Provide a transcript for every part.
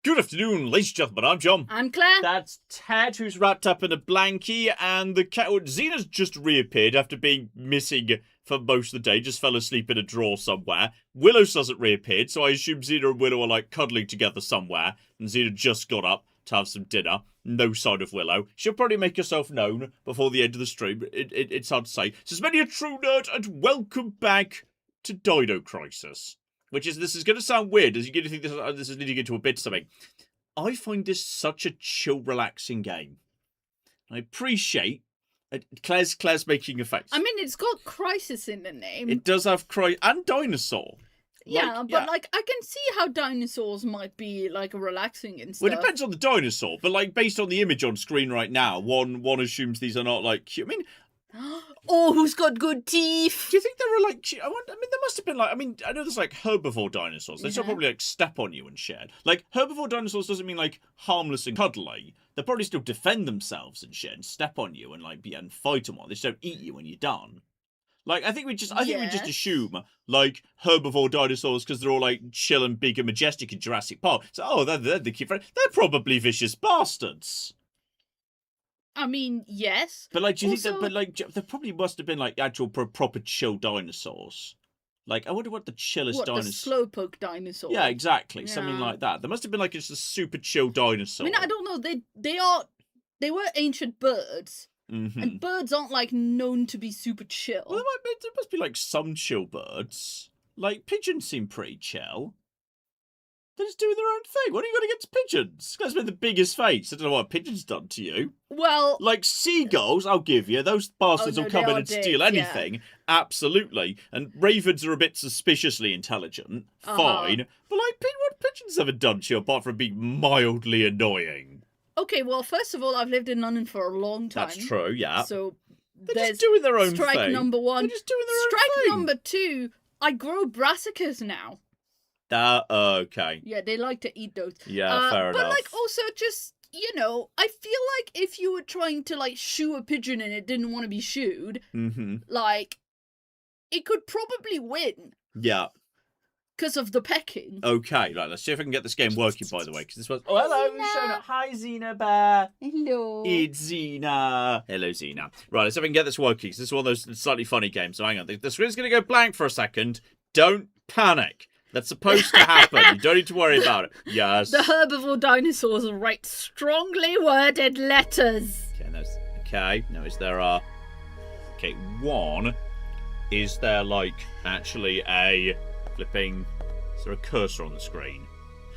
Good afternoon, ladies and gentlemen, I'm John. I'm Claire. That's Ted, who's wrapped up in a blankie, and the cat... Xena's just reappeared after being missing for most of the day, just fell asleep in a drawer somewhere. Willow hasn't reappeared, so I assume Xena and Willow are, like, cuddling together somewhere, and Xena just got up to have some dinner. No sign of Willow. She'll probably make herself known before the end of the stream. It's hard to say. So, many a true nerd, and welcome back to Dino Crisis. This is going to sound weird, as you're going to think this is leading into a bit of something. I find this such a chill, relaxing game. I appreciate Claire's making a face. I mean, it's got Crisis in the name. It does have and Dinosaur. Yeah, I can see how dinosaurs might be, like, relaxing and stuff. Well, it depends on the dinosaur, but, like, based on the image on screen right now, one assumes these are not, like, cute. I mean... Oh, who's got good teeth? Do you think they were like... I mean, there must have been like... I mean, I know there's like herbivore dinosaurs. They still probably like step on you and shit. Like, herbivore dinosaurs doesn't mean like harmless and cuddly. They probably still defend themselves and shit and step on you and like and fight them all. They just don't eat you when you're done. Like, I think we just assume like herbivore dinosaurs because they're all like chill and big and majestic in Jurassic Park. So they're the cute friends. They're probably vicious bastards. I mean, yes. But, like, do you think that, but, like, there probably must have been, like, actual proper chill dinosaurs. Like, I wonder what the chillest dinosaur... the slowpoke dinosaur? Yeah, exactly. Yeah. Something like that. There must have been, like, just a super chill dinosaur. I mean, I don't know. They were ancient birds. Mm-hmm. And birds aren't, like, known to be super chill. Well, there must be, like, some chill birds. Like, pigeons seem pretty chill. They're just doing their own thing. What are you got against pigeons? That's been the biggest face. I don't know what a pigeon's done to you. Well... Like, seagulls, I'll give you. Those bastards will come in and steal anything. Yeah. Absolutely. And ravens are a bit suspiciously intelligent. Fine. But, like, what pigeons haven't done to you apart from being mildly annoying? Okay, well, first of all, I've lived in London for a long time. That's true, yeah. So, they're just doing their own thing. Strike number one. They're just doing their own thing. Strike number two, I grow brassicas now. Okay. Yeah, they like to eat those. Yeah, fair enough. But, like, also just, you know, I feel like if you were trying to, like, shoo a pigeon and it didn't want to be shooed, like, it could probably win. Yeah. Because of the pecking. Okay, right, let's see if I can get this game working, by the way, because this was... Oh, hello, Showdown. Hi, Xena Bear. Hello. It's Xena. Hello, Xena. Right, let's see if I can get this working, because this is one of those slightly funny games. So hang on, the screen's going to go blank for a second. Don't panic. That's supposed to happen. You don't need to worry about it. Yes. The herbivore dinosaurs write strongly worded letters. Okay, now is there a... Okay, one, is there, like, actually a flipping... Is there a cursor on the screen?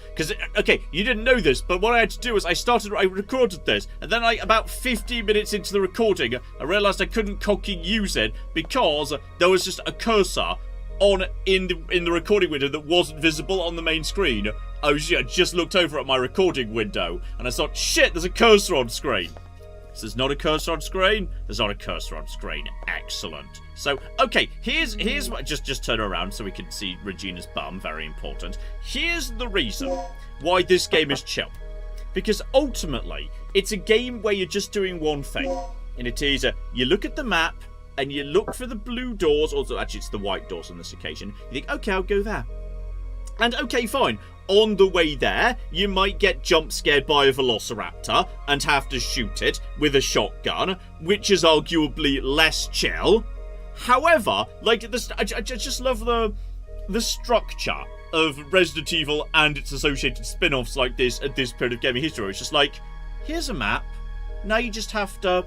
Because, okay, you didn't know this, but what I had to do was I recorded this, and then about 15 minutes into the recording, I realised I couldn't cocking use it because there was just a cursor in the recording window that wasn't visible on the main screen. I just looked over at my recording window and I thought, shit, there's a cursor on screen. So there's not a cursor on screen. There's not a cursor on screen. Excellent. So okay, here's what. Just turn around so we can see Regina's bum. Very important. Here's the reason why this game is chill. Because ultimately, it's a game where you're just doing one thing, and it is you look at the map. And you look for the blue doors, also actually it's the white doors on this occasion. You think, okay, I'll go there. And okay, fine. On the way there, you might get jump scared by a velociraptor and have to shoot it with a shotgun, which is arguably less chill. However, like I just love the structure of Resident Evil and its associated spin-offs like this at this period of gaming history. It's just like, here's a map. Now you just have to,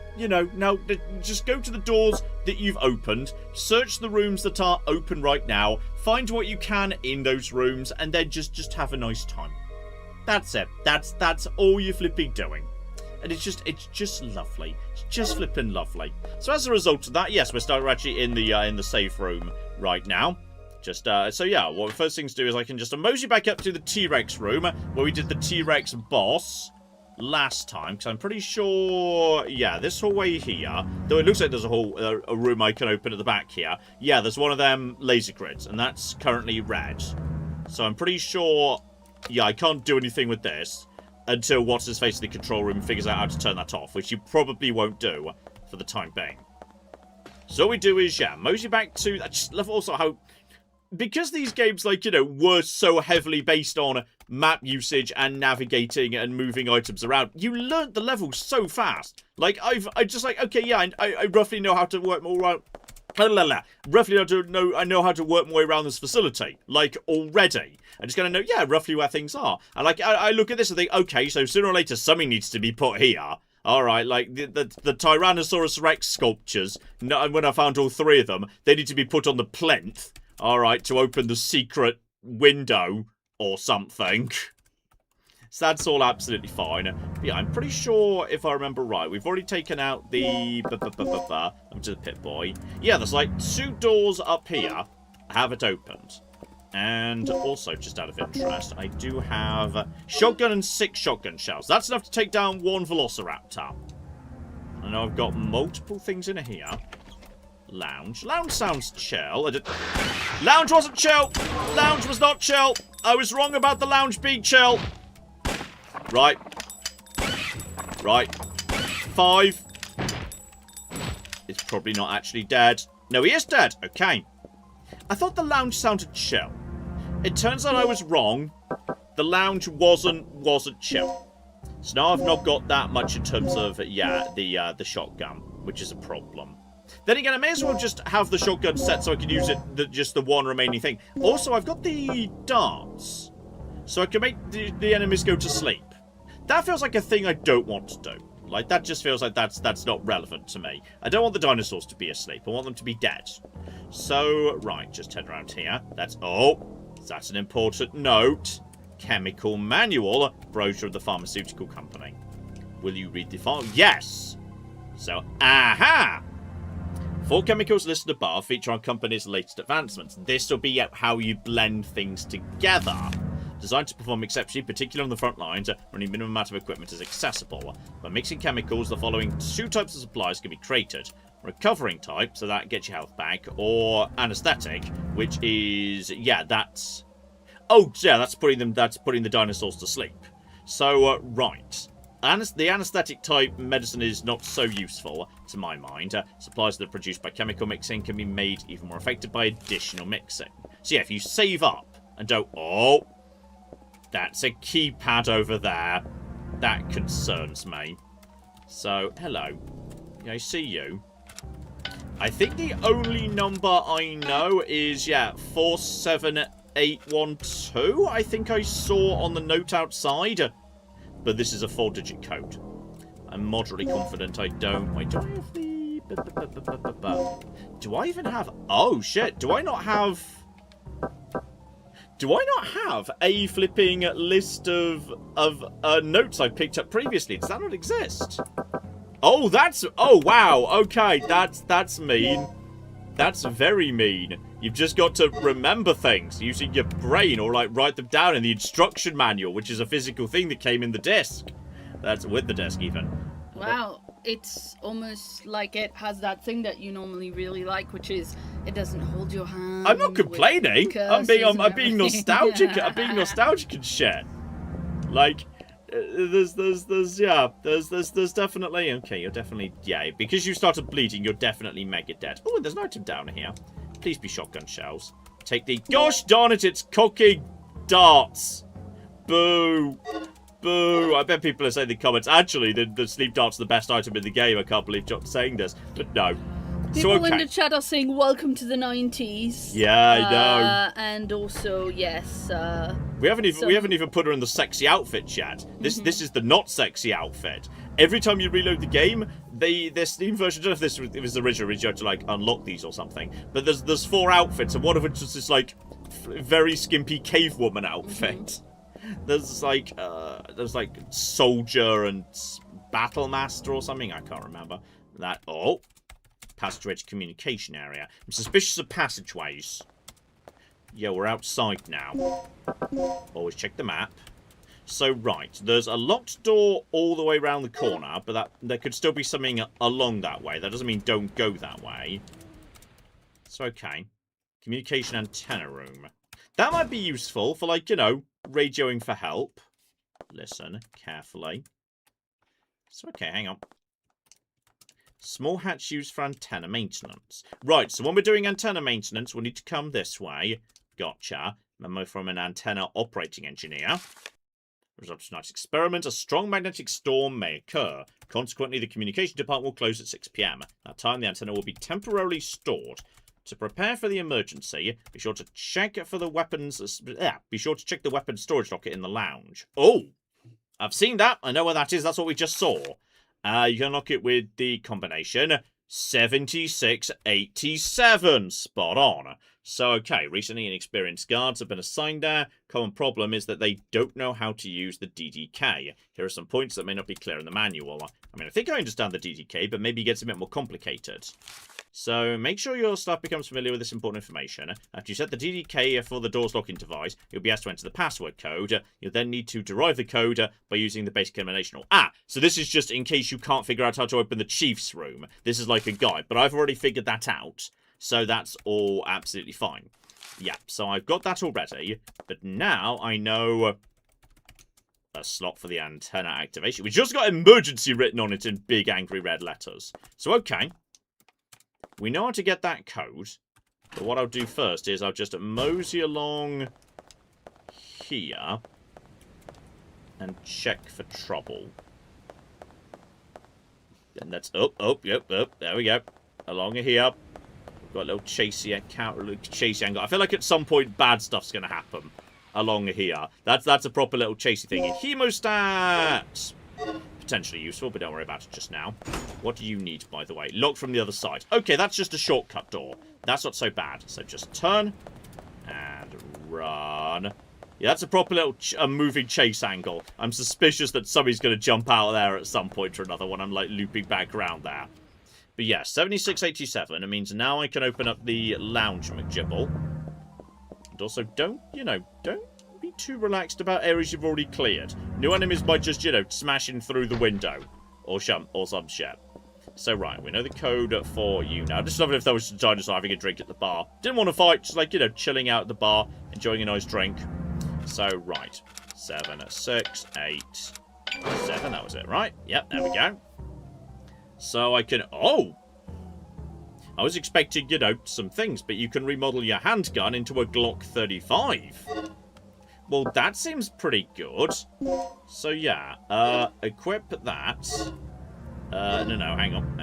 just go to the doors that you've opened, search the rooms that are open right now, find what you can in those rooms, and then just have a nice time. That's it. That's all you're flipping doing. And it's just lovely. It's just flipping lovely. So as a result of that, yes, we're actually in the safe room right now. So yeah, what the first thing to do is I can just mosey back up to the T-Rex room where we did the T-Rex boss last time, because I'm pretty sure, yeah, this hallway here, though it looks like there's a room I can open at the back here. Yeah, there's one of them laser grids, and that's currently red. So I'm pretty sure, yeah, I can't do anything with this until what's-his-face in the control room figures out how to turn that off, which you probably won't do for the time being. So what we do is, yeah, mosey back to... I just love also how because these games, like, you know, were so heavily based on map usage and navigating and moving items around, you learnt the levels so fast. Like, I just like, okay, yeah, I roughly know how to work more around. Roughly I know how to work my way around this facility, like, already. I'm just gonna know, yeah, roughly where things are. And like, I look at this and think, okay, so sooner or later something needs to be put here. Alright, like, the Tyrannosaurus Rex sculptures, and when I found all 3 of them, they need to be put on the plinth, alright, to open the secret window or something. So that's all absolutely fine. But yeah, I'm pretty sure, if I remember right, we've already taken out the... I'm to the pit boy. Yeah, there's like 2 doors up here. Have it opened. And also, just out of interest, I do have shotgun and 6 shotgun shells. That's enough to take down 1 velociraptor. I know I've got multiple things in here. Lounge. Lounge sounds chill. Lounge wasn't chill. Lounge was not chill. I was wrong about the lounge being chill. Right. Right. 5. It's probably not actually dead. No, he is dead. Okay. I thought the lounge sounded chill. It turns out I was wrong. The lounge wasn't chill. So now I've not got that much in terms of, yeah, the shotgun, which is a problem. Then again, I may as well just have the shotgun set so I can use it, just the 1 remaining thing. Also, I've got the darts. So I can make the enemies go to sleep. That feels like a thing I don't want to do. Like, that just feels like that's not relevant to me. I don't want the dinosaurs to be asleep. I want them to be dead. So, right, just head around here. That's an important note. Chemical manual, brochure of the pharmaceutical company. Will you read the file? Yes! So, aha! 4 chemicals listed above feature our company's latest advancements. This will be how you blend things together. Designed to perform exceptionally, particularly on the front lines, where any minimum amount of equipment is accessible. By mixing chemicals, the following 2 types of supplies can be created. Recovering type, so that gets your health back, or anesthetic, which is, yeah, that's... Oh, yeah, that's putting the dinosaurs to sleep. So, right. The anesthetic type medicine is not so useful, to my mind. Supplies that are produced by chemical mixing can be made even more effective by additional mixing. So yeah, if you save up and don't... Oh, that's a keypad over there. That concerns me. So, hello. I see you. I think the only number I know is, yeah, 47812. I think I saw on the note outside. But this is a 4-digit code. I'm moderately confident I don't... Wait, do I have the... Do I even have... Oh, shit. Do I not have a flipping list of notes I picked up previously? Does that not exist? Oh, that's... Oh, wow. Okay, that's mean. That's very mean. You've just got to remember things using your brain, or like write them down in the instruction manual, which is a physical thing that came in the disc. That's with the disc even. Wow, it's almost like it has that thing that you normally really like, which is it doesn't hold your hand. I'm not complaining. I'm being nostalgic. I'm being nostalgic and shit. Like, there's definitely, okay, you're definitely, yeah, because you started bleeding, you're definitely mega dead. Oh, there's an item down here. Please be shotgun shells. Take the... Gosh darn it, it's cocking darts. Boo. Boo. I bet people are saying in the comments, actually, the sleep darts are the best item in the game. I can't believe John's saying this. But no. People in the chat are saying, welcome to the 90s. Yeah, I know. And also, yes. We haven't even put her in the sexy outfit yet. This is the not sexy outfit. Every time you reload the game, their Steam version, I don't know if this was the original, you had to like unlock these or something. But there's 4 outfits, and one of which is this like very skimpy cave woman outfit. There's like soldier and battle master or something. I can't remember that. Oh, passageway communication area. I'm suspicious of passageways. Yeah, we're outside now. Always check the map. So, right, there's a locked door all the way around the corner, but there could still be something along that way. That doesn't mean don't go that way. So, okay. Communication antenna room. That might be useful for, like, you know, radioing for help. Listen carefully. So, okay, hang on. Small hatch used for antenna maintenance. Right, so when we're doing antenna maintenance, we'll need to come this way. Gotcha. Memo from an antenna operating engineer. Result of tonight's experiment, a strong magnetic storm may occur. Consequently, the communication department will close at 6 p.m. At that time, the antenna will be temporarily stored. To prepare for the emergency, be sure to check for the weapons. Be sure to check the weapons storage locker in the lounge. Oh, I've seen that. I know where that is. That's what we just saw. You can unlock it with the combination 7687. Spot on. So, okay, recently inexperienced guards have been assigned there. Common problem is that they don't know how to use the DDK. Here are some points that may not be clear in the manual. I mean, I think I understand the DDK, but maybe it gets a bit more complicated. So, make sure your staff becomes familiar with this important information. After you set the DDK for the door's locking device, you'll be asked to enter the password code. You'll then need to derive the code by using the basic elimination. So this is just in case you can't figure out how to open the chief's room. This is like a guide, but I've already figured that out. So that's all absolutely fine. Yeah, so I've got that already. But now I know a slot for the antenna activation. We just got emergency written on it in big angry red letters. So, okay. We know how to get that code. But what I'll do first is I'll just mosey along here and check for trouble. And that's up, there we go. Along here. Got a little chasey angle. I feel like at some point bad stuff's going to happen along here. That's a proper little chasey thing. Hemostat! Potentially useful, but don't worry about it just now. What do you need, by the way? Locked from the other side. Okay, that's just a shortcut door. That's not so bad. So just turn and run. Yeah, that's a proper little moving chase angle. I'm suspicious that somebody's going to jump out there at some point or another when I'm, like, looping back around there. But yeah, 7687. It means now I can open up the lounge McGibble. And also, don't be too relaxed about areas you've already cleared. New enemies might just, smashing through the window. Or some shit. So, right, we know the code for you now. Just love it if there was a dinosaur having a drink at the bar. Didn't want to fight, just like, chilling out at the bar, enjoying a nice drink. So, right. 7, 6, 8, 7. That was it, right? Yep, there we go. So I can... Oh! I was expecting, some things, but you can remodel your handgun into a Glock 35. Well, that seems pretty good. So, yeah. Equip that. No, hang on.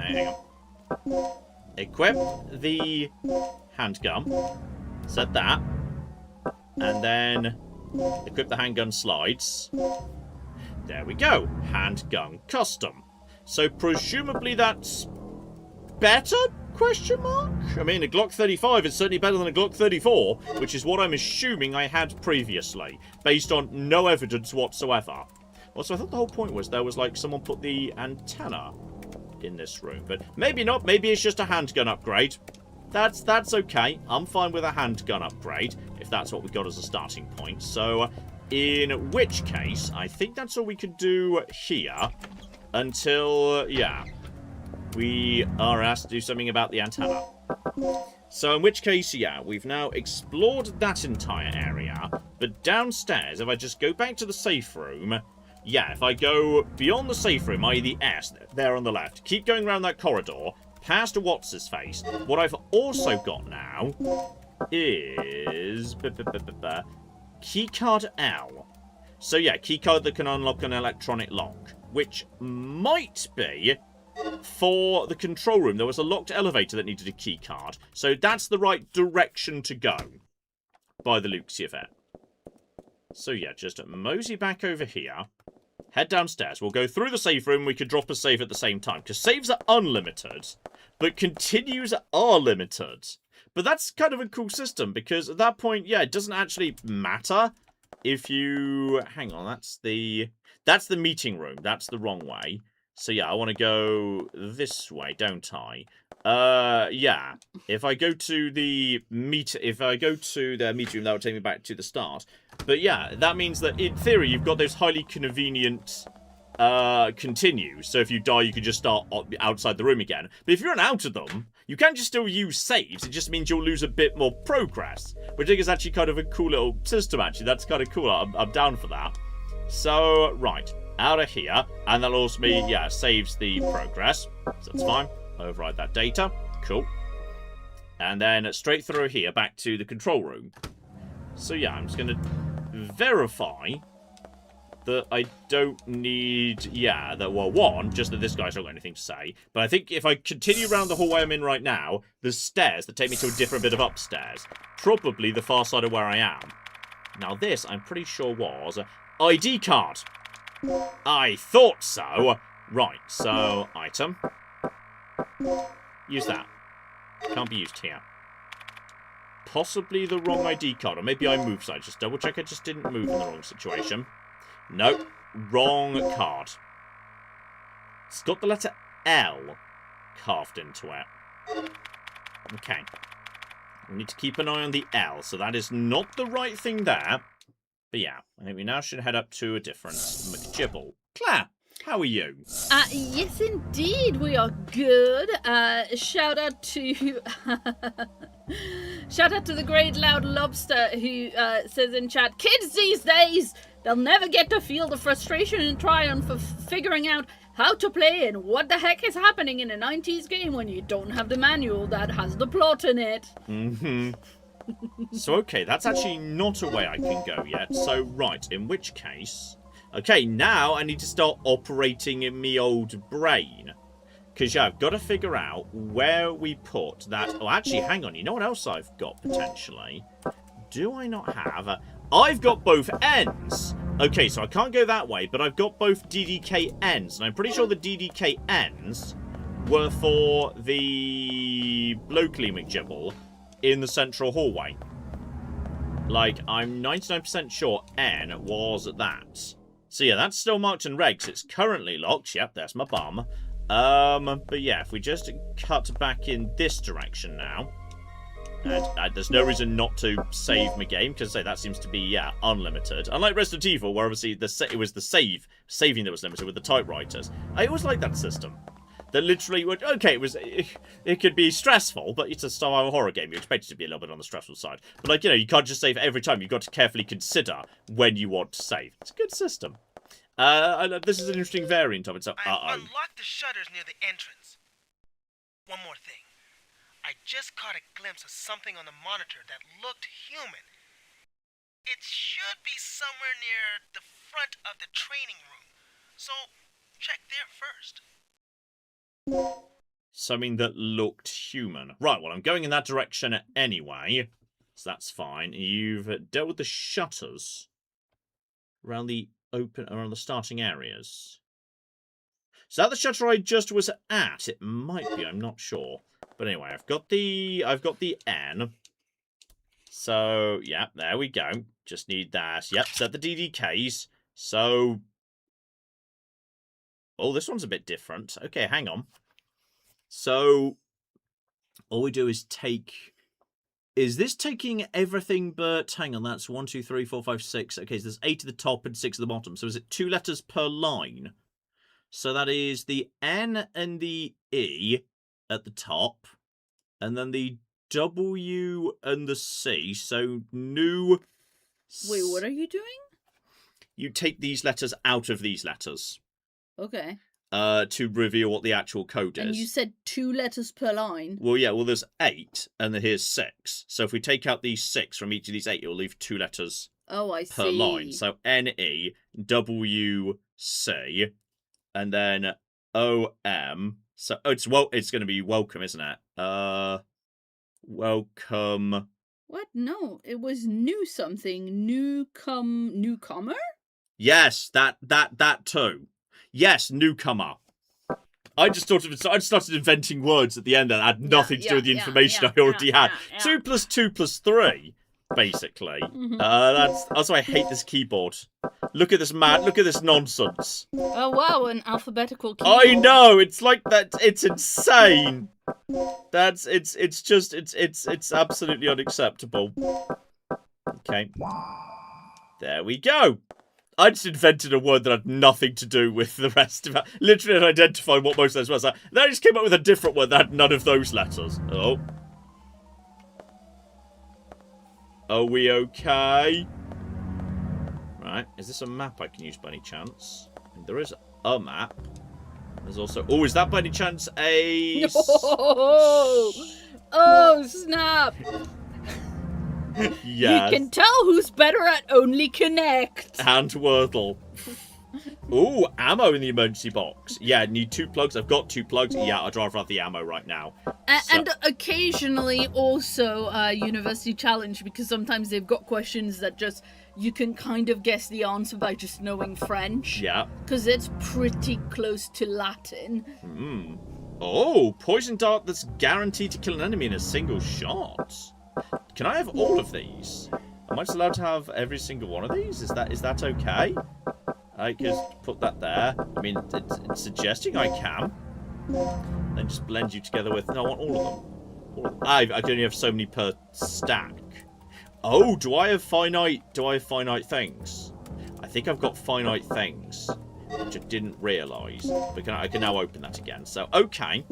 Equip the handgun. Set that. And then equip the handgun slides. There we go. Handgun custom. So, presumably that's better? Question mark? I mean, a Glock 35 is certainly better than a Glock 34, which is what I'm assuming I had previously, based on no evidence whatsoever. Also, I thought the whole point was there was, like, someone put the antenna in this room, but maybe not. Maybe it's just a handgun upgrade. That's okay. I'm fine with a handgun upgrade, if that's what we got as a starting point. So, in which case, I think that's all we could do here. Until, we are asked to do something about the antenna. So in which case, we've now explored that entire area. But downstairs, if I just go back to the safe room, if I go beyond the safe room, i.e. the S, there on the left, keep going around that corridor, past what's-his-face, what I've also got now is... keycard L. So keycard that can unlock an electronic lock. Which might be for the control room. There was a locked elevator that needed a key card. So that's the right direction to go. By the Luke's Yvette. So just mosey back over here. Head downstairs. We'll go through the safe room. We could drop a save at the same time. Because saves are unlimited. But continues are limited. But that's kind of a cool system. Because at that point, it doesn't actually matter if you... Hang on, that's the meeting room. That's the wrong way. So I want to go this way, don't I? If I go to the meeting room, that would take me back to the start. But that means that in theory you've got those highly convenient continues. So if you die, you can just start outside the room again. But if you run out of them, you can just still use saves. It just means you'll lose a bit more progress, which I think is actually kind of a cool little system. Actually, that's kind of cool. I'm down for that. So, right, out of here, and that'll also be, saves the progress, so that's fine. Override that data. Cool. And then straight through here, back to the control room. So yeah, I'm just going to verify that I don't need... Yeah, that, well, one, just that this guy's not got anything to say. But I think if I continue around the hallway I'm in right now, there's stairs that take me to a different bit of upstairs. Probably the far side of where I am. Now this, I'm pretty sure was... ID card! I thought so! Right, so, item. Use that. Can't be used here. Possibly the wrong ID card, or maybe I moved, so I just double check I just didn't move in the wrong situation. Nope. Wrong card. It's got the letter L carved into it. Okay. We need to keep an eye on the L, so that is not the right thing there. But yeah, I think we now should head up to a different McGibble. Claire, how are you? Yes, indeed, we are good. Shout out to... Shout out to the great loud lobster who says in chat, kids these days, they'll never get to feel the frustration and triumph of figuring out how to play and what the heck is happening in a 90s game when you don't have the manual that has the plot in it. Mm-hmm. So, okay, that's actually not a way I can go yet. So, right, in which case... Okay, now I need to start operating in me old brain. Because, yeah, I've got to figure out where we put that... Oh, actually, hang on. You know what else I've got, potentially? Do I not have... I've got both ends. Okay, so I can't go that way, but I've got both DDK ends. And I'm pretty sure the DDK ends were for the Blokely McGibble in the central hallway. Like, I'm 99% sure N was that. So yeah, that's still marked in red, 'cause it's currently locked. Yep, there's my bum. But yeah, if we just cut back in this direction now. There's no reason not to save my game, because that seems to be, yeah, unlimited. Unlike Resident Evil, where obviously it was the saving that was limited with the typewriters. I always liked that system. That literally would, okay, it could be stressful, but it's a survival horror game. You expect it to be a little bit on the stressful side. But, like, you know, you can't just save every time. You've got to carefully consider when you want to save. It's a good system. This is an interesting variant of it, so, I unlocked the shutters near the entrance. One more thing. I just caught a glimpse of something on the monitor that looked human. It should be somewhere near the front of the training room. So, check there first. Something that looked human. Right, well, I'm going in that direction anyway, so that's fine. You've dealt with the shutters around the starting areas. Is that the shutter I just was at? It might be, I'm not sure. But anyway, I've got the N. So, yeah, there we go. Just need that. Yep, set the DDKs. So... Oh, this one's a bit different. Okay, hang on. So, all we do is take... Is this taking everything but... Hang on, that's 1, 2, 3, 4, 5, 6. Okay, so there's 8 at the top and 6 at the bottom. So is it 2 letters per line? So that is the N and the E at the top. And then the W and the C. So, new... Wait, what are you doing? You take these letters out of these letters. Okay. To reveal what the actual code is. And you said 2 letters per line. Well, yeah, well, there's 8, and then here's 6. So if we take out these 6 from each of these 8, it'll leave 2 letters per line. So N-E, W-C, and then O-M. So it's going to be welcome, isn't it? Welcome. What? No, it was new something. Newcomer? Yes, that too. Yes, newcomer. I just started inventing words at the end that had nothing to do with the information I already had. 2 plus 2 plus 3, basically. Mm-hmm. That's why I hate this keyboard. Look at this nonsense. Oh wow, an alphabetical keyboard. I know, it's like that. It's insane. It's absolutely unacceptable. Okay. There we go. I just invented a word that had nothing to do with the rest of it. Literally identifying what most of those words are. Then I just came up with a different word that had none of those letters. Oh. Are we okay? Right. Is this a map I can use by any chance? There is a map. There's also... Oh, is that by any chance a... Oh, snap! Yes. You can tell who's better at only connect. And Wordle. Ooh, ammo in the emergency box. Yeah, I need 2 plugs. I've got 2 plugs. Yeah, I'd rather have the ammo right now. And occasionally also University Challenge, because sometimes they've got questions that just you can kind of guess the answer by just knowing French. Yeah. Because it's pretty close to Latin. Oh, poison dart that's guaranteed to kill an enemy in a single shot. Can I have all of these? Am I just allowed to have every single one of these? Is that okay? I just put that there. I mean, it's suggesting I can. Then just blend you together with... No, I want all of them. All of them. I can only have so many per stack. Oh, do I have finite things? I think I've got finite things, which I didn't realise. But I can now open that again. So, okay.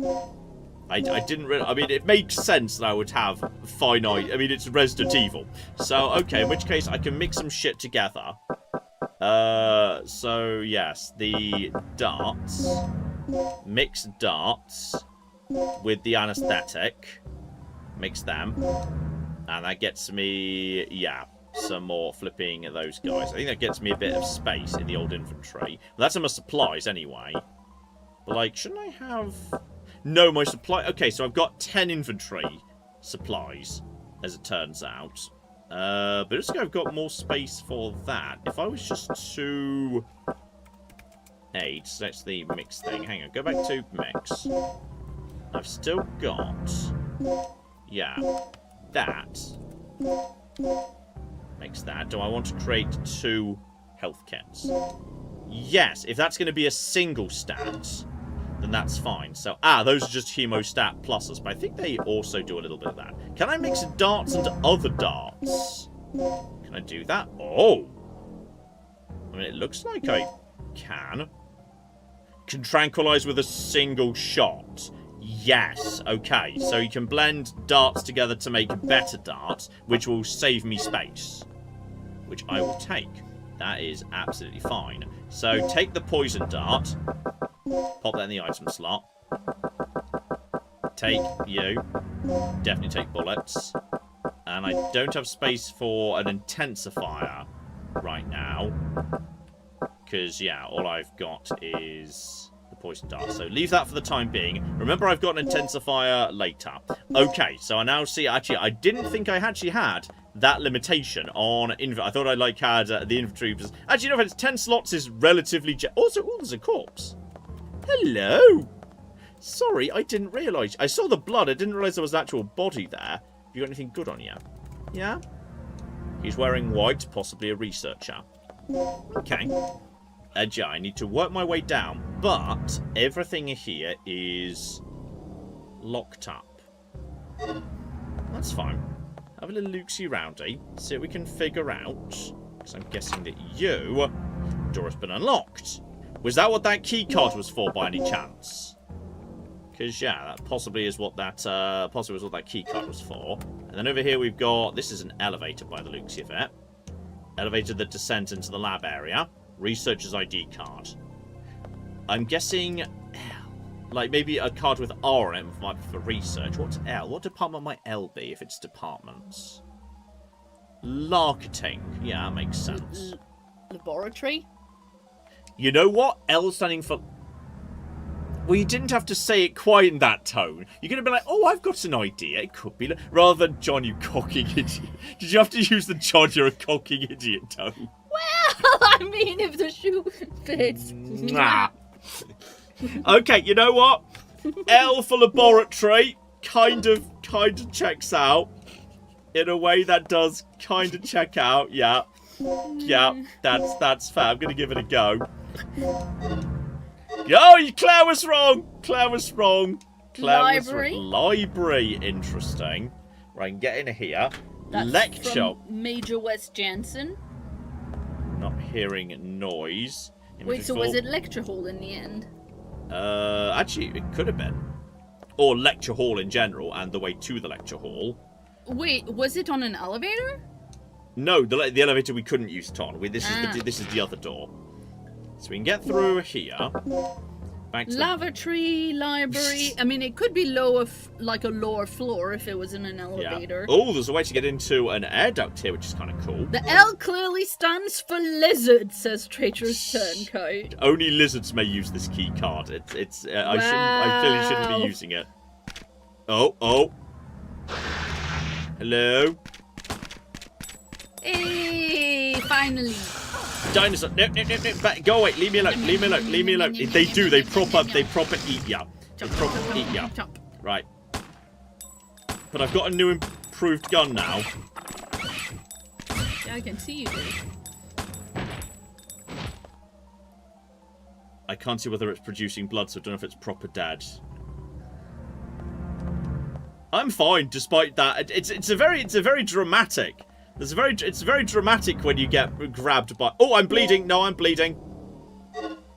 I didn't really... I mean, it makes sense that I would have finite... I mean, it's Resident Evil. So, okay, in which case I can mix some shit together. So, yes, the darts. Mix darts with the anesthetic. Mix them. And that gets me, yeah, some more flipping those guys. I think that gets me a bit of space in the old inventory. Well, that's in my supplies anyway. But, like, shouldn't I have... No, my supply... Okay, so I've got 10 inventory supplies, as it turns out. But it's I've got more space for that. If I was just to... Hey, so that's the mix thing. Hang on, go back to mix. I've still got... Yeah, that. Mix that. Do I want to create 2 health kits? Yes, if that's going to be a single stat, then that's fine. So, those are just hemostat pluses, but I think they also do a little bit of that. Can I mix darts into other darts? Can I do that? Oh! I mean, it looks like I can. Can tranquilize with a single shot. Yes, okay. So you can blend darts together to make better darts, which will save me space. Which I will take. That is absolutely fine. So, take the poison dart. Pop that in the item slot. Take you. Definitely take bullets. And I don't have space for an intensifier right now. Because, yeah, all I've got is the poison dart. So leave that for the time being. Remember, I've got an intensifier later. Okay, so I now see... Actually, I didn't think I actually had that limitation on... I thought I, like, had the infantry... Actually, no, it's 10 slots is relatively... Also, oh, there's a corpse. Hello! Sorry, I didn't realise. I saw the blood. I didn't realise there was an actual body there. Have you got anything good on you? Yeah? He's wearing white, possibly a researcher. Okay. Yeah, I need to work my way down. But everything here is locked up. That's fine. Have a little loosey roundy. See what we can figure out. Because I'm guessing that you... door has been unlocked. Was that what that keycard was for, by any chance? Because, yeah, that possibly is what that keycard was for. And then over here we've got... This is an elevator, by the looks of it. Elevator that descends into the lab area. Researcher's ID card. I'm guessing... L. Like, maybe a card with R on it might be for research. What's L? What department might L be if it's departments? Marketing. Yeah, that makes sense. Laboratory? You know what? L standing for... Well, you didn't have to say it quite in that tone. You could have been like, oh, I've got an idea. It could be... Rather than, John, you cocking idiot. Did you have to use the John, you're a cocking idiot tone? Well, I mean, if the shoe fits. Nah. Okay, you know what? L for laboratory kind of checks out. In a way that does kind of check out, yeah. Yeah, that's fair. I'm going to give it a go. Oh, Claire was wrong. Claire was wrong. Library. Library, interesting. Right, I can get in here. That's Lecture. From Major West Jansen. Not hearing noise. Wait, so was it lecture hall in the end? Actually, it could have been. Or lecture hall in general, and the way to the lecture hall. Wait, was it on an elevator? No, the elevator we couldn't use it on. This is the other door. So we can get through here. back to lavatory, library. I mean, it could be lower, like a lower floor if it was in an elevator. Oh, there's a way to get into an air duct here, which is kind of cool. The L clearly stands for lizard, says Traitorous Turncoat. Only lizards may use this key card. I clearly shouldn't be using it. Oh. Hello? Hey, finally. Dinosaur, no, go away, leave me alone. They proper eat ya. Right. But I've got a new improved gun now. Yeah, I can see you, dude. I can't see whether it's producing blood, so I don't know if it's proper dead. I'm fine, despite that. It's a very dramatic. It's very dramatic when you get grabbed by... Oh, I'm bleeding. No, I'm bleeding.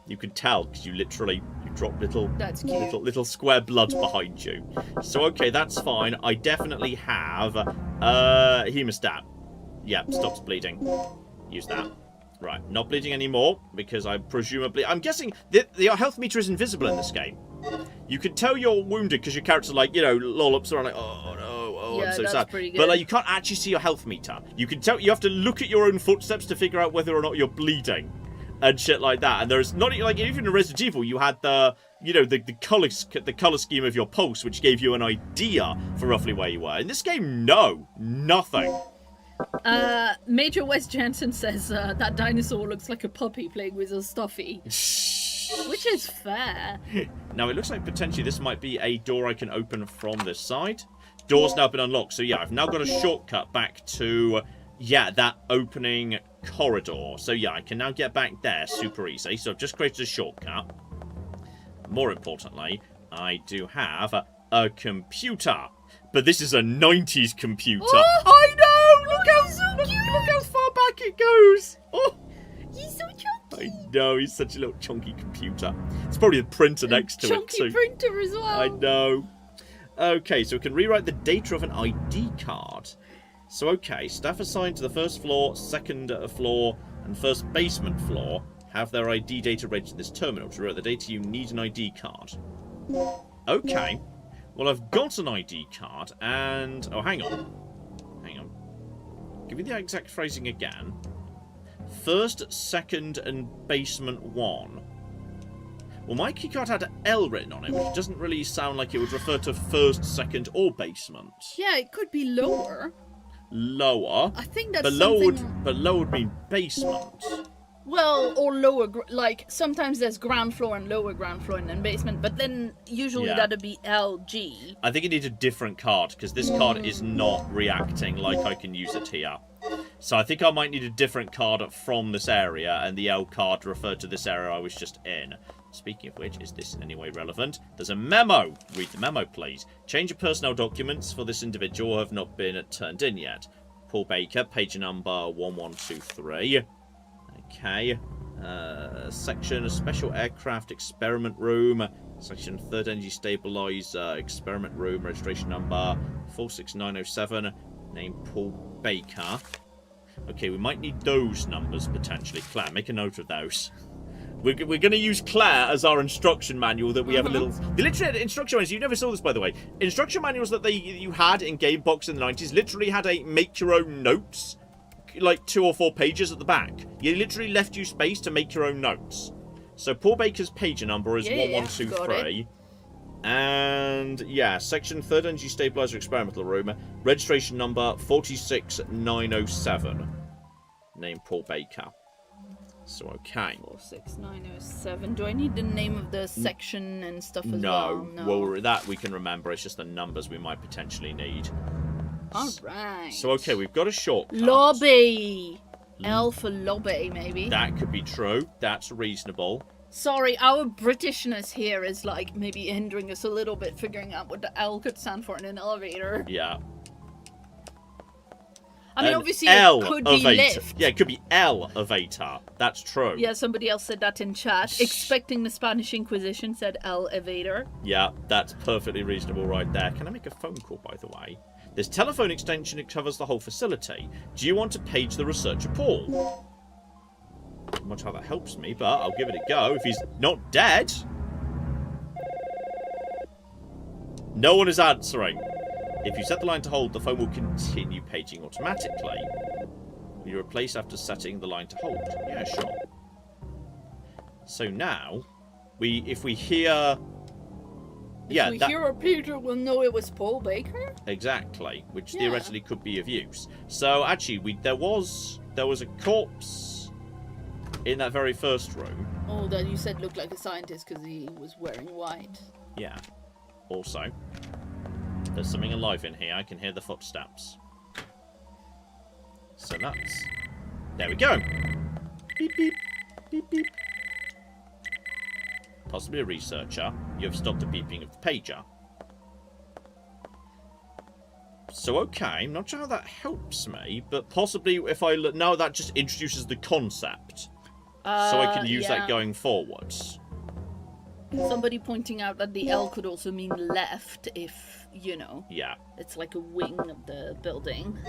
You can tell because you drop little square blood behind you. So okay, that's fine. I definitely have hemostat. Yeah, stops bleeding. Use that. Right, not bleeding anymore because I'm guessing the health meter is invisible in this game. You can tell you're wounded because your character's like, lollops around like, oh no. Yeah, I'm so that's sad. pretty good. But like, you can't actually see your health meter. You can tell. You have to look at your own footsteps to figure out whether or not you're bleeding, and shit like that. And there's not like even in Resident Evil, you had the the color scheme of your pulse, which gave you an idea for roughly where you were. In this game, no, nothing. Major West Jansen says that dinosaur looks like a puppy playing with a stuffy. Which is fair. Now, it looks like potentially this might be a door I can open from this side. Door's now been unlocked. So, yeah, I've now got a shortcut back to, that opening corridor. So, yeah, I can now get back there super easy. So, I've just created a shortcut. More importantly, I do have a computer. But this is a 90s computer. Oh, I know! Look how far back it goes. Oh. He's so chunky. I know, he's such a little chunky computer. It's probably a printer next to it, too. Chunky printer as well. I know. Okay, so we can rewrite the data of an ID card. So, okay, staff assigned to the first floor, second floor, and first basement floor have their ID data registered in this terminal. To rewrite the data, you need an ID card. Okay. Well, I've got an ID card, and... Oh, hang on. Give me the exact phrasing again. First, second, and basement 1. Well, my keycard had L written on it, which doesn't really sound like it would refer to first, second, or basement. Yeah, it could be lower. Lower? I think that's but lower would mean basement. Well, or lower, like, sometimes there's ground floor and lower ground floor and then basement, but then usually that'd be LG. I think it needs a different card, because this card is not reacting like I can use it here. So I think I might need a different card from this area, and the L card referred to this area I was just in. Speaking of which, is this in any way relevant? There's a memo. Read the memo, please. Change of personnel documents for this individual have not been turned in yet. Paul Baker, page number 1123. Okay. Section Special Aircraft Experiment Room. Section 3rd Energy Stabilizer Experiment Room. Registration number 46907. Name Paul Baker. Okay, we might need those numbers potentially. Claire, make a note of those. We're going to use Claire as our instruction manual that we have a little... They literally had instruction manuals. You never saw this, by the way. Instruction manuals that you had in Game Box in the 90s literally had a make-your-own notes, like 2 or 4 pages at the back. You literally left you space to make your own notes. So Paul Baker's page number is 1123. And, section 3rd Energy Stabilizer Experimental Room. Registration number 46907. Name Paul Baker. So, okay. 46907. Do I need the name of the section and stuff as well? No. Well, that we can remember. It's just the numbers we might potentially need. Alright. So, okay, we've got a shortcut. Lobby. L for lobby, maybe. That could be true. That's reasonable. Sorry, our Britishness here is, like, maybe hindering us a little bit figuring out what the L could stand for in an elevator. Yeah. I mean, obviously, it could be lift. Yeah, it could be elevator. That's true. Yeah, somebody else said that in chat. Expecting the Spanish Inquisition said elevator. Yeah, that's perfectly reasonable right there. Can I make a phone call, by the way? This telephone extension, it covers the whole facility. Do you want to page the researcher Paul? Not much how that helps me, but I'll give it a go. If he's not dead. No one is answering. If you set the line to hold, the phone will continue paging automatically. Will you replace after setting the line to hold? Yeah, sure. So now, if we hear... If we hear a Peter, we'll know it was Paul Baker? Exactly, which theoretically could be of use. So actually, there was a corpse in that very first room. Oh, that you said looked like a scientist because he was wearing white. Yeah. Also, there's something alive in here. I can hear the footsteps. So that's... There we go. Beep, beep. Beep, beep. Possibly a researcher. You have stopped the beeping of the pager. So, okay. I'm not sure how that helps me, but possibly if I look... No, that just introduces the concept. So I can use that going forwards. Somebody pointing out that the L could also mean left if, you know. Yeah. It's like a wing of the building.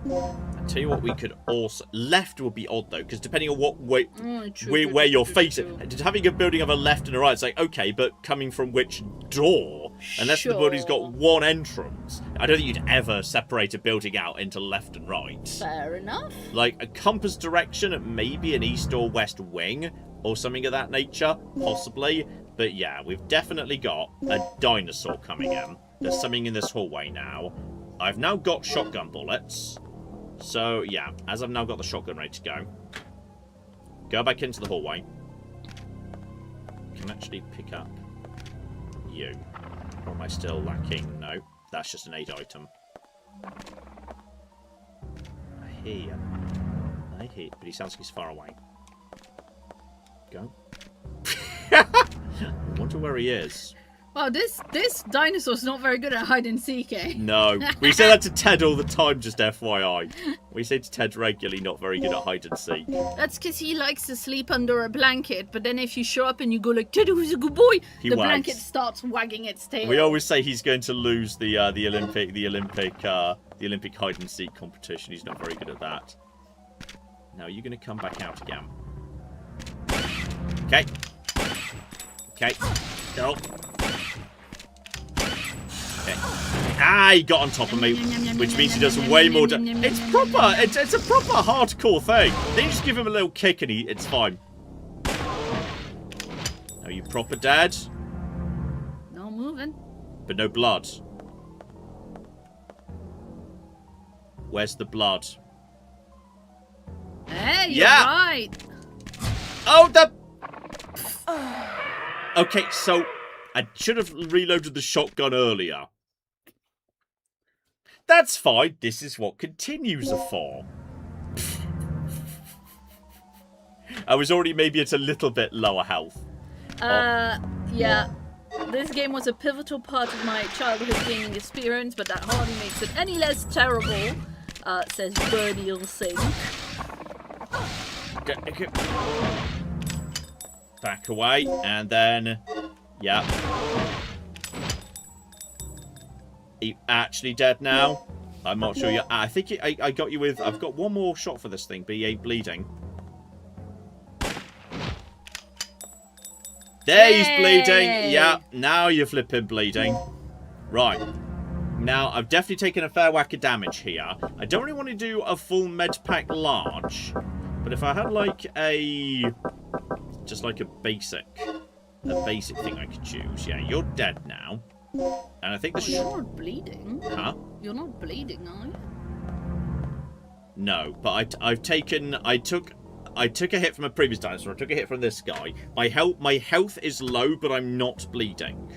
I tell you what, we could also... Left would be odd, though, because depending on what way, true, where you're facing... Having a building of a left and a right, it's like, okay, but coming from which door? Unless the building's got one entrance. I don't think you'd ever separate a building out into left and right. Fair enough. Like, a compass direction, maybe an east or west wing, or something of that nature, possibly. But yeah, we've definitely got a dinosaur coming in. There's something in this hallway now. I've now got shotgun bullets. So, yeah, as I've now got the shotgun ready to go back into the hallway. Can actually pick up you. Or am I still lacking? No, that's just an aid item. I hear you. I hear you, but he sounds like he's far away. Go. I wonder where he is. Wow, this dinosaur's not very good at hide and seek, eh? No. We say that to Ted all the time, just FYI. We say to Ted regularly, not very good at hide and seek. That's because he likes to sleep under a blanket, but then if you show up and you go like, Ted, who's a good boy? The blanket starts wagging its tail. We always say he's going to lose the Olympic hide and seek competition. He's not very good at that. Now, you're going to come back out again. Okay. Okay. No. Okay. Ah, he got on top of me, which means he does way more damage. It's proper. It's a proper hardcore thing. Then you just give him a little kick and it's fine. Are you proper dead? No moving. But no blood. Where's the blood? Hey, you're right. Oh, Okay, so I should have reloaded the shotgun earlier. That's fine. This is what continues are for. I was already maybe at a little bit lower health. Yeah. This game was a pivotal part of my childhood gaming experience, but that hardly makes it any less terrible, says Bernie'll Sink. Okay. Back away, and then... Yeah. Are you actually dead now? I'm not sure you're... I think I got you with... I've got one more shot for this thing, but he ain't bleeding. There, he's bleeding. Yeah, now you're flipping bleeding. Right. Now, I've definitely taken a fair whack of damage here. I don't really want to do a full med pack large, but if I had like a... Just like a basic thing I could choose. Yeah, you're dead now. And I think the... You're not bleeding. Huh? You're not bleeding, are you? No, but I took a hit from a previous dinosaur. I took a hit from this guy. My health is low, but I'm not bleeding.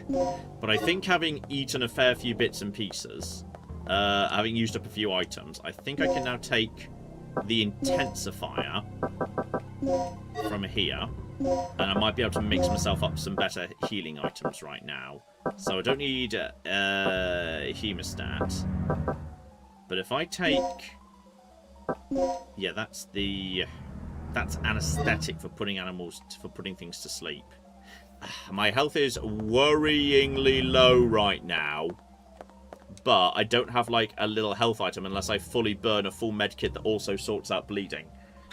But I think having eaten a fair few bits and pieces, having used up a few items, I think I can now take the intensifier from here. And I might be able to mix myself up some better healing items right now. So I don't need hemostat. But if I take... Yeah, that's anesthetic for putting things to sleep. My health is worryingly low right now. But I don't have like a little health item unless I fully burn a full med kit that also sorts out bleeding.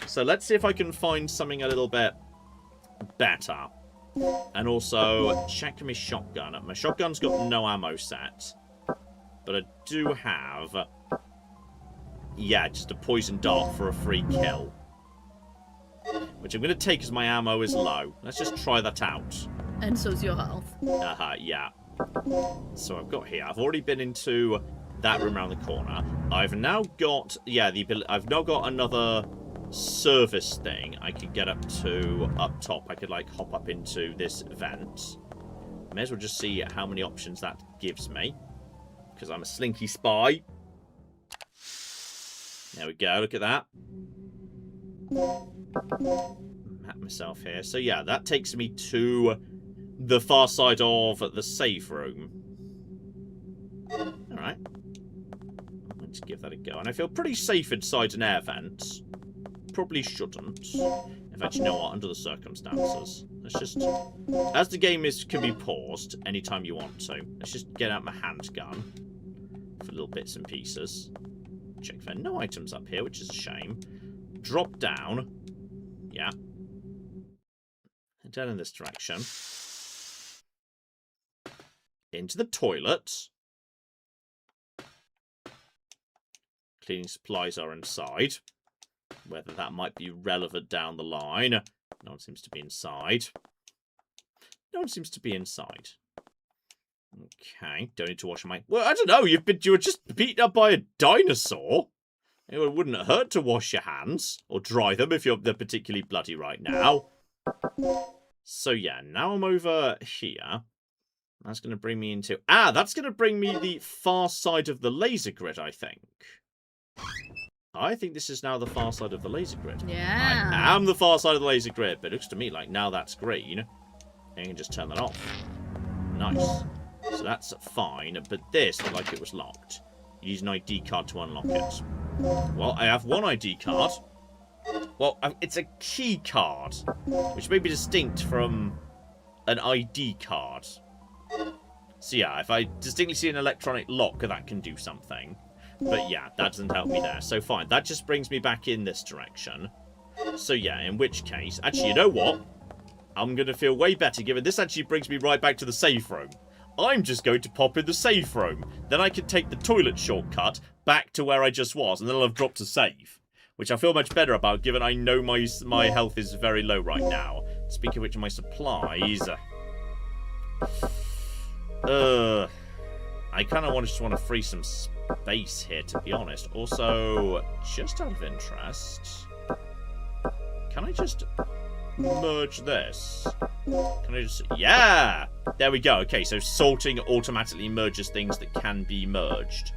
So let's see if I can find something a little bit better. And also, check my shotgun. My shotgun's got no ammo set. But I do have... yeah, just a poison dart for a free kill. Which I'm going to take as my ammo is low. Let's just try that out. And so's your health. Yeah. So I've got here. I've already been into that room around the corner. I've now got... yeah, the ability... I've now got another service thing I could get up to up top. I could, like, hop up into this vent. May as well just see how many options that gives me. Because I'm a slinky spy. There we go. Look at that. Map myself here. So, yeah, that takes me to the far side of the safe room. Alright. Let's give that a go. And I feel pretty safe inside an air vent. Probably shouldn't. In fact, you know what? Under the circumstances. Let's just... as the game can be paused anytime you want to. Let's just get out my handgun. For little bits and pieces. Check for no items up here, which is a shame. Drop down. Yeah. And down in this direction. Into the toilet. Cleaning supplies are inside. Whether that might be relevant down the line. No one seems to be inside. No one seems to be inside. Okay, don't need to wash my... well, I don't know, you were just beaten up by a dinosaur. It wouldn't hurt to wash your hands. Or dry them if they're particularly bloody right now. So yeah, now I'm over here. That's going to bring me into... that's going to bring me the far side of the laser grid, I think. I think this is now the far side of the laser grid. Yeah. I am the far side of the laser grid, but it looks to me like now that's green. And you can just turn that off. Nice. So that's fine, but this looked like it was locked. You use an ID card to unlock it. Well, I have one ID card. Well, it's a key card, which may be distinct from an ID card. So yeah, if I distinctly see an electronic lock, that can do something. But yeah, that doesn't help me there. So fine, that just brings me back in this direction. So yeah, in which case... actually, you know what? I'm going to feel way better given this actually brings me right back to the safe room. I'm just going to pop in the safe room. Then I can take the toilet shortcut back to where I just was, and then I'll have dropped a save. Which I feel much better about, given I know my health is very low right now. Speaking of which, my supplies... I kind of just want to free some space here, to be honest. Also, just out of interest... can I just... merge this? Can I just... yeah! There we go. Okay, so sorting automatically merges things that can be merged.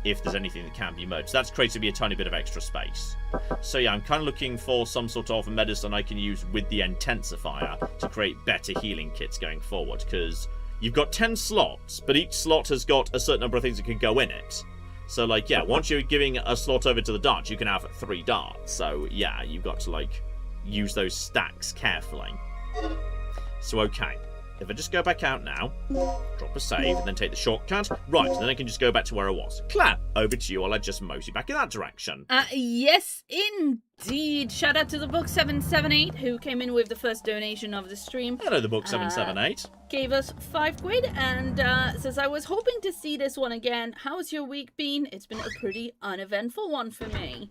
If there's anything that can be merged. That's created me a tiny bit of extra space. So yeah, I'm kind of looking for some sort of medicine I can use with the intensifier to create better healing kits going forward. Because you've got 10 slots, but each slot has got a certain number of things that can go in it. So like, yeah, once you're giving a slot over to the darts, you can have 3 darts. So yeah, you've got to like... use those stacks carefully. So, okay. If I just go back out now, drop a save, and then take the shortcut, right, then I can just go back to where I was. Claire, over to you while I just mosey back in that direction. Yes, indeed. Shout out to the book 778 who came in with the first donation of the stream. Hello, the book 778. Gave us £5 and says, I was hoping to see this one again. How's your week been? It's been a pretty uneventful one for me.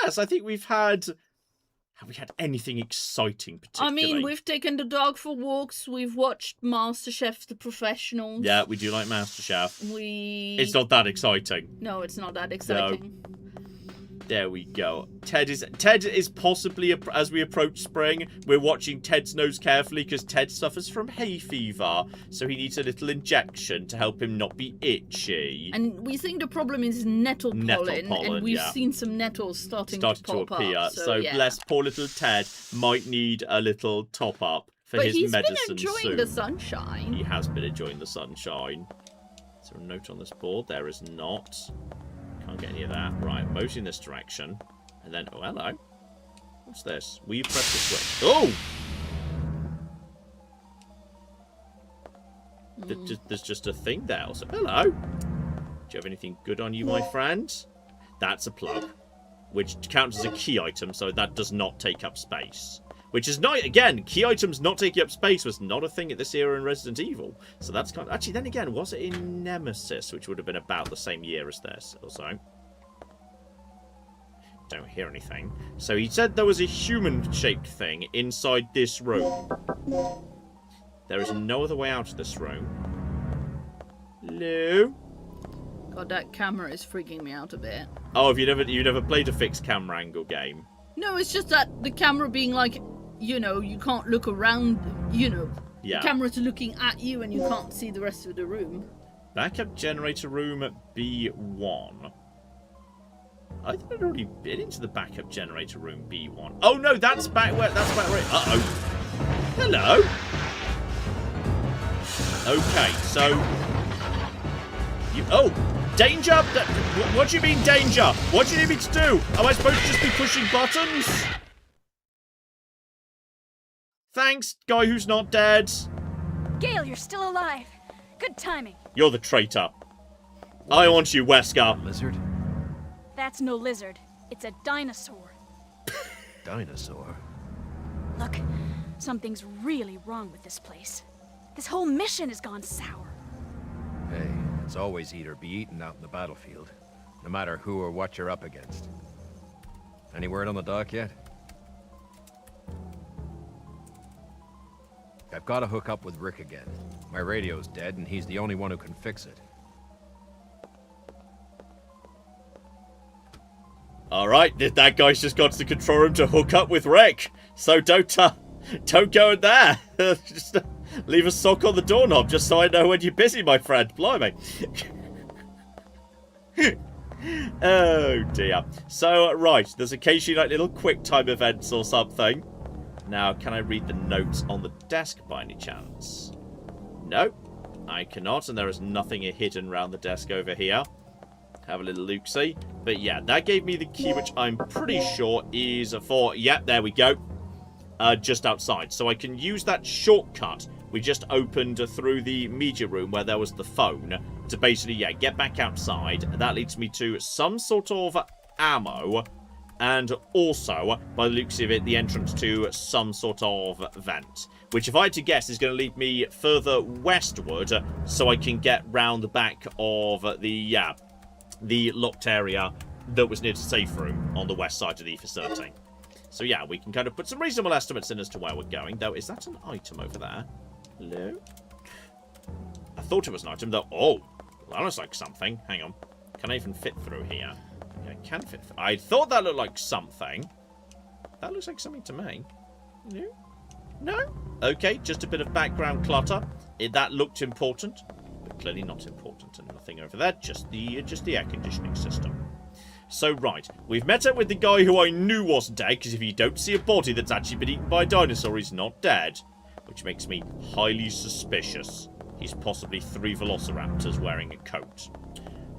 Yes, I think we've had... have we had anything exciting particularly? I mean, we've taken the dog for walks. We've watched MasterChef The Professionals. Yeah, we do like MasterChef. It's not that exciting. No, it's not that exciting. No. There we go. Ted is possibly, as we approach spring, we're watching Ted's nose carefully because Ted suffers from hay fever, so he needs a little injection to help him not be itchy. And we think the problem is nettle pollen, and we've seen some nettles starting to appear. Up. So yeah. Bless poor little Ted might need a little top up for his medicine soon. But he's been enjoying the sunshine. He has been enjoying the sunshine. Is there a note on this board? There is not. Can't get any of that. Right, mostly in this direction. And then, oh, hello. What's this? Will you press the switch? Oh! There's just a thing there. Also, hello. Do you have anything good on you, my friend? That's a plug. Which counts as a key item, so that does not take up space. Which is not, again, key items not taking up space was not a thing at this era in Resident Evil. So that's kind of... Actually, then again, was it in Nemesis, which would have been about the same year as this, or so? Don't hear anything. So he said there was a human-shaped thing inside this room. There is no other way out of this room. Hello? God, that camera is freaking me out a bit. Oh, have you never played a fixed camera angle game? No, it's just that the camera being like, you know, you can't look around, you know. Yeah. The camera's looking at you and you can't see the rest of the room. Backup generator room B1. I thought I'd already been into the backup generator room B1. Oh no, that's back where. Uh-oh. Hello. Okay, so you. Oh, danger! What do you mean danger? What do you need me to do? Am I supposed to just be pushing buttons? Thanks, guy who's not dead. Gail, you're still alive. Good timing. You're the traitor. I want you, Wesker. Lizard? That's no lizard. It's a dinosaur. Dinosaur? Look, something's really wrong with this place. This whole mission has gone sour. Hey, it's always eat or be eaten out in the battlefield. No matter who or what you're up against. Any word on the dock yet? I've got to hook up with Rick again. My radio's dead, and he's the only one who can fix it. Alright, that guy's just got to the control room to hook up with Rick. So don't go in there. Just leave a sock on the doorknob just so I know when you're busy, my friend. Blimey. Oh, dear. So, right, there's occasionally like little quick time events or something. Now, can I read the notes on the desk by any chance? No, I cannot, and there is nothing hidden around the desk over here. Have a little look-see. But yeah, that gave me the key, which I'm pretty sure is for... Yep, there we go. Just outside. So I can use that shortcut we just opened through the media room where there was the phone to basically, yeah, get back outside. That leads me to some sort of ammo. And also, by the looks of it, the entrance to some sort of vent. Which, if I had to guess, is going to lead me further westward so I can get round the back of the locked area that was near the safe room on the west side of the facility. So yeah, we can kind of put some reasonable estimates in as to where we're going. Though, is that an item over there? Hello? I thought it was an item, though. Oh, that looks like something. Hang on. Can I even fit through here? Yeah, I can fit through. I thought that looked like something. That looks like something to me. No? No? Okay, just a bit of background clutter. That looked important. Clearly not important, and nothing over there. Just the air conditioning system. So right, we've met up with the guy who I knew wasn't dead, because if you don't see a body that's actually been eaten by a dinosaur, he's not dead, which makes me highly suspicious. He's possibly 3 velociraptors wearing a coat.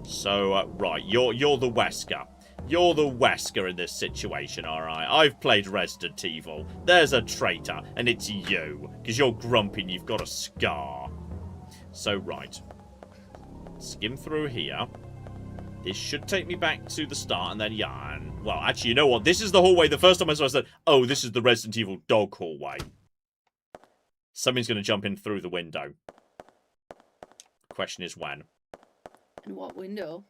So right, you're the Wesker. You're the Wesker in this situation, alright? I've played Resident Evil. There's a traitor, and it's you, because you're grumpy and you've got a scar. So, right. Skim through here. This should take me back to the start, and then, yeah, and, well, actually, you know what? This is the hallway. The first time I saw it, I said, oh, this is the Resident Evil dog hallway. Something's going to jump in through the window. Question is when. In what window?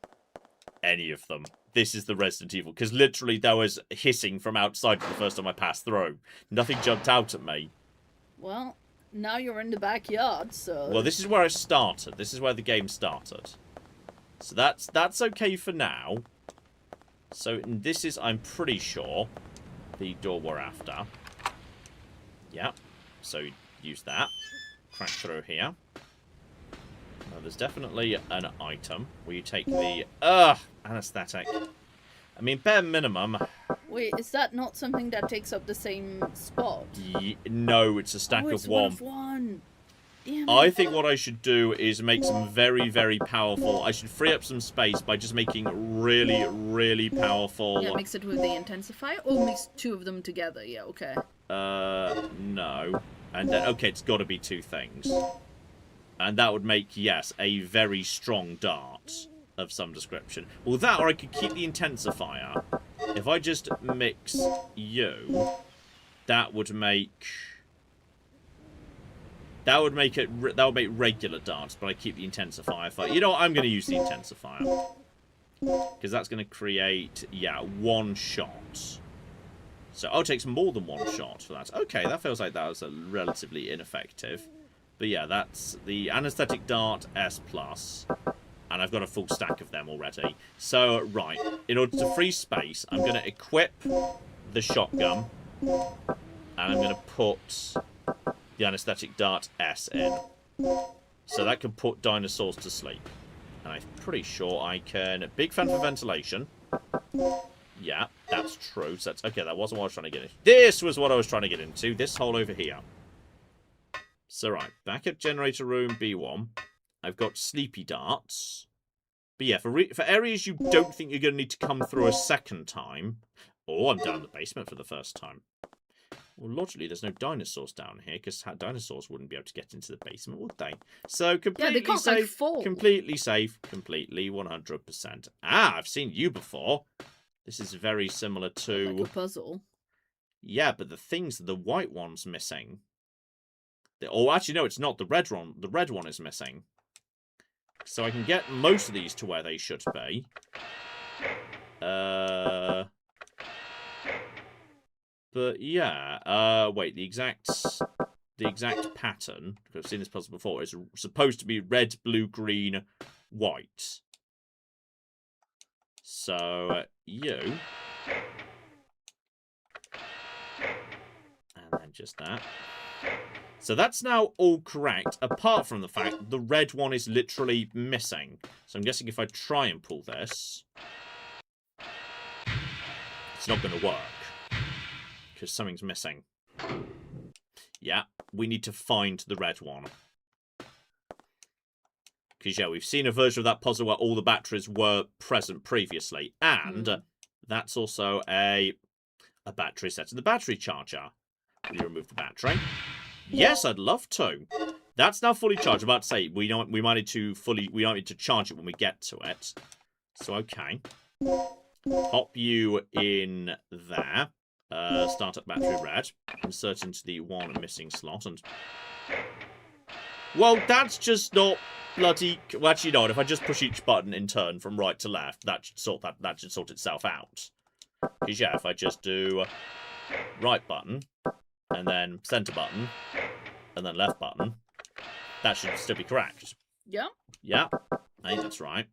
Any of them. This is the Resident Evil, because literally there was hissing from outside the first time I passed through. Nothing jumped out at me. Well... Now you're in the backyard, so... Well, this is where I started. This is where the game started. So that's okay for now. So this is, I'm pretty sure, the door we're after. Yeah. So use that. Crack through here. Now, there's definitely an item where you take the... anesthetic. I mean, bare minimum... Wait, is that not something that takes up the same spot? No, it's a stack it's of one. One. Damn I it. think what I should do is make some very, very powerful... I should free up some space by just making really, really powerful... Yeah, mix it with the intensifier? Or mix 2 of them together? Yeah, okay. No. And then, okay, it's got to be 2 things. And that would make, yes, a very strong dart of some description. Well, that, or I could keep the intensifier. If I just mix you that would make... That would make regular darts, but I keep the intensifier for... You know what? I'm going to use the intensifier. Because that's going to create, yeah, 1 shot. So, oh, it takes more than 1 shot for that. Okay, that feels like that was a relatively ineffective. But yeah, that's the anesthetic dart S+. And I've got a full stack of them already. So, right, in order to free space, I'm going to equip the shotgun. And I'm going to put the anesthetic dart S in. So that can put dinosaurs to sleep. And I'm pretty sure I can... Big fan for ventilation. Yeah, that's true. So that's... Okay, that wasn't what I was trying to get into. This was what I was trying to get into. This hole over here. So, right. Back at generator room B1. I've got sleepy darts. But yeah, for areas you don't think you're going to need to come through a second time... Oh, I'm down the basement for the first time. Well, logically, there's no dinosaurs down here, because dinosaurs wouldn't be able to get into the basement, would they? So, completely they can't, safe, like, fall. completely safe, completely 100%. Ah, I've seen you before. This is very similar to... Like a puzzle. Yeah, but the white one's missing. Oh, actually, no, it's not. The red one is missing. So I can get most of these to where they should be. But yeah, wait, the exact pattern, because I've seen this puzzle before, is supposed to be red, blue, green, white. So, you. And then just that. So that's now all correct, apart from the fact the red one is literally missing. So I'm guessing if I try and pull this, it's not going to work. Because something's missing. Yeah, we need to find the red one. Because, yeah, we've seen a version of that puzzle where all the batteries were present previously. And that's also a battery set in the battery charger. Will you remove the battery? Yes, I'd love to. That's now fully charged. I'm about to say, we might need to charge it when we get to it. So, okay. Pop you in there. Start up battery red. Insert into the one missing slot and... Well, that's just not bloody... Well, actually, no. If I just push each button in turn from right to left, that should sort itself out. Because, yeah, if I just do right button, and then center button, and then left button, that should still be correct. Yeah. Yeah. I think that's right.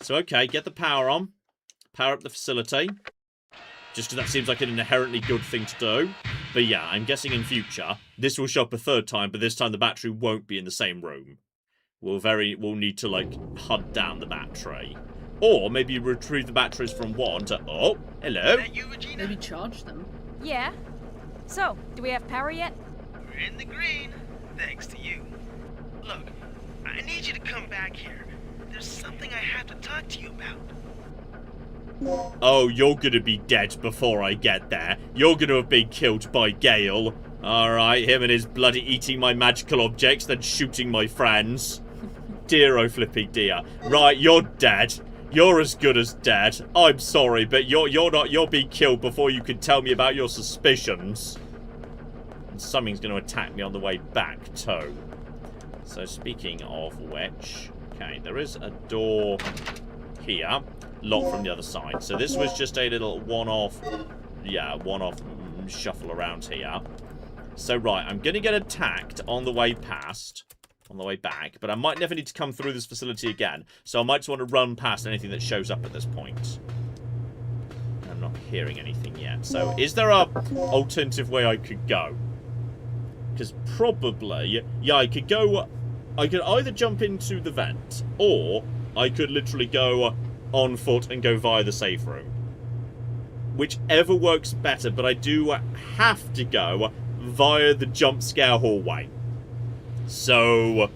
So, okay, get the power on. Power up the facility. Just because that seems like an inherently good thing to do. But yeah, I'm guessing in future, this will show up a third time, but this time the battery won't be in the same room. We'll need to, like, hunt down the battery. Or maybe retrieve the batteries from one to... Oh, hello. Is that you, Regina? Maybe charge them. Yeah. So, do we have power yet? We're in the green, thanks to you. Look, I need you to come back here. There's something I have to talk to you about. Oh, you're gonna be dead before I get there. You're gonna have been killed by Gail. Alright, him and his bloody eating my magical objects, then shooting my friends. Dear oh flippy dear. Right, you're dead. You're as good as dead. I'm sorry, but you'll be killed before you can tell me about your suspicions. And something's gonna attack me on the way back, too. So speaking of which, okay, there is a door here. Locked from the other side. So this was just a little one-off shuffle around here. So right, I'm going to get attacked on the way back, but I might never need to come through this facility again. So I might just want to run past anything that shows up at this point. I'm not hearing anything yet. So is there a alternative way I could go? Because probably, yeah, I could either jump into the vent, or I could literally go on foot and go via the safe room. Whichever works better, but I do have to go via the jump scare hallway. So,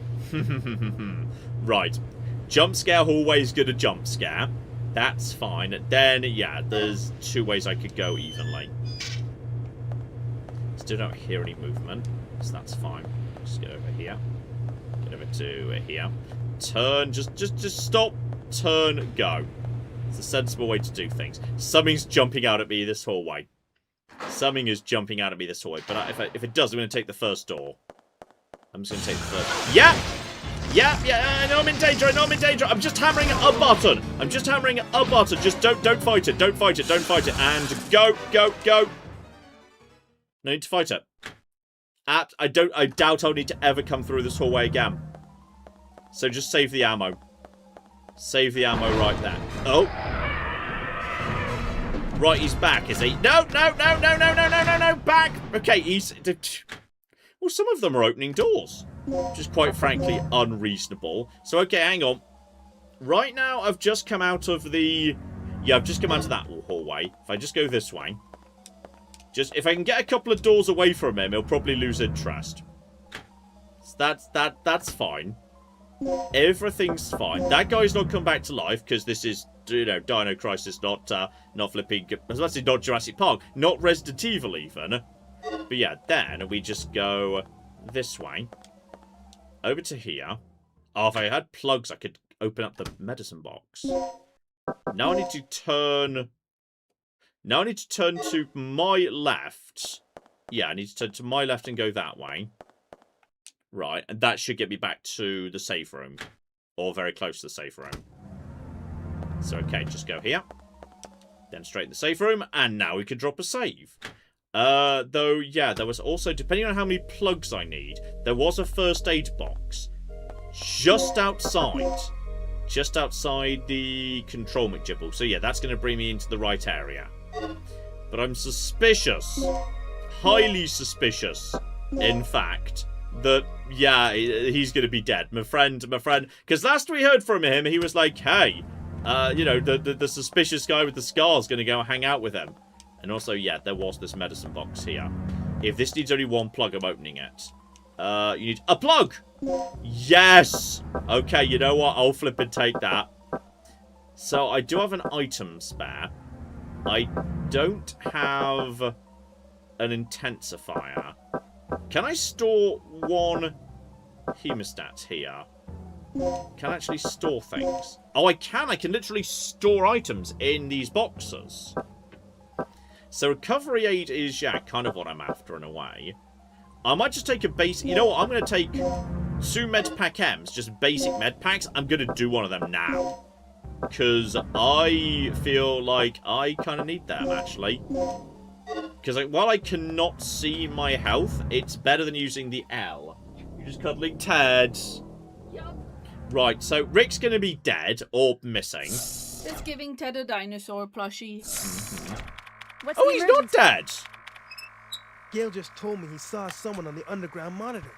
right. Jump scare hallway is gonna jump scare. That's fine. Then, yeah, there's 2 ways I could go evenly. Still don't hear any movement, so that's fine. Just go over here. Get over to here. Turn, just stop. Turn, go. It's a sensible way to do things. Something's jumping out at me this hallway. Something is jumping out at me this way, but if it does, I'm going to take the first door. I'm just going to take the first... Yeah! Yeah, I know I'm in danger, I'm just hammering a button. Just don't fight it, don't fight it. And go. No need to fight it. I doubt I'll need to ever come through this hallway again. So just save the ammo. Save the ammo right there. Oh. Right, he's back, is he? No, back. Okay, he's... Well, some of them are opening doors. Which is quite frankly unreasonable. So, okay, hang on. Right now, I've just come out of the... Yeah, I've just come out of that hallway. If I just go this way. If I can get a couple of doors away from him, he'll probably lose interest. So that's fine. Everything's fine. That guy's not come back to life, because this is, Dino Crisis, not flipping... I was about to say not Jurassic Park. Not Resident Evil, even. But yeah, then we just go this way. Over to here. Oh, if I had plugs, I could open up the medicine box. Now I need to turn... Now I need to turn to my left. Yeah, I need to turn to my left and go that way. Right, and that should get me back to the safe room. Or very close to the safe room. So, okay, just go here. Then straight in the safe room, and now we can drop a save. Though, yeah, there was also, depending on how many plugs I need, there was a first aid box just outside the control McGibble. So yeah, that's going to bring me into the right area. But I'm suspicious, highly suspicious, in fact, that, yeah, he's going to be dead. My friend, because last we heard from him, he was like, hey, the suspicious guy with the scar's going to go hang out with him. And also, yeah, there was this medicine box here. If this needs only one plug, I'm opening it. You need a plug! Yes! Okay, you know what? I'll flip and take that. So, I do have an item spare. I don't have an intensifier. Can I store one hemostat here? Can I actually store things? Oh, I can! I can literally store items in these boxes. So recovery aid is, yeah, kind of what I'm after in a way. I might just take a basic... You know what? I'm going to take 2 Medpack M's, just basic Medpacks. I'm going to do one of them now. Because I feel like I kind of need them, actually. Because while I cannot see my health, it's better than using the L. You're just cuddling Ted. Yup. Right, so Rick's going to be dead or missing. Just giving Ted a dinosaur plushie. What's Oh, the he's emergency? not dead! Gail just told me he saw someone on the underground monitor.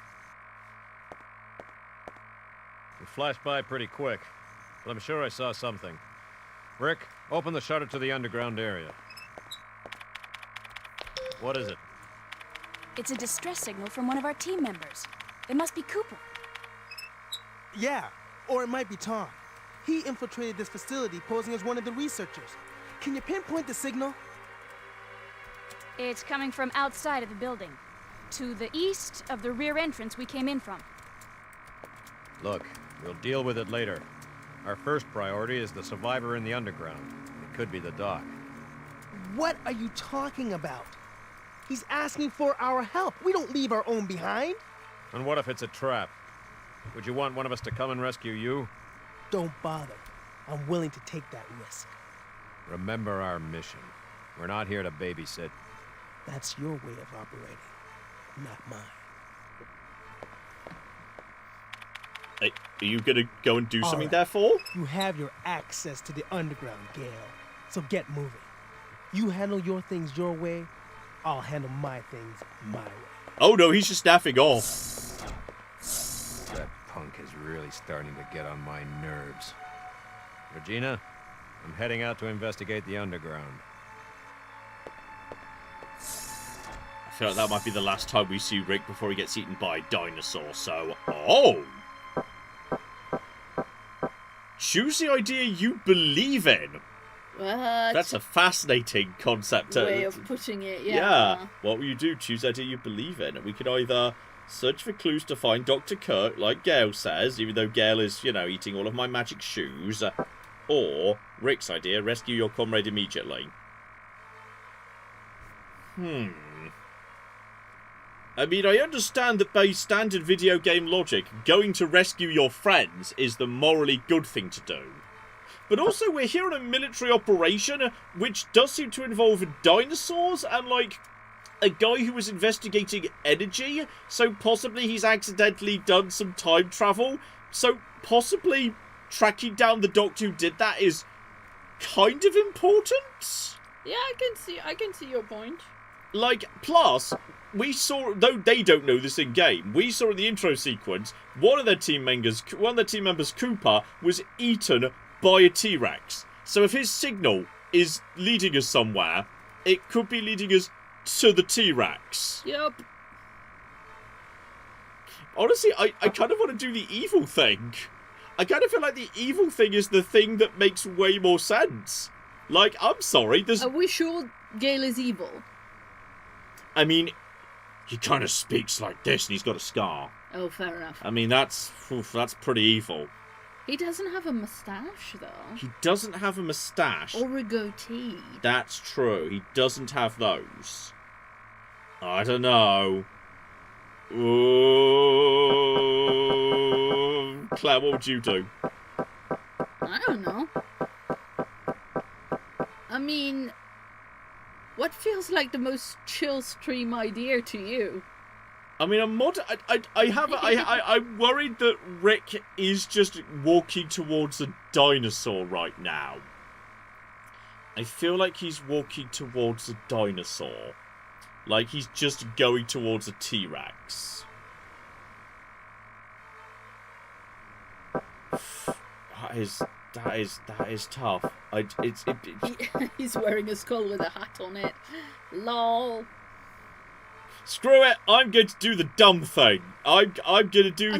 It flashed by pretty quick, but I'm sure I saw something. Rick, open the shutter to the underground area. What is it? It's a distress signal from one of our team members. It must be Cooper. Yeah, or it might be Tom. He infiltrated this facility posing as one of the researchers. Can you pinpoint the signal? It's coming from outside of the building, to the east of the rear entrance we came in from. Look, we'll deal with it later. Our first priority is the survivor in the underground. It could be the doc. What are you talking about? He's asking for our help. We don't leave our own behind. And what if it's a trap? Would you want one of us to come and rescue you? Don't bother. I'm willing to take that risk. Remember our mission. We're not here to babysit. That's your way of operating, not mine. Hey, are you going to go and do something right. therefore? You have your access to the underground, Gail. So get moving. You handle your things your way, I'll handle my things my way. Oh no, he's just naffing off. That punk is really starting to get on my nerves. Regina, I'm heading out to investigate the underground. I feel like that might be the last time we see Rick before he gets eaten by a dinosaur, so... Oh! Choose the idea you believe in! What? That's a fascinating concept. Way of putting it, yeah. Yeah. What will you do? Choose the idea you believe in. We could either search for clues to find Dr. Kirk, like Gail says, even though Gail is, eating all of my magic shoes, or Rick's idea, rescue your comrade immediately. I mean, I understand that by standard video game logic, going to rescue your friends is the morally good thing to do. But also, we're here on a military operation, which does seem to involve dinosaurs and, like, a guy who was investigating energy, so possibly he's accidentally done some time travel, so possibly tracking down the doctor who did that is kind of important? Yeah, I can see your point. Like, plus, we saw, though they don't know this in game, we saw in the intro sequence one of their team members, Cooper, was eaten by a T-Rex. So if his signal is leading us somewhere, it could be leading us to the T-Rex. Yep. Honestly, I kind of want to do the evil thing. I kind of feel like the evil thing is the thing that makes way more sense. Like, I'm sorry, there's... Are we sure Gail is evil? I mean, he kind of speaks like this and he's got a scar. Oh, fair enough. I mean, that's pretty evil. He doesn't have a moustache, though. He doesn't have a moustache. Or a goatee. That's true. He doesn't have those. I don't know. Ooh. Claire, what would you do? I don't know. I mean, what feels like the most chill stream idea to you? I mean, I'm worried that Rick is just walking towards a dinosaur right now. I feel like he's walking towards a dinosaur. Like he's just going towards a T-Rex. That is tough. He's wearing a skull with a hat on it. Lol. Screw it! I'm going to do the dumb thing. I'm going to do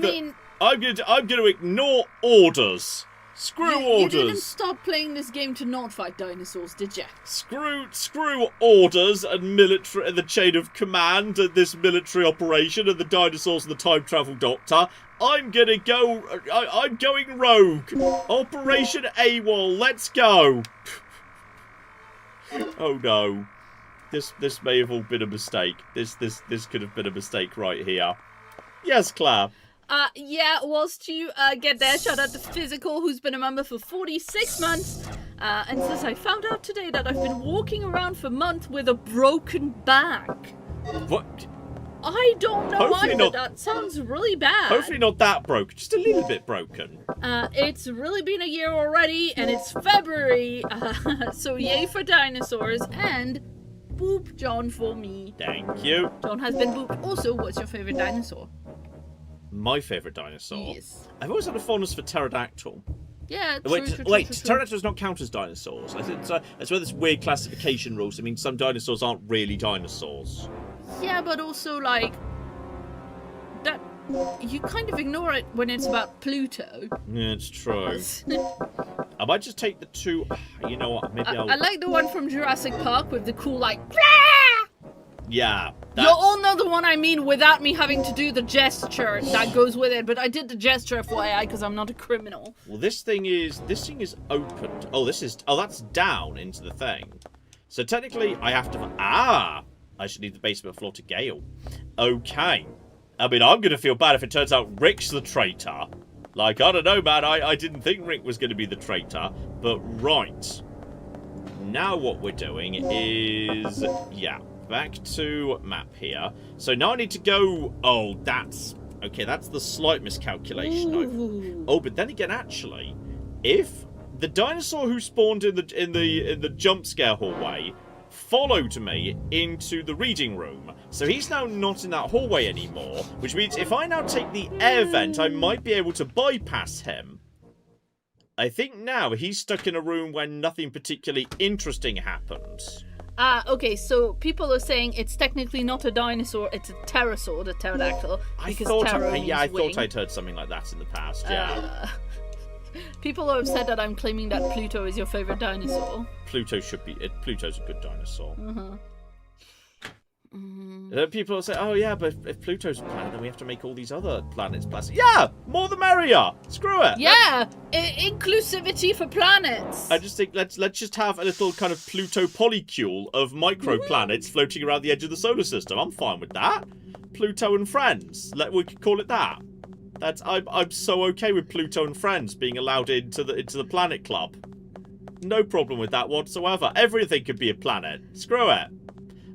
I'm going to ignore orders. Screw orders. You didn't stop playing this game to not fight dinosaurs, did you? Screw orders and the chain of command and this military operation and the dinosaurs and the time travel doctor. I'm going rogue. Operation AWOL. Let's go. Oh no. This may have all been a mistake. This could have been a mistake right here. Yes, Claire. Yeah, whilst you get there, shout out to Physical, who's been a member for 46 months, and says, I found out today that I've been walking around for months with a broken back. What? I don't know Hopefully either, not, that sounds really bad. Hopefully not that broken, just a little bit broken. It's really been a year already, and it's February, so yay for dinosaurs, and boop John for me. Thank you. John has been booped. Also, what's your favourite dinosaur? My favourite dinosaur? Yes. I've always had a fondness for pterodactyl. Yeah, Wait, true. pterodactyls don't count as dinosaurs. That's where this weird classification rules. I mean, some dinosaurs aren't really dinosaurs. Yeah, but also, like, that you kind of ignore it when it's about Pluto. Yeah, it's true. I might just take the two... You know what, maybe I like the one from Jurassic Park with the cool, like... Yeah. You all know the one I mean without me having to do the gesture that goes with it, but I did the gesture FYI because I'm not a criminal. Well, this thing is opened. Oh, that's down into the thing. So technically, I have to... I should leave the basement floor to Gail. Okay. I mean, I'm going to feel bad if it turns out Rick's the traitor. Like, I don't know, man. I didn't think Rick was going to be the traitor. But right. Now what we're doing is... Yeah. Back to map here. So now I need to go... Oh, that's... Okay, that's the slight miscalculation. Oh, but then again, actually, if the dinosaur who spawned in the jump scare hallway followed me into the reading room, so he's now not in that hallway anymore, which means if I now take the air vent, I might be able to bypass him. I think now he's stuck in a room where nothing particularly interesting happens. Okay, so people are saying it's technically not a dinosaur, it's a pterosaur, the pterodactyl, because ptero means I wing. thought I'd heard something like that in the past, yeah. People are upset that I'm claiming that Pluto is your favourite dinosaur. Pluto's a good dinosaur. People say, oh yeah, but if Pluto's a planet, then we have to make all these other planets plastic. Yeah, more the merrier. Screw it. Yeah, inclusivity for planets. I just think let's just have a little kind of Pluto polycule of microplanets floating around the edge of the solar system. I'm fine with that. Pluto and friends. We could call it that. I'm so okay with Pluto and friends being allowed into the planet club. No problem with that whatsoever. Everything could be a planet. Screw it.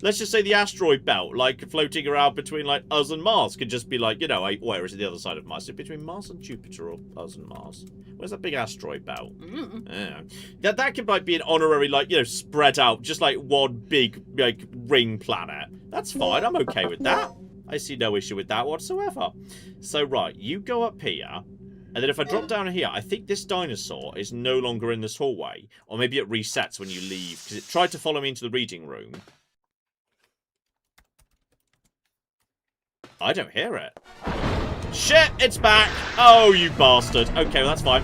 Let's just say the asteroid belt, like, floating around between, like, us and Mars could just be, like, you know, where is it, the other side of Mars? Is it between Mars and Jupiter or us and Mars? Where's that big asteroid belt? Yeah. That could, like, be an honorary, like, you know, spread out, just, like, one big, like, ring planet. That's fine. I'm okay with that. I see no issue with that whatsoever. So, right, you go up here, and then if I drop down here, I think this dinosaur is no longer in this hallway. Or maybe it resets when you leave, because it tried to follow me into the reading room. I don't hear it. Shit, it's back. Oh, you bastard. Okay, well, that's fine.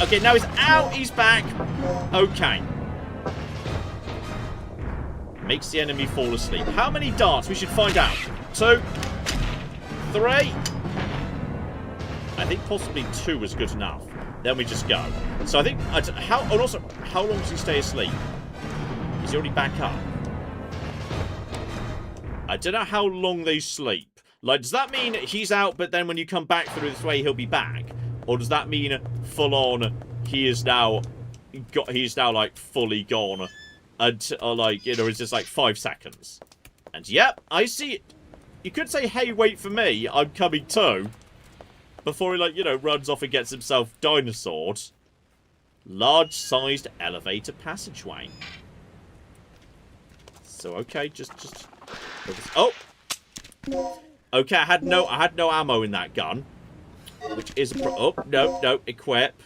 Okay, now he's out. He's back. Okay. Makes the enemy fall asleep. How many darts? We should find out. 2, 3. I think possibly 2 was good enough. Then we just go. So I think... and also, how long does he stay asleep? Is he already back up? I don't know how long they sleep. Like, does that mean he's out, but then when you come back through this way, he'll be back? Or does that mean, full on, he's now, like, fully gone? Or, like, you know, it's just, like, 5 seconds. And, yep, I see it. You could say, hey, wait for me, I'm coming too. Before he, like, you know, runs off and gets himself dinosaured. Large-sized elevator passageway. So, okay, just... Oh! Okay, I had no ammo in that gun. Which is a oh, no, equip.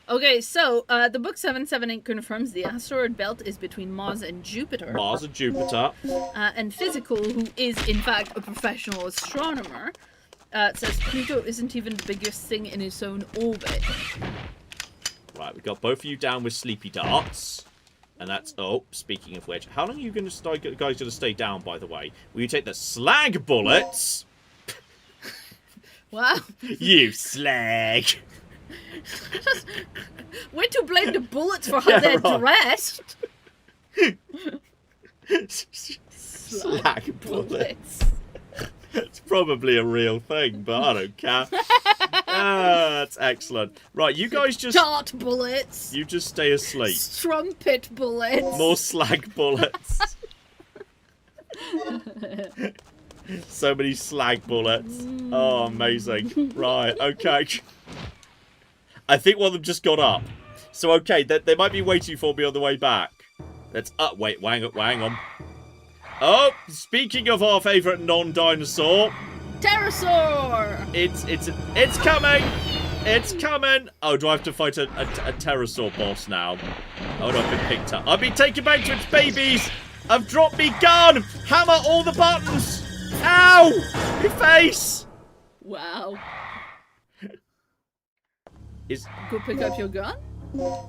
Okay, so, the book 778 confirms the asteroid belt is between Mars and Jupiter. Mars and Jupiter. And Physical, who is, in fact, a professional astronomer, says Pluto isn't even the biggest thing in its own orbit. Right, we've got both of you down with sleepy darts. And that's... Oh, speaking of which, how long are you guys going to stay down, by the way? Will you take the slag bullets? Wow. You slag. Way to blame the bullets for how they're dressed. Slag bullets. It's probably a real thing, but I don't care. That's excellent. Right, you guys just... Dart bullets. You just stay asleep. Strumpet bullets. More slag bullets. So many slag bullets. Oh, amazing. Right, okay. I think one of them just got up. So, okay, they might be waiting for me on the way back. Let's... wait, hang on. Oh, speaking of our favourite non-dinosaur... Pterosaur! It's coming! It's coming! Oh, do I have to fight a pterosaur boss now? Oh, no, I've been picked up. I've been taken back to its babies! I've dropped me gun! Hammer all the buttons! Ow! Your face! Wow. Is... Go pick up your gun?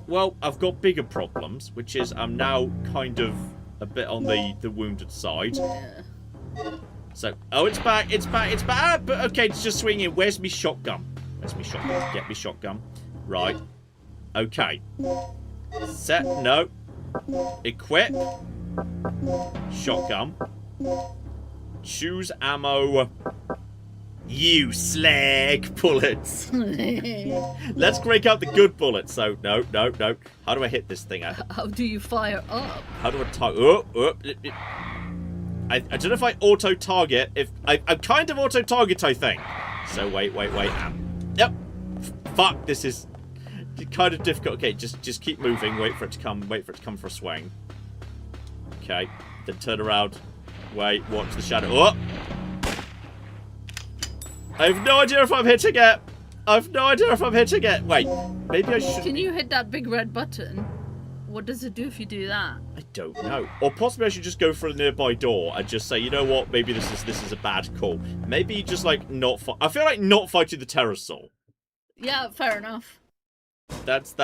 Well, I've got bigger problems, which is I'm now kind of a bit on the wounded side. Yeah. So, oh, it's back, but okay, it's just swinging. Where's me shotgun? Get me shotgun. Right. Okay. Set, no. Equip. Shotgun. Choose ammo. You slag bullets. Let's break out the good bullets. So, no. How do I hit this thing? How do you fire up? How do I target? I don't know if I auto-target. I'm kind of auto-target, I think. So, wait. Yep. Fuck, this is kind of difficult. Okay, just keep moving. Wait for it to come for a swing. Okay. Then turn around. Wait, watch the shadow. Oh! I have no idea if I'm hitting it. Wait, maybe I should... Can you hit that big red button? What does it do if you do that? I don't know. Or possibly I should just go for a nearby door and just say, you know what? Maybe this is a bad call. Maybe just, like, not fight... I feel like not fighting the pterosaur. Yeah, fair enough. That's...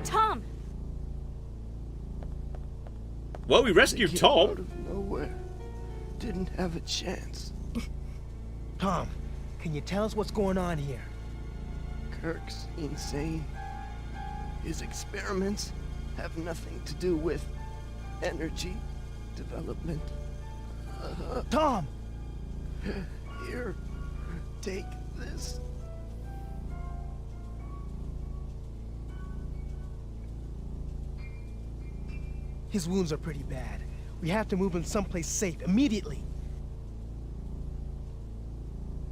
Tom! Well, we rescued They came out Tom. of nowhere. Didn't have a chance. Tom, can you tell us what's going on here? Kirk's insane. His experiments have nothing to do with energy development. Tom! Here, take this. His wounds are pretty bad. We have to move him someplace safe immediately.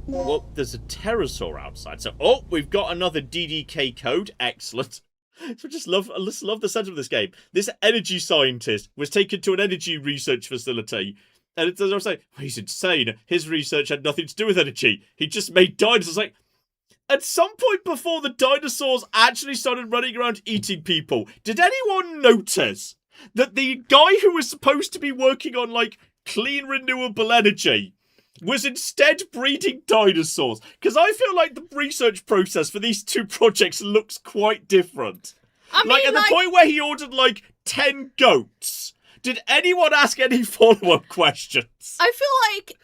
Well, there's a pterosaur outside. So, oh, we've got another DDK code. Excellent. So I just love the center of this game. This energy scientist was taken to an energy research facility. And as I was saying, well, he's insane. His research had nothing to do with energy. He just made dinosaurs. Like, at some point before the dinosaurs actually started running around eating people, did anyone notice that the guy who was supposed to be working on, like, clean renewable energy was instead breeding dinosaurs? Because I feel like the research process for these two projects looks quite different. I mean, At the point where he ordered, like, 10 goats, did anyone ask any follow-up questions? I feel like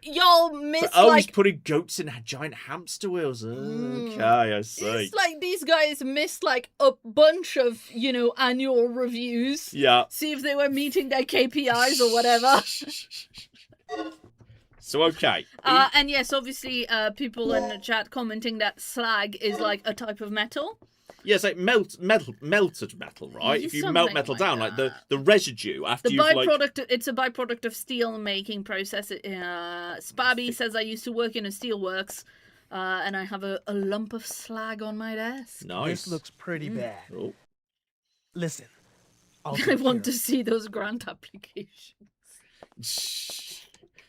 y'all missed, he's putting goats in giant hamster wheels. Okay, I see. It's like these guys missed, like, a bunch of, you know, annual reviews. Yeah. See if they were meeting their KPIs or whatever. So, okay. And yes, obviously, people in the chat commenting that slag is, like, a type of metal. Yes, like melted metal, right? If you melt Something metal like down, that. like the residue after The you've byproduct, it's a byproduct of steel making process. Spabby says, I used to work in a steelworks, and I have a lump of slag on my desk. Nice. This looks pretty bad. Oh. Listen, I'll I take want care to see those grant applications.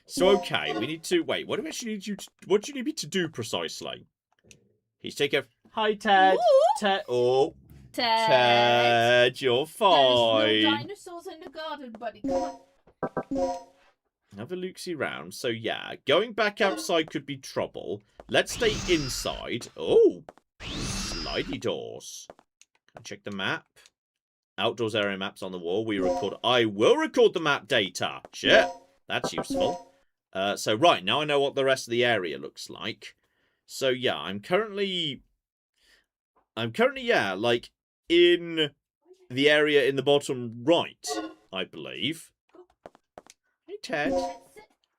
So okay, we need to wait. What do we actually need you? What do you need me to do precisely? He's taking. Hi, Ted. Ooh. Ted. Oh, Ted. Ted, you're There's fine. no dinosaurs in the garden, buddy. Come on. Have a look-see round. So yeah, going back outside could be trouble. Let's stay inside. Oh, slidey doors. Check the map. Outdoors area maps on the wall. I will record the map data. Shit, that's useful. So right, now I know what the rest of the area looks like. So yeah, I'm currently yeah, like in the area in the bottom right, I believe. Hey Ted,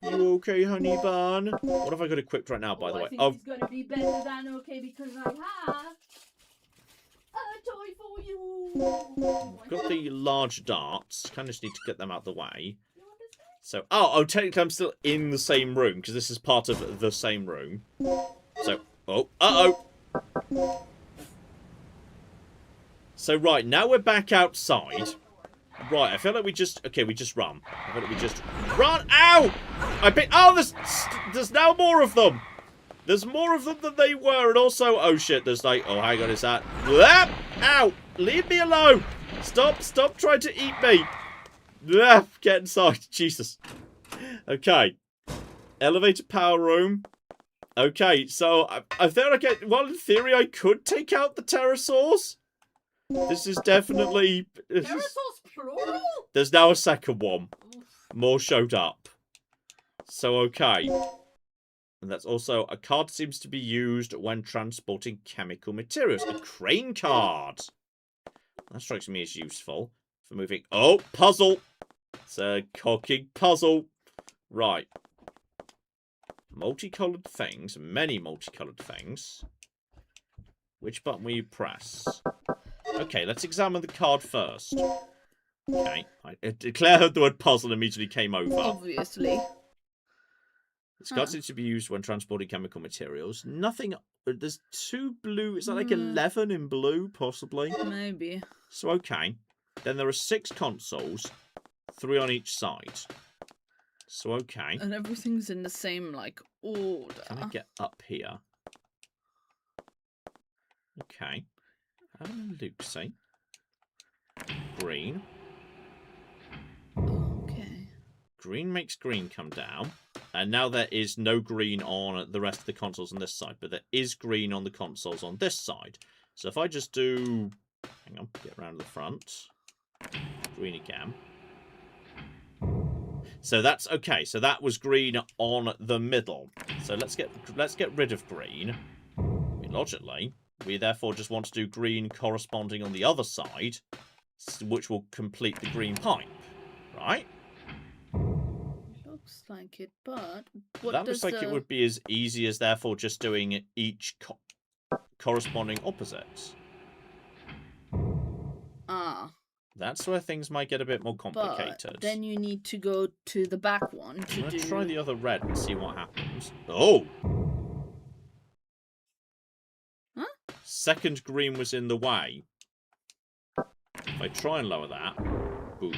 you okay, honey bun? What have I got equipped right now, by the way? I think it's gonna be better than okay because I have a toy for you. I've got the large darts. Kind of just need to get them out of the way. So, oh, technically I'm still in the same room, because this is part of the same room. So, So, right, now we're back outside. Right, I feel like we just run. I feel like we just run. Ow! There's now more of them. There's more of them than they were, and also, oh shit, there's like, oh, hang on, is that? Ow! Leave me alone! Stop trying to eat me! Get inside, Jesus. Okay. Elevator power room. Okay, so I feel like, well, in theory, I could take out the pterosaurs. This is definitely... Pterosaurs plural? There's now a second one. More showed up. So, okay. And that's also, a card seems to be used when transporting chemical materials. A crane card. That strikes me as useful for moving... Oh, puzzle. It's a cocking puzzle. Right. Multicolored things. Many multicolored things. Which button will you press? Okay, let's examine the card first. Okay. Claire heard the word puzzle and immediately came over. Obviously. This card seems to be used when transporting chemical materials. Nothing... There's 2 blue... Is that like 11 in blue, possibly? Maybe. So, okay. Then there are 6 consoles. 3 on each side. So, okay. And everything's in the same, like, order. Can I get up here? Okay. Lucy. Green. Okay. Green makes green come down. And now there is no green on the rest of the consoles on this side. But there is green on the consoles on this side. So if I just do... Hang on, get around to the front. Green again. So that's okay. So that was green on the middle. So let's get rid of green. I mean, logically, we therefore just want to do green corresponding on the other side, which will complete the green pipe, right? Looks like it, but what That does looks like it would be as easy as therefore just doing each corresponding opposites. That's where things might get a bit more complicated. But then you need to go to the back one to I'm gonna do. try the other red and see what happens. Oh! Huh? Second green was in the way. If I try and lower that, boop.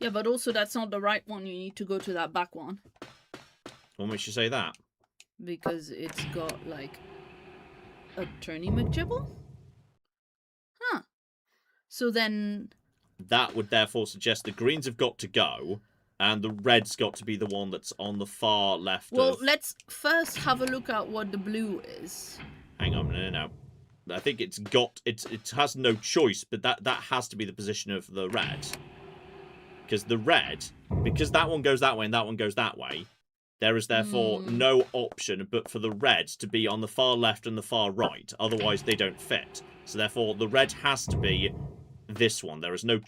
Yeah, but also that's not the right one. You need to go to that back one. What makes you say that? Because it's got, like, a turny McJibble? Huh. So then... That would therefore suggest the greens have got to go, and the red's got to be the one that's on the far left Well, of... let's first have a look at what the blue is. Hang on, no. I think it's got... It has no choice, but that has to be the position of the red. Because the red... Because that one goes that way and that one goes that way, there is therefore no option but for the red to be on the far left and the far right. Otherwise, they don't fit. So therefore, the red has to be this one. There is no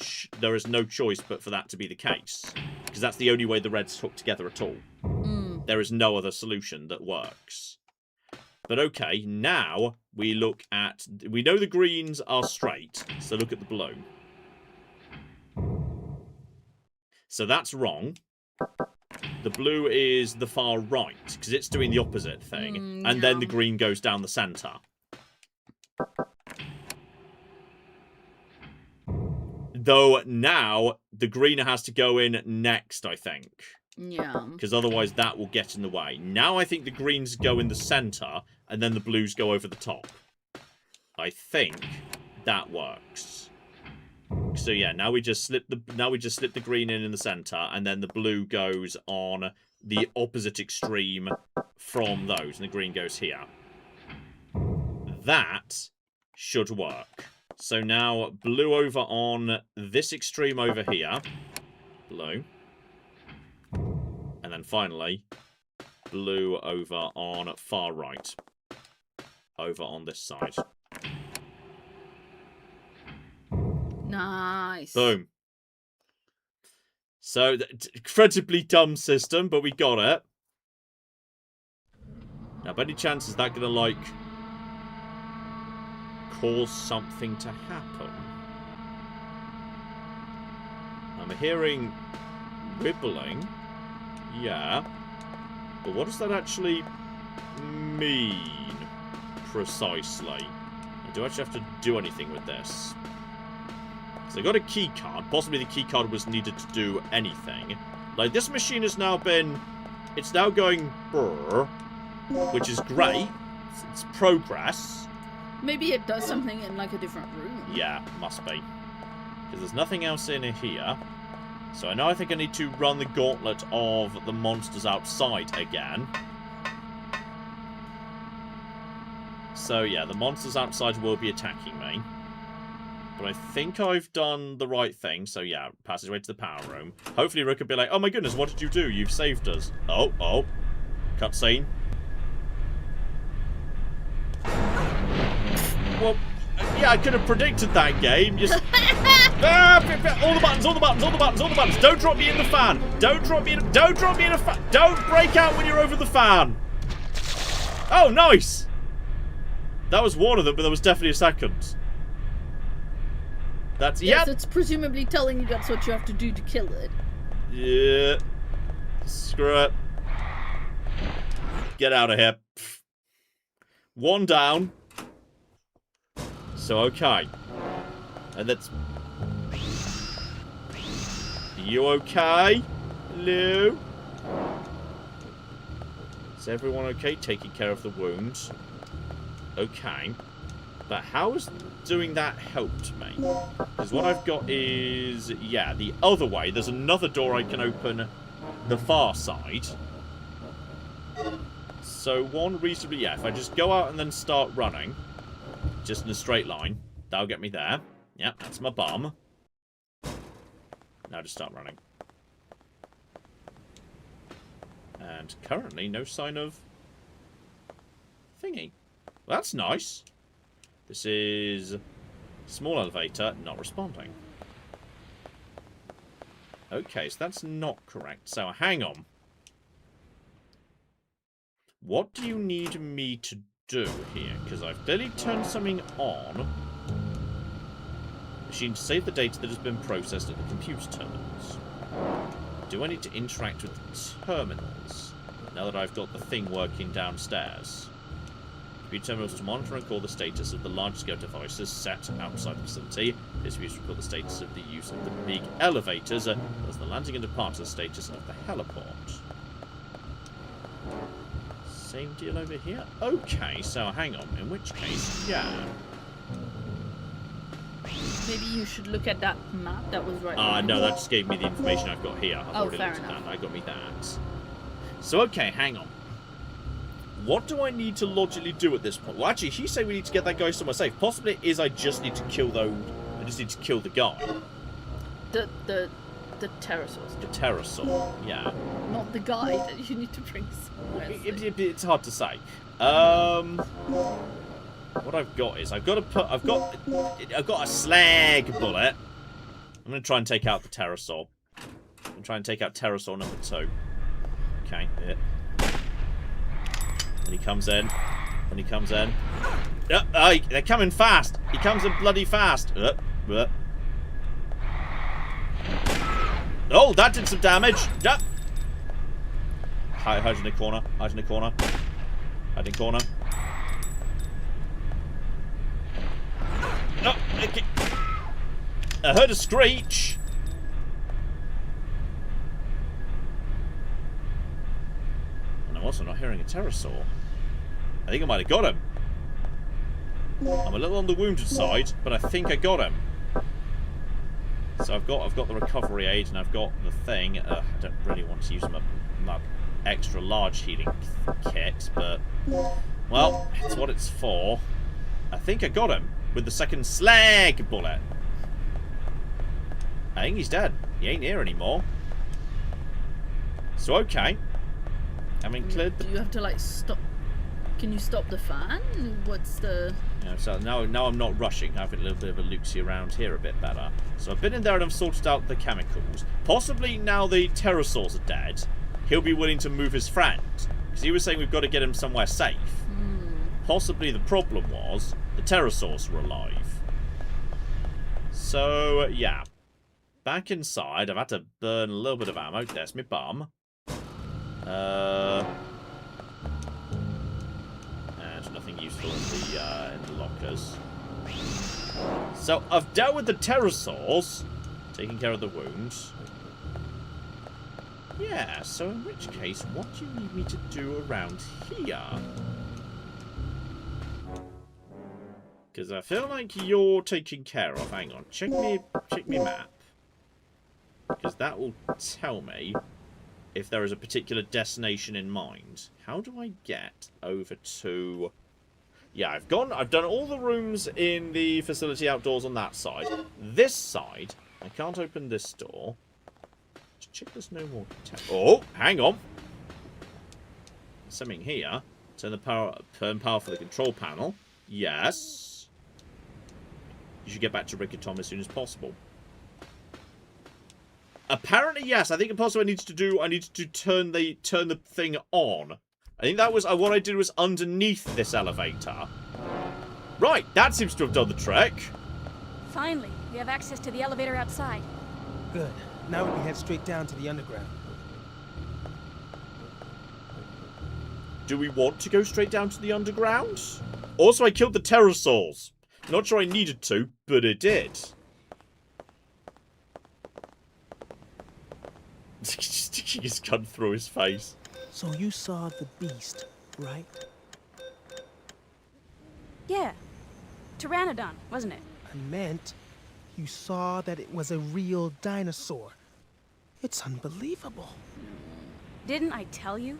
choice but for that to be the case. Because that's the only way the red's hooked together at all. There is no other solution that works. But okay, now we look at... We know the greens are straight, so look at the blue. So that's wrong. The blue is the far right, because it's doing the opposite thing. And then the green goes down the centre. Though now, the green has to go in next, I think. Yeah. Because otherwise that will get in the way. Now I think the greens go in the centre, and then the blues go over the top. I think that works. So yeah, now we just slip the green in the centre, and then the blue goes on the opposite extreme from those, and the green goes here. That should work. So now blue over on this extreme over here. Blue. And then finally, blue over on far right. Over on this side. Nice. Boom. So, incredibly dumb system, but we got it. Now, by any chance, is that going to, like, cause something to happen? I'm hearing wibbling. Yeah. But what does that actually mean, precisely? Do I actually have to do anything with this? So I got a key card. Possibly the key card was needed to do anything. Like, this machine has now been... It's now going brrr, which is great. It's progress. Maybe it does something in, like, a different room. Yeah, must be. Because there's nothing else in here. So I think I need to run the gauntlet of the monsters outside again. So yeah, the monsters outside will be attacking me. But I think I've done the right thing. So yeah, passageway to the power room. Hopefully Rick will be like, oh my goodness, what did you do? You've saved us. Oh. Cutscene. Well, yeah, I could have predicted that game. Just... all the buttons. Don't drop me in the fan. Don't drop me in a fan. Don't break out when you're over the fan. Oh, nice. That was one of them, but there was definitely a second. That's... Yes, it's presumably telling you that's what you have to do to kill it. Yeah. Screw it. Get out of here. One down. So, okay. And that's... You okay? Hello? Is everyone okay? Taking care of the wounds. Okay. But how has doing that helped me? Because what I've got is... Yeah, the other way. There's another door I can open the far side. So one reasonably... Yeah, if I just go out and then start running, just in a straight line, that'll get me there. Yep, that's my bum. Now just start running. And currently no sign of thingy. Well, that's nice. This is small elevator, not responding. Okay, so that's not correct. So hang on. What do you need me to do here? Because I've clearly turned something on. Machine to save the data that has been processed at the computer terminals. Do I need to interact with the terminals now that I've got the thing working downstairs? Computer terminals to monitor and record the status of the large-scale devices set outside the facility. This used to record the status of the use of the big elevators, as the landing and departure status of the helipad. Same deal over here? Okay, so hang on. In which case, yeah. Maybe you should look at that map that was right there. No, that just gave me the information I've got here. I've already fair looked at enough. that. I got me that. So, okay, hang on. What do I need to logically do at this point? Well, actually, he said we need to get that guy somewhere safe. Possibly it is I just need to kill the guy. The pterosaurs. The pterosaur, yeah. Not the guy that you need to bring somewhere. It's hard to say. What I've got is I've got a slag bullet. I'm gonna try and take out the pterosaur. I'm gonna try and take out pterosaur number 2. Okay, yeah. And he comes in. And he comes in. They're coming fast. He comes in bloody fast. Oh, that did some damage. Hide in the corner. Hide in the corner. Hide in the corner. No, okay. I heard a screech. And I'm also not hearing a pterosaur. I think I might have got him. I'm a little on the wounded side, but I think I got him. So I've got the recovery aid and I've got the thing. I don't really want to use my extra large healing kit, but well, it's what it's for. I think I got him with the second slag bullet. I think he's dead. He ain't here anymore. So okay, having cleared the... Do you have to like stop? Can you stop the fan? What's the... So now I'm not rushing. Having a little bit of a look-see around here a bit better. So I've been in there and I've sorted out the chemicals. Possibly now the pterosaurs are dead, he'll be willing to move his friend. Because he was saying we've got to get him somewhere safe. Possibly the problem was the pterosaurs were alive. So, yeah. Back inside, I've had to burn a little bit of ammo. There's my bum. And nothing useful in the lockers. So, I've dealt with the pterosaurs. Taking care of the wounds. Yeah, so in which case, what do you need me to do around here? Because I feel like you're taken care of. Hang on, check me map. Because that will tell me if there is a particular destination in mind. How do I get over to... Yeah, I've done all the rooms in the facility outdoors on that side. This side, I can't open this door. Just check there's no more... Oh, hang on. Something here. Turn power for the control panel. Yes. You should get back to Rick and Tom as soon as possible. Apparently, yes. I think possibly I needed to turn the thing on. I think that was what I did was underneath this elevator. Right, that seems to have done the trick. Finally, we have access to the elevator outside. Good. Now we can head straight down to the underground. Do we want to go straight down to the underground? Also, I killed the pterosaurs. Not sure I needed to, but it did. Sticking his gun through his face. So you saw the beast, right? Yeah. Pteranodon, wasn't it? I meant you saw that it was a real dinosaur. It's unbelievable. Didn't I tell you?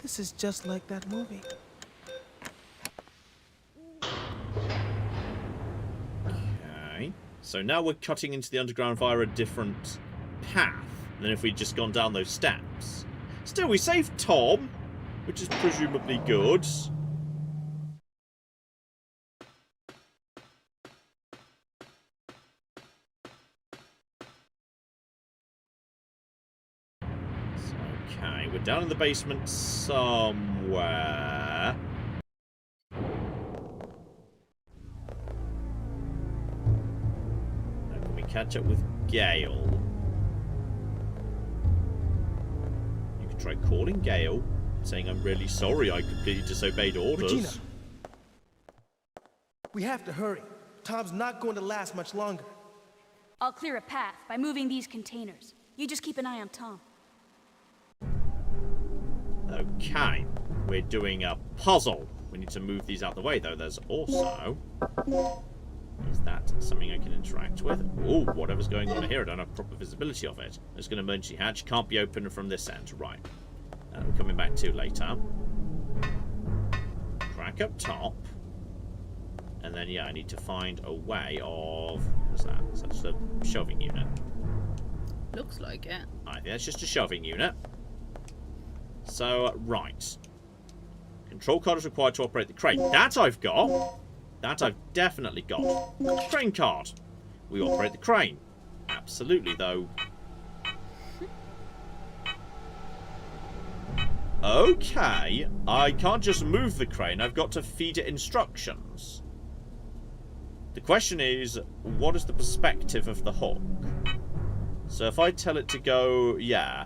This is just like that movie. Okay. So now we're cutting into the underground via a different path than if we'd just gone down those steps. Still, we saved Tom, which is presumably good. Okay, we're down in the basement somewhere. Now, can we catch up with Gail? You can try calling Gail, saying, I'm really sorry, I completely disobeyed orders. Regina, we have to hurry. Tom's not going to last much longer. I'll clear a path by moving these containers. You just keep an eye on Tom. Okay, we're doing a puzzle. We need to move these out of the way, though. There's also... Is that something I can interact with? Oh, whatever's going on here, I don't have proper visibility of it. There's an emergency hatch, can't be opened from this end. Right. We're coming back to later. Crack up top. And then, yeah, I need to find a way of... What's that? Is that just a shelving unit? Looks like it. I think that's just a shelving unit. So, right. Control card is required to operate the crane. That I've got. That I've definitely got. Crane card. We operate the crane. Absolutely, though. Okay. I can't just move the crane. I've got to feed it instructions. The question is, what is the perspective of the hook? So if I tell it to go, yeah.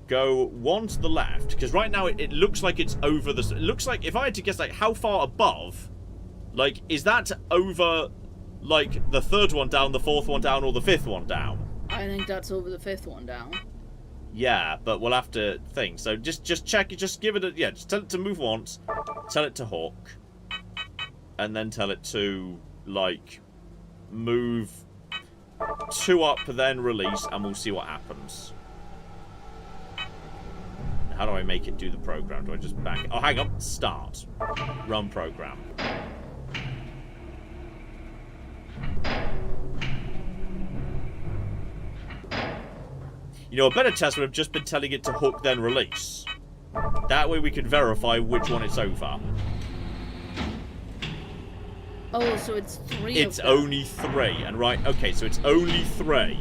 Go one to the left, because right now it looks like it's over the... It looks like, if I had to guess, like, how far above, like, is that over, like, the third one down, the fourth one down, or the fifth one down? I think that's over the fifth one down. Yeah, but we'll have to think. So just check it, just give it a... Yeah, just tell it to move once, tell it to hook, and then tell it to, like, move 2 up, then release, and we'll see what happens. How do I make it do the program? Do I just back it? Oh, hang on. Start. Run program. You know, a better test would have just been telling it to hook, then release. That way we can verify which one it's over. Oh, so it's 3 It's of them. only 3. And right, okay, so it's only 3.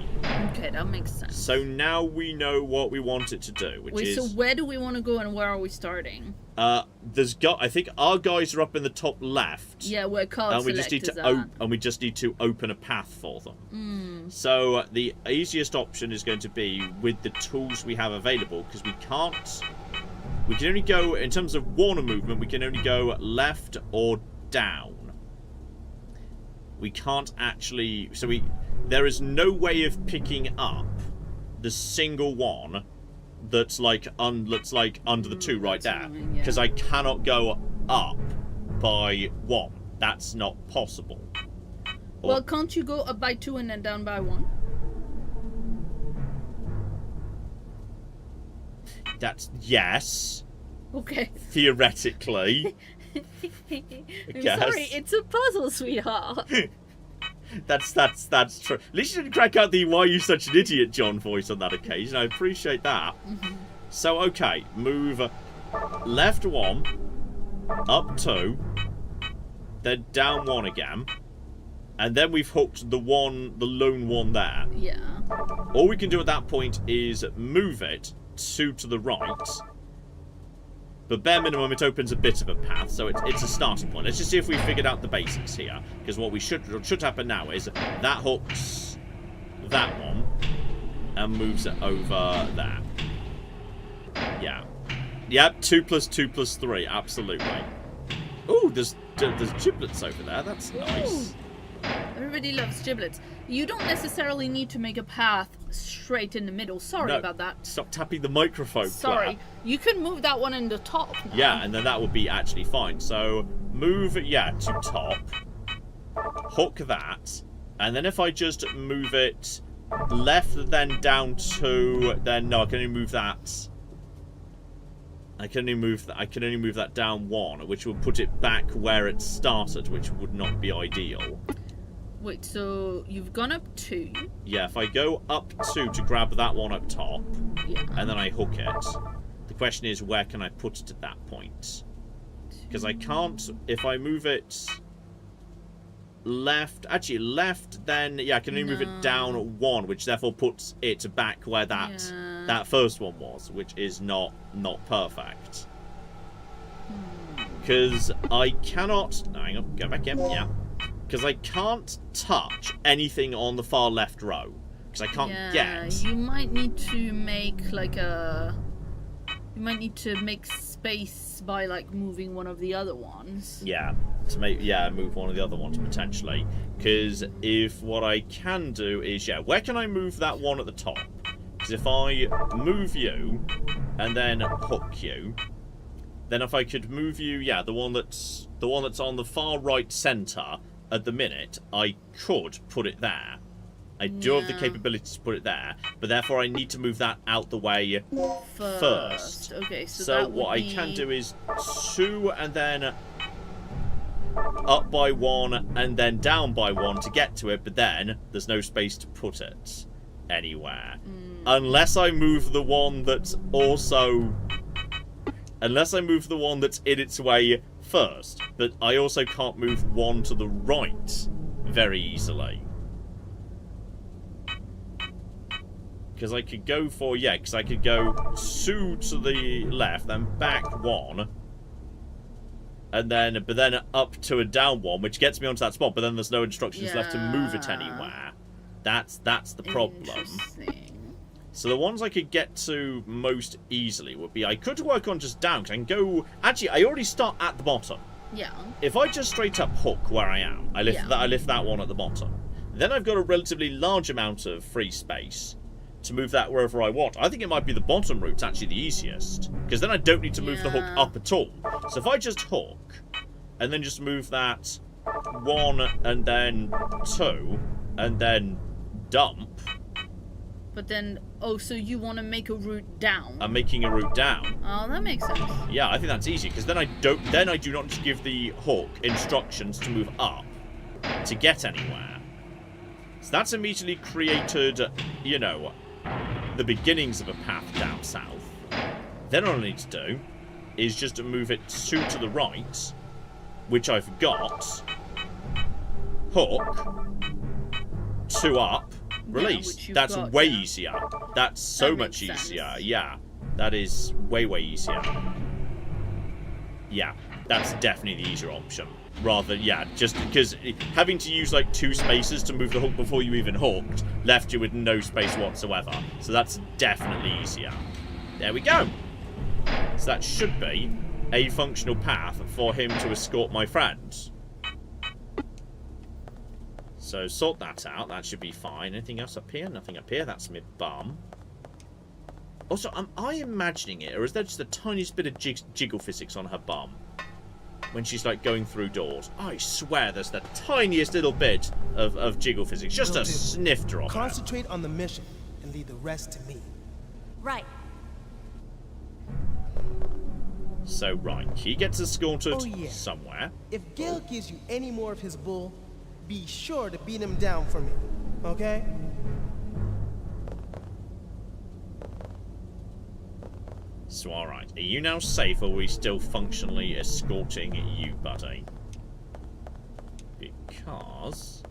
Okay, that makes sense. So now we know what we want it to do, which Wait, is... so where do we want to go and where are we starting? I think our guys are up in the top left. Yeah, where card And we just need to open a path for them. So the easiest option is going to be with the tools we have available, because we can only go, in terms of Warner movement, we can only go left or down. We can't actually... So there is no way of picking up the single one that's like under the 2 right there. Because I cannot go up by 1. That's not possible. Well, can't you go up by 2 and then down by 1? That's... Yes. Okay. Theoretically. I'm sorry, it's a puzzle, sweetheart. That's true. At least you didn't crack out the "Why are you such an idiot" John voice on that occasion. I appreciate that. So okay, move left 1, up 2, then down 1 again, and then we've hooked the lone one there. Yeah. All we can do at that point is move it 2 to the right. But bare minimum, it opens a bit of a path, so it's a starting point. Let's just see if we figured out the basics here. Because what should happen now is that hooks that one and moves it over there. Yeah. Yep, 2 plus 2 plus 3, absolutely. Ooh, there's giblets over there. That's nice. Everybody loves giblets. You don't necessarily need to make a path straight in the middle. Sorry about that. Stop tapping the microphone. Sorry. Claire. You can move that one in the top now. Yeah, and then that would be actually fine. So move, to top. Hook that. And then if I just move it left, then down 2, then no, I can only move that. I can only move that down 1, which will put it back where it started, which would not be ideal. Wait, so you've gone up 2. Yeah, if I go up 2 to grab that one up top, Yeah. and then I hook it, the question is, where can I put it at that point? Because I can't, if I move it left, actually left, then, yeah, I can only move it down 1, which therefore puts it back where that first one was, which is not perfect. Because I cannot, no, hang on, go back in, yeah. Because I can't touch anything on the far left row. Because I can't get. You might need to make like a. You might need to make space by like moving one of the other ones. Yeah, to make move one of the other ones potentially. Because if what I can do is where can I move that one at the top? Because if I move you and then hook you, then if I could move you, the one that's on the far right center. At the minute, I could put it there. I do have the capability to put it there, but therefore I need to move that out the way first. Okay, so what I can do is 2 and then up by 1 and then down by 1 to get to it, but then there's no space to put it anywhere. Unless I move the one that's also... Unless I move the one that's in its way first, but I also can't move one to the right very easily. Because I could go for, because I could go 2 to the left, then back 1, and then, but then up to a down 1, which gets me onto that spot, but then there's no instructions left to move it anywhere. That's the problem. So the ones I could get to most easily would be, I could work on just down, because I can go... Actually, I already start at the bottom. Yeah. If I just straight up hook where I am, I lift that one at the bottom. Then I've got a relatively large amount of free space to move that wherever I want. I think it might be the bottom route's actually the easiest, because then I don't need to move the hook up at all. So if I just hook, and then just move that 1, and then 2, and then dump... But then, so you want to make a route down? I'm making a route down. Oh, that makes sense. Yeah, I think that's easy, because then I do not give the hook instructions to move up to get anywhere. So that's immediately created, the beginnings of a path down south. Then all I need to do is just to move it 2 to the right, which I've got. Hook. 2 up. Release. That's way easier. That's so much easier. Yeah. That is way easier. Yeah. That's definitely the easier option. Rather, just because having to use like 2 spaces to move the hook before you even hooked left you with no space whatsoever. So that's definitely easier. There we go. So that should be a functional path for him to escort my friends. So sort that out. That should be fine. Anything else up here? Nothing up here. That's my bum. Also, am I imagining it, or is there just the tiniest bit of jiggle physics on her bum when she's like going through doors? I swear there's the tiniest little bit of jiggle physics. Just a snifter of it. Concentrate on the mission and leave the rest to me. Right. So, right. He gets escorted somewhere. If Gail gives you any more of his bull, be sure to beat him down for me, okay? So, alright. Are you now safe, or are we still functionally escorting you, buddy? Because...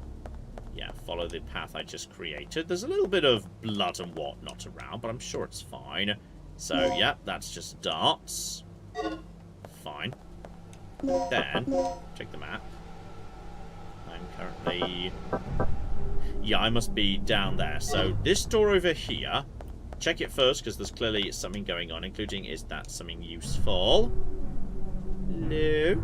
yeah, follow the path I just created. There's a little bit of blood and whatnot around, but I'm sure it's fine. So, yeah, that's just darts. Fine. Then, check the map. I'm currently... yeah, I must be down there. So, this door over here... check it first, because there's clearly something going on, including, is that something useful? No.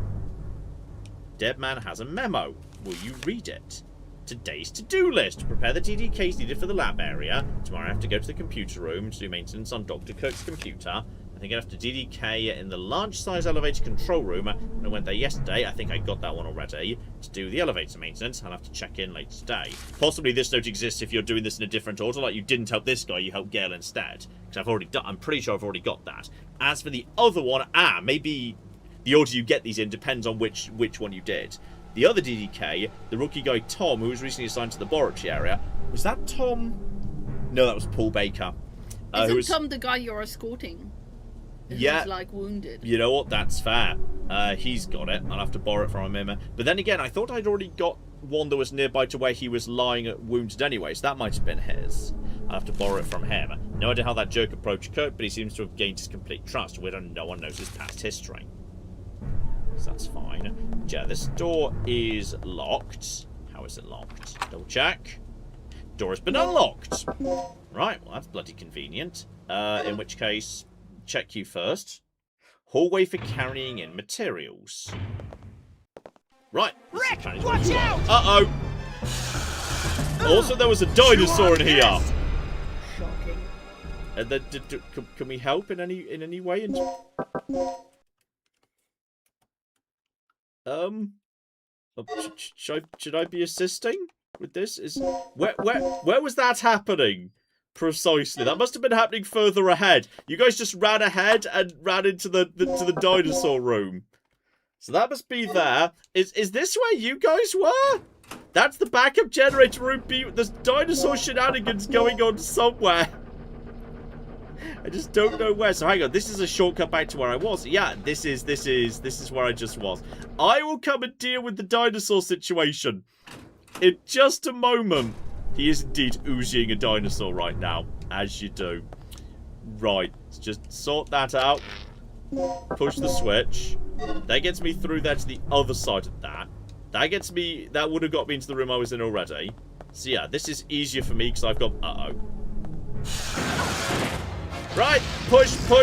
Dead man has a memo. Will you read it? Today's to-do list. Prepare the TDKs needed for the lab area. Tomorrow I have to go to the computer room to do maintenance on Dr. Kirk's computer. I think I have to DDK in the large-size elevator control room. When I went there yesterday, I think I got that one already, to do the elevator maintenance. I'll have to check in later today. Possibly this note exists if you're doing this in a different order, like you didn't help this guy, you helped Gail instead. Because I'm pretty sure I've already got that. As for the other one, maybe the order you get these in depends on which one you did. The other DDK, the rookie guy Tom, who was recently assigned to the laboratory area. Was that Tom? No, that was Paul Baker. Isn't Tom the guy you're escorting? Yeah. Who's, like, wounded. You know what? That's fair. He's got it. I'll have to borrow it from him. But then again, I thought I'd already got one that was nearby to where he was lying wounded anyway, so that might have been his. I'll have to borrow it from him. No idea how that jerk approached Kirk, but he seems to have gained his complete trust. No one knows his past history. So that's fine. Yeah, this door is locked. How is it locked? Double check. Door has been unlocked. Right, well, that's bloody convenient. In which case, check you first. Hallway for carrying in materials. Right. Rick, watch out! Uh-oh. Also, there was a dinosaur in here. Shocking. And then, can we help in any way? Should I be assisting with this? Where was that happening? Precisely. That must have been happening further ahead. You guys just ran ahead and ran into the dinosaur room. So that must be there. Is this where you guys were? That's the backup generator room. There's dinosaur shenanigans going on somewhere. I just don't know where. So hang on. This is a shortcut back to where I was. Yeah, this is where I just was. I will come and deal with the dinosaur situation in just a moment. He is indeed oozing a dinosaur right now, as you do. Right, let's just sort that out. Push the switch. That gets me through there to the other side of that. That would have got me into the room I was in already. So yeah, this is easier for me because I've got... Uh-oh. Right, push. Oh,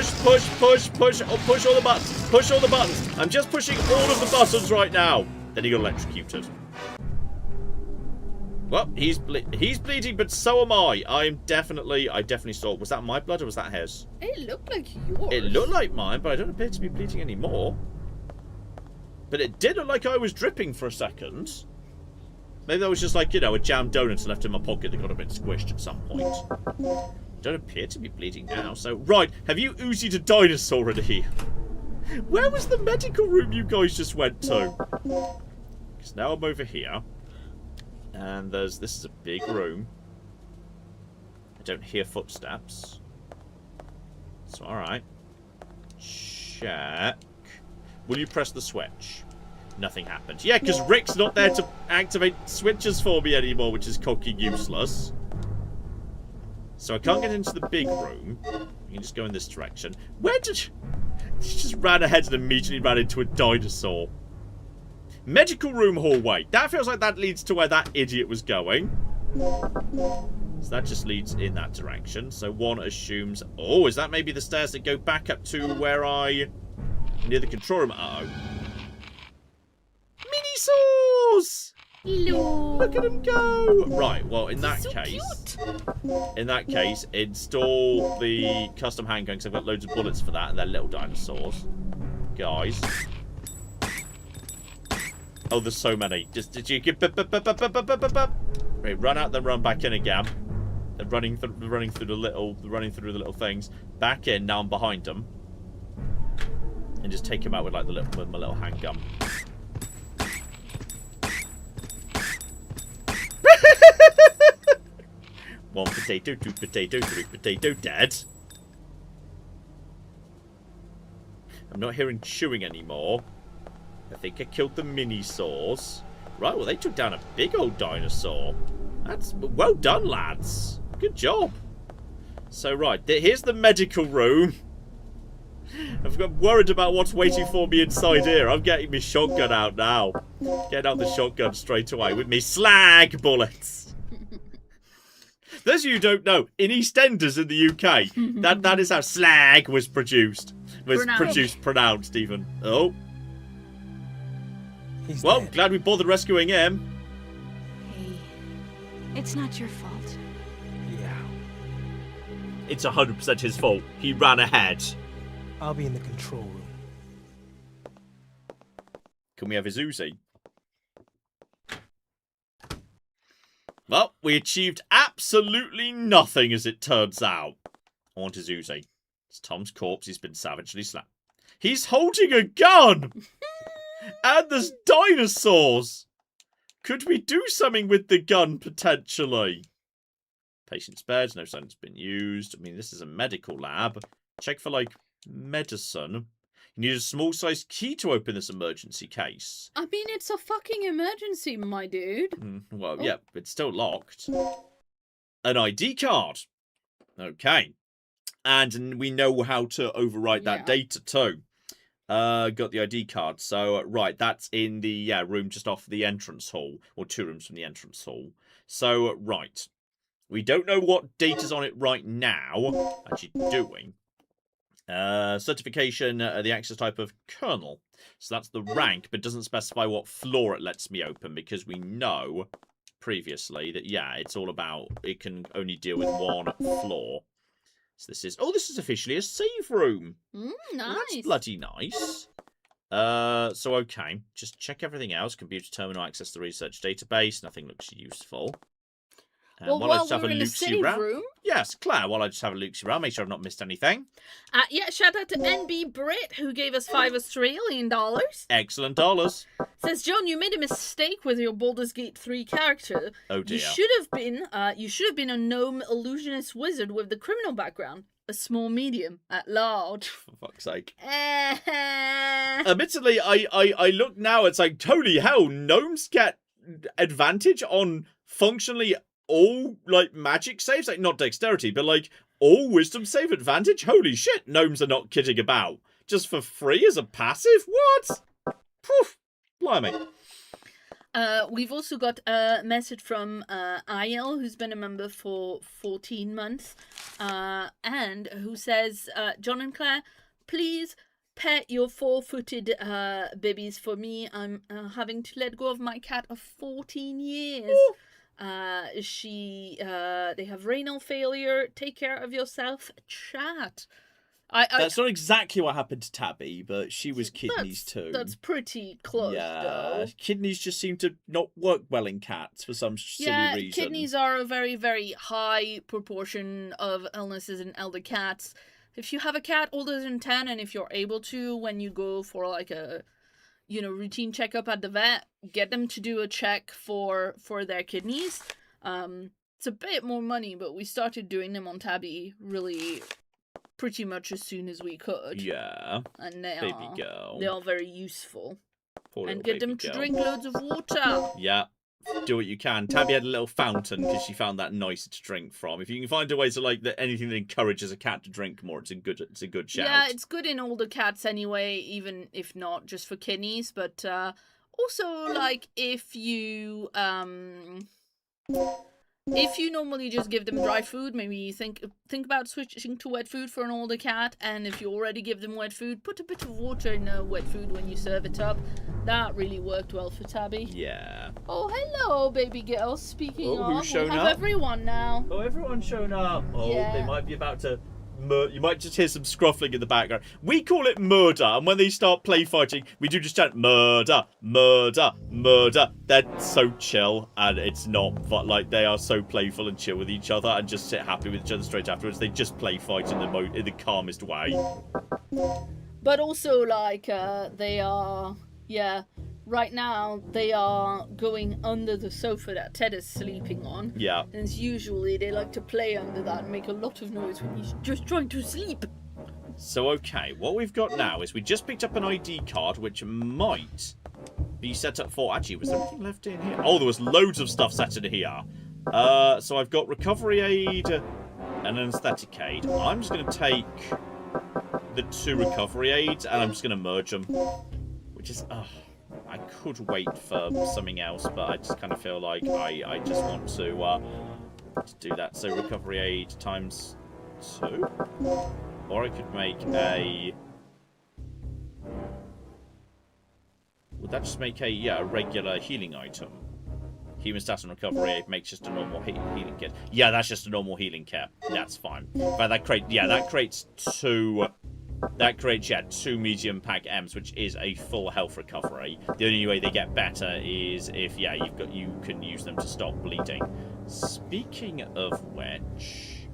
push all the buttons. Push all the buttons. I'm just pushing all of the buttons right now. Then he got electrocuted. Well, he's bleeding, but so am I. I definitely saw. Was that my blood or was that his? It looked like yours. It looked like mine, but I don't appear to be bleeding anymore. But it did look like I was dripping for a second. Maybe that was just like, you know, a jam donut left in my pocket that got a bit squished at some point. Don't appear to be bleeding now. So, right, have you oozied a dinosaur in here? Where was the medical room you guys just went to? Because now I'm over here. And this is a big room. I don't hear footsteps. So, alright. Check. Will you press the switch? Nothing happened. Yeah, because Rick's not there to activate switches for me anymore, which is cocky useless. So I can't get into the big room. You can just go in this direction. Where did you... She just ran ahead and immediately ran into a dinosaur. Medical room hallway. That feels like that leads to where that idiot was going. So that just leads in that direction. So one assumes... Oh, is that maybe the stairs that go back up to where I... Near the control room? Uh-oh. Mini-saws! Hello. Look at them go! Right, well, in that So case... In that case, install the custom handgun, because I've got loads of bullets for that, and they're little dinosaurs. Guys. Oh, there's so many. Did you get... Right, run out, then run back in again. They're running through the little things. Back in, now I'm behind them. And just take him out with like with my little handgun. One potato, two potato, three potato, dead. I'm not hearing chewing anymore. I think I killed the mini-saws. Right, well, they took down a big old dinosaur. That's well done, lads. Good job. So, right, here's the medical room. I've got worried about what's waiting for me inside here. I'm getting my shotgun out now. Getting out the shotgun straight away with me slag bullets. Those of you who don't know, in EastEnders in the UK, that is how slag was produced. Pronounced even. Oh. He's Well, dead. glad we bothered rescuing him. Hey, it's not your fault. Yeah. It's 100% his fault. He ran ahead. I'll be in the control room. Can we have his Uzi? Well, we achieved absolutely nothing as it turns out. I want his Uzi. It's Tom's corpse. He's been savagely slapped. He's holding a gun! And there's dinosaurs! Could we do something with the gun, potentially? Patient spared, no signs been used. I mean, this is a medical lab. Check for, like, medicine. You need a small-sized key to open this emergency case. I mean, it's a fucking emergency, my dude. Well, yeah, it's still locked. An ID card. Okay. And we know how to overwrite that data, too. Got the ID card. So, right, that's in the room just off the entrance hall. Or 2 rooms from the entrance hall. So, right. We don't know what data's on it right now. Actually doing. Certification, the access type of Colonel. So that's the rank, but doesn't specify what floor it lets me open, because we know previously that, it's all about, it can only deal with 1 floor. So this is officially a save room. Nice. Well, that's bloody nice. So okay, just check everything else. Computer terminal, access the research database. Nothing looks useful. Well, while we're in the save room... Yes, Claire, while I just have a look around, make sure I've not missed anything. Shout out to NB Brit, who gave us $5 Australian. Excellent dollars. Says, John, you made a mistake with your Baldur's Gate 3 character. Oh, dear. You should have been a gnome illusionist wizard with the criminal background. A small medium at large. For fuck's sake. Admittedly, I look now, it's like, holy hell, gnomes get advantage on functionally all, like, magic saves, like, not dexterity, but, like, all wisdom save advantage? Holy shit, gnomes are not kidding about. Just for free as a passive? What? Poof, blimey. We've also got a message from Gail, who's been a member for 14 months, and who says, John and Claire, please pet your 4-footed babies for me. I'm having to let go of my cat of 14 years. Ooh. They have renal failure. Take care of yourself, chat. That's not exactly what happened to Tabby, but she was kidneys too. That's pretty close, though. Kidneys just seem to not work well in cats for some silly reason. Yeah, kidneys are a very, very high proportion of illnesses in elder cats. If you have a cat older than 10, and if you're able to, when you go for like a routine checkup at the vet, get them to do a check for their kidneys. It's a bit more money, but we started doing them on Tabby really pretty much as soon as we could. Yeah. And baby girl. They are very useful. Poor and get them to drink loads of water. Yeah. Do what you can. Tabby had a little fountain because she found that nicer to drink from. If you can find a way to anything that encourages a cat to drink more, it's a good shout. Yeah, it's good in older cats anyway, even if not just for kidneys. But also, like, if you normally just give them dry food, maybe think about switching to wet food for an older cat. And if you already give them wet food, put a bit of water in the wet food when you serve it up. That really worked well for Tabby. Yeah. Oh, hello, baby girl. Speaking of, who's shown we have up? Everyone now. Oh, everyone's shown up. Oh, yeah. They might be about to... You might just hear some scruffling in the background. We call it murder, and when they start play fighting, we do just chant murder, murder, murder. They're so chill, and it's not, but like they are so playful and chill with each other, and just sit happy with each other straight afterwards. They just play fight in the calmest way. But also, like, they are, right now, they are going under the sofa that Ted is sleeping on. Yeah. And usually they like to play under that and make a lot of noise when he's just trying to sleep. So, okay, what we've got now is we just picked up an ID card, which might be set up for... Actually, was there anything left in here? Oh, there was loads of stuff set in here. So I've got recovery aid and anesthetic aid. I'm just going to take the 2 recovery aids and I'm just going to merge them. Which is... I could wait for something else, but I just kind of feel like I just want to do that. So recovery aid times 2, or I could make a. Would that just make a regular healing item? Human stats and recovery aid makes just a normal healing kit. Yeah, that's just a normal healing kit. That's fine. But that creates 2. That creates, 2 medium pack M's, which is a full health recovery. The only way they get better is if, you can use them to stop bleeding. Speaking of which,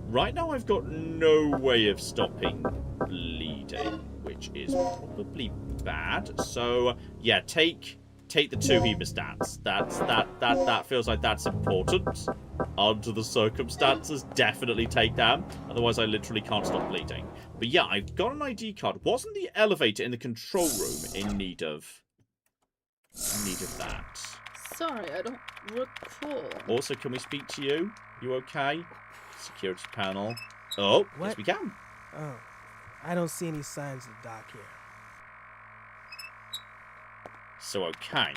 right now I've got no way of stopping bleeding, which is probably bad. So, yeah, take the 2 hemostats. That feels like that's important. Under the circumstances, definitely take them. Otherwise, I literally can't stop bleeding. But yeah, I've got an ID card. Wasn't the elevator in the control room in need of that? Sorry, I don't recall. Also, can we speak to you? You okay? Security panel. Oh, What? yes we can. Oh, I don't see any signs of Doc here. So, okay.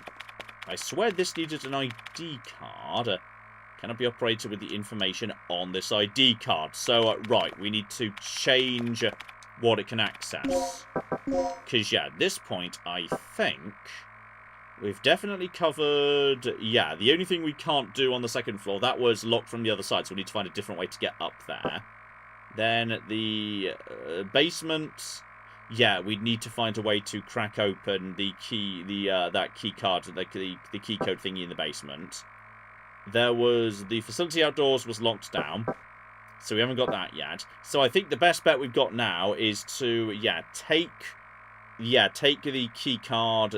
I swear this needed an ID card. Cannot be operated with the information on this ID card. So, right, we need to change what it can access. Because, yeah, at this point, I think we've definitely covered... Yeah, the only thing we can't do on the 2nd floor, that was locked from the other side, so we need to find a different way to get up there. Then the basement... Yeah, we'd need to find a way to crack open the key, that key card, the key code thingy in the basement. There was the facility outdoors was locked down, so we haven't got that yet. So I think the best bet we've got now is to take the key card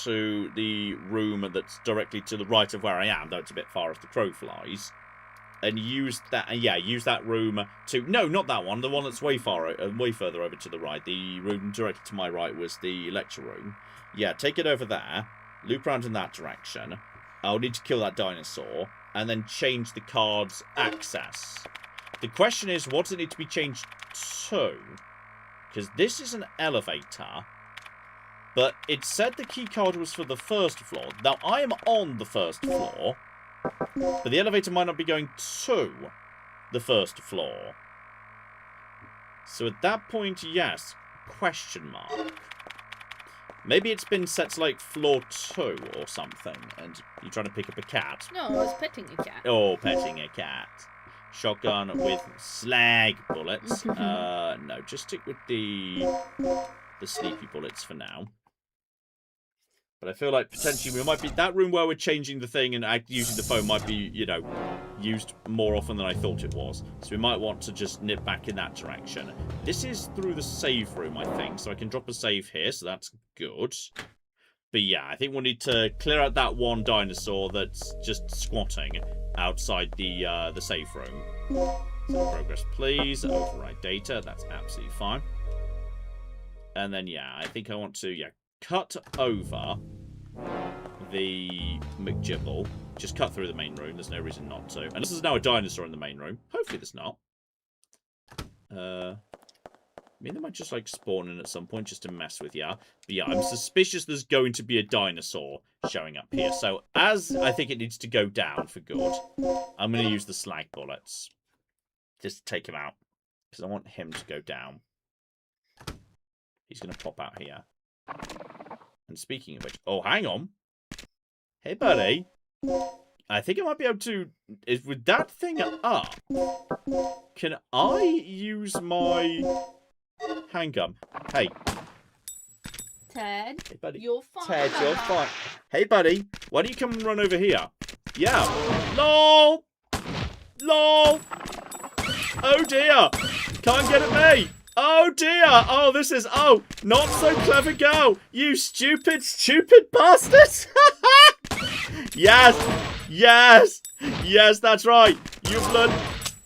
to the room that's directly to the right of where I am, though it's a bit far as the crow flies. And use that, use that room to... No, not that one. The one that's way further over to the right. The room directly to my right was the lecture room. Yeah, take it over there. Loop around in that direction. I'll need to kill that dinosaur. And then change the card's access. The question is, what does it need to be changed to? Because this is an elevator. But it said the key card was for the 1st floor. Now, I am on the 1st floor. But the elevator might not be going to the 1st floor. So at that point, yes. Question mark. Maybe it's been set to, like, floor 2 or something. And you're trying to pick up a cat. No, I was petting a cat. Oh, petting a cat. Shotgun with slag bullets. No, just stick with the sleepy bullets for now. But I feel like potentially we might be... That room where we're changing the thing and using the phone might be, you know, used more often than I thought it was. So we might want to just nip back in that direction. This is through the save room, I think. So I can drop a save here, so that's good. But yeah, I think we'll need to clear out that one dinosaur that's just squatting outside the save room. So progress, please. Override data. That's absolutely fine. And then, yeah, I think I want to, cut over the McGibble. Just cut through the main room. There's no reason not to. Unless there's now a dinosaur in the main room. Hopefully there's not. I mean, they might just, like, spawn in at some point just to mess with you. But yeah, I'm suspicious there's going to be a dinosaur showing up here. So, as I think it needs to go down for good, I'm going to use the slag bullets. Just to take him out. Because I want him to go down. He's going to pop out here. And speaking of which... Oh, hang on. Hey, buddy. I think I might be able to... With that thing up, can I use my handgun? Hey. Ted, Hey, buddy. you're fine. Ted, you're fine. Hey, buddy. Why don't you come and run over here? Yeah. LOL! LOL! Oh, dear. Can't get at me. Oh, dear. Oh, this is... Oh, not so clever girl. You stupid, stupid bastard. Yes. Yes. Yes, that's right. You've learned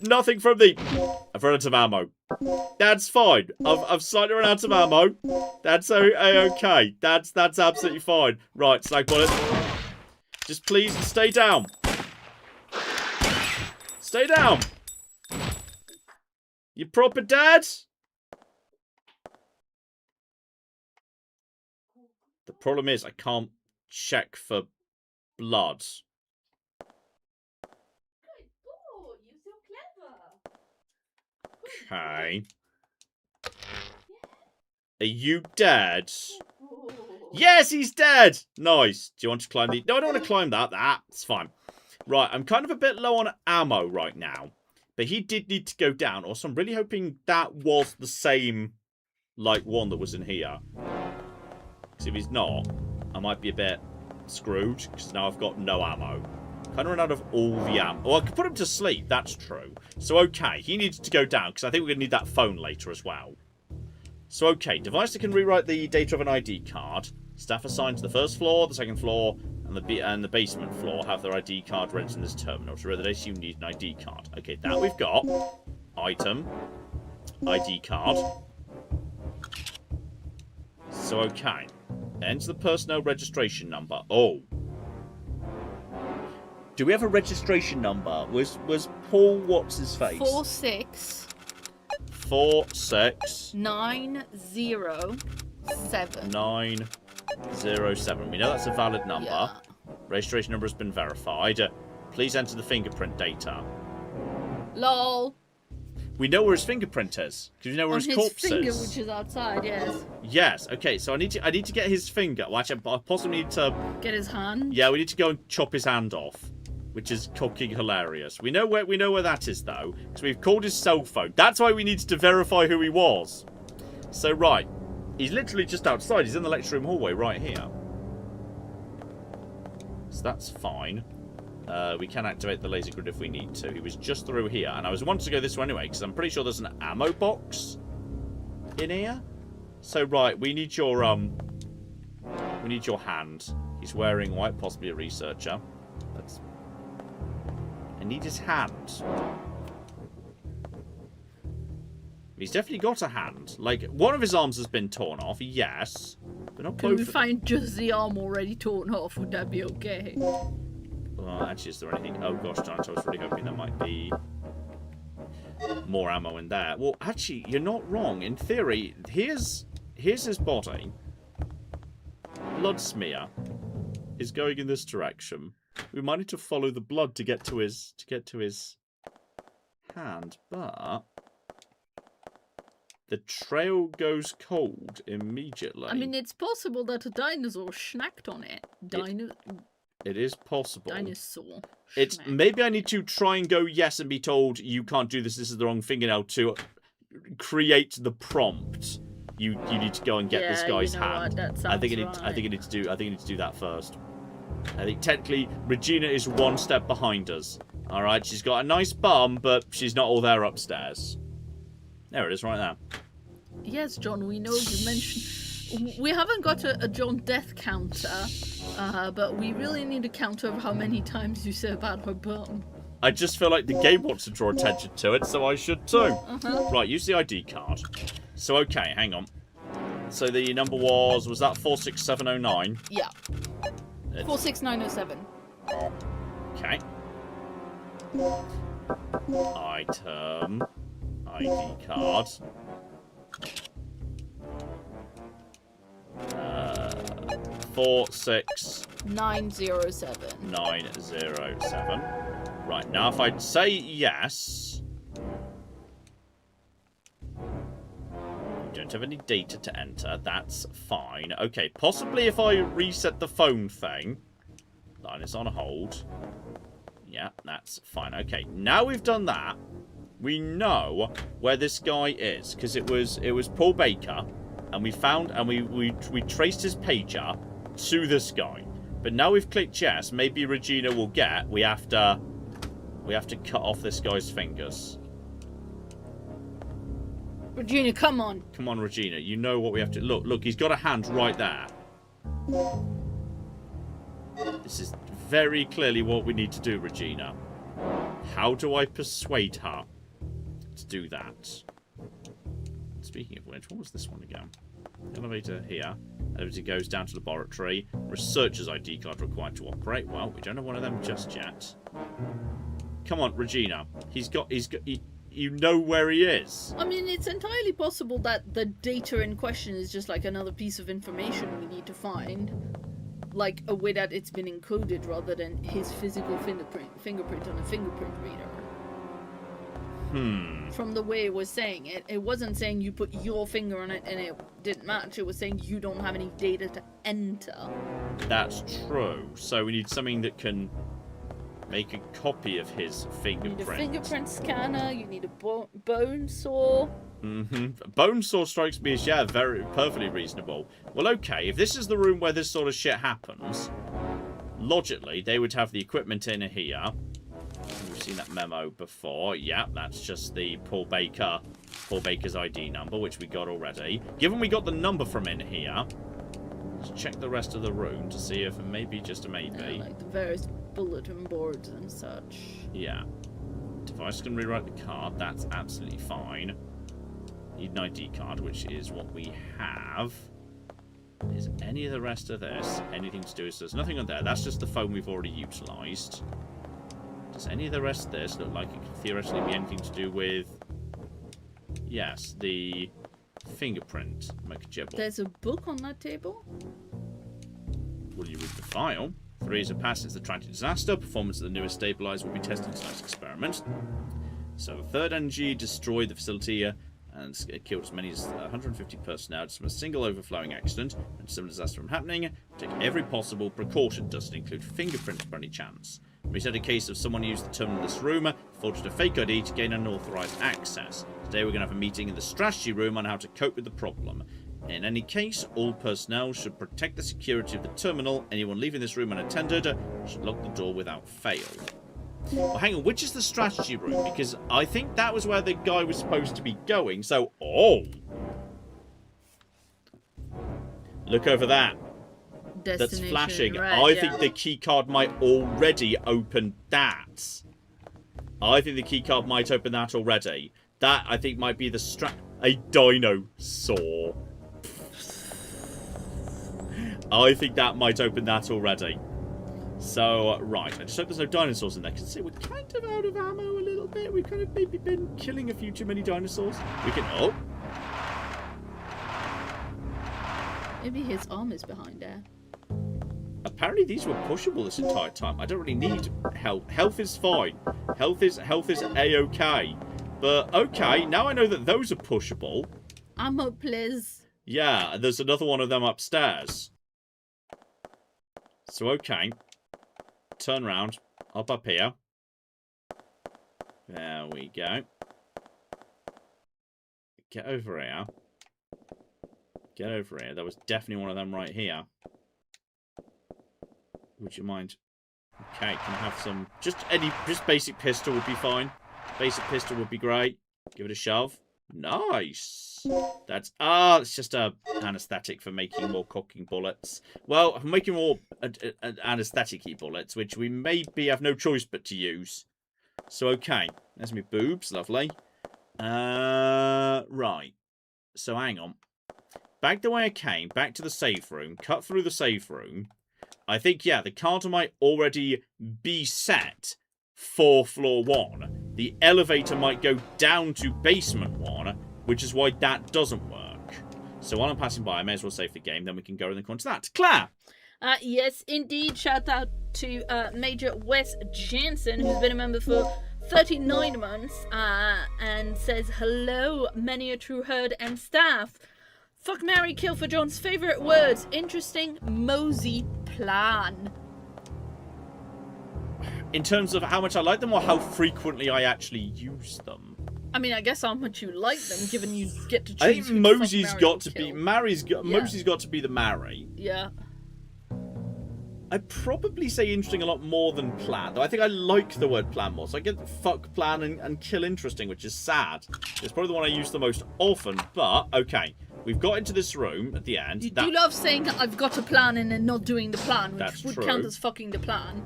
nothing from the... I've run out of ammo. That's fine. I've slightly run out of ammo. That's okay. That's absolutely fine. Right, slag bullet. Just please stay down. Stay down. You proper dad? The problem is I can't check for blood. Oh, you're so clever. Okay. Are you dead? Yes, he's dead! Nice. Do you want to climb the... No, I don't want to climb that. That's fine. Right, I'm kind of a bit low on ammo right now. But he did need to go down. Also, I'm really hoping that was the same, like, one that was in here. Because if he's not, I might be a bit screwed. Because now I've got no ammo. Kind of run out of all the ammo. Well, I could put him to sleep. That's true. So, okay. He needs to go down. Because I think we're going to need that phone later as well. So, okay, device that can rewrite the data of an ID card. Staff assigned to the first floor, the second floor, and the basement floor have their ID card registered in this terminal. To read the data, you need an ID card. Okay, that we've got. Item. ID card. So, okay. Enter the personnel registration number. Oh. Do we have a registration number? Was Paul what's his face? 46 46 907. 907. We know that's a valid number. Yeah. Registration number has been verified. Please enter the fingerprint data. Lol. We know where his fingerprint is because we know where On his his corpse finger, is. which is outside, yes. Yes. Okay. So I need to get his finger. Well, actually, I possibly need to. Get his hand. Yeah, we need to go and chop his hand off, which is fucking hilarious. We know where that is though, because we've called his cell phone. That's why we needed to verify who he was. So right, he's literally just outside. He's in the lecture room hallway right here. So that's fine. We can activate the laser grid if we need to. He was just through here, and I was wanting to go this way anyway, because I'm pretty sure there's an ammo box in here. So right, we need your hand. He's wearing white, possibly a researcher. I need his hand. He's definitely got a hand. Like, one of his arms has been torn off, yes. But not Can we both. find just the arm already torn off? Would that be okay? Well, actually, is there anything? Oh gosh, darn it, I was really hoping there might be more ammo in there. Well, actually, you're not wrong. In theory, here's his body. Blood smear is going in this direction. We might need to follow the blood to get to his hand, but the trail goes cold immediately. I mean, it's possible that a dinosaur snacked on it. It is possible. Dinosaur. It's snack. maybe I need to try and go yes and be told you can't do this. This is the wrong fingernail to create the prompt. You need to go and get this guy's hand. I think I need to do that first. I think technically Regina is one step behind us. All right, she's got a nice bum, but she's not all there upstairs. There it is, right there. Yes, John, we know you mentioned... We haven't got a John death counter, but we really need a count of how many times you say about her bum. I just feel like the game wants to draw attention to it, so I should too. Right, use the ID card. So, okay, hang on. So the number was that 46709? Yeah. 46907. Okay. Item. ID card. 46907. 907. Right, now if I say yes... We don't have any data to enter. That's fine. Okay, possibly if I reset the phone thing... Line is on hold. Yeah, that's fine. Okay, now we've done that, we know where this guy is, because it was Paul Baker, and we found and we traced his pager to this guy. But now we've clicked yes, maybe Regina will get. We have to cut off this guy's fingers. Regina, come on. Come on, Regina. You know what we have to... Look, he's got a hand right there. This is very clearly what we need to do, Regina. How do I persuade her to do that? Speaking of which, what was this one again? Elevator here. Elevator goes down to laboratory. Researcher's ID card required to operate. Well, we don't have one of them just yet. Come on, Regina. You know where he is. I mean, it's entirely possible that the data in question is just like another piece of information we need to find. Like a way that it's been encoded rather than his physical fingerprint on a fingerprint reader. From the way it was saying it, it wasn't saying you put your finger on it and it didn't match. It was saying you don't have any data to enter. That's true. So we need something that can make a copy of his fingerprint. You need a fingerprint scanner. You need a bone saw. Bone saw strikes me as, yeah, very perfectly reasonable. Well, okay, if this is the room where this sort of shit happens, logically, they would have the equipment in here. We've seen that memo before. Yeah, that's just the Paul Baker Paul Baker's ID number, which we got already. Given we got the number from in here, let's check the rest of the room to see if maybe, just a maybe. Like the various bulletin boards and such. Yeah. Device can rewrite the card. That's absolutely fine. Need an ID card, which is what we have. Is any of the rest of this anything to do with... There's nothing on there. That's just the phone we've already utilised. Does any of the rest of this look like it could theoretically be anything to do with... Yes, the fingerprint McGibble. There's a book on that table. Will you read the file? 3 is a pass since the tragic disaster. Performance of the newest stabilizer will be tested in tonight's experiment. So, third NG destroyed the facility and killed as many as 150 personnel from a single overflowing accident and similar disaster from happening. Take every possible precaution, doesn't include fingerprints by any chance. We said a case of someone used the terminal in this room, forged a fake ID to gain unauthorized access. Today we're going to have a meeting in the strategy room on how to cope with the problem. In any case, all personnel should protect the security of the terminal. Anyone leaving this room unattended should lock the door without fail. Well, hang on, which is the strategy room? Because I think that was where the guy was supposed to be going. So, oh! Look over that. That's flashing. I think the keycard might already open that. I think the keycard might open that already. That, I think, might be the a dinosaur. I think that might open that already. So, right. I just hope there's no dinosaurs in there. Because we're kind of out of ammo a little bit. We've kind of maybe been killing a few too many dinosaurs. We can... Oh! Maybe his arm is behind there. Apparently these were pushable this entire time. I don't really need health. Health is fine. Health is A-okay. But, okay, now I know that those are pushable. Ammo, please. Yeah, and there's another one of them upstairs. So, okay. Turn round. Up here. There we go. Get over here. Get over here. There was definitely one of them right here. Would you mind? Okay, can I have some... Just basic pistol would be fine. Basic pistol would be great. Give it a shove. Nice. That's... it's just a anesthetic for making more cocking bullets. Well, I'm making more anesthetic-y bullets, which we maybe have no choice but to use. So, okay. There's my boobs. Lovely. Right. So, hang on. Back the way I came. Back to the safe room. Cut through the safe room. I think, yeah, the counter might already be set for floor 1. The elevator might go down to basement 1, which is why that doesn't work. So while I'm passing by, I may as well save the game, then we can go in the corner to that. Claire! Yes, indeed. Shout out to Major Wes Jansen, who's been a member for 39 months, and says, hello, many a true herd and staff. Fuck, marry, kill for John's favourite words. Interesting, mosey plan. In terms of how much I like them or how frequently I actually use them? I mean, I guess how much you like them, given you get to choose. I think Mosey's got to be... Mosey's got to be the marry. Yeah. I'd probably say interesting a lot more than plan, though I think I like the word plan more. So I get fuck, plan, and kill interesting, which is sad. It's probably the one I use the most often, but okay. We've got into this room at the end. You do love saying that I've got a plan and then not doing the plan, which That's would true. count as fucking the plan.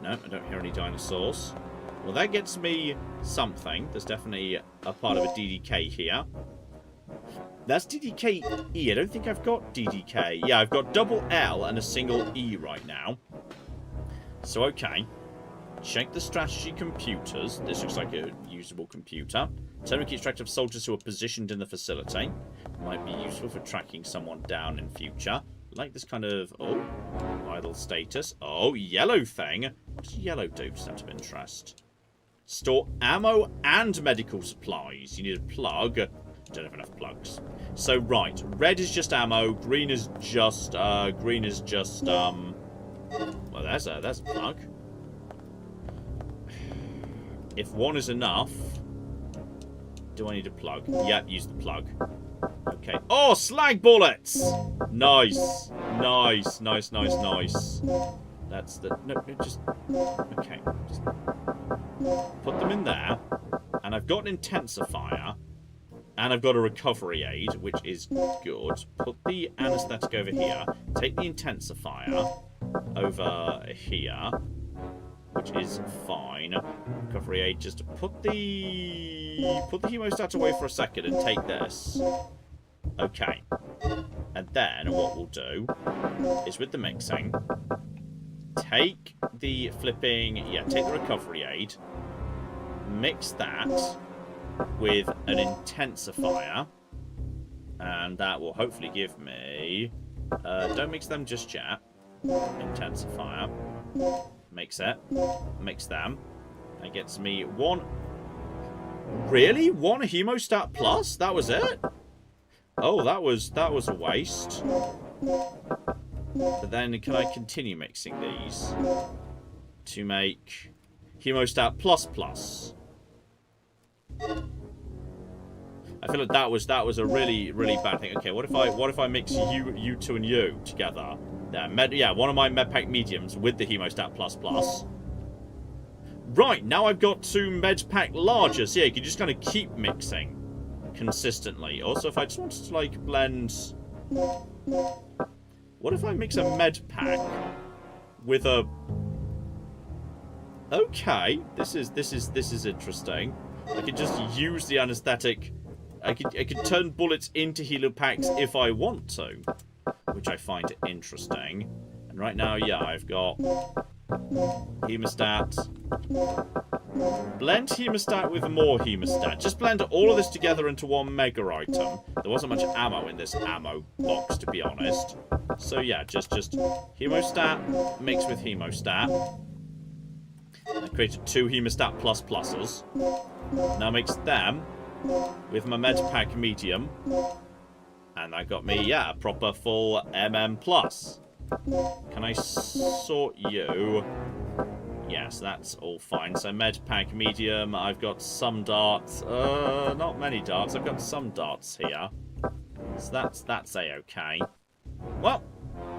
No, I don't hear any dinosaurs. Well, that gets me something. There's definitely a part of a DDK here. That's DDK-E. I don't think I've got DDK. Yeah, I've got double L and a single E right now. So, okay. Check the strategy computers. This looks like a usable computer. Terminal keeps track of soldiers who are positioned in the facility. Might be useful for tracking someone down in future. Like this kind of... Oh, idle status. Oh, yellow thing. What does yellow do, just out of interest? Store ammo and medical supplies. You need a plug. Don't have enough plugs. So, right. Red is just ammo. Green is just... Well, there's a plug. If one is enough... Do I need a plug? Yep, use the plug. Okay. Oh, slag bullets! Nice. Nice, nice, nice, nice. That's the... No, just... Okay. Just put them in there. And I've got an intensifier. And I've got a recovery aid, which is good. Put the anesthetic over here. Take the intensifier over here, which is fine. Recovery aid, just put the hemostat away for a second and take this. Okay. And then what we'll do is with the mixing, take the take the recovery aid, mix that with an intensifier, and that will hopefully give me... don't mix them just yet. Intensifier. Mix it. Mix them. That gets me one... Really? One hemostat plus? That was it? Oh, that was a waste. But then can I continue mixing these to make hemostat plus plus? I feel like that was a really bad thing. Okay, what if I mix you two and you together? One of my medpack mediums with the hemostat plus plus. Right, now I've got 2 medpack larger, so yeah, you can just kind of keep mixing consistently. Also, if I just wanted to like blend, what if I mix a medpack with a? Okay, this is interesting. I could just use the anesthetic. I could turn bullets into helipacks if I want to, which I find interesting. And right now, yeah, I've got hemostat. Blend hemostat with more hemostat. Just blend all of this together into one mega item. There wasn't much ammo in this ammo box, to be honest. So yeah, just hemostat mixed with hemostat. I created 2 hemostat plus pluses. Now mix them with my medpack medium, and that got me, yeah, a proper full MM plus. Can I sort you? Yes, that's all fine. So medpack medium, I've got some darts. Not many darts. I've got some darts here. So that's a-okay. Well,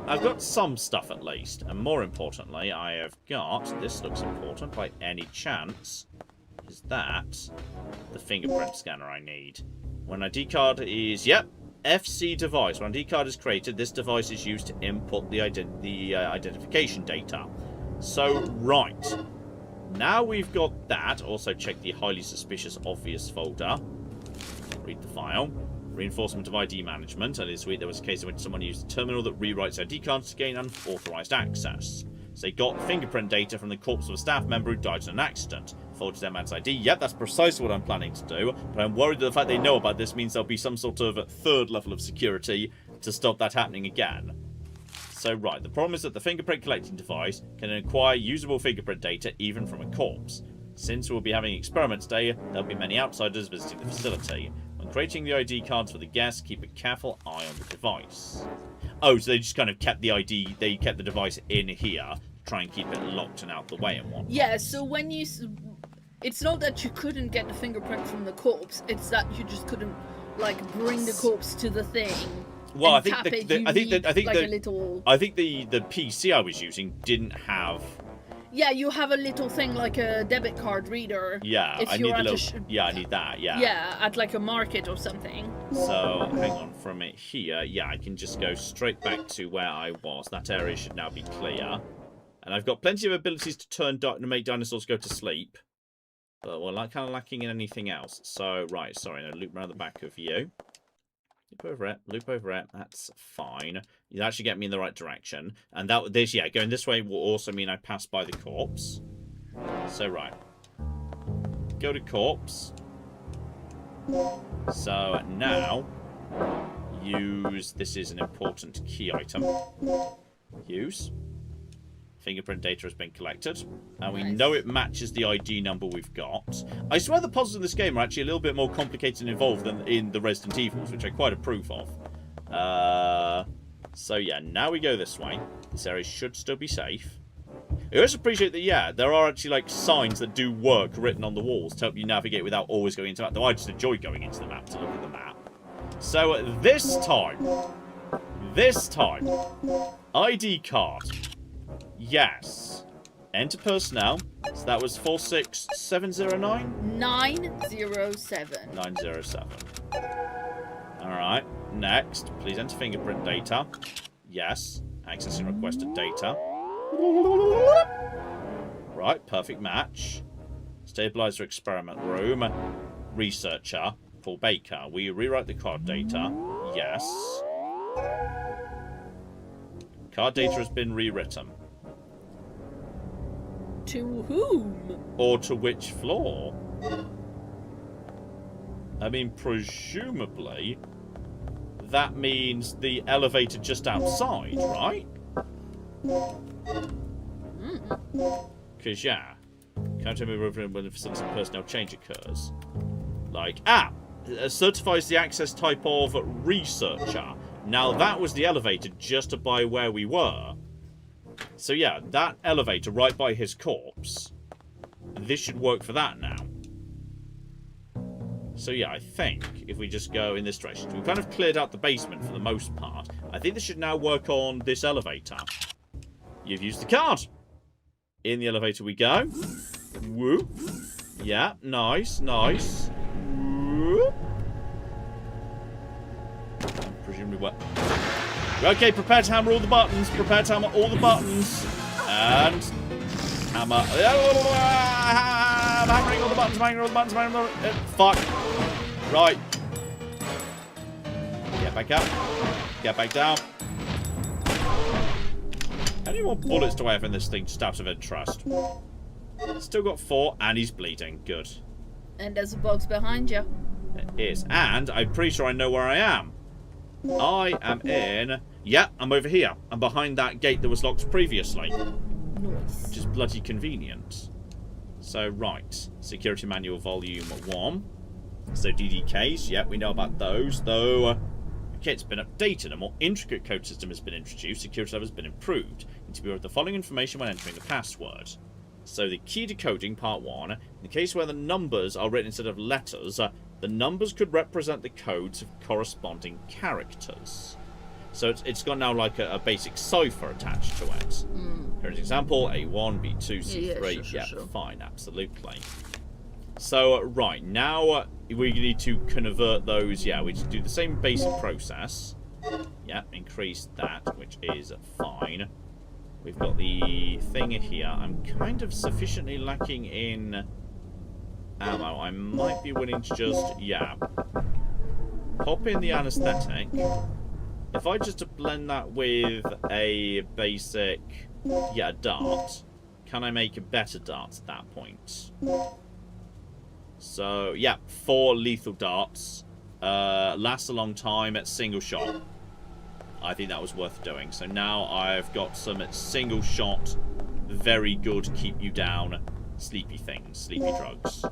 I've got some stuff at least. And more importantly, I have got, this looks important by any chance, is that the fingerprint scanner I need. When ID card is, yep, FC device. When ID card is created, this device is used to input the identification data. So, right. Now we've got that. Also check the highly suspicious obvious folder. Read the file. Reinforcement of ID management. And this week there was a case in which someone used a terminal that rewrites ID cards to gain unauthorized access. So they got fingerprint data from the corpse of a staff member who died in an accident. Forged their man's ID. Yep, that's precisely what I'm planning to do. But I'm worried that the fact they know about this means there'll be some sort of third level of security to stop that happening again. So, right, the problem is that the fingerprint collecting device can acquire usable fingerprint data even from a corpse. Since we'll be having experiments today, there'll be many outsiders visiting the facility. When creating the ID cards for the guests, keep a careful eye on the device. Oh, so they just kind of kept the ID, they kept the device in here, to try and keep it locked and out the way and whatnot. Yeah, so when you... It's not that you couldn't get the fingerprint from the corpse, it's that you just couldn't, like, bring the corpse to the thing. Well, I think the PC I was using didn't have. Yeah, you have a little thing like a debit card reader. Yeah, I need the little. Yeah, I need that. Yeah. Yeah, at like a market or something. So hang on, from it here, yeah, I can just go straight back to where I was. That area should now be clear, and I've got plenty of abilities to make dinosaurs go to sleep. But we're kind of lacking in anything else. So right, sorry, no, loop around the back of you. Loop over it, that's fine. You actually get me in the right direction. And going this way will also mean I pass by the corpse. So, right. Go to corpse. So, now, this is an important key item. Use. Fingerprint data has been collected. And we know it matches the ID number we've got. I swear the puzzles in this game are actually a little bit more complicated and involved than in the Resident Evils, which I quite approve of. So yeah, now we go this way. This area should still be safe. I also appreciate that, yeah, there are actually, like, signs that do work written on the walls to help you navigate without always going into the map. Though I just enjoy going into the map to look at the map. So this time, ID card. Yes. Enter personnel. So that was 46709? 907. 907. Alright, next. Please enter fingerprint data. Yes. Accessing requested data. Right, perfect match. Stabilizer experiment room. Researcher. Paul Baker. Will you rewrite the card data? Yes. Card data has been rewritten. To whom? Or to which floor? I mean, presumably, that means the elevator just outside, right? Because, yeah. Can't move over when the facility personnel change occurs. Like, certifies the access type of researcher. Now, that was the elevator just by where we were. So, yeah, that elevator right by his corpse. This should work for that now. So, yeah, I think if we just go in this direction. We've kind of cleared out the basement for the most part. I think this should now work on this elevator. You've used the card. In the elevator we go. Whoop. Yeah, nice, nice. Whoop. Presumably what? Okay, prepare to hammer all the buttons. Prepare to hammer all the buttons. And hammer. Hammering all the buttons, hammering all the buttons, hammering all the fuck. Right. Get back up. Get back down. How many more bullets do I have in this thing, just out of interest? Still got 4, and he's bleeding. Good. And there's a box behind you. It is. And I'm pretty sure I know where I am. I am in... Yeah, I'm over here. I'm behind that gate that was locked previously. Nice. Which is bloody convenient. So, right. Security Manual Volume 1. So, DDKs. Yeah, we know about those. Though, okay, it's been updated. A more intricate code system has been introduced. Security level has been improved. You need to be aware of the following information when entering the password. So, the key decoding, part 1. In the case where the numbers are written instead of letters, the numbers could represent the codes of corresponding characters. So it's got now like a basic cipher attached to it. Here's an example: A1, B2, C3. Yeah, sure. Fine, absolutely. So right now we need to convert those. Yeah, we just do the same basic process. Yeah, increase that, which is fine. We've got the thing here. I'm kind of sufficiently lacking in ammo. I might be willing to just, yeah, pop in the anesthetic. If I just blend that with a basic, yeah, dart, can I make a better dart at that point? So, yeah, 4 lethal darts. Lasts a long time at single shot. I think that was worth doing. So now I've got some single shot, very good, keep you down, sleepy things, sleepy drugs.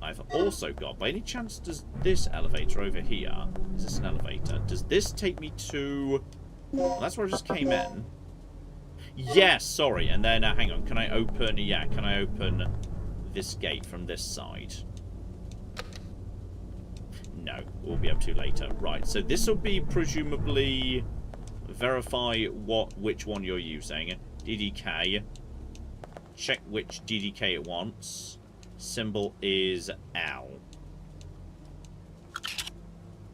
I've also got, by any chance, does this elevator over here, is this an elevator? Does this take me to, well, that's where I just came in. Yes, sorry, and then, hang on, can I open, yeah, can I open this gate from this side? No, we'll be able to later. Right, so this will be presumably verify which one you're using. DDK. Check which DDK it wants. Symbol is L.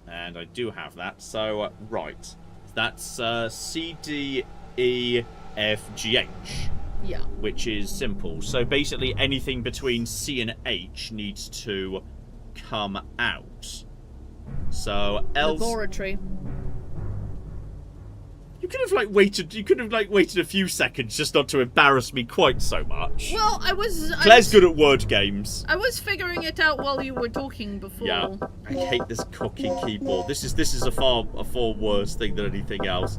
And I do have that. So, right. That's C, D, E, F, G, H. Yeah. Which is simple. So basically anything between C and H needs to come out. So L. Laboratory. You could have waited a few seconds just not to embarrass me quite so much. Well, Claire's good at word games. I was figuring it out while you were talking before. Yeah, I hate this cooking keyboard. This is a far worse thing than anything else.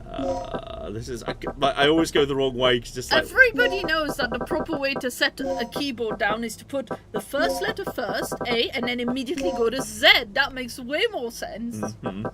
I always go the wrong way because just like everybody knows that the proper way to set a keyboard down is to put the first letter first, A, and then immediately go to Z. That makes way more sense. Mm-hmm.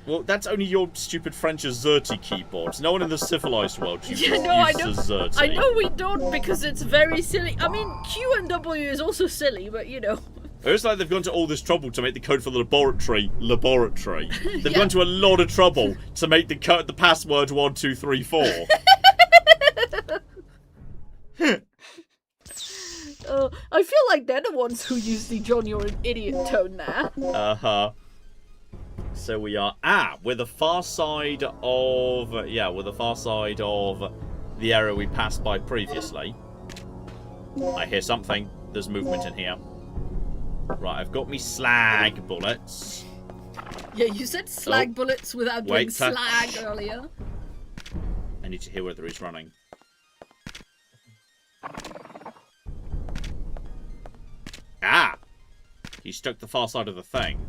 Well, that's only your stupid French AZERTY keyboards. No one in the civilized world uses AZERTY. I know we don't because it's very silly. I mean, Q and W is also silly, but you know. It's like they've gone to all this trouble to make the code for the laboratory. They've Yeah. gone to a lot of trouble to make the password 1, 2, 3, 4. I feel like they're the ones who use the John, you're an idiot tone there. Uh-huh. So we are we're the far side of we're the far side of the area we passed by previously. I hear something. There's movement in here. Right, I've got me slag bullets. Yeah, you said slag bullets without doing slag earlier. I need to hear whether he's running. He's stuck the far side of the thing.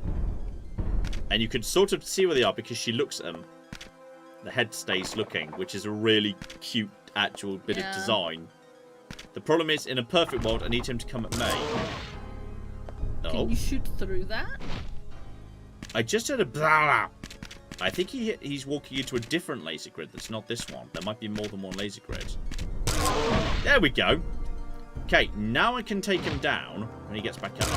And you can sort of see where they are because she looks at them. The head stays looking, which is a really cute actual bit of design. The problem is, in a perfect world, I need him to come at me. Can you shoot through that? I just heard a blah. I think he's walking into a different laser grid that's not this one. There might be more than one laser grid. There we go. Okay, now I can take him down when he gets back up.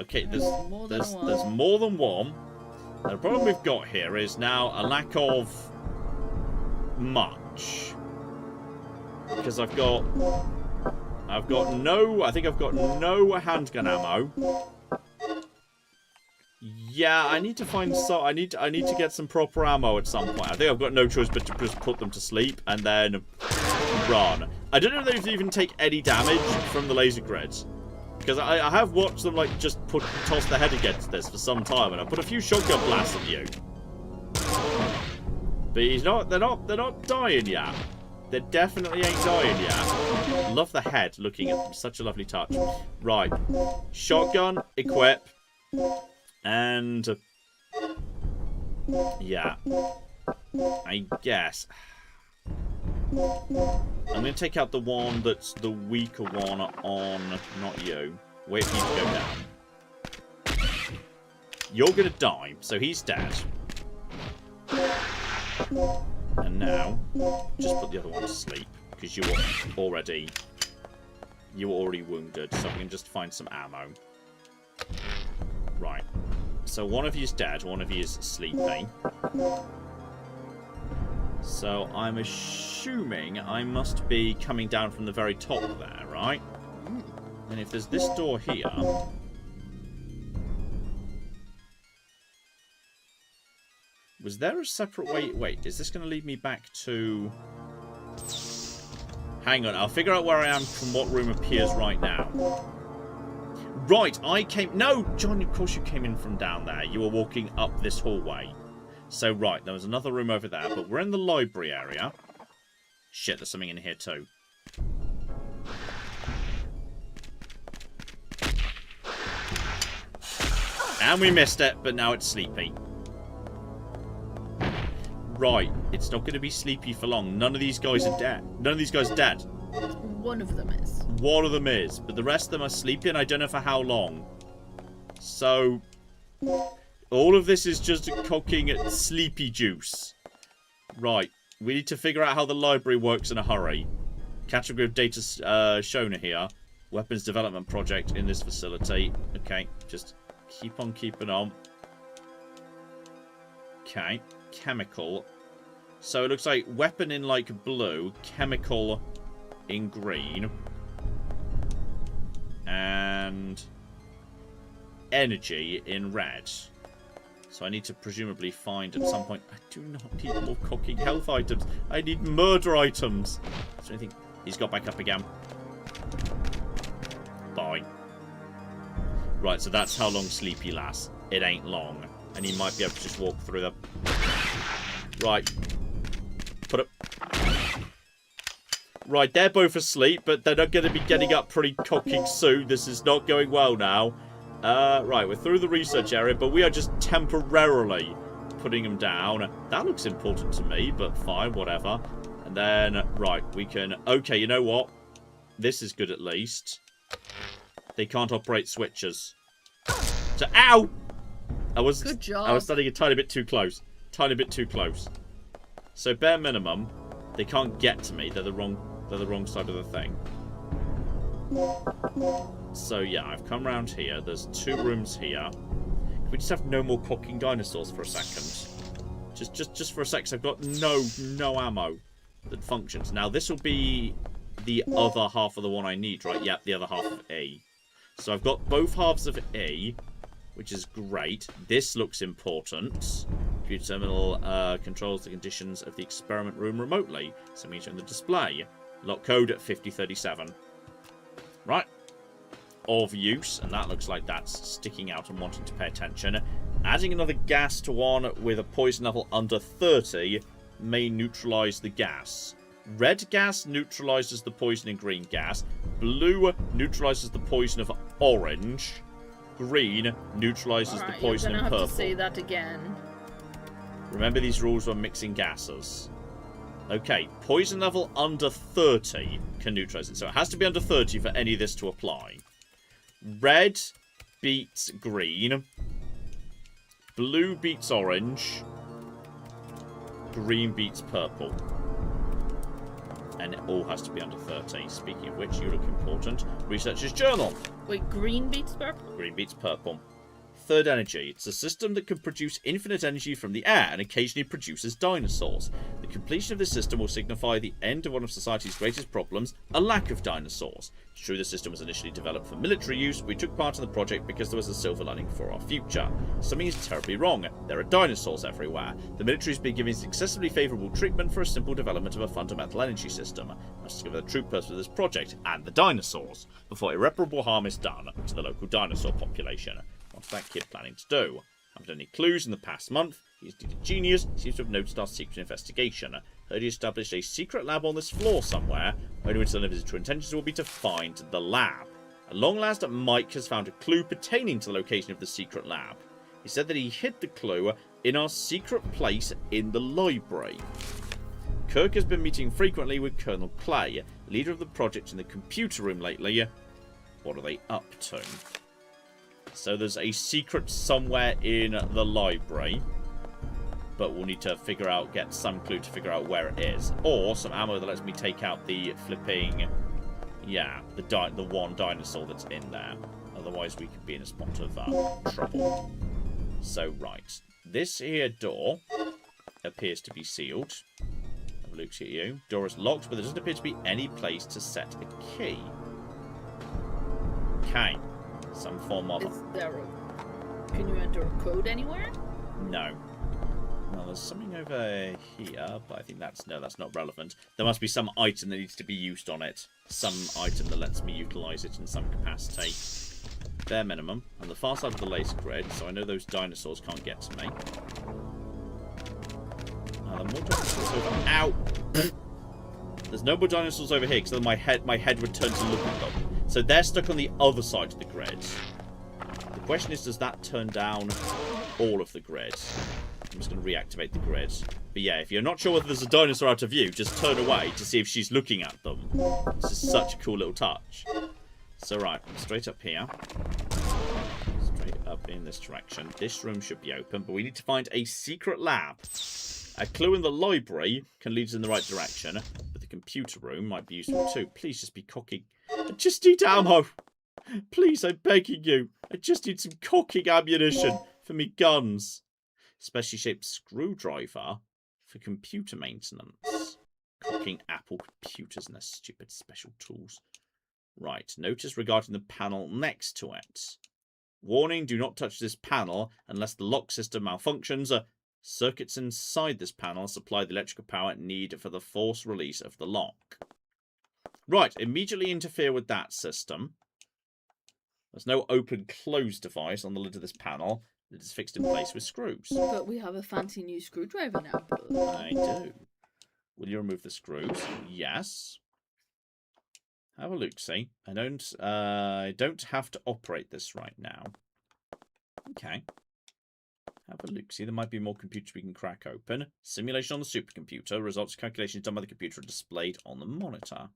Okay, there's more than one. The problem we've got here is now a lack of much. Because I've got no handgun ammo. Yeah, I need to find I need to get some proper ammo at some point. I think I've got no choice but to just put them to sleep and then run. I don't know if they even take any damage from the laser grids. Because I have watched them like just toss their head against this for some time, and I put a few shotgun blasts at you. But they're not dying yet. They definitely ain't dying yet. Love the head looking at them, such a lovely touch. Right. Shotgun, equip. And yeah. I guess. I'm going to take out the one that's the weaker one on... Not you. Wait for you to go down. You're going to die, so he's dead. And now, just put the other one to sleep. Because you were already wounded, so we can just find some ammo. Right. So one of you is dead, one of you is sleeping. So I'm assuming I must be coming down from the very top there, right? And if there's this door here... Was there a separate way? Wait, is this going to lead me back to... Hang on, I'll figure out where I am from what room appears right now. Right, No, John, of course you came in from down there. You were walking up this hallway. So, right, there was another room over there, but we're in the library area. Shit, there's something in here too. And we missed it, but now it's sleepy. Right, it's not going to be sleepy for long. None of these guys are dead. None of these guys are dead. One of them is. One of them is, but the rest of them are sleeping. I don't know for how long. So... all of this is just cooking sleepy juice. Right. We need to figure out how the library works in a hurry. Category of data shown here. Weapons development project in this facility. Okay. Just keep on keeping on. Okay. Chemical. So it looks like weapon in like blue. Chemical in green. And energy in red. So I need to presumably find at some point... I do not need more cooking health items. I need murder items. Is there anything... He's got back up again. Bye. Right, so that's how long Sleepy lasts. It ain't long. And he might be able to just walk through the... Right. Put it... Right, they're both asleep, but they're not going to be getting up pretty cocking soon. This is not going well now. Right, we're through the research area, but we are just temporarily putting them down. That looks important to me, but fine, whatever. And then, right, we can... Okay, you know what? This is good at least. They can't operate switches. So, ow! Good job. I was standing a tiny bit too close. Tiny bit too close. So, bare minimum, they can't get to me. They're the wrong side of the thing. So yeah, I've come around here. There's 2 rooms here. Can we just have no more cocking dinosaurs for a second? Just for a sec, 'cause I've got no ammo that functions. Now this will be the other half of the one I need, right? Yep, the other half of E. So I've got both halves of E, which is great. This looks important. Computer terminal controls the conditions of the experiment room remotely. So meter on the display. Lock code at 5037. Right. Of use, and that looks like that's sticking out and wanting to pay attention. Adding another gas to one with a poison level under 30 may neutralize the gas. Red gas neutralizes the poison in green gas. Blue neutralizes the poison of orange. Green neutralizes the poison in purple. You're gonna have to say that again. Remember these rules when mixing gases. Okay, poison level under 30 can neutralize it. So it has to be under 30 for any of this to apply. Red beats green. Blue beats orange. Green beats purple. And it all has to be under 30. Speaking of which, you look important. Researcher's journal. Wait, green beats purple? Green beats purple. Third energy. It's a system that can produce infinite energy from the air and occasionally produces dinosaurs. The completion of this system will signify the end of one of society's greatest problems, a lack of dinosaurs. It's true the system was initially developed for military use. We took part in the project because there was a silver lining for our future. Something is terribly wrong. There are dinosaurs everywhere. The military has been given excessively favourable treatment for a simple development of a fundamental energy system. I must discover the true purpose of this project and the dinosaurs before irreparable harm is done to the local dinosaur population. What's that kid planning to do? I haven't had any clues in the past month. He's indeed a genius. Seems to have noticed our secret investigation. Heard he established a secret lab on this floor somewhere. Only when still his true intentions will be to find the lab. At long last, Mike has found a clue pertaining to the location of the secret lab. He said that he hid the clue in our secret place in the library. Kirk has been meeting frequently with Colonel Clay, leader of the project in the computer room lately. What are they up to? So there's a secret somewhere in the library. But we'll need to figure out, get some clue to figure out where it is. Or some ammo that lets me take out the flipping... Yeah, the one dinosaur that's in there. Otherwise we could be in a spot of trouble. So, right. This here door appears to be sealed. Have a look at you. Door is locked, but there doesn't appear to be any place to set a key. Okay. Some form of... Is there a... Can you enter a code anywhere? No. Well, there's something over here, but I think that's... No, that's not relevant. There must be some item that needs to be used on it. Some item that lets me utilise it in some capacity. Bare minimum. On the far side of the laser grid, so I know those dinosaurs can't get to me. There are more dinosaurs over... Ow! There's no more dinosaurs over here, because then my head would turn to look at them. So they're stuck on the other side of the grid. The question is, does that turn down all of the grid? I'm just going to reactivate the grid. But yeah, if you're not sure whether there's a dinosaur out of view, just turn away to see if she's looking at them. This is such a cool little touch. So right, straight up here. Straight up in this direction. This room should be open, but we need to find a secret lab. A clue in the library can lead us in the right direction, but the computer room might be useful too. Please just be cocking. I just need ammo. Please, I'm begging you. I just need some cocking ammunition for me guns. Specially shaped screwdriver for computer maintenance. Cocking Apple computers and their stupid special tools. Right, notice regarding the panel next to it. Warning, do not touch this panel unless the lock system malfunctions. Circuits inside this panel supply the electrical power needed for the force release of the lock. Right, immediately interfere with that system. There's no open-close device on the lid of this panel. It is fixed in place with screws. But we have a fancy new screwdriver now. I do. Will you remove the screws? Yes. Have a look, see. I don't have to operate this right now. Okay. Have a look. See, there might be more computers we can crack open. Simulation on the supercomputer. Results of calculations done by the computer are displayed on the monitor.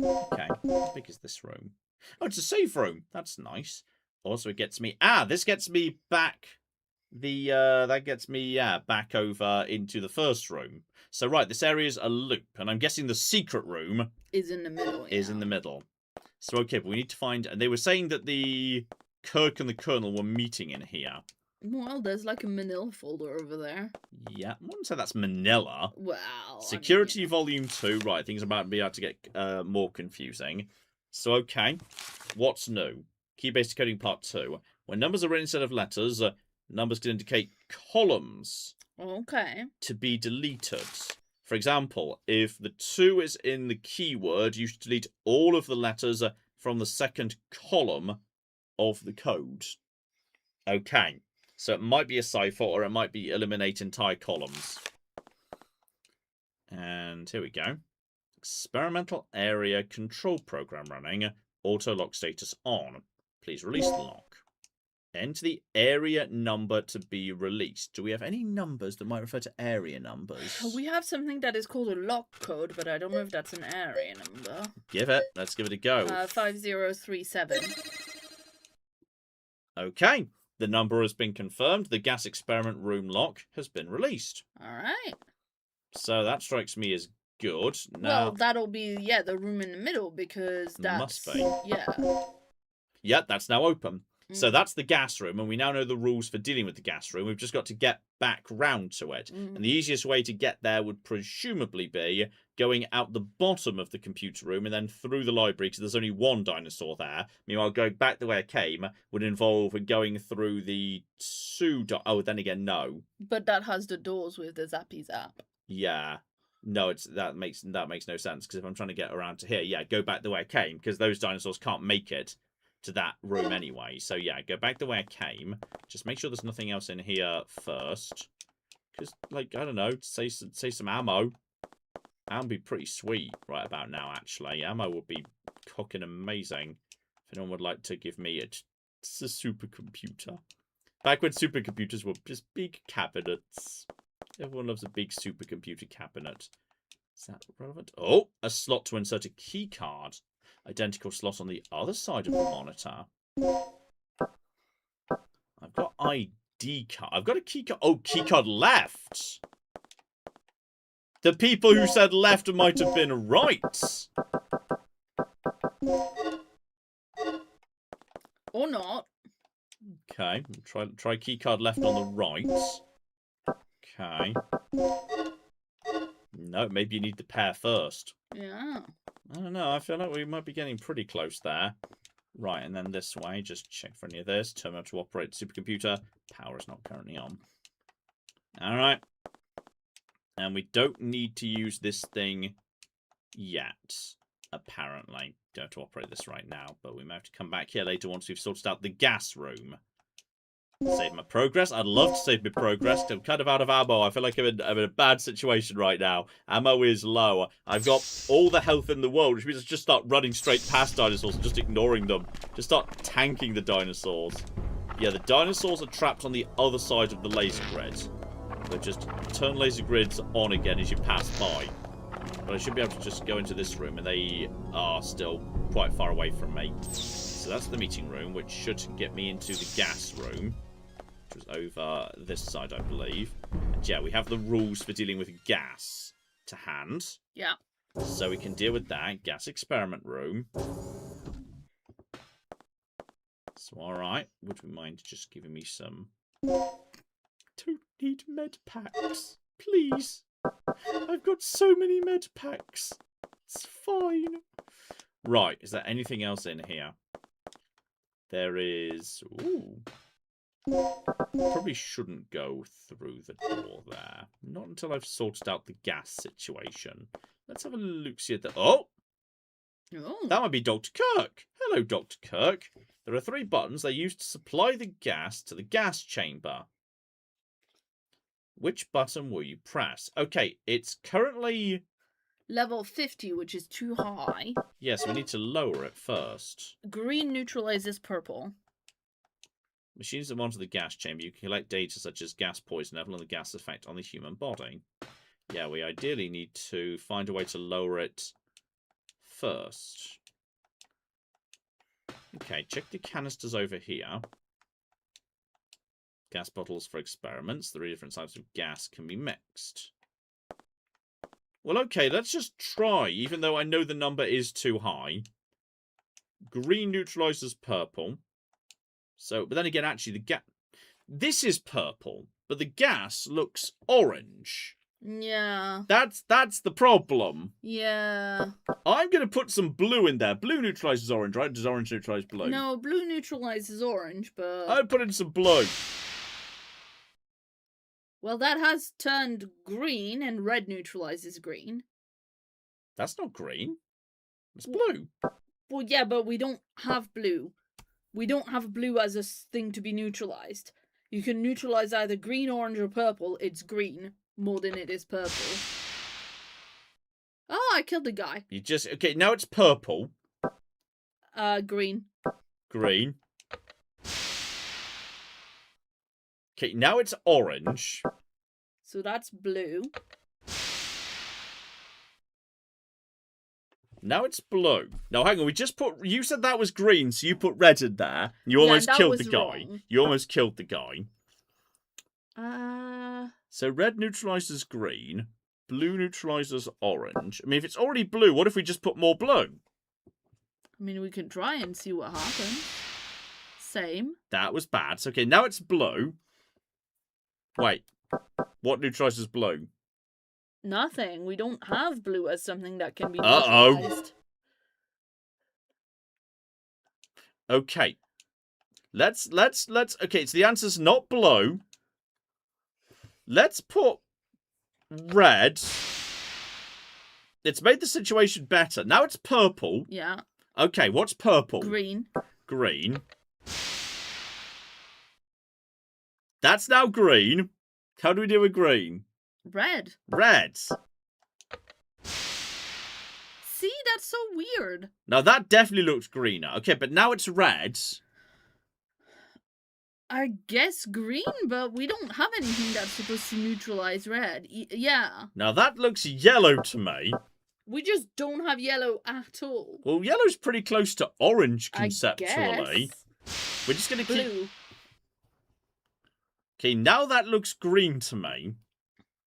Okay. How big is this room? Oh, it's a save room. That's nice. Also, it gets me... this gets me back... that gets me, back over into the first room. So, right, this area is a loop. And I'm guessing the secret room... Is in the middle, Is in the middle. So, okay, but we need to find... And they were saying that the Kirk and the Colonel were meeting in here. Well, there's like a manila folder over there. Yeah, I wouldn't say that's Manila. Well, Security I mean, Volume 2. Right, things are about to be able to get more confusing. So, okay. What's new? Key-based decoding part 2. When numbers are written instead of letters, numbers can indicate columns okay. to be deleted. For example, if the 2 is in the keyword, you should delete all of the letters from the second column of the code. Okay. So it might be a cipher, or it might be eliminate entire columns. And here we go. Experimental area control program running. Auto lock status on. Please release the lock. Enter the area number to be released. Do we have any numbers that might refer to area numbers? We have something that is called a lock code, but I don't know if that's an area number. Give it. Let's give it a go. 5037. Okay. The number has been confirmed. The gas experiment room lock has been released. All right. So that strikes me as good. Now, Well, that'll be, yeah, the room in the middle, because that's... Must be. Yeah. yeah, that's now open. So that's the gas room, and we now know the rules for dealing with the gas room. We've just got to get back round to it. And the easiest way to get there would presumably be going out the bottom of the computer room and then through the library, because there's only one dinosaur there. Meanwhile, going back the way I came would involve going through the oh, then again, no. But that has the doors with the zappy zap. Yeah. No, that makes no sense, because if I'm trying to get around to here, yeah, go back the way I came, because those dinosaurs can't make it to that room anyway. So yeah, go back the way I came. Just make sure there's nothing else in here first. Because, like, I don't know, say some ammo. Ammo would be pretty sweet right about now, actually. Ammo would be cooking amazing. If anyone would like to give me it's a supercomputer. Back when supercomputers were just big cabinets. Everyone loves a big supercomputer cabinet. Is that relevant? Oh, a slot to insert a key card. Identical slot on the other side of the monitor. I've got ID card. I've got a key card. Oh, key card left. The people who said left might have been right. Or not. Okay, try key card left on the right. Okay. No, maybe you need the pair first. Yeah. I don't know. I feel like we might be getting pretty close there. Right, and then this way. Just check for any of this. Terminal to operate supercomputer. Power is not currently on. Alright. And we don't need to use this thing yet, apparently. Don't have to operate this right now, but we may have to come back here later once we've sorted out the gas room. Save my progress. I'd love to save my progress. I'm kind of out of ammo. I feel like I'm in a bad situation right now. Ammo is low. I've got all the health in the world, which means I just start running straight past dinosaurs and just ignoring them. Just start tanking the dinosaurs. Yeah, the dinosaurs are trapped on the other side of the laser grid. So just turn laser grids on again as you pass by. But I should be able to just go into this room, and they are still quite far away from me. So that's the meeting room, which should get me into the gas room. Which was over this side, I believe. And yeah, we have the rules for dealing with gas to hand. Yeah. So we can deal with that. Gas experiment room. So, alright. Would you mind just giving me some... Don't need med packs. Please. I've got so many med packs. It's fine. Right. Is there anything else in here? There is... Ooh. Probably shouldn't go through the door there. Not until I've sorted out the gas situation. Let's have a look-see at the... Oh! Oh. That might be Dr. Kirk. Hello, Dr. Kirk. There are 3 buttons they use to supply the gas to the gas chamber. Which button will you press? Okay, it's currently... Level 50, which is too high. Yes, we need to lower it first. Green neutralizes purple. Machines that monitor the gas chamber, you can collect data such as gas poison level and the gas effect on the human body. Yeah, we ideally need to find a way to lower it first. Okay, check the canisters over here. Gas bottles for experiments. 3 different types of gas can be mixed. Well, okay, let's just try, even though I know the number is too high. green neutralizes purple. So, but then again, actually, the gas... This is purple, but the gas looks orange. Yeah. That's the problem. Yeah. I'm going to put some blue in there. Blue neutralizes orange, right? Does orange neutralize blue? No, blue neutralizes orange, but... I put in some blue. Well, that has turned green, and red neutralizes green. That's not green. It's blue. Well, yeah, but we don't have blue. We don't have blue as a thing to be neutralized. You can neutralize either green, orange, or purple. It's green more than it is purple. Oh, I killed the guy. You just... Okay, now it's purple. Green. Green. Okay, now it's orange. So that's blue. Now it's blue. No, hang on. We just put... You said that was green, so you put red in there. You almost that killed the was guy. wrong. You almost killed the guy. Uh, So red neutralizes green. Blue neutralizes orange. I mean, if it's already blue, what if we just put more blue? I mean, we can try and see what happens. Same. That was bad. So, okay, now it's blue. Wait. What neutralizes blue? Nothing. We don't have blue as something that can be Uh-oh. neutralized. Okay. Let's okay, so the answer's not blue. Let's put red. It's made the situation better. Now it's purple. Yeah. Okay, what's purple? Green. Green. That's now green. How do we deal with green? Red. Red. See, that's so weird. Now that definitely looks greener. Okay, but now it's red. I guess green, but we don't have anything that's supposed to neutralize red. Yeah. Now that looks yellow to me. We just don't have yellow at all. Well, yellow's pretty close to orange I conceptually. guess. We're just going to keep... Blue. Okay, now that looks green to me.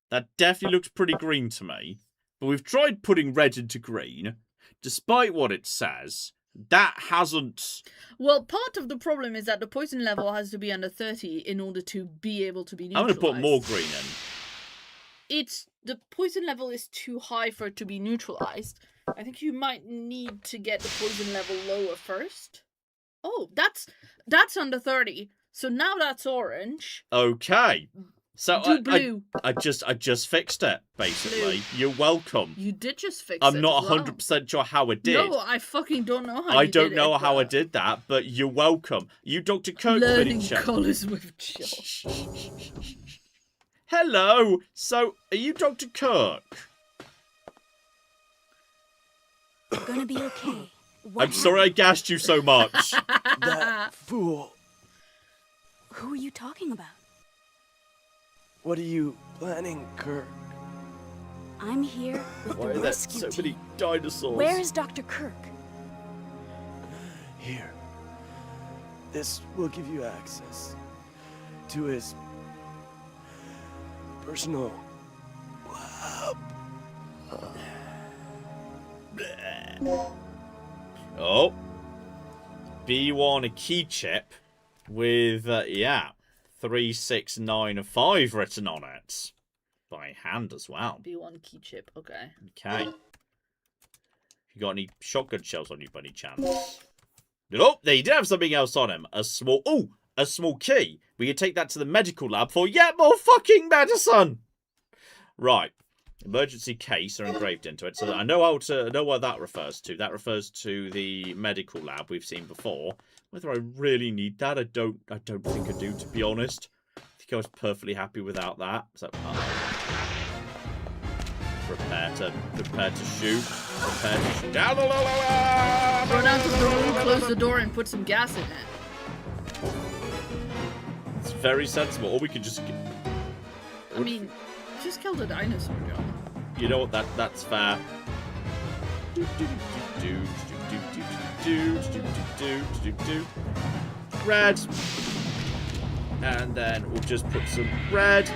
That definitely looks pretty green to me. But we've tried putting red into green. Despite what it says, that hasn't... Well, part of the problem is that the poison level has to be under 30 in order to be able to be I'm neutralized. going to put more green in. The poison level is too high for it to be neutralized. I think you might need to get the poison level lower first. Oh, that's under 30. So now that's orange. Okay. So Do blue. I just fixed it, basically. Blue. You're welcome. You did just fix it. I'm not as well. 100% sure how I did. No, I fucking don't know how I you don't did know it, how I but did that, but you're welcome. You Dr. Kirk Learning Vinicek. colours with Jill. Hello. So, are you Dr. Kirk? You're gonna be okay. I'm sorry I gassed you so much. That fool. Who are you talking about? What are you planning, Kirk? I'm here with Why the are there rescue so team. many dinosaurs? Where is Dr. Kirk? Here. This will give you access to his personal lab. Oh. B1 a key chip with, 3695 written on it. By hand as well. B1 key chip, okay. Okay. You got any shotgun shells on you by any chance? Oh, they did have something else on him. A small key. We can take that to the medical lab for yet more fucking medicine. Right. Emergency case are engraved into it, so that I know what that refers to. That refers to the medical lab we've seen before. Whether I really need that, I don't think I do, to be honest. I think I was perfectly happy without that. So, prepare to shoot. Prepare to shoot. Down the Go down to the room, close the door, and put some gas in it. It's very sensible. Or we could just... I mean, just killed a dinosaur, John. You know what? That's fair. Red. And then we'll just put some red.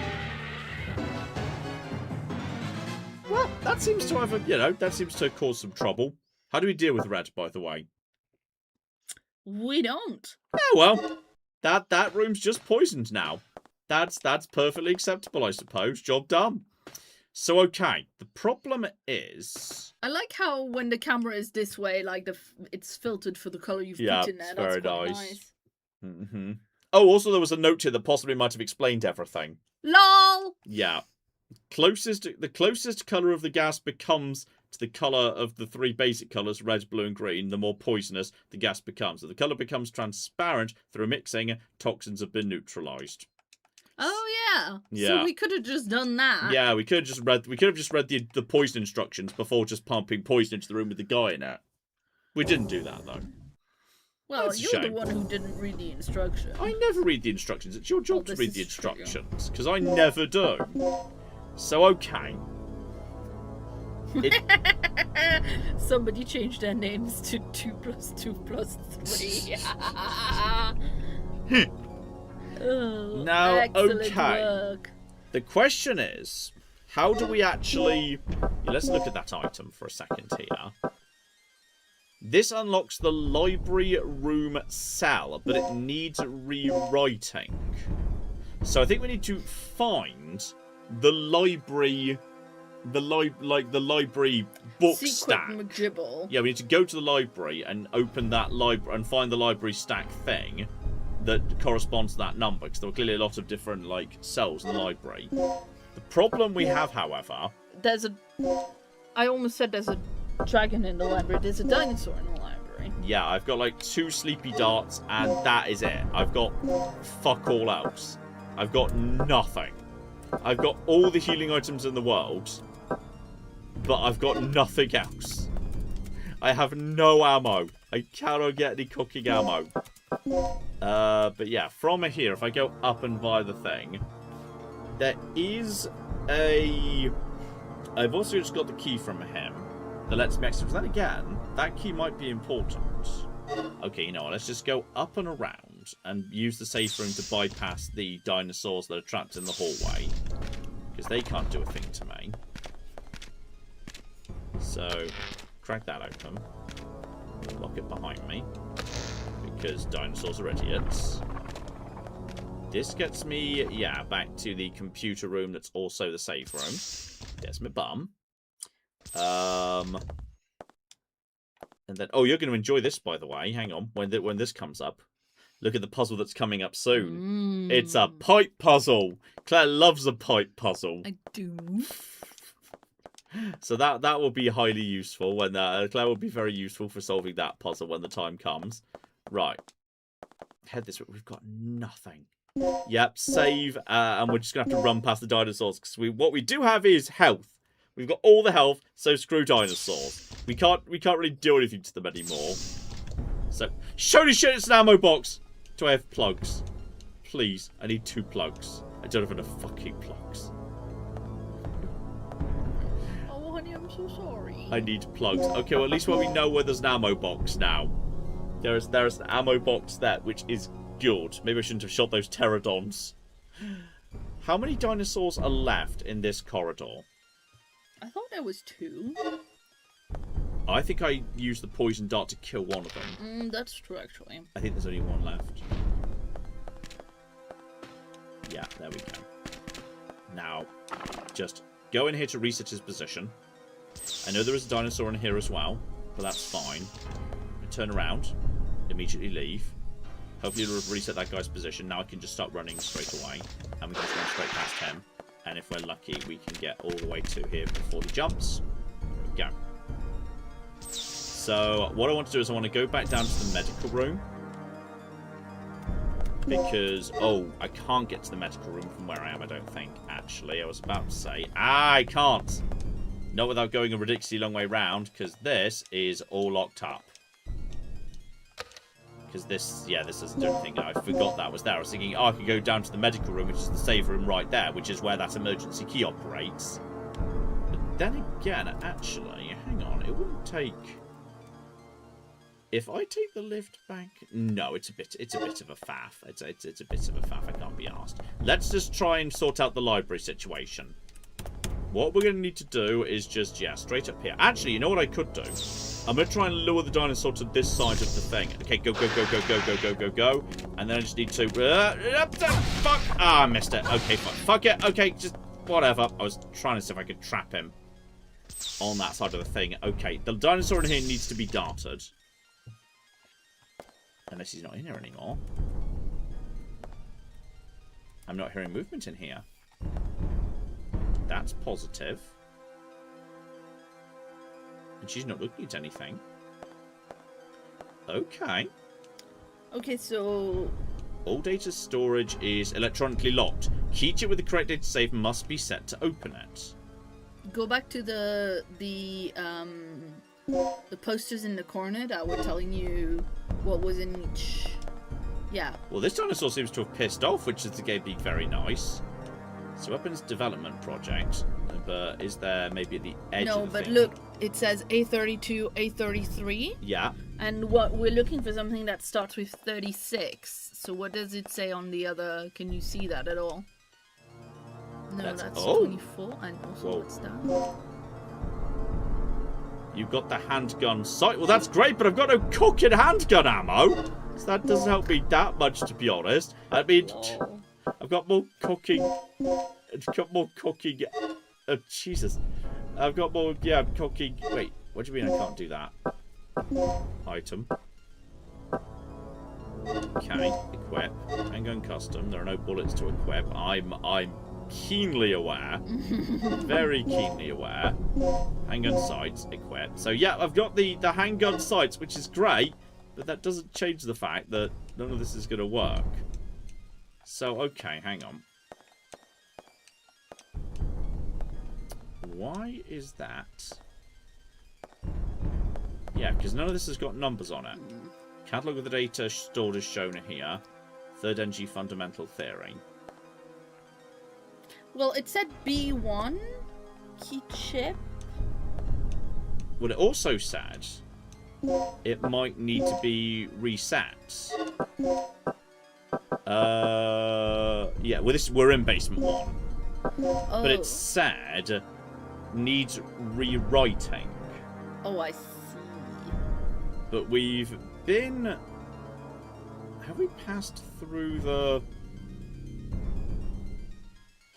Well, that seems to have, that seems to cause some trouble. How do we deal with red, by the way? We don't. Oh, well. That room's just poisoned now. That's perfectly acceptable, I suppose. Job done. So, okay. The problem is... I like how when the camera is this way, like it's filtered for the color you've put in there. it's That's very quite nice. Mm-hmm. Oh, also there was a note here that possibly might have explained everything. LOL! Yeah. The closest colour of the gas becomes to the colour of the three basic colours, red, blue and green, the more poisonous the gas becomes. So the colour becomes transparent through mixing, toxins have been neutralised. Oh yeah. Yeah. So we could have just done that. Yeah, we could have just read the poison instructions before just pumping poison into the room with the guy in it. We didn't do that though. Well, That's a you're the shame. one who didn't read the instructions. I never read the instructions. It's your job to this read the is true. instructions, because I never do. So, okay. Somebody changed their names to 2 + 2 + 3. Oh, Now, excellent okay. work. The question is, how do we actually... Let's look at that item for a second here. This unlocks the library room cell, but it needs rewriting. So I think we need to find the library... the library book Secret stack. McGibble. Yeah, we need to go to the library and open that library and find the library stack thing that corresponds to that number, because there were clearly a lot of different cells in the library. The problem we have, however, There's a... I almost said there's a dragon in the library. There's a dinosaur in the library. yeah, I've got 2 sleepy darts and that is it. I've got fuck all else. I've got nothing. I've got all the healing items in the world, but I've got nothing else. I have no ammo. I cannot get any cooking ammo. But yeah, from here, if I go up and via the thing, there is a... I've also just got the key from him that lets me access. Then again, that key might be important. Okay, you know what? Let's just go up and around and use the safe room to bypass the dinosaurs that are trapped in the hallway, because they can't do a thing to me. So, crack that open. Lock it behind me, because dinosaurs are idiots. This gets me, yeah, back to the computer room that's also the safe room. There's my bum. And then, oh, you're going to enjoy this, by the way. Hang on, when this comes up. Look at the puzzle that's coming up soon. It's a pipe puzzle. Claire loves a pipe puzzle. I do. So that will be highly useful when Claire will be very useful for solving that puzzle when the time comes. Right. Head this way. We've got nothing. Yep, save, and we're just gonna have to run past the dinosaurs, because what we do have is health. We've got all the health, so screw dinosaurs. We can't really do anything to them anymore. So, holy shit, it's an ammo box. Do I have plugs? Please, I need 2 plugs. I don't have enough fucking plugs. Oh, honey, I'm so sorry. I need plugs. Okay, well, at least we know where there's an ammo box now. There's an ammo box there, which is good. Maybe I shouldn't have shot those pteranodons. How many dinosaurs are left in this corridor? I thought there was 2. I think I used the poison dart to kill one of them. That's true, actually. I think there's only 1 left. Yeah, there we go. Now, just go in here to reset his position. I know there is a dinosaur in here as well, but that's fine. Turn around, immediately leave. Hopefully it'll reset that guy's position. Now I can just start running straight away, and we can just run straight past him. And if we're lucky, we can get all the way to here before he jumps. There we go. So what I want to do is I want to go back down to the medical room, because I can't get to the medical room from where I am. I don't think. Actually, I was about to say I can't. Not without going a ridiculously long way round, because this is all locked up. Because this doesn't do anything. I forgot that was there. I was thinking, I could go down to the medical room, which is the save room right there, which is where that emergency key operates. But then again, actually, hang on, it wouldn't take... If I take the lift back... No, it's a bit of a faff. It's a bit of a faff, I can't be asked. Let's just try and sort out the library situation. what we're going to need to do is just, yeah, straight up here. Actually, you know what I could do? I'm going to try and lure the dinosaur to this side of the thing. Okay, go, go, go, go, go, go, go, go, go. And then I just need to... fuck! Ah, I missed it. Okay, fuck. Fuck it. Okay, just whatever. I was trying to see if I could trap him on that side of the thing. Okay, the dinosaur in here needs to be darted. Unless he's not in here anymore. I'm not hearing movement in here. That's positive. And she's not looking at anything. Okay. Okay, so... All data storage is electronically locked. Key chip with the correct data save must be set to open it. Go back to the posters in the corner that were telling you what was in each... Yeah. Well, this dinosaur seems to have pissed off, which is the game being very nice. So weapons development project. But is there maybe at the edge of the but thing? look, it says A32, A33. Yeah. And what we're looking for something that starts with 36. So what does it say on the other? Can you see that at all? No, that's 24. And also, what's that? You've got the handgun sight. Well, that's great, but I've got no cooking handgun ammo. So that doesn't help me that much, to be honest. I mean, I've got more cooking. I've got more cooking. Jesus. I've got more, yeah, cooking. Wait, what do you mean I can't do that? Item. Okay, equip. Handgun custom. There are no bullets to equip. I'm keenly aware. Very keenly aware. Handgun sights, equip. So yeah, I've got the handgun sights, which is great, but that doesn't change the fact that none of this is going to work. So, okay, hang on. Why is that? Yeah, because none of this has got numbers on it. Catalogue of the data stored as shown here. Third NG fundamental theory. Well, it said B1 key chip. Well, it also said it might need to be reset. Yeah, well, we're in basement 1. Oh. But it said needs rewriting. Oh, I see. But we've been... Have we passed through the...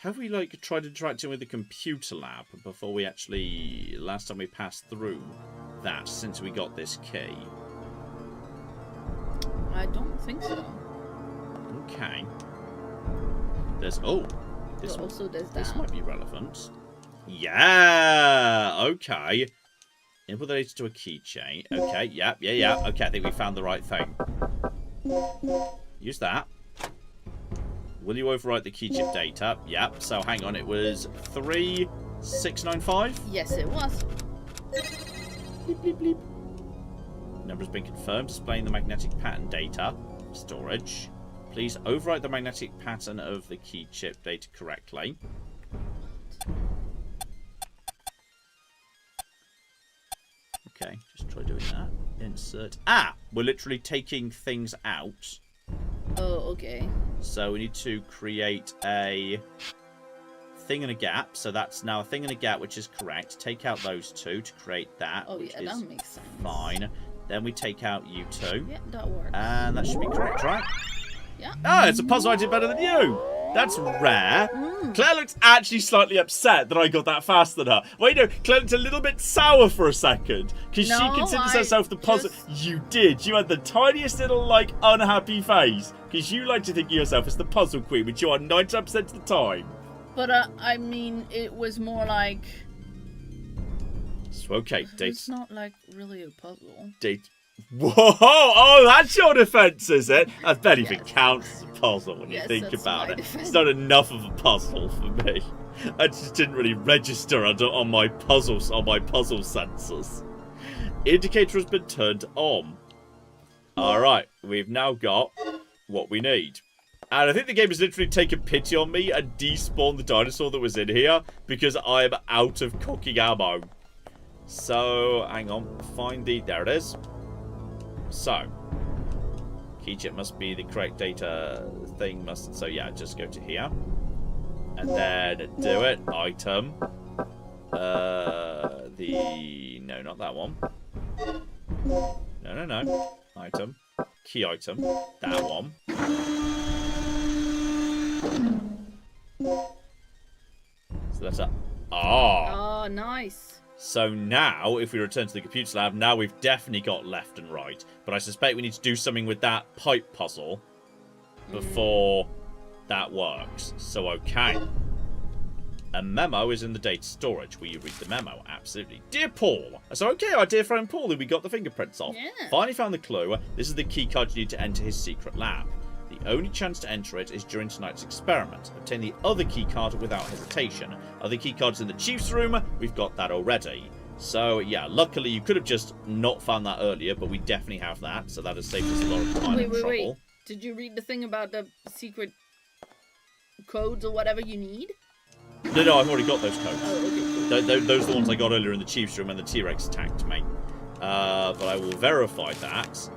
Have we, like, tried interacting with the computer lab before we actually... Last time we passed through that, since we got this key? I don't think so. Okay. There's... Oh! This also does that. This might be relevant. Yeah! Okay. Input the data to a keychain. Okay, yeah. Okay, I think we found the right thing. Use that. Will you overwrite the key chip data? Yep. So hang on, it was 3695? Yes, it was. Bleep, bleep, bleep. Number's been confirmed, displaying the magnetic pattern data. Storage. Please overwrite the magnetic pattern of the key chip data correctly. Okay, just try doing that. Insert. Ah! We're literally taking things out. Oh, okay. So we need to create a thing and a gap. So that's now a thing and a gap, which is correct. Take out those two to create that. Oh, which yeah, is that makes sense. fine. Then we take out you two. Yeah, that works. And that should be correct, right? Yeah. Oh, it's a puzzle I did better than you. That's rare. Claire looks actually slightly upset that I got that faster than her. Wait, no, Claire looked a little bit sour for a second. Because she considers herself the puzzle... You did. You had the tiniest little, like, unhappy face. Because you like to think of yourself as the puzzle queen, which you are 99% of the time. But, I mean, it was more like... So, okay, It's not, like, really a puzzle. Whoa! Oh, that's your defense, is it? I bet even counts as a puzzle when you think about it. It's not enough of a puzzle for me. I just didn't really register on my puzzle sensors. Indicator has been turned on. All right, we've now got what we need. And I think the game has literally taken pity on me and despawned the dinosaur that was in here because I am out of cooking ammo. So, hang on, there it is. So, key chip must be the correct data thing. So yeah, just go to here. And then do it. Item. No, not that one. No. Item. Key item. That one. So that's a... Oh, nice. So now, if we return to the computer lab, now we've definitely got left and right. But I suspect we need to do something with that pipe puzzle before that works. So, okay. A memo is in the data storage. Will you read the memo? Absolutely. Dear Paul. So, okay, our dear friend Paul, who we got the fingerprints off. Yeah. Finally found the clue. This is the key card you need to enter his secret lab. The only chance to enter it is during tonight's experiment. Obtain the other key card without hesitation. Other key cards in the chief's room. We've got that already. So, yeah, luckily you could have just not found that earlier, but we definitely have that. So that has saved us a lot of time and trouble. Wait. Did you read the thing about the secret codes or whatever you need? No, I've already got those codes. Oh, okay, cool. Those are the ones I got earlier in the chief's room when the T-Rex attacked me. But I will verify that.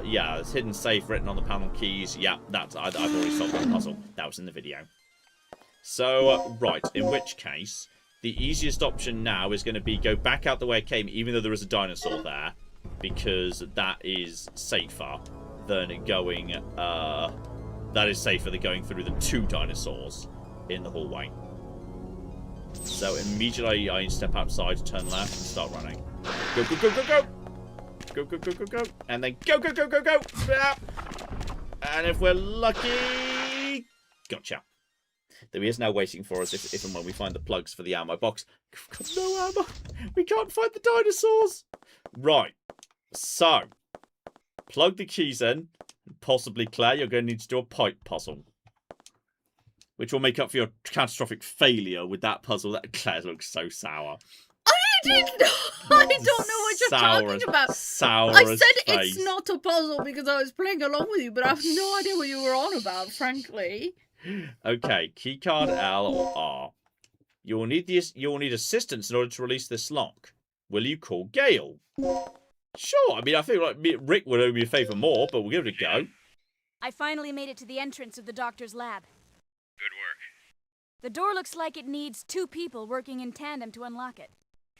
Yeah, there's hidden safe written on the panel keys. Yeah, I've already solved that puzzle. That was in the video. So, right, in which case, the easiest option now is going to be go back out the way it came, even though there is a dinosaur there, because that is safer than going, that is safer than going through the two dinosaurs in the hallway. So, immediately I step outside, turn left, and start running. Go, go, go, go, go! Go, go, go, go, go. And then go, go, go, go, go. And if we're lucky... Gotcha. There he is now waiting for us if and when we find the plugs for the ammo box. We've got no ammo. We can't find the dinosaurs. Right. So, plug the keys in. Possibly, Claire, you're going to need to do a pipe puzzle. Which will make up for your catastrophic failure with that puzzle. That Claire looks so sour. I don't know what you're talking about. I said it's not a puzzle because I was playing along with you, but I have no idea what you were on about, frankly. Okay, keycard L or R. You will need assistance in order to release this lock. Will you call Gail? Sure. I mean, I feel like Rick would owe me a favour more, but we'll give it a go. I finally made it to the entrance of the doctor's lab. Good work. The door looks like it needs 2 people working in tandem to unlock it.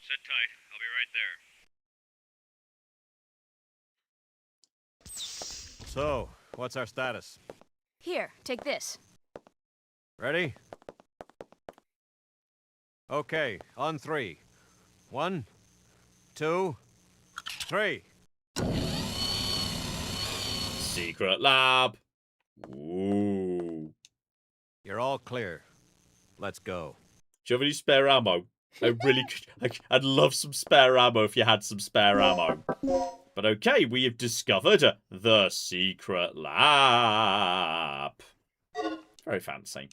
Sit tight. I'll be right there. So, what's our status? Here, take this. Ready? Okay, on 3. 1, 2, 3. Secret lab. Ooh. You're all clear. Let's go. Do you have any spare ammo? I really could. I'd love some spare ammo if you had some spare ammo. But okay, we have discovered the secret lab. Very fancy.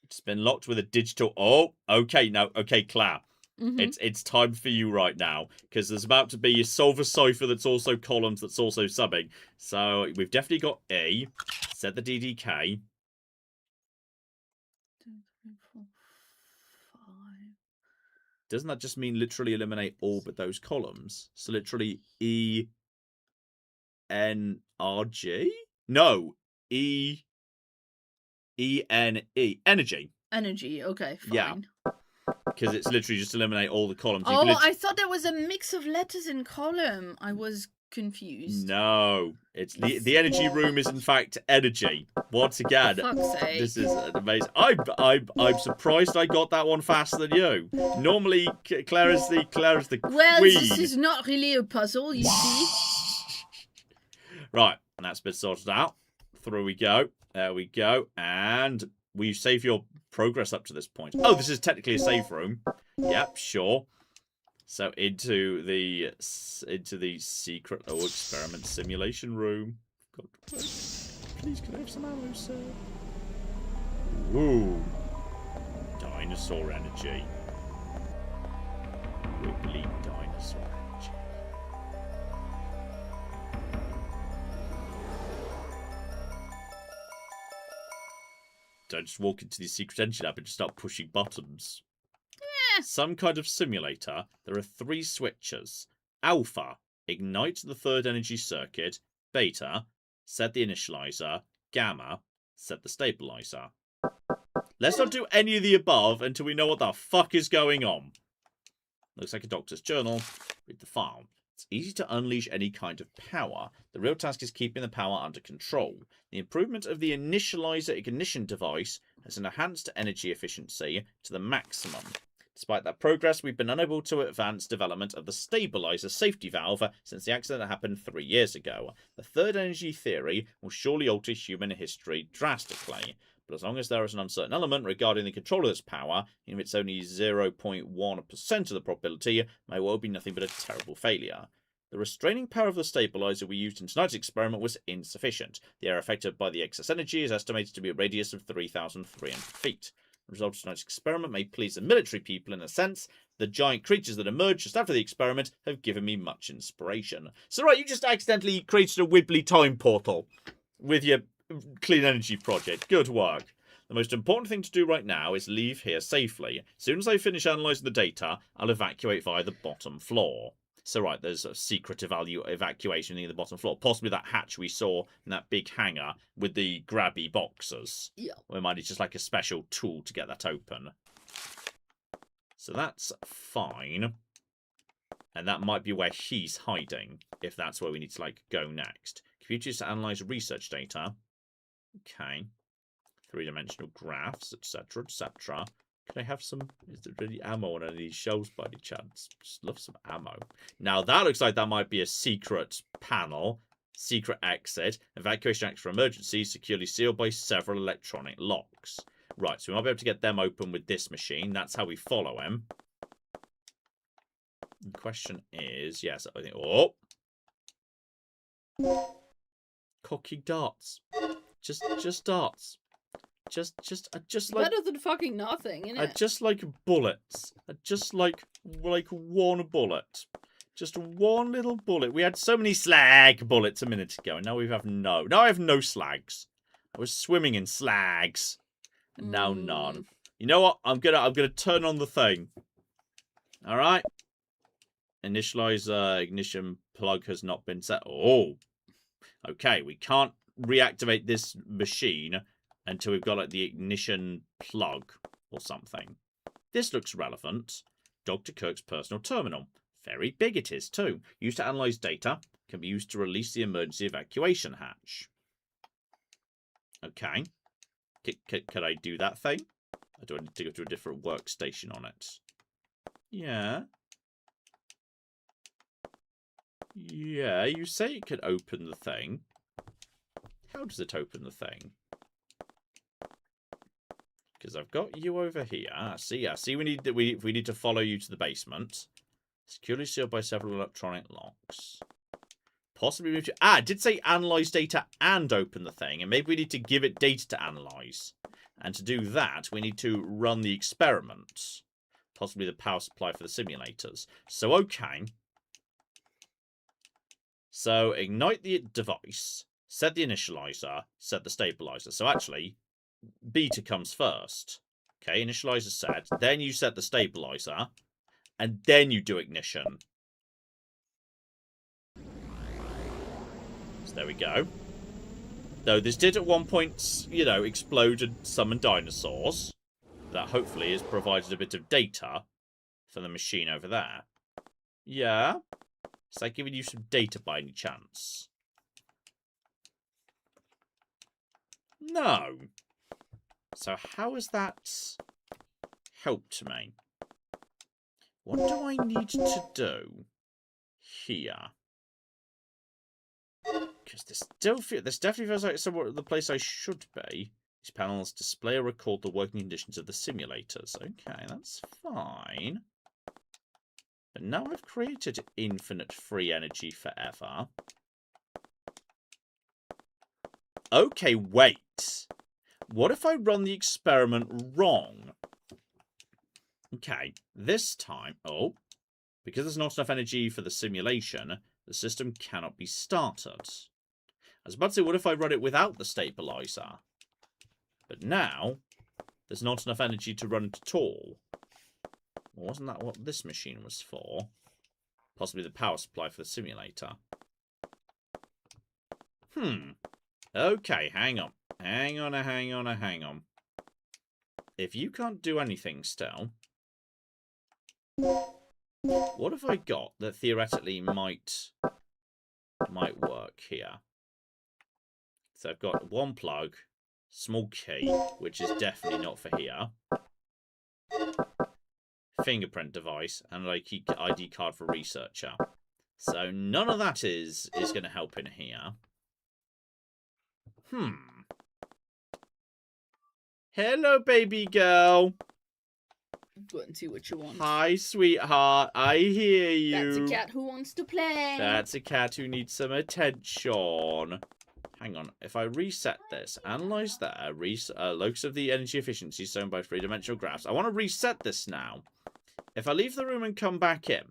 It's been locked with a digital... Oh, okay, now, okay, Claire. It's time for you right now. Because there's about to be a solver cipher that's also columns that's also subbing. So, we've definitely got E. Set the DDK. Doesn't that just mean literally eliminate all but those columns? So literally E N R G? No, E N E energy. Energy. Okay, fine. Yeah, because it's literally just eliminate all the columns. Oh, I thought there was a mix of letters in column. I was confused. No, it's the energy room is in fact energy. Once again, For fuck's sake. This is amazing. I'm surprised I got that one faster than you. Normally, Claire is the Well, queen. this is not really a puzzle, you see. Right, and that's been sorted out. Through we go. There we go, and will you save your progress up to this point? Oh, this is technically a save room. Yep, sure. So into the secret experiment simulation room. God, please can I have some ammo, sir? Ooh, dinosaur energy. Wiggly dinosaur energy. Don't just walk into the secret engine lab and just start pushing buttons. Some kind of simulator. There are 3 switches. Alpha, ignite the 3rd energy circuit. Beta, set the initializer. Gamma, set the stabilizer. Let's not do any of the above until we know what the fuck is going on. Looks like a doctor's journal. Read the file. It's easy to unleash any kind of power. The real task is keeping the power under control. The improvement of the initializer ignition device has enhanced energy efficiency to the maximum. Despite that progress, we've been unable to advance development of the stabilizer safety valve since the accident that happened 3 years ago. The third energy theory will surely alter human history drastically. But as long as there is an uncertain element regarding the control of this power, even if it's only 0.1% of the probability, it may well be nothing but a terrible failure. The restraining power of the stabilizer we used in tonight's experiment was insufficient. The area affected by the excess energy is estimated to be a radius of 3,300 feet. The result of tonight's experiment may please the military people in a sense. The giant creatures that emerged just after the experiment have given me much inspiration. So right, you just accidentally created a wibbly time portal with your clean energy project. Good work. The most important thing to do right now is leave here safely. As soon as I finish analysing the data, I'll evacuate via the bottom floor. So right, there's a secret evacuation near the bottom floor. Possibly that hatch we saw in that big hangar with the grabby boxes. Yeah. Or it might be just like a special tool to get that open. So that's fine. And that might be where he's hiding, if that's where we need to like go next. Computers to analyse research data. Okay. Three-dimensional graphs, etc., etc. Can I have some... Is there really ammo on any of these shelves by any chance? Just love some ammo. Now, that looks like that might be a secret panel. Secret exit. Evacuation extra emergency. Securely sealed by several electronic locks. Right, so we might be able to get them open with this machine. That's how we follow him. The question is... Yes, I think... Oh! Cocky darts. Just darts. Just like... Better than fucking nothing, innit? I just like bullets. I just like one bullet. Just one little bullet. We had so many slag bullets a minute ago, and now we have no. Now I have no slags. I was swimming in slags, and now none. You know what? I'm gonna turn on the thing. All right. Initializer ignition plug has not been set. Oh. Okay, we can't reactivate this machine until we've got like the ignition plug or something. This looks relevant. Dr. Kirk's personal terminal. Very big it is too. Used to analyze data. Can be used to release the emergency evacuation hatch. Okay. Could I do that thing? Or do I need to go to a different workstation on it? Yeah. Yeah, you say it could open the thing. How does it open the thing? Because I've got you over here. See, we need to follow you to the basement. Securely sealed by several electronic locks. Possibly move to... it did say analyze data and open the thing. And maybe we need to give it data to analyze. And to do that, we need to run the experiments. Possibly the power supply for the simulators. So, okay. So, ignite the device. Set the initializer. Set the stabilizer. So, actually, beta comes first. Okay, initializer set. Then you set the stabilizer. And then you do ignition. So, there we go. Though this did at one point, you know, explode and summon dinosaurs. That hopefully has provided a bit of data for the machine over there. Yeah? Is that giving you some data by any chance? No. So how has that helped me? What do I need to do here? Because this definitely feels like somewhere the place I should be. These panels display or record the working conditions of the simulators. Okay, that's fine. But now I've created infinite free energy forever. Okay, wait. What if I run the experiment wrong? Okay, this time... Oh, because there's not enough energy for the simulation, the system cannot be started. I was about to say, what if I run it without the stabilizer? But now, there's not enough energy to run it at all. Well, wasn't that what this machine was for? Possibly the power supply for the simulator. Okay, hang on. Hang on. if you can't do anything still, what have I got that theoretically might work here? So I've got one plug, small key, which is definitely not for here, fingerprint device, and an ID card for researcher. So none of that is going to help in here. Hello, baby girl. Go and see what you want. Hi, sweetheart. I hear you. That's a cat who wants to play. That's a cat who needs some attention. Hang on. If I reset this, analyze there, locus of the energy efficiency shown by three-dimensional graphs. I want to reset this now. If I leave the room and come back in,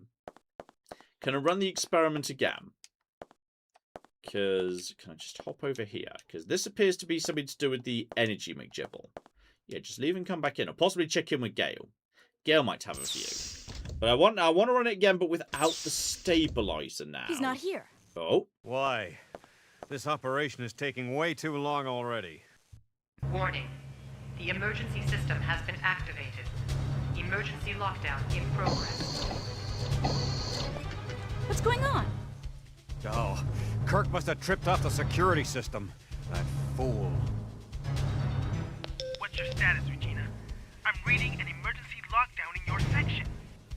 can I run the experiment again? Because, can I just hop over here? Because this appears to be something to do with the energy McGibble. Yeah, just leave and come back in. Or possibly check in with Gail. Gail might have a view. But I want to run it again, but without the stabilizer now. He's not here. Oh. Why? This operation is taking way too long already. Warning. The emergency system has been activated. Emergency lockdown in progress. What's going on? Oh, Kirk must have tripped off the security system. That fool. What's your status, Regina? I'm reading an emergency lockdown in your section.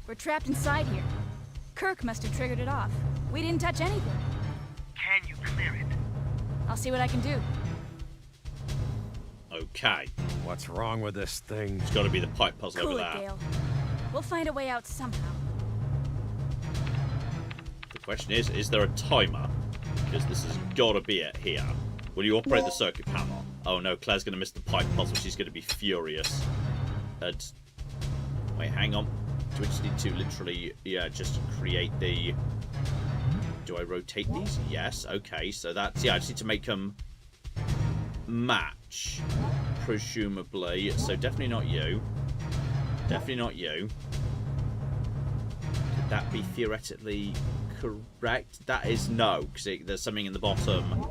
We're trapped inside here. Kirk must have triggered it off. We didn't touch anything. Can you clear it? I'll see what I can do. Okay. What's wrong with this thing? It's got to be the pipe puzzle Cool over it, there. Gail. We'll find a way out somehow. The question is there a timer? Because this has got to be it here. Will you operate the circuit panel? Oh no, Claire's going to miss the pipe puzzle. She's going to be furious. Wait, hang on. Do we just need to literally, yeah, just create the... Do I rotate these? Yes, okay. So that's, yeah, I just need to make them match, presumably. So definitely not you. Definitely not you. Could that be theoretically correct? That is no, because there's something in the bottom.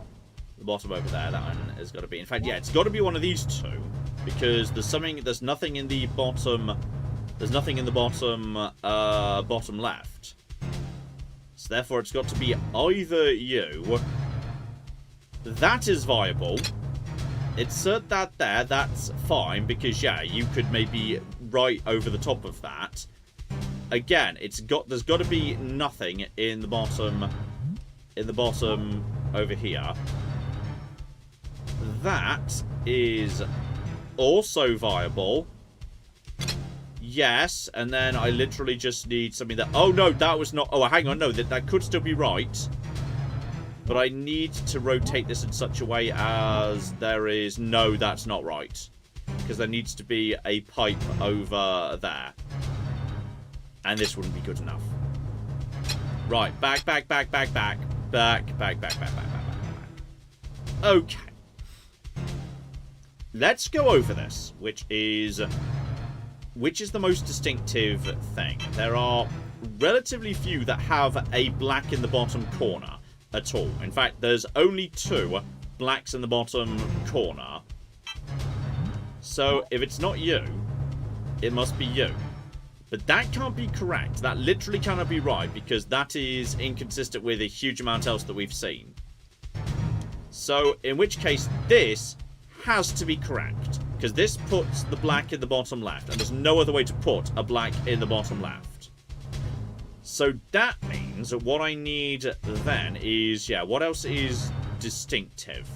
The bottom over there, that one has got to be. In fact, yeah, it's got to be one of these two, because there's nothing in the bottom. There's nothing in the bottom, bottom left. So therefore, it's got to be either you. That is viable. Insert that there. That's fine, because yeah, you could maybe right over the top of that. Again, there's got to be nothing in the bottom. In the bottom over here. That is also viable. Yes, and then I literally just need something that... Oh, no, that was not... Oh, hang on, no, that could still be right. But I need to rotate this in such a way as there is... No, that's not right. Because there needs to be a pipe over there. And this wouldn't be good enough. Right, back. Okay. Let's go over this, which is the most distinctive thing. There are relatively few that have a black in the bottom corner at all. In fact, there's only 2 blacks in the bottom corner. So, if it's not you, it must be you. But that can't be correct. That literally cannot be right, because that is inconsistent with a huge amount else that we've seen. So, in which case, this has to be correct, because this puts the black in the bottom left, and there's no other way to put a black in the bottom left. So that means that what I need then is, yeah, what else is distinctive?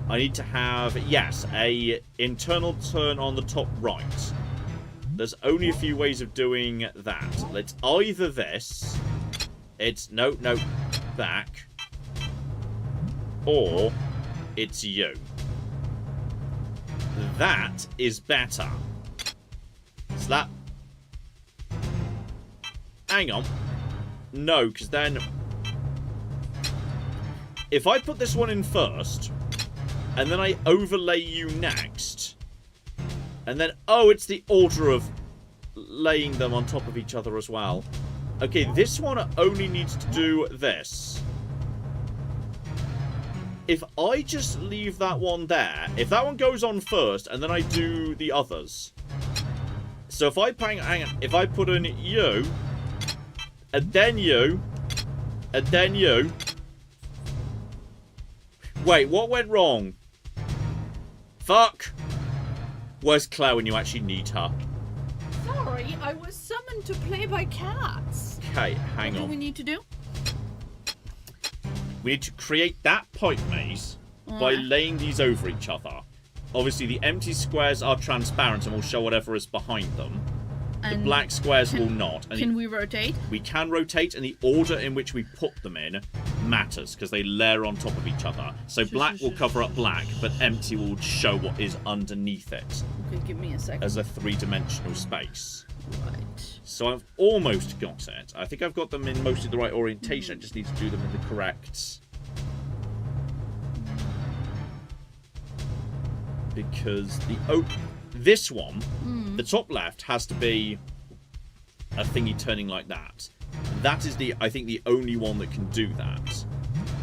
I need to have, yes, a internal turn on the top right. There's only a few ways of doing that. It's either this, it's, no, back, or it's you. That is better. Slap. Hang on. No, because then... If I put this one in first, and then I overlay you next, and then... Oh, it's the order of laying them on top of each other as well. Okay, this one only needs to do this. if I just leave that one there, if that one goes on first, and then I do the others. So if I hang on, if I put in you, and then you, and then you. Wait, what went wrong? Fuck. Where's Claire when you actually need her? Sorry, I was summoned to play by cats. Okay, hang What on. do we need to do? We need to create that pipe maze by laying these over each other. Obviously, the empty squares are transparent and will show whatever is behind them. The black squares will not. And Can we rotate? we can rotate, and the order in which we put them in matters, because they layer on top of each other. So black will cover up black, but empty will show what is underneath it Okay, give me a second. as a three-dimensional space. Right. So I've almost got it. I think I've got them in mostly the right orientation. I just need to do them in the correct... Because this one, the top left, has to be a thingy turning like that. That is I think the only one that can do that.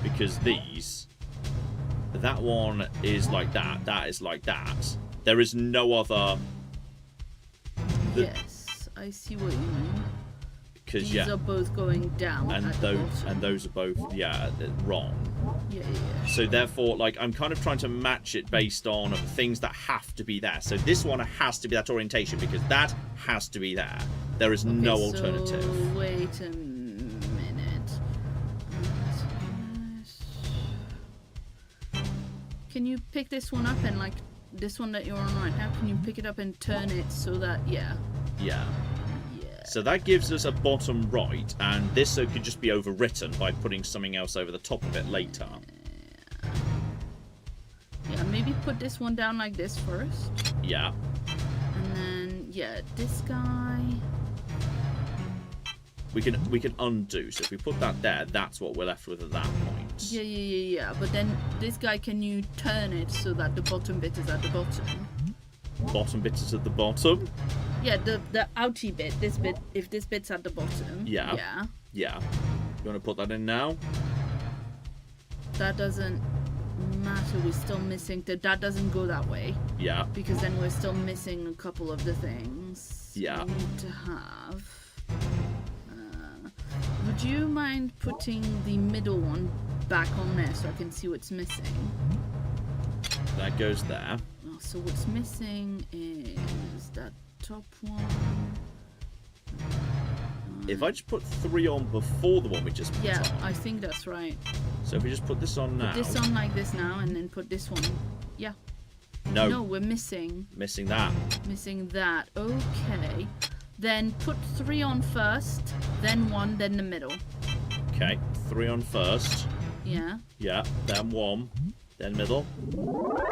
Because that one is like that. That is like that. There is no other... Yes, I see what you mean. Because These are both going down. and at the those bottom. are both wrong. Yeah. So therefore, like, I'm kind of trying to match it based on things that have to be there. So this one has to be that orientation because that has to be there. There is no alternative. So wait a minute. Can you pick this one up and like this one that you're on right now? Can you pick it up and turn it so that Yeah. Yeah. So that gives us a bottom right, and this could just be overwritten by putting something else over the top of it later. Yeah, maybe put this one down like this first. Yeah. And then this guy. We can undo. So if we put that there, that's what we're left with at that point. Yeah. But then this guy, can you turn it so that the bottom bit is at the bottom? Bottom bit is at the bottom. Yeah, the outy bit. This bit, if this bit's at the bottom. Yeah. Yeah. You want to put that in now? That doesn't matter. We're still missing. That doesn't go that way. Yeah. Because then we're still missing a couple of the things. Yeah. We need to have. Would you mind putting the middle one back on there so I can see what's missing? That goes there. So what's missing is that top one. If I just put 3 on before the one we just put on. I think that's right. So if we just put this on now. Put this on like this now, and then put this one. Yeah. No. No, we're missing. Missing that. Missing that. Okay. Then put 3 on first, then 1, then the middle. Okay. 3 on first. Yeah. Yeah. Then 1. Then middle.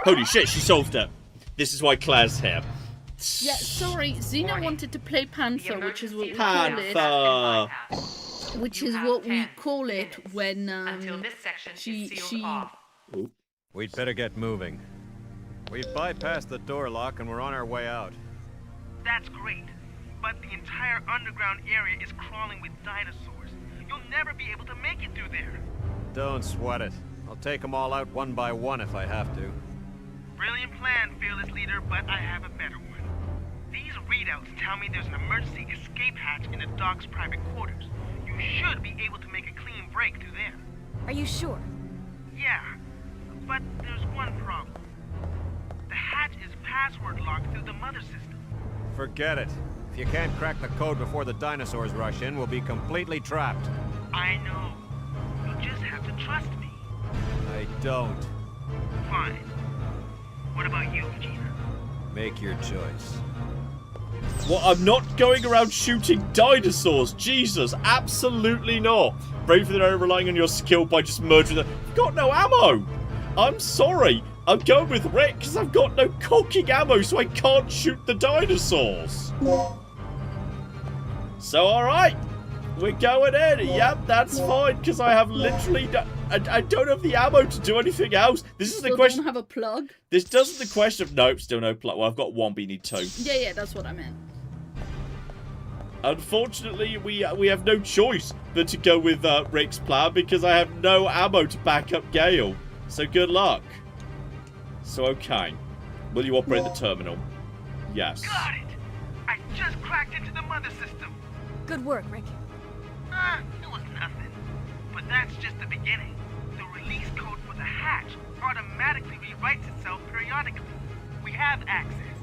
Holy shit, she solved it. This is why Claire's here. Yeah, sorry. Xena wanted to play Panther, which is what we call it. Panther. Which is what we call it when until this section she is sealed off. We'd better get moving. We've bypassed the door lock and we're on our way out. That's great, but the entire underground area is crawling with dinosaurs. You'll never be able to make it through there. Don't sweat it. I'll take them all out one by one if I have to. Brilliant plan, fearless leader, but I have a better one. These readouts tell me there's an emergency escape hatch in the dock's private quarters. You should be able to make a clean break through there. Are you sure? Yeah, but there's one problem. The hatch is password locked through the mother system. Forget it. If you can't crack the code before the dinosaurs rush in, we'll be completely trapped. I know. You just have to trust me. I don't. Fine. What about you, Gina? Make your choice. Well, I'm not going around shooting dinosaurs. Jesus, absolutely not. Bravely than relying on your skill by just murdering them. I've got no ammo. I'm sorry. I'm going with Rick because I've got no cocking ammo, so I can't shoot the dinosaurs. So, alright. We're going in. Yep, that's fine because I have literally... I don't have the ammo to do anything else. This is the question... Don't have a plug? This doesn't the question of... Nope, still no plug. Well, I've got 1, but you need 2. Yeah, that's what I meant. Unfortunately, we have no choice but to go with Rick's plan because I have no ammo to back up Gail. So good luck. So, okay. Will you operate the terminal? Yes. Got it! I just cracked into the mother system. Good work, Rick. It was nothing. But that's just the beginning. The release code for the hatch automatically rewrites itself periodically. We have access,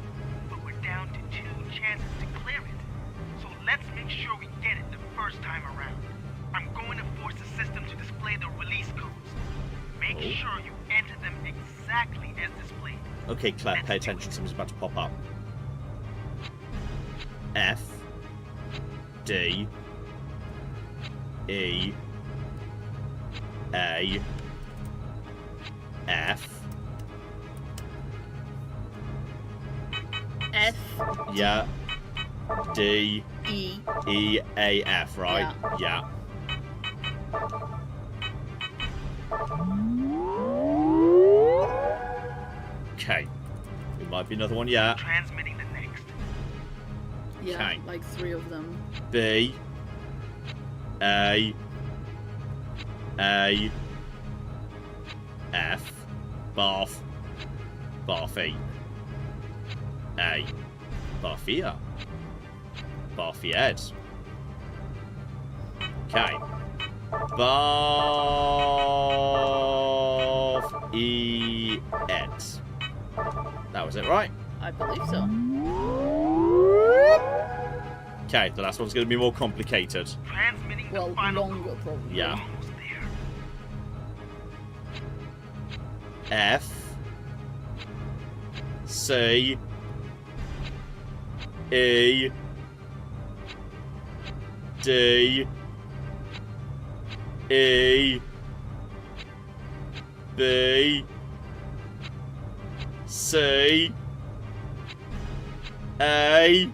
but we're down to 2 chances to clear it. So let's make sure we get it the first time around. I'm going to force the system to display the release codes. Make sure you enter them exactly as displayed. Okay, Claire, pay attention. Something's about to pop up. F. D. E. A. F. F. Yeah. D. E. E. A. F, right? Yeah. Okay. It might be another one, yeah. Transmitting the next. Yeah, Okay. like 3 of them. B. A. A. F. Bath. Barfy. A. Barfia. Barfied. Okay. Barf. E. Ed. That was it, right? I believe so. Okay, the last one's going to be more complicated. Transmitting Well, the final longer code. probably. Yeah. Almost there. F. C. E. D. E. B. C. A.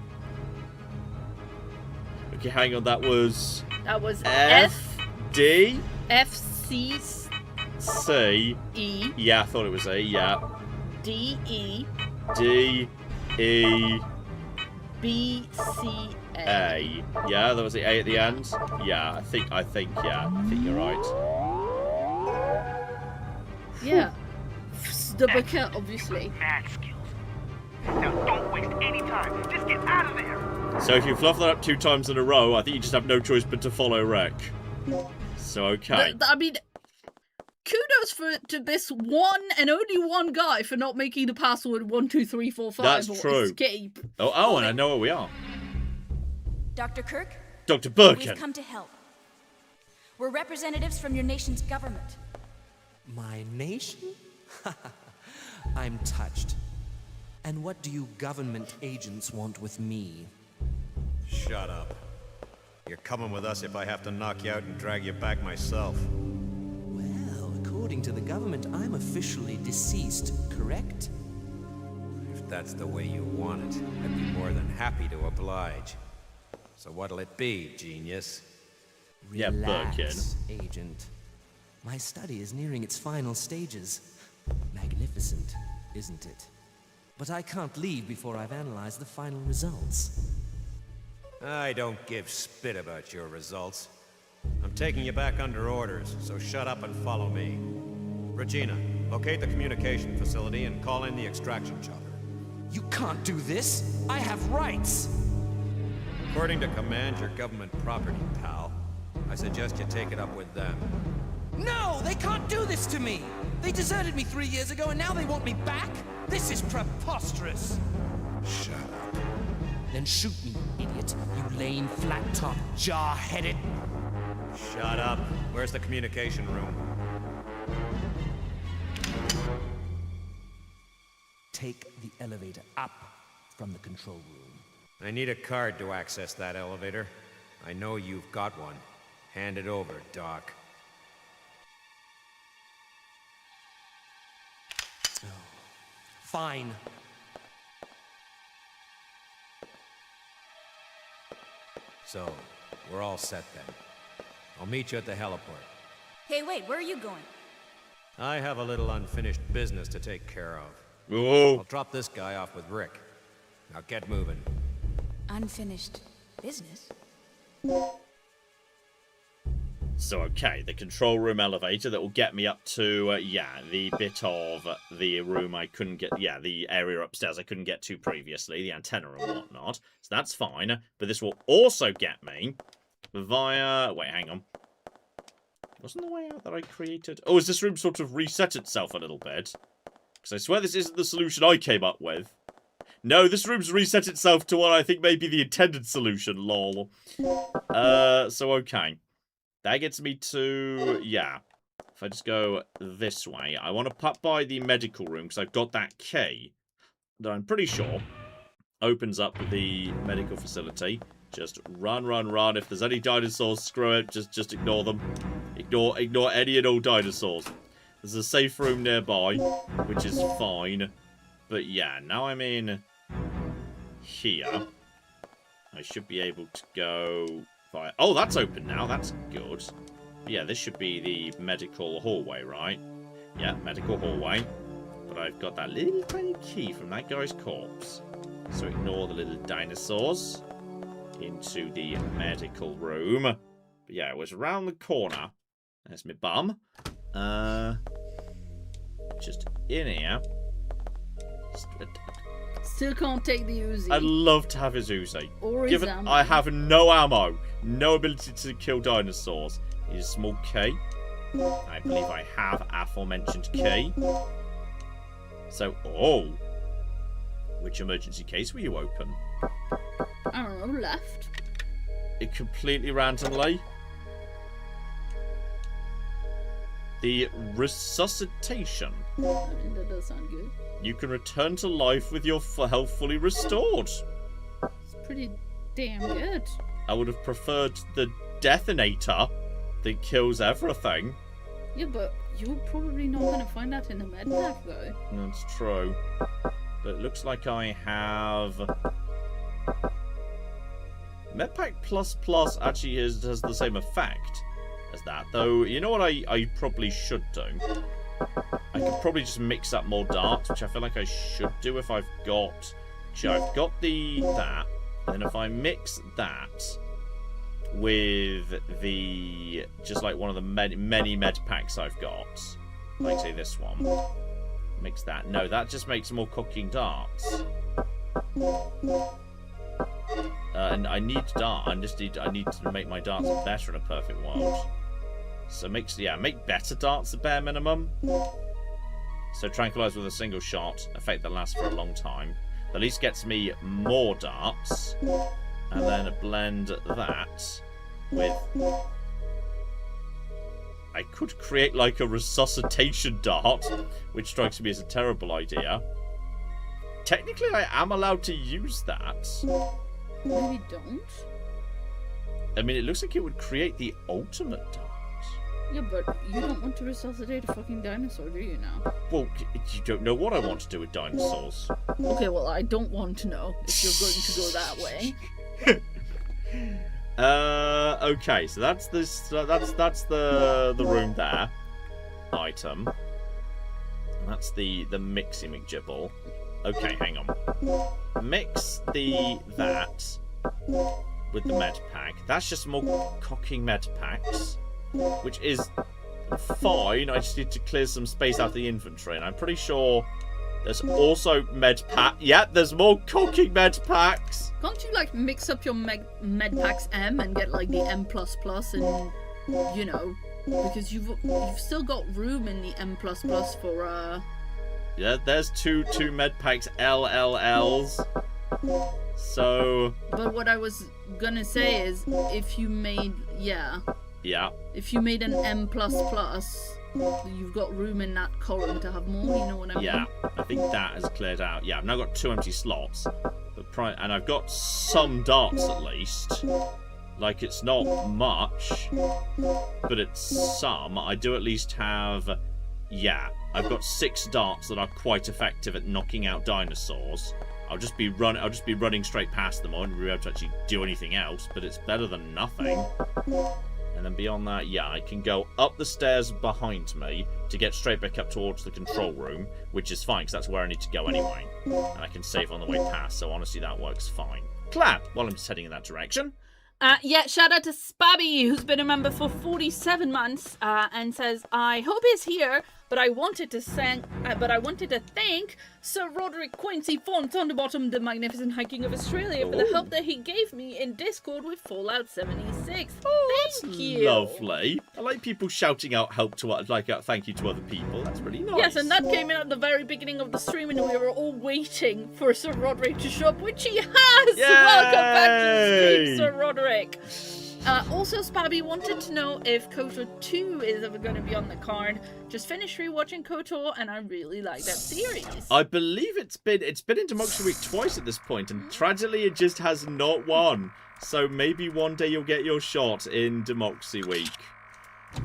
Okay, hang on, that was That was F. D. F, C, C. E, Yeah, I thought it was A, yeah. D, E, D. E. B, C, A. A. Yeah, there was the A at the end. Yeah, I think, yeah. I think you're right. Yeah. The bucket, obviously. Mad skills. Now don't waste any time. Just get out of there. So if you fluff that up 2 times in a row, I think you just have no choice but to follow Rec. So, okay. I mean, kudos to this one and only one guy for not making the password 12345 That's or true. escape. Oh, and I know where we are. Dr. Kirk, Dr. we've Birkin. come to help. We're representatives from your nation's government. My nation? I'm touched. And what do you government agents want with me? Shut up. You're coming with us if I have to knock you out and drag you back myself. Well, according to the government, I'm officially deceased, correct? If that's the way you want it, I'd be more than happy to oblige. So what'll it be, genius? Yeah, Relax, Agent. My study is nearing its final stages. Magnificent, isn't it? But I can't leave before I've analyzed the final results. I don't give spit about your results. I'm taking you back under orders, so shut up and follow me. Regina, locate the communication facility and call in the extraction chopper. You can't do this! I have rights! According to command, your government property, pal. I suggest you take it up with them. No! They can't do this to me! They deserted me 3 years ago and now they want me back? This is preposterous! Shut up. Then shoot me, idiot. You lame, flat-top, jaw-headed... Shut up. Where's the communication room? Take the elevator up from the control room. I need a card to access that elevator. I know you've got one. Hand it over, Doc. Fine. So, we're all set then. I'll meet you at the heliport. Hey, wait, where are you going? I have a little unfinished business to take care of. Oh. I'll drop this guy off with Rick. Now get moving. Unfinished business? So, okay, the control room elevator that will get me up to, the bit of the room I couldn't get, the area upstairs I couldn't get to previously, the antenna and whatnot. So that's fine, but this will also get me via... Wait, hang on. Wasn't the way out that I created... Oh, has this room sort of reset itself a little bit? Because I swear this isn't the solution I came up with. No, this room's reset itself to what I think may be the intended solution, lol. So okay. That gets me to... If I just go this way, I want to pop by the medical room, because I've got that key that I'm pretty sure opens up the medical facility. Just run, run, run. If there's any dinosaurs, screw it. Just ignore them. Ignore any and all dinosaurs. There's a safe room nearby, which is fine. But yeah, now I'm in here. I should be able to go via... Oh, that's open now. That's good. Yeah, this should be the medical hallway, right? Yeah, medical hallway. But I've got that little tiny key from that guy's corpse. So ignore the little dinosaurs. Into the medical room. But yeah, it was around the corner. There's my bum. Just in here. Still can't take the Uzi. I'd love to have his Uzi. Or his Given ammo. I have no ammo. No ability to kill dinosaurs. Here's a small key. I believe I have aforementioned key. So, which emergency case will you open? I don't know, left. It completely randomly. The resuscitation. I mean, that does sound good. You can return to life with your health fully restored. It's pretty damn good. I would have preferred the detonator that kills everything. Yeah, but you're probably not going to find that in the med pack, though. That's true. But it looks like I have... Medpack Plus Plus actually has the same effect as that. Though, you know what I probably should do? I could probably just mix up more darts, which I feel like I should do if I've got... Actually, I've got that. And then if I mix that with the... Just like one of the many med packs I've got. Like, say, this one. Mix that. No, that just makes more cooking darts. And I need dart. I need to make my darts better in a perfect world. So make better darts the bare minimum. So tranquilize with a single shot, effect that lasts for a long time. At least gets me more darts, and then blend that with. I could create like a resuscitation dart, which strikes me as a terrible idea. Technically, I am allowed to use that. Maybe don't. I mean, it looks like it would create the ultimate dart. Yeah, but you don't want to resuscitate a fucking dinosaur, do you now? Well, you don't know what I want to do with dinosaurs. Okay, well, I don't want to know if you're going to go that way. Okay, so that's the room there. Item. And that's the Mixie McGibble. Okay, hang on. Mix that with the med pack. That's just more cocking med packs, which is fine. I just need to clear some space out of the inventory, and I'm pretty sure there's also med pack. Yeah, there's more cocking med packs. Can't you like mix up your med packs M and get like the M++ and you know, because you've still got room in the M++ for Yeah, there's two med packs LLLs. So. But what I was gonna say is, if you made if you made an M++, you've got room in that column to have more. You know what I mean? Yeah, I think that has cleared out. Yeah, I've now got 2 empty slots, and I've got some darts at least. Like, it's not much, but it's some. I do at least have. Yeah, I've got 6 darts that are quite effective at knocking out dinosaurs. I'll just be running straight past them. I won't be able to actually do anything else, but it's better than nothing. And then beyond that, yeah, I can go up the stairs behind me to get straight back up towards the control room, which is fine, because that's where I need to go anyway. And I can save on the way past, so honestly, that works fine. Clap! While I'm just heading in that direction. Yeah, shout out to Spabby, who's been a member for 47 months, and says, I hope he's here, but I wanted to thank Sir Roderick Quincy Font Thunderbottom, the magnificent hiking of Australia, for the help that he gave me in Discord with Fallout 76. Thank you. Lovely. I like people shouting out help to thank you to other people. That's really nice. Yes, and that came in at the very beginning of the stream, and we were all waiting for Sir Roderick to show up, which he has. Yay! Welcome back to the stream, Sir Roderick. Also, Spabby wanted to know if KOTOR 2 is ever going to be on the card. Just finished rewatching KOTOR, and I really like that series. I believe it's been in Democracy Week twice at this point, and tragically it just has not won. So maybe one day you'll get your shot in Democracy Week.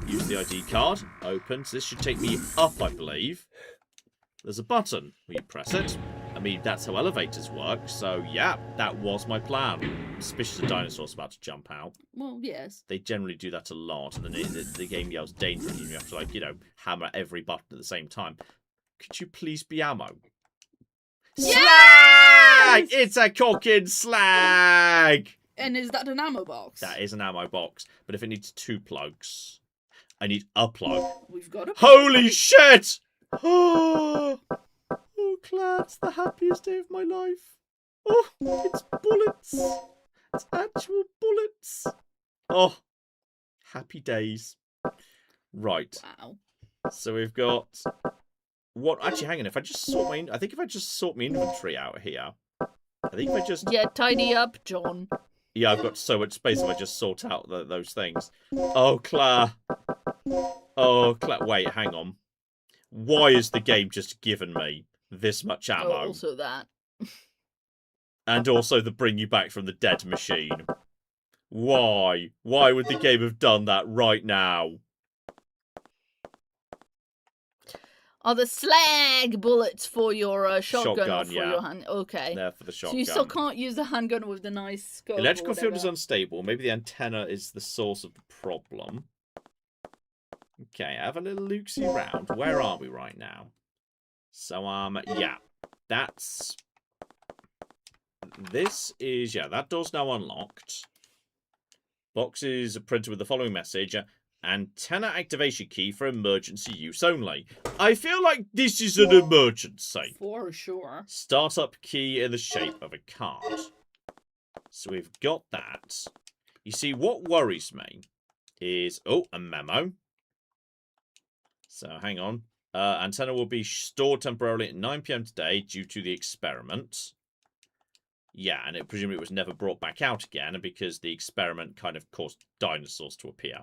Use the ID card. Open. So this should take me up, I believe. There's a button. Will you press it? I mean, that's how elevators work, so yeah, that was my plan. I'm suspicious a dinosaur's about to jump out. Well, yes. They generally do that a lot, and then the game yells danger, and you have to, hammer every button at the same time. Could you please be ammo? Yes! Slag! It's a cooking slag! And is that an ammo box? That is an ammo box, but if it needs 2 plugs, I need a plug. We've got a Holy shit! Oh, Claire, it's the happiest day of my life. Oh, it's bullets. It's actual bullets. Oh, happy days. Right. Wow. So we've got... What? Actually, hang on. If I just sort my... I think if I just sort my inventory out here. I think if I just... Yeah, tidy up, John. Yeah, I've got so much space if I just sort out those things. Oh, Claire. Oh, Claire. Wait, hang on. Why is the game just given me this much ammo? Oh, also that. And also the bring you back from the dead machine. Why? Why would the game have done that right now? Are the slag bullets for your shotgun or for yeah. your hand? Okay. There for the shotgun. So you still can't use the handgun with the nice scope. Electrical field is unstable. Maybe the antenna is the source of the problem. Okay, have a little look-see round. Where are we right now? So, yeah. That's... This is... Yeah, that door's now unlocked. Boxes are printed with the following message. Antenna activation key for emergency use only. I feel like this is an emergency. For sure. Startup key in the shape of a card. So we've got that. You see, what worries me is... Oh, a memo. So, hang on. Antenna will be stored temporarily at 9 PM today due to the experiment. Yeah, and presumably it was never brought back out again because the experiment kind of caused dinosaurs to appear.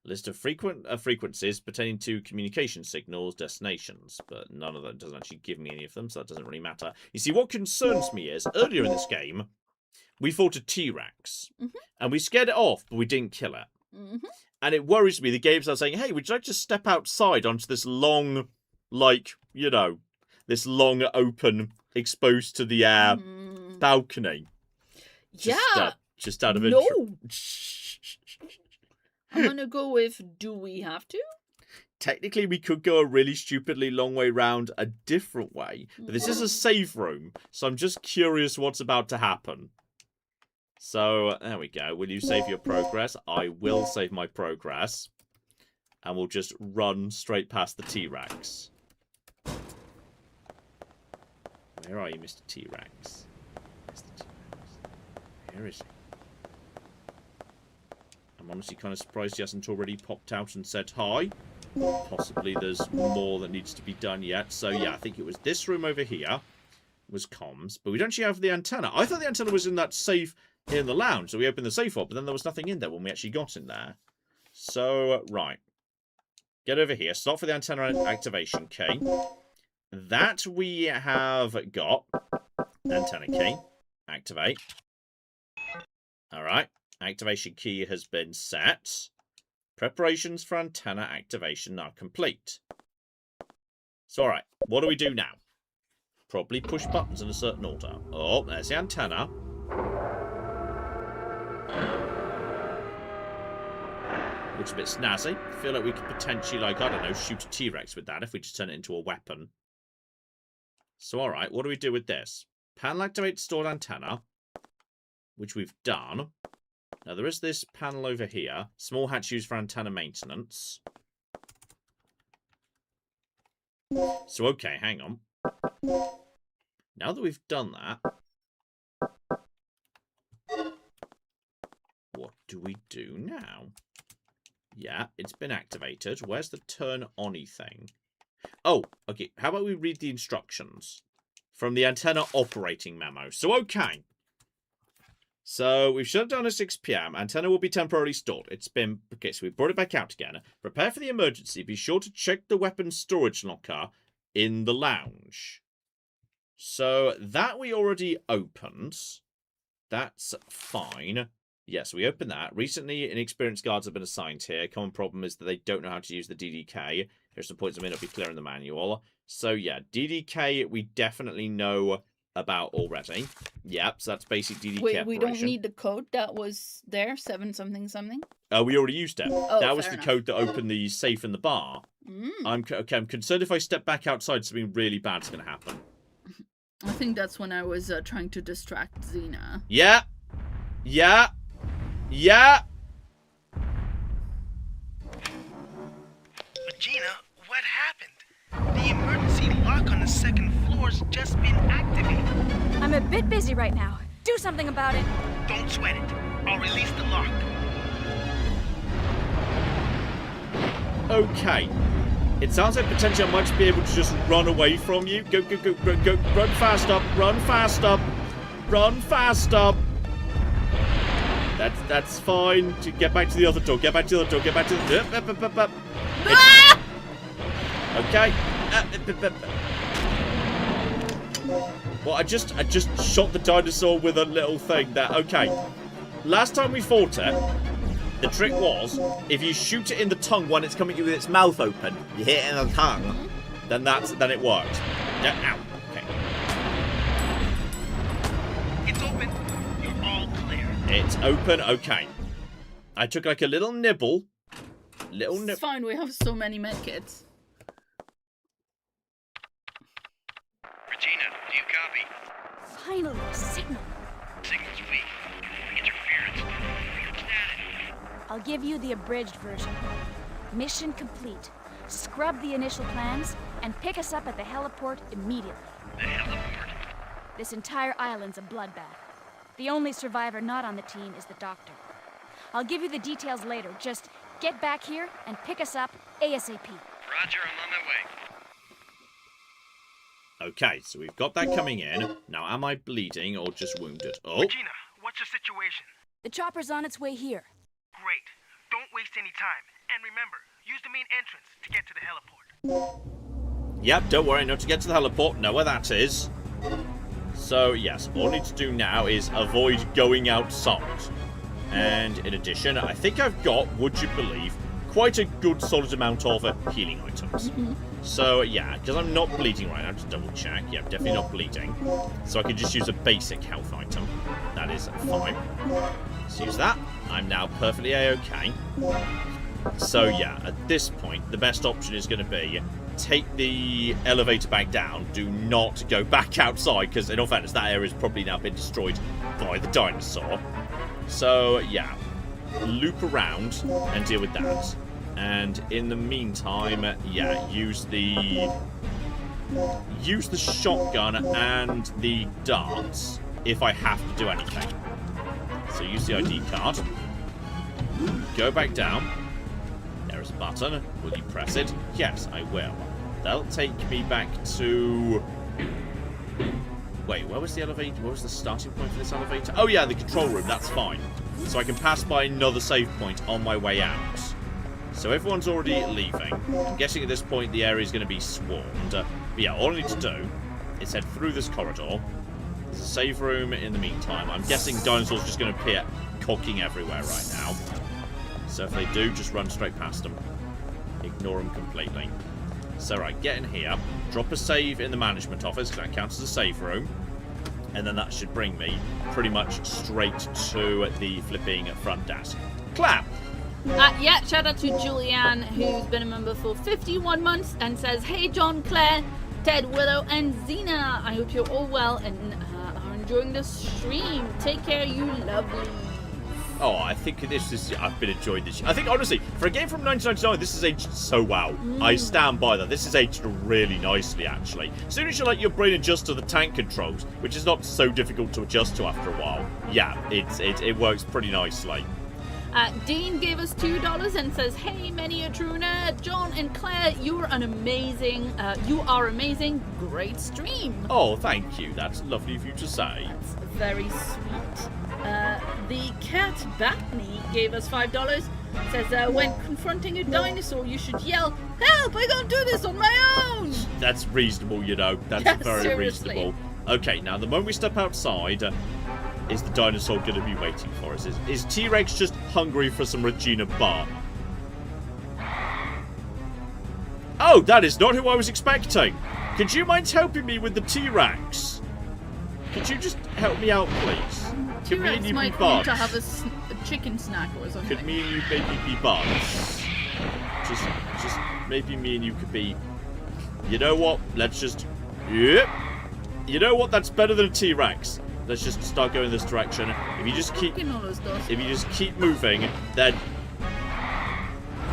List of frequencies pertaining to communication signals, destinations, but none of that doesn't actually give me any of them, so that doesn't really matter. You see, what concerns me is, earlier in this game, we fought a T-Rex, and we scared it off, but we didn't kill it. And it worries me, the games are saying, hey, would you like to step outside onto this long, this long, open, exposed to the air balcony? Just out of interest. I'm gonna go with, do we have to? Technically, we could go a really stupidly long way round a different way. But this is a save room, so I'm just curious what's about to happen. So, there we go. Will you save your progress? I will save my progress. And we'll just run straight past the T-Rex. Where are you, Mr. T-Rex? Mr. T-Rex. Where is he? I'm honestly kind of surprised he hasn't already popped out and said hi. Possibly there's more that needs to be done yet. So, yeah, I think it was this room over here was comms. But we don't actually have the antenna. I thought the antenna was in that safe in the lounge. So we opened the safe up, but then there was nothing in there when we actually got in there. So, right. Get over here. Start for the antenna activation key. That we have got. Antenna key. Activate. Alright. Activation key has been set. Preparations for antenna activation are complete. So, alright. What do we do now? Probably push buttons in a certain order. Oh, there's the antenna. Looks a bit snazzy. I feel like we could potentially, I don't know, shoot a T-Rex with that if we just turn it into a weapon. So, alright, what do we do with this? Panel activate stored antenna, which we've done. Now, there is this panel over here. Small hatch used for antenna maintenance. So, okay, hang on. Now that we've done that, what do we do now? Yeah, it's been activated. Where's the turn-on-y thing? Oh, okay. How about we read the instructions from the antenna operating memo? So, okay. So, we've shut it down at 6 PM. Antenna will be temporarily stored. It's been... Okay, so we brought it back out again. Prepare for the emergency. Be sure to check the weapons storage locker in the lounge. So, that we already opened. That's fine. Yes, we opened that. Recently, inexperienced guards have been assigned here. Common problem is that they don't know how to use the DDK. Here's some points that may not be clear in the manual. So, yeah, DDK we definitely know about already. Yep, so that's basic DDK Wait, operation. we don't need the code that was there? 7 something something? We already used it. Oh, that was fair the enough. code that opened the safe in the bar. I'm concerned if I step back outside, something really bad's going to happen. I think that's when I was trying to distract Xena. Yeah. Yeah. Yeah. Regina, what happened? The emergency lock on the second floor's just been activated. I'm a bit busy right now. Do something about it. Don't sweat it. I'll release the lock. Okay. It sounds like potentially I might be able to just run away from you. Go, go, go, go, go. Run fast up. Run fast up. Run fast up. That's fine. To get back to the other door. Get back to the other door. Get back to the... Okay. Well, I just shot the dinosaur with a little thing there. Okay. Last time we fought it, the trick was, if you shoot it in the tongue when it's coming with its mouth open, you hit it in the tongue, then it worked. Yeah, ow. Okay. It's open. You're all clear. It's open. Okay. I took like a little nibble. It's fine, we have so many medkits. Regina, do you copy? Finally, a signal. Signal's weak. Interference. Static. I'll give you the abridged version. Mission complete. Scrub the initial plans and pick us up at the heliport immediately. The heliport. This entire island's a bloodbath. The only survivor not on the team is the doctor. I'll give you the details later. Just get back here and pick us up ASAP. Roger, I'm on my way. Okay, so we've got that coming in. Now, am I bleeding or just wounded? Oh. Regina, what's your situation? The chopper's on its way here. Great. Don't waste any time. And remember, use the main entrance to get to the heliport. Yep, don't worry, not to get to the heliport. Know where that is. So, yes, all I need to do now is avoid going outside. And in addition, I think I've got, would you believe, quite a good solid amount of healing items. So, yeah, because I'm not bleeding right now, just double check. Yeah, I'm definitely not bleeding. So I can just use a basic health item. That is fine. Let's use that. I'm now perfectly A-okay. So, yeah, at this point, the best option is going to be take the elevator back down. Do not go back outside, because in all fairness, that area has probably now been destroyed by the dinosaur. So, yeah, loop around and deal with that. And in the meantime, yeah, use the shotgun and the darts if I have to do anything. So use the ID card. Go back down. There is a button. Will you press it? Yes, I will. That'll take me back to... Wait, where was the elevator? Where was the starting point for this elevator? Oh yeah, the control room. That's fine. So I can pass by another save point on my way out. So everyone's already leaving. I'm guessing at this point the area is going to be swarmed. But yeah, all I need to do is head through this corridor. There's a save room in the meantime. I'm guessing dinosaurs are just going to appear cocking everywhere right now. So if they do, just run straight past them. Ignore them completely. So right, get in here. Drop a save in the management office, because that counts as a save room. And then that should bring me pretty much straight to the flipping front desk. Clap! Yeah, shout out to Julianne, who's been a member for 51 months, and says, "Hey John, Claire, Ted, Willow, and Xena. I hope you're all well and are enjoying the stream. Take care, you lovely." Oh, I think this is... I've been enjoying this. I think, honestly, for a game from 1999, this is aged so well. I stand by that. This is aged really nicely, actually. As soon as you let your brain adjust to the tank controls, which is not so difficult to adjust to after a while, yeah, it works pretty nicely. Dean gave us $2 and says, "Hey, Miniatruna, John and Claire, you are amazing. Great stream." Oh, thank you. That's lovely of you to say. That's very sweet. The cat Batney gave us $5. Says, "When confronting a dinosaur, you should yell, 'Help! I can't do this on my own!'" That's reasonable, you know. That's Yeah, very seriously. reasonable. Okay, now the moment we step outside, is the dinosaur going to be waiting for us? Is T-Rex just hungry for some Regina bar? Oh, that is not who I was expecting. Could you mind helping me with the T-Rex? Could you just help me out, please? Could me and T-Rex you might be want buds? to have a chicken snack or something. Could me and you maybe be buds? Just maybe me and you could be... You know what? Let's just... Yep. You know what? That's better than a T-Rex. Let's just start going this direction. If you just keep moving, then...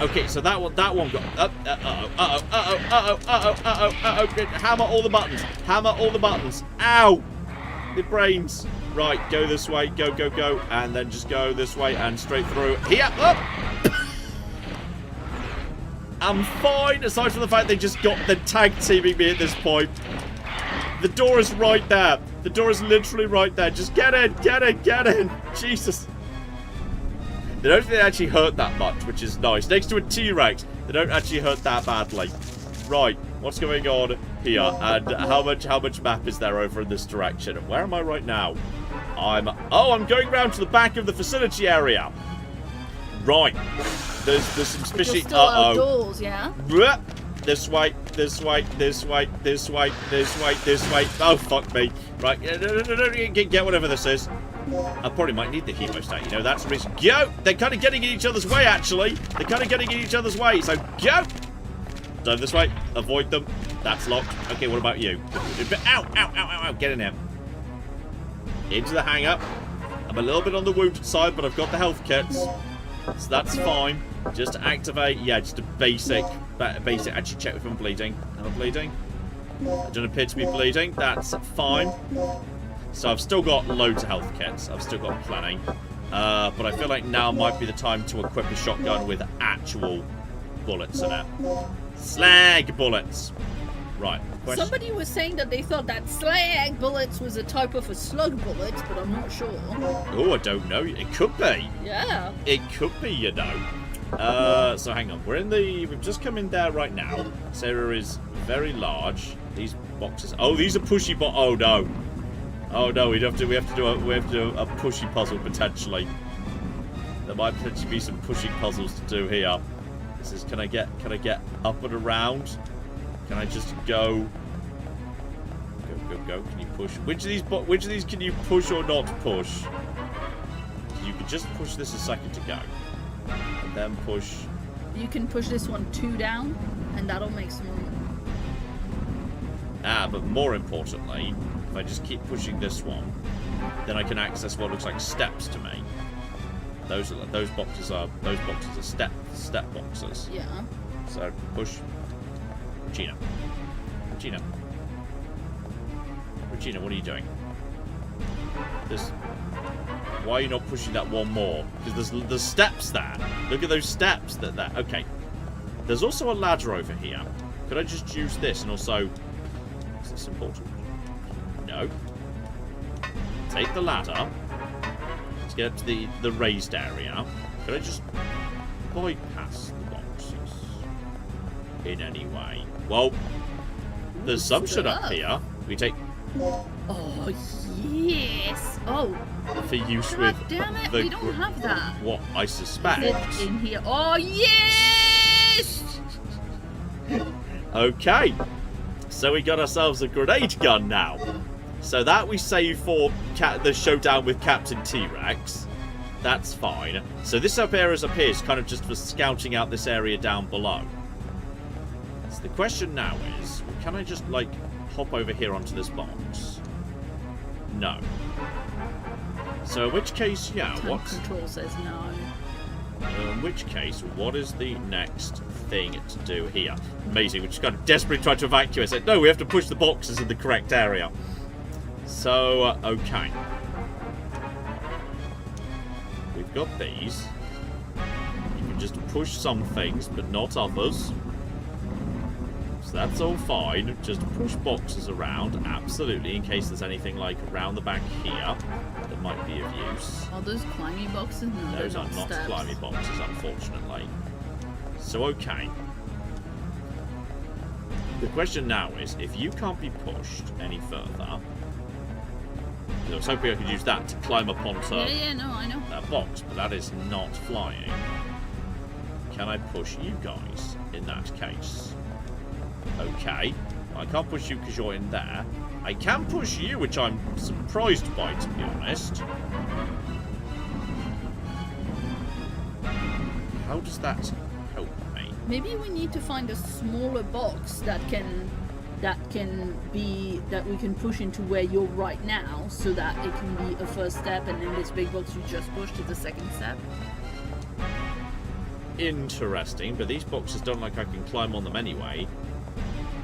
Okay, so that one got... Hammer all the buttons. Hammer all the buttons. Ow! The brains. Right, go this way. Go, go, go. And then just go this way and straight through. Here! Up! I'm fine, aside from the fact they just got the tag teaming me at this point. The door is right there. The door is literally right there. Just get in, get in, get in. Jesus. They don't think they actually hurt that much, which is nice. Next to a T-Rex, they don't actually hurt that badly. Right, what's going on here? And how much map is there over in this direction? And where am I right now? I'm going round to the back of the facility area. Right. There's some fishy... You're still outdoors, yeah? This way, this way, this way, this way, this way, this way. Oh, fuck me. Right, no, get whatever this is. I probably might need the hemostat, you know, that's the reason. Go! They're kind of getting in each other's way, actually. They're kind of getting in each other's way, so go! Dive this way. Avoid them. That's locked. Okay, what about you? Ow, ow, ow, ow, ow. Get in there. Into the hang-up. I'm a little bit on the wounded side, but I've got the health kits. So that's fine. Just to activate, yeah, just a basic, actually check if I'm bleeding. Am I bleeding? I don't appear to be bleeding. That's fine. So I've still got loads of health kits. I've still got plenty. But I feel like now might be the time to equip a shotgun with actual bullets in it. Slag bullets. Right. Question. Somebody was saying that they thought that slag bullets was a type of a slug bullet, but I'm not sure. Oh, I don't know. It could be. Yeah. It could be, you know. So hang on. We've just come in there right now. This area is very large. These boxes. Oh, these are pushy oh no. Oh no, we have to do a pushy puzzle potentially. There might potentially be some pushing puzzles to do here. This is can I get up and around? Can I just go? Go. Can you push? Which of these can you push or not push? You could just push this a second ago. And then push. You can push this one 2 down, and that'll make some room. But more importantly, if I just keep pushing this one, then I can access what looks like steps to me. Those boxes are step boxes. Yeah. So push. Regina, what are you doing? Why are you not pushing that one more? Because there's steps there. Look at those steps that there. Okay. There's also a ladder over here. Could I just use this and also... Is this important? No. Take the ladder. Let's get up to the raised area. Could I just bypass the boxes in any way? Well, there's some shit up here. We take... Oh, yes. Oh. For use God with... damn it, we don't have that. What I suspect. It's in here. Oh, yes! Okay. So we got ourselves a grenade gun now. So that we save for the showdown with Captain T-Rex. That's fine. So this up here appears kind of just for scouting out this area down below. So the question now is, can I just, like, hop over here onto this box? No. So in which case, yeah, Time control says no. In which case, what is the next thing to do here? Amazing, we just kind of desperately tried to evacuate. Said, no, we have to push the boxes in the correct area. So, okay. We've got these. You can just push some things, but not others. So that's all fine. Just push boxes around, absolutely, in case there's anything like around the back here that might be of use. Are those climbing boxes? No, Those they're are not steps. climbing boxes, unfortunately. So, okay. The question now is, if you can't be pushed any further, I was hoping I could use that to climb up onto Yeah, no, I know. that box, but that is not flying. Can I push you guys in that case? Okay. I can't push you because you're in there. I can push you, which I'm surprised by, to be honest. How does that help me? Maybe we need to find a smaller box that we can push into where you're right now, so that it can be a first step, and then this big box you just pushed is the second step. Interesting, but these boxes don't look like I can climb on them anyway.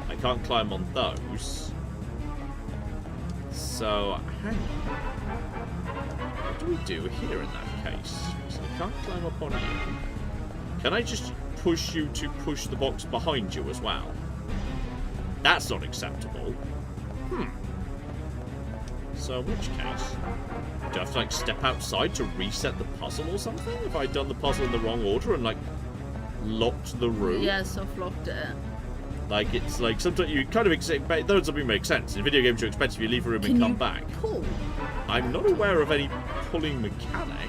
I can't climb on those. So, hang on. What do we do here in that case? So I can't climb up on you. Can I just push you to push the box behind you as well? That's not acceptable. So in which case? Do I have to like step outside to reset the puzzle or something? Have I done the puzzle in the wrong order and like locked the room? Yeah, soft locked it. Like, it's like, sometimes you kind of expect, those something makes sense. In video games, you expect if you leave a room and come back. Pull? I'm not aware of any pulling mechanic.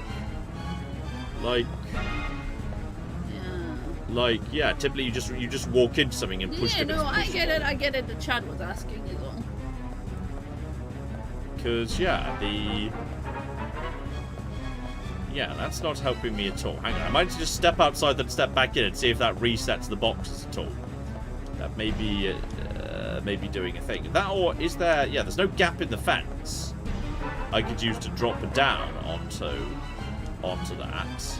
Yeah, typically you just walk into something and push it. Yeah, no, I get it. The chat was asking as well. Because, yeah, that's not helping me at all. Hang on, I might just step outside then step back in and see if that resets the boxes at all. That may be doing a thing. That, or is there... Yeah, there's no gap in the fence I could use to drop it down onto that.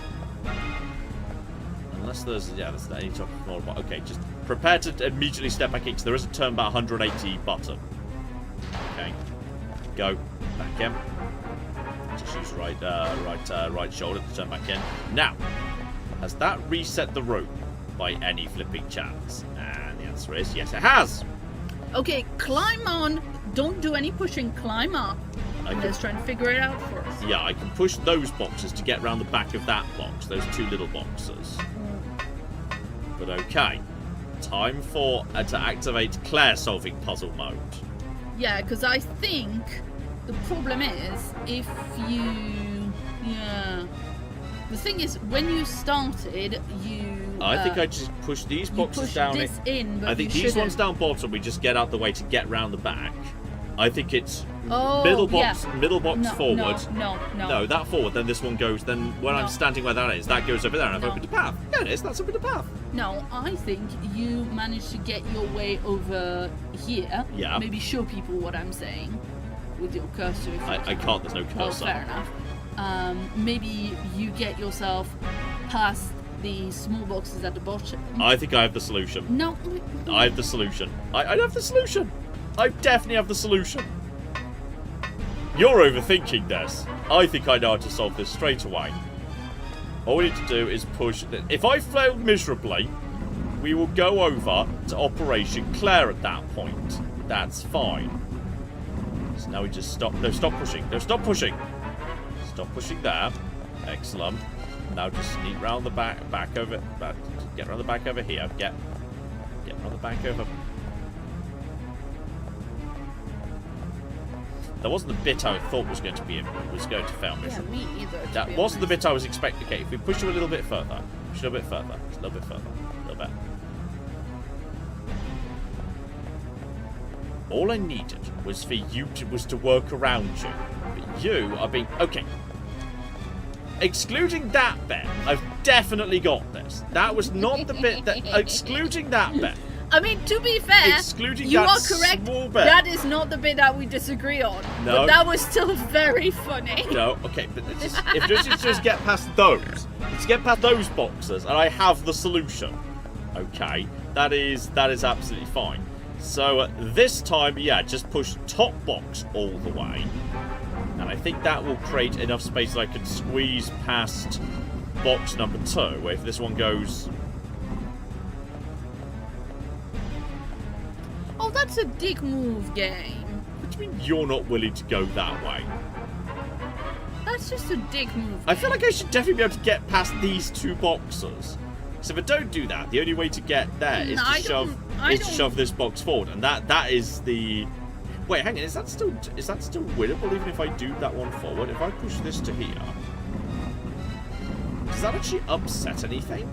Unless there's... Yeah, there's any type of small... Okay, just prepare to immediately step back in, because there is a turn about 180 button. Okay. Go. Back in. Just use right shoulder to turn back in. Now, has that reset the room by any flipping chance? And the answer is yes, it has. Okay, climb on. Don't do any pushing. Climb up. Let's try and figure it out first. Yeah, I can push those boxes to get around the back of that box. Those two little boxes. But okay. Time for to activate Claire solving puzzle mode. Yeah, because I think the problem is if you... Yeah. The thing is, when you started, I think I just push these boxes down. This in, but I think you these ones shouldn't. down bottom, we just get out the way to get round the back. I think it's Oh, middle box, yeah. middle box No, forward. No, that forward. Then this one goes. Then when I'm standing where that is, that goes over there, and I've No. opened a path. Yeah, it is. That's opened a path. No, I think you managed to get your way over here. Yeah. Maybe show people what I'm saying with your cursor. If you I can't. There's no cursor. Oh, fair enough. Maybe you get yourself past the small boxes at the bottom. I think I have the solution. No. I have the solution. I have the solution. I definitely have the solution. You're overthinking this. I think I know how to solve this straight away. All we need to do is push... If I fail miserably, we will go over to Operation Claire at that point. That's fine. So now we just stop... No, stop pushing. No, stop pushing. Stop pushing there. Excellent. Now just sneak round the back over... Get around the back over here. Get around the back over... That wasn't the bit I thought was going to fail miserably. Yeah, me either. That wasn't the bit I was expecting. Okay, if we push you a little bit further. Push you a little bit further. Just a little bit further. A little bit. All I needed was for you to work around you. But you are being... Okay. Excluding that bit, I've definitely got this. That was not the bit that... Excluding that bit. I mean, to be fair, Excluding you that are correct. small bit. That is not the bit that we disagree on. No. But that was still very funny. No, okay, but if let's just get past those. Let's get past those boxes, and I have the solution. Okay, that is absolutely fine. So this time, yeah, just push top box all the way. And I think that will create enough space that I can squeeze past box number 2, where if this one goes... Oh, that's a dick move, game. What do you mean you're not willing to go that way? That's just a dick move. I feel like I should definitely be able to get past these 2 boxes. So if I don't do that, the only way to get there is to shove this box forward, and that is the... Wait, hang on, is that still winnable even if I do that one forward? If I push this to here, does that actually upset anything?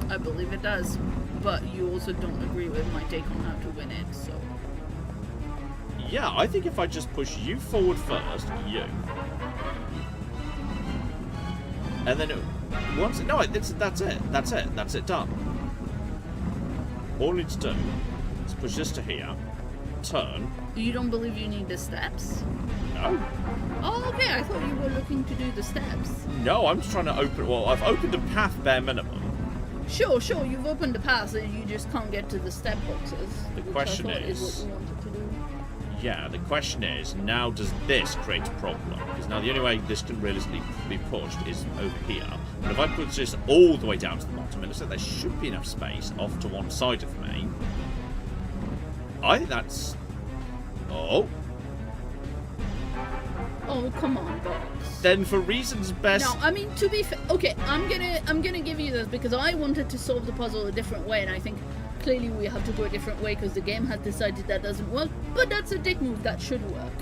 I believe it does, but you also don't agree with my take on how to win it, so... Yeah, I think if I just push you forward first, you... And then once... No, that's it, done. All I need to do is push this to here, turn... You don't believe you need the steps? No. Oh, okay, I thought you were looking to do the steps. No, I'm just trying to open... Well, I've opened a path bare minimum. Sure, you've opened the path and you just can't get to the step boxes. The question is what you wanted to do. Yeah, the question is, now does this create a problem? Because now the only way this can realistically be pushed is over here. But if I put this all the way down to the bottom, it looks like there should be enough space off to one side of me. I think that's... Oh. Oh, come on, box. Then for reasons best... No, I mean, to be fair... Okay, I'm gonna give you this because I wanted to solve the puzzle a different way, and I think clearly we have to go a different way because the game has decided that doesn't work, but that's a dick move that should work.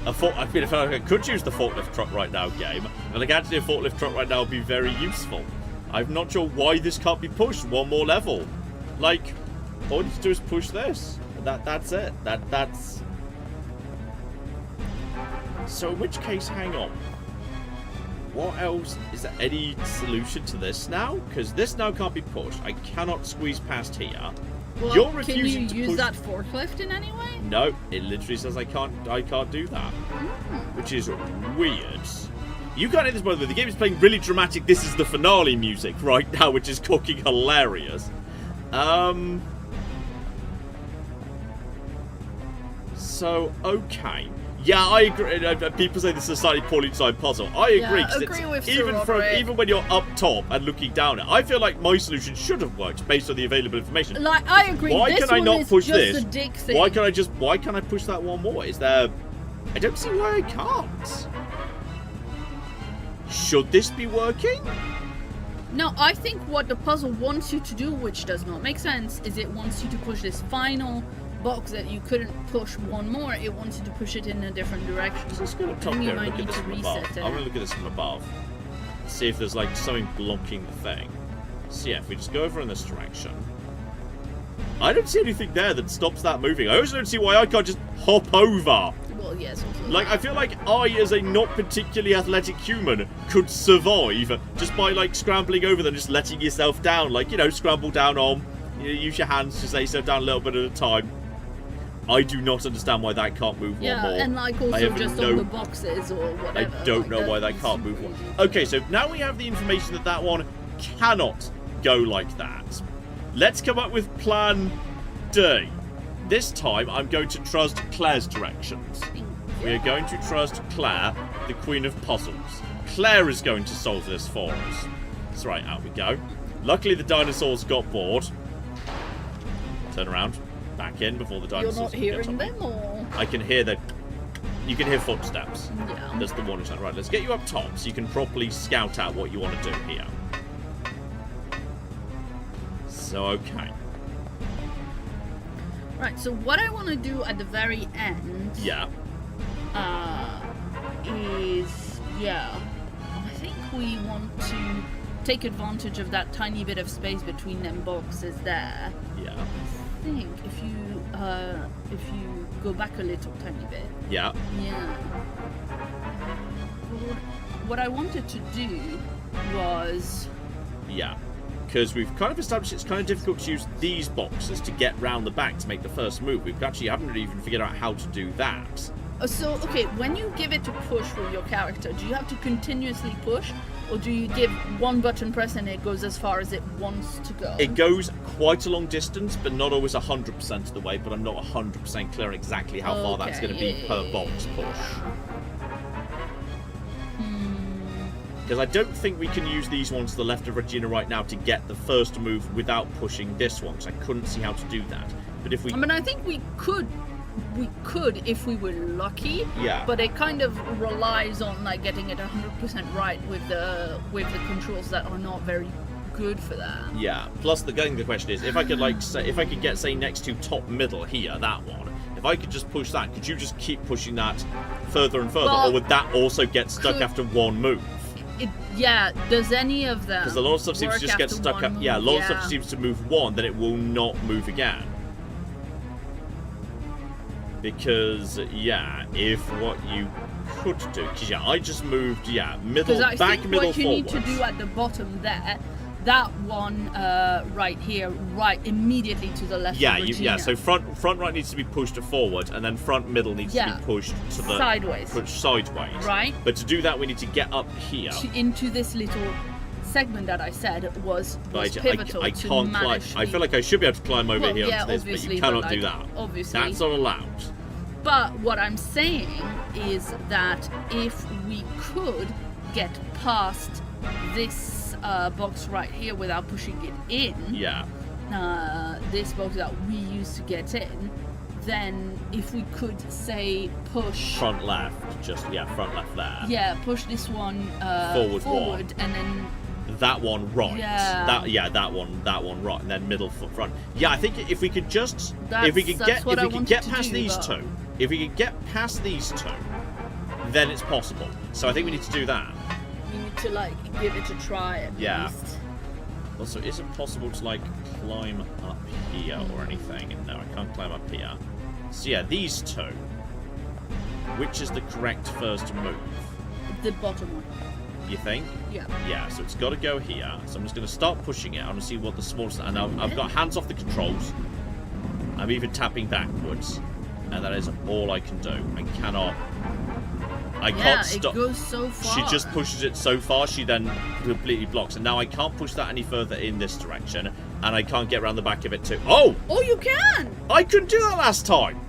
I feel like I could use the forklift truck right now, game. And like actually a forklift truck right now would be very useful. I'm not sure why this can't be pushed one more level. Like, all you need to do is push this. That's it. That's... So in which case, hang on. What else? Is there any solution to this now? Because this now can't be pushed. I cannot squeeze past here. Well, You're refusing can you to use push... that forklift in any way? No, it literally says I can't do that. Which is weird. You can't hear this, by the way. The game is playing really dramatic "This is the finale" music right now, which is fucking hilarious. So, okay. Yeah, I agree. People say this is a slightly poorly designed puzzle. I agree. Yeah, agree with even when you're up top and looking down it, I feel like my solution should have worked based on the available information. Like, I agree. Why this can I one not is push just this? a dick thing. Why can I push that one more? Is there... I don't see why I can't. Should this be working? No, I think what the puzzle wants you to do, which does not make sense, is it wants you to push this final box that you couldn't push one more. It wants you to push it in a different direction. Let's go up top And you here and might look at need this to from reset above. it. I'm going to look at this from above. See if there's like something blocking the thing. So yeah, if we just go over in this direction. I don't see anything there that stops that moving. I also don't see why I can't just hop over. Well, yes, also Like, I feel like I, as a not particularly athletic human, could survive just by, like, scrambling over them, just letting yourself down. Like, you know, scramble down on, you know, use your hands to lay yourself down a little bit at a time. I do not understand why that can't move one more. Yeah, and like also just on the boxes or whatever. I don't know why that can't move one. Okay, so now we have the information that that one cannot go like that. Let's come up with plan D. This time, I'm going to trust Claire's directions. We are going to trust Claire, the Queen of Puzzles. Claire is going to solve this for us. That's right, out we go. Luckily, the dinosaurs got bored. Turn around. Back in before the dinosaurs You're not hearing them, or...? I can hear the... You can hear footsteps. Yeah. That's the warning sign. Right, let's get you up top so you can properly scout out what you want to do here. So, okay. Right, so what I want to do at the very end... Yeah. Is... Yeah. I think we want to take advantage of that tiny bit of space between them boxes there. Yeah. I think if you go back a little tiny bit. Yeah. Yeah. What I wanted to do was... Yeah. because we've kind of established it's kind of difficult to use these boxes to get round the back to make the first move. We actually haven't really even figured out how to do that. So, okay, when you give it to push with your character, do you have to continuously push? Or do you give one button press and it goes as far as it wants to go? It goes quite a long distance, but not always 100% of the way, but I'm not 100% clear on exactly how far that's going to be per box push. Because I don't think we can use these ones to the left of Regina right now to get the first move without pushing this one, because I couldn't see how to do that. But if we... I mean, I think we could if we were lucky. Yeah. But it kind of relies on like getting it 100% right with the controls that are not very good for that. Yeah. Plus, the question is, if I could get say next to top middle here, that one. If I could just push that, could you just keep pushing that further and further, or would that also get stuck after one move? Yeah. Does any of them? Because a lot of stuff seems to just get stuck up. Yeah. A lot of stuff seems to move one, then it will not move again. Because, yeah, if what you could do... Because, yeah, I just moved, middle, back, middle, forward. Because I think what you need to do at the bottom there, that one right here, right immediately to the left of Regina. Yeah, so front right needs to be pushed forward, and then front middle needs to be pushed to the... Sideways. Pushed sideways. Right. But to do that, we need to get up here. Into this little segment that I said was pivotal I to can't manage climb. I feel like I should be able to climb over here to this, but you cannot do that. Obviously. That's not allowed. But what I'm saying is that if we could get past this box right here without pushing it in, this box that we used to get in, then if we could say push front left, front left there. Yeah, push this one forward and then that one right. Yeah. That one right, and then middle foot front. Yeah, I think if we could just get past these two. If we could get past these two, then it's possible. So I think we need to do that. We need to like give it a try at least. Also, is it possible to like climb up here or anything? No, I can't climb up here. So yeah, these two. Which is the correct first move? The bottom one. You think? Yeah. Yeah, so it's got to go here. So I'm just going to start pushing it. I'm going to see what the smallest... And I've got hands off the controls. I'm even tapping backwards. And that is all I can do. I can't stop. It goes so far. She just pushes it so far, she then completely blocks. And now I can't push that any further in this direction. And I can't get around the back of it too. Oh! Oh, you can! I couldn't do that last time!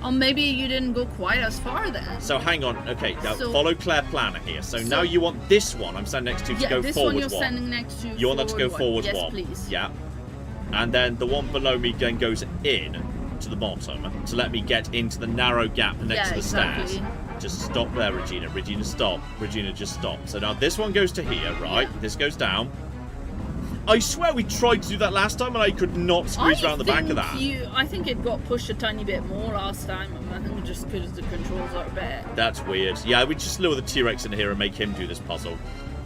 Or maybe you didn't go quite as far then. So hang on. Okay, now follow Claire Planner here. So now you want this one I'm standing next to go forward one. this one you're standing next to. You want that to go forward one. Yes, please. Yeah. And then the one below me then goes in to the bottom to let me get into the narrow gap next to the stairs. Just stop there, Regina. Regina, stop. Regina, just stop. So now this one goes to here, right? Yeah. This goes down. I swear we tried to do that last time and I could not squeeze around the back of that. I think it got pushed a tiny bit more last time. I think just because the controls are bad. That's weird. Yeah, we just lure the T-Rex in here and make him do this puzzle.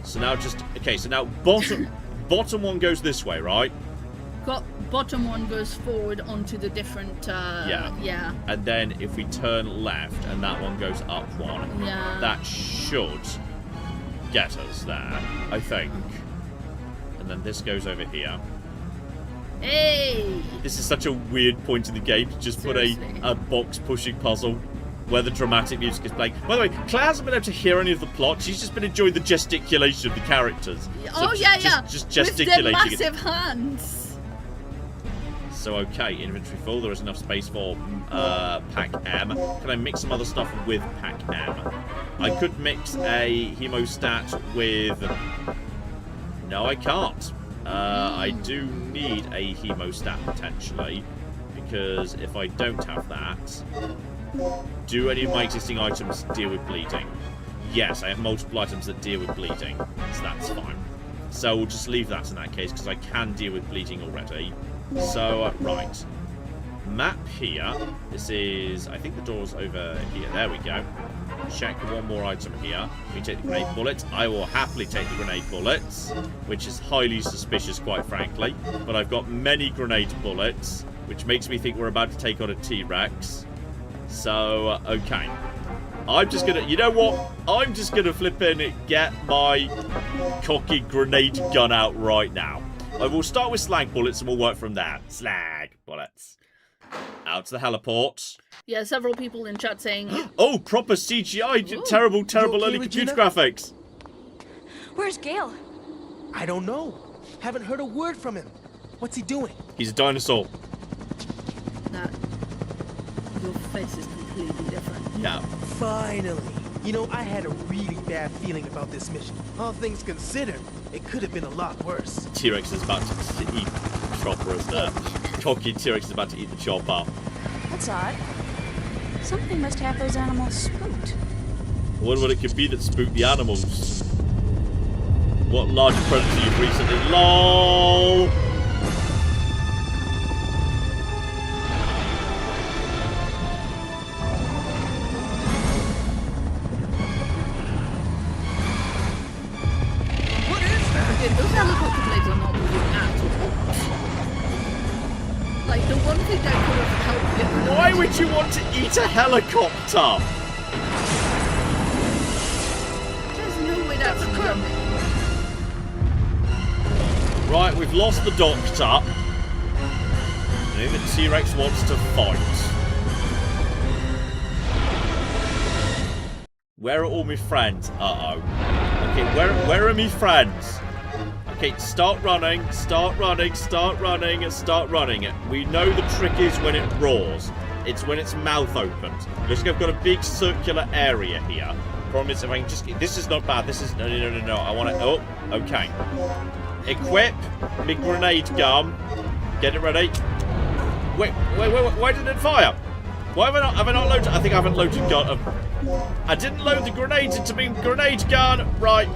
So now so now bottom one goes this way, right? Bottom one goes forward onto the different... Yeah. And then if we turn left and that one goes up one, that should get us there, I think. And then this goes over here. Hey! This is such a weird point in the game to just put a box pushing puzzle where the dramatic music is playing. By the way, Claire hasn't been able to hear any of the plot. She's just been enjoying the gesticulation of the characters. So just gesticulating. With their massive hands. So okay, inventory full. There is enough space for pack M. Can I mix some other stuff with pack M? I could mix a hemostat with... No, I can't. I do need a hemostat potentially, because if I don't have that, do any of my existing items deal with bleeding? Yes, I have multiple items that deal with bleeding, so that's fine. So we'll just leave that in that case, because I can deal with bleeding already. So, right. Map here. This is... I think the door's over here. There we go. Check one more item here. We take the grenade bullets. I will happily take the grenade bullets, which is highly suspicious, quite frankly. But I've got many grenade bullets, which makes me think we're about to take on a T-Rex. So, okay. I'm just gonna... You know what? I'm just gonna flip in and get my cocky grenade gun out right now. will start with slag bullets and we'll work from there. Slag bullets. Out to the heliport. Yeah, several people in chat saying... Oh, proper CGI. Ooh. Terrible okay, early computer Regina? graphics. Where's Gail? I don't know. Haven't heard a word from him. What's he doing? He's a dinosaur. Nah, your face is completely different. Yeah. Finally. You know, I had a really bad feeling about this mission. All things considered, it could have been a lot worse. T-Rex is about to eat the chopper, isn't it? Cocky T-Rex is about to eat the chopper. That's odd. Something must have those animals spooked. I wonder what it could be that spooked the animals. What large predator you've recently... LOL! What is that? Okay, those helicopter blades are not moving at all. Like, the one thing that could have helped get rid of Why would you want to eat a helicopter? There's no way that's coming. Right, we've lost the doctor. I think the T-Rex wants to fight. Where are all my friends? Uh-oh. Okay, where are my friends? Okay, start running, start running, start running, and start running. We know the trick is when it roars. It's when its mouth opens. Looks like I've got a big circular area here. Problem is, if I can just... This is not bad. This is... No. I want to... Oh, okay. Equip my grenade gun. Get it ready. Wait. Why didn't it fire? Why have I not loaded? I think I haven't loaded gun. I didn't load the grenades into my grenade gun. Right.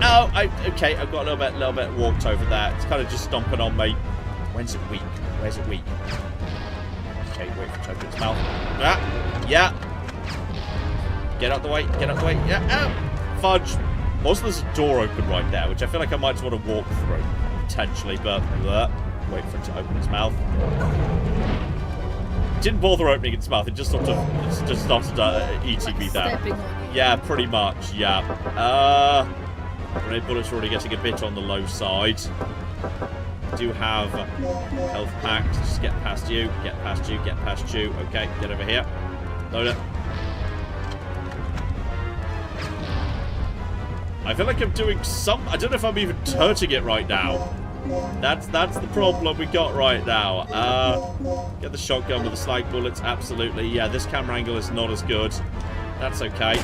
Oh, okay. I've got a little bit walked over there. It's kind of just stomping on me. When's it weak? Where's it weak? Okay, wait for it to open its mouth. Yeah. Get out the way. Yeah. Fudge. Also, there's a door open right there, which I feel like I might just want to walk through, potentially, but wait for it to open its mouth. Didn't bother opening its mouth. It just started eating me there. Yeah, pretty much. Yeah. Grenade bullets are already getting a bit on the low side. Do have health packs. Just get past you. Get past you. Okay, get over here. Load it. I feel like I'm doing I don't know if I'm even turning it right now. That's the problem we got right now. Get the shotgun with the slag bullets. Absolutely. Yeah, this camera angle is not as good. That's okay.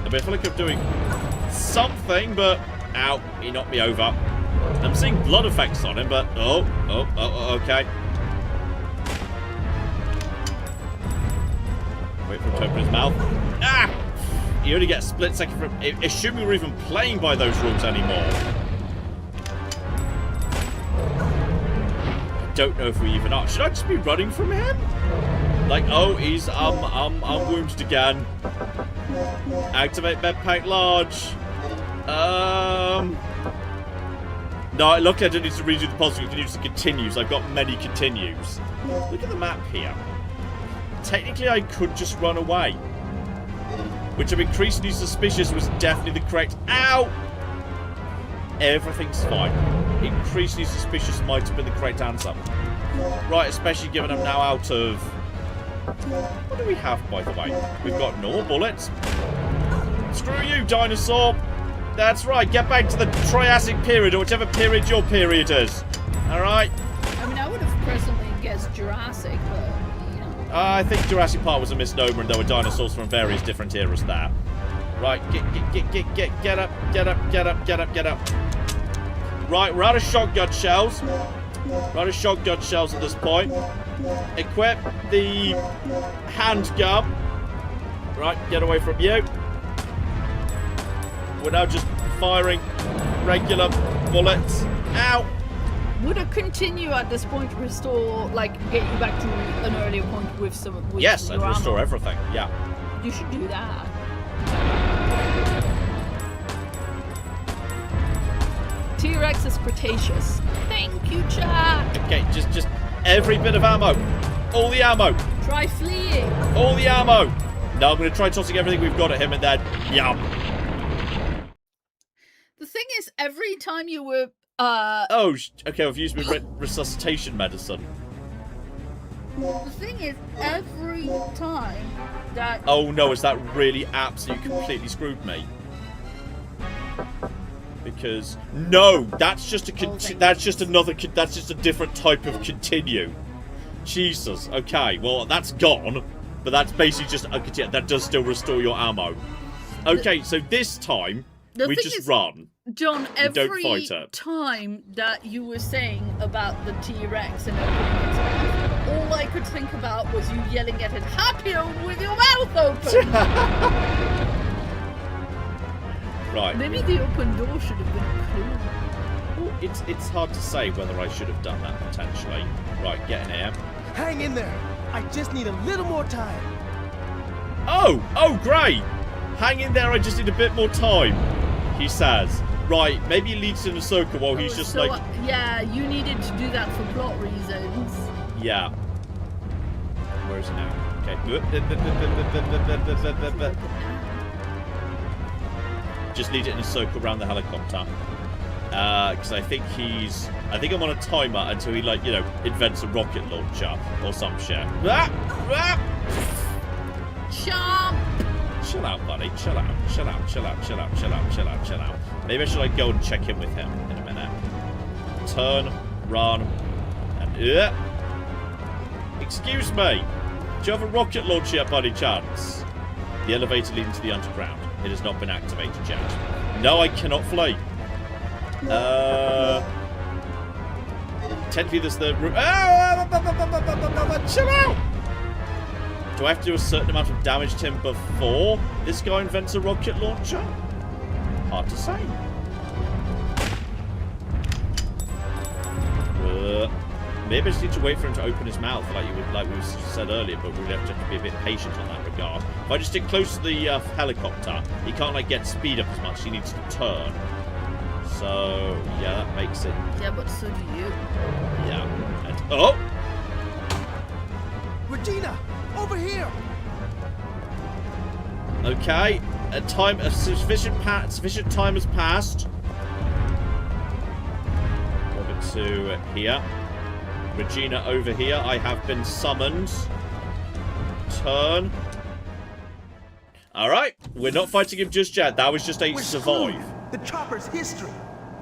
I feel like I'm doing something, but... Ow, he knocked me over. I'm seeing blood effects on him, but... Oh, okay. Wait for him to open his mouth. Ah! You only get a split second from... Assuming we're even playing by those rules anymore. I don't know if we even are. Should I just be running from him? Like, oh, he's... I'm wounded again. Activate med pack large. No, luckily I don't need to redo the puzzle. You can use the continues. I've got many continues. Look at the map here. Technically, I could just run away. Which I'm increasingly suspicious was definitely the correct... Ow! Everything's fine. Increasingly suspicious might have been the correct answer. Right, especially given I'm now out of... What do we have, by the way? We've got normal bullets. Screw you, dinosaur! That's right, get back to the Triassic period, or whichever period your period is. Alright? I mean, I would have personally guessed Jurassic, but, you know. I think Jurassic Park was a misnomer, and there were dinosaurs from various different eras there. Right, get up. Right, we're out of shotgun shells. We're out of shotgun shells at this point. Equip the handgun. Right, get away from you. We're now just firing regular bullets. Ow! Would a continue at this point restore, like, get you back to an earlier point with some... With Yes, and your restore ammo? everything, yeah. You should do that. T-Rex is Cretaceous. Thank you, chat! Okay, just every bit of ammo. All the ammo. Try fleeing. All the ammo. No, I'm going to try tossing everything we've got at him and then... Yum. The thing is, every time you were... Oh, okay, I've used my resuscitation medicine. The thing is, every time that... Oh no, is that really absolutely completely screwed me? Because... No! That's just a... That's just another... That's just a different type of continue. Jesus. Okay, well, that's gone. But that's basically just... Okay, that does still restore your ammo. Okay, so this time, we just run. John, every don't fight it. time that you were saying about the T-Rex and opening its mouth, all I could think about was you yelling at it, happier with your mouth open! Right. Maybe the open door should have been cool. Well, it's hard to say whether I should have done that, potentially. Right, get in here. Hang in there. I just need a little more time. Oh! Oh, great! Hang in there, I just need a bit more time, he says. Right, maybe he leads in a circle while he's just like... Yeah, you needed to do that for plot reasons. Yeah. Where is he now? Okay. Just lead it in a circle around the helicopter. Because I think he's... I think I'm on a timer until he, like, you know, invents a rocket launcher or some shit. Chomp! Chill out, buddy. Chill out. Chill out. Chill out. Chill out. Chill out. Chill out. Chill out. Maybe I should like go and check in with him in a minute. Turn, run, and excuse me. Do you have a rocket launcher yet, by any chance? The elevator leading to the underground. It has not been activated yet. No, I cannot fly. Technically, there's the room. Chill out. Do I have to do a certain amount of damage to him before this guy invents a rocket launcher? Hard to say. Maybe I just need to wait for him to open his mouth, like we said earlier, but we'd have to be a bit patient on that regard. If I just stick close to the helicopter, he can't like get speed up as much. He needs to turn. So yeah, that makes it. Yeah, but so do you. Yeah. And, oh. Regina, over here. Okay, a sufficient time has passed. Over to here. Regina over here. I have been summoned. Turn. Alright, we're not fighting him just yet. That was just a survive. Screwed. The chopper's history.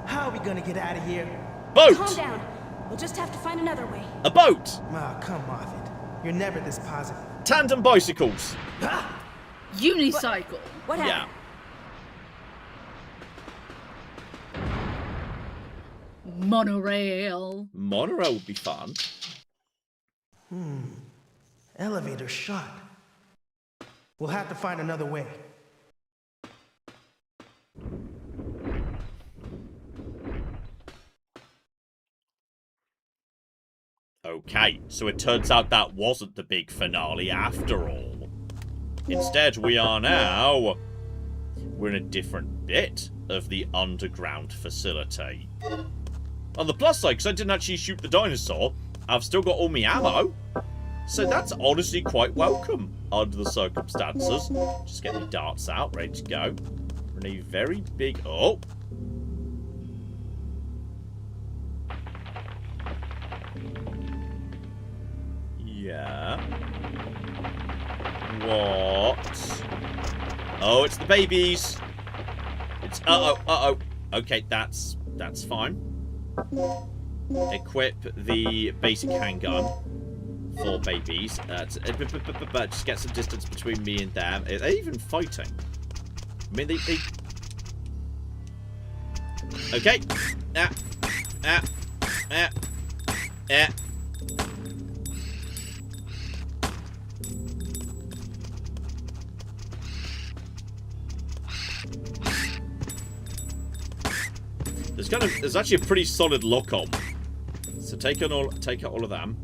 How are we gonna get out of here? Boat! Calm down. We'll just have to find another way. A boat! Oh, come off it. You're never this positive. Tandem bicycles. Unicycle. What happened? Monorail. Monorail would be fun. Elevator shut. We'll have to find another way. Okay, so it turns out that wasn't the big finale after all. Instead, we are now... We're in a different bit of the underground facility. On the plus side, because I didn't actually shoot the dinosaur, I've still got all my ammo. So that's honestly quite welcome under the circumstances. Just get my darts out, ready to go. We're in a very big... Oh! Yeah. What? Oh, it's the babies. It's uh-oh. Okay, that's fine. Equip the basic handgun for babies. Just get some distance between me and them. Are they even fighting? I mean, they... Okay. There's actually a pretty solid lock on. So take out all of them.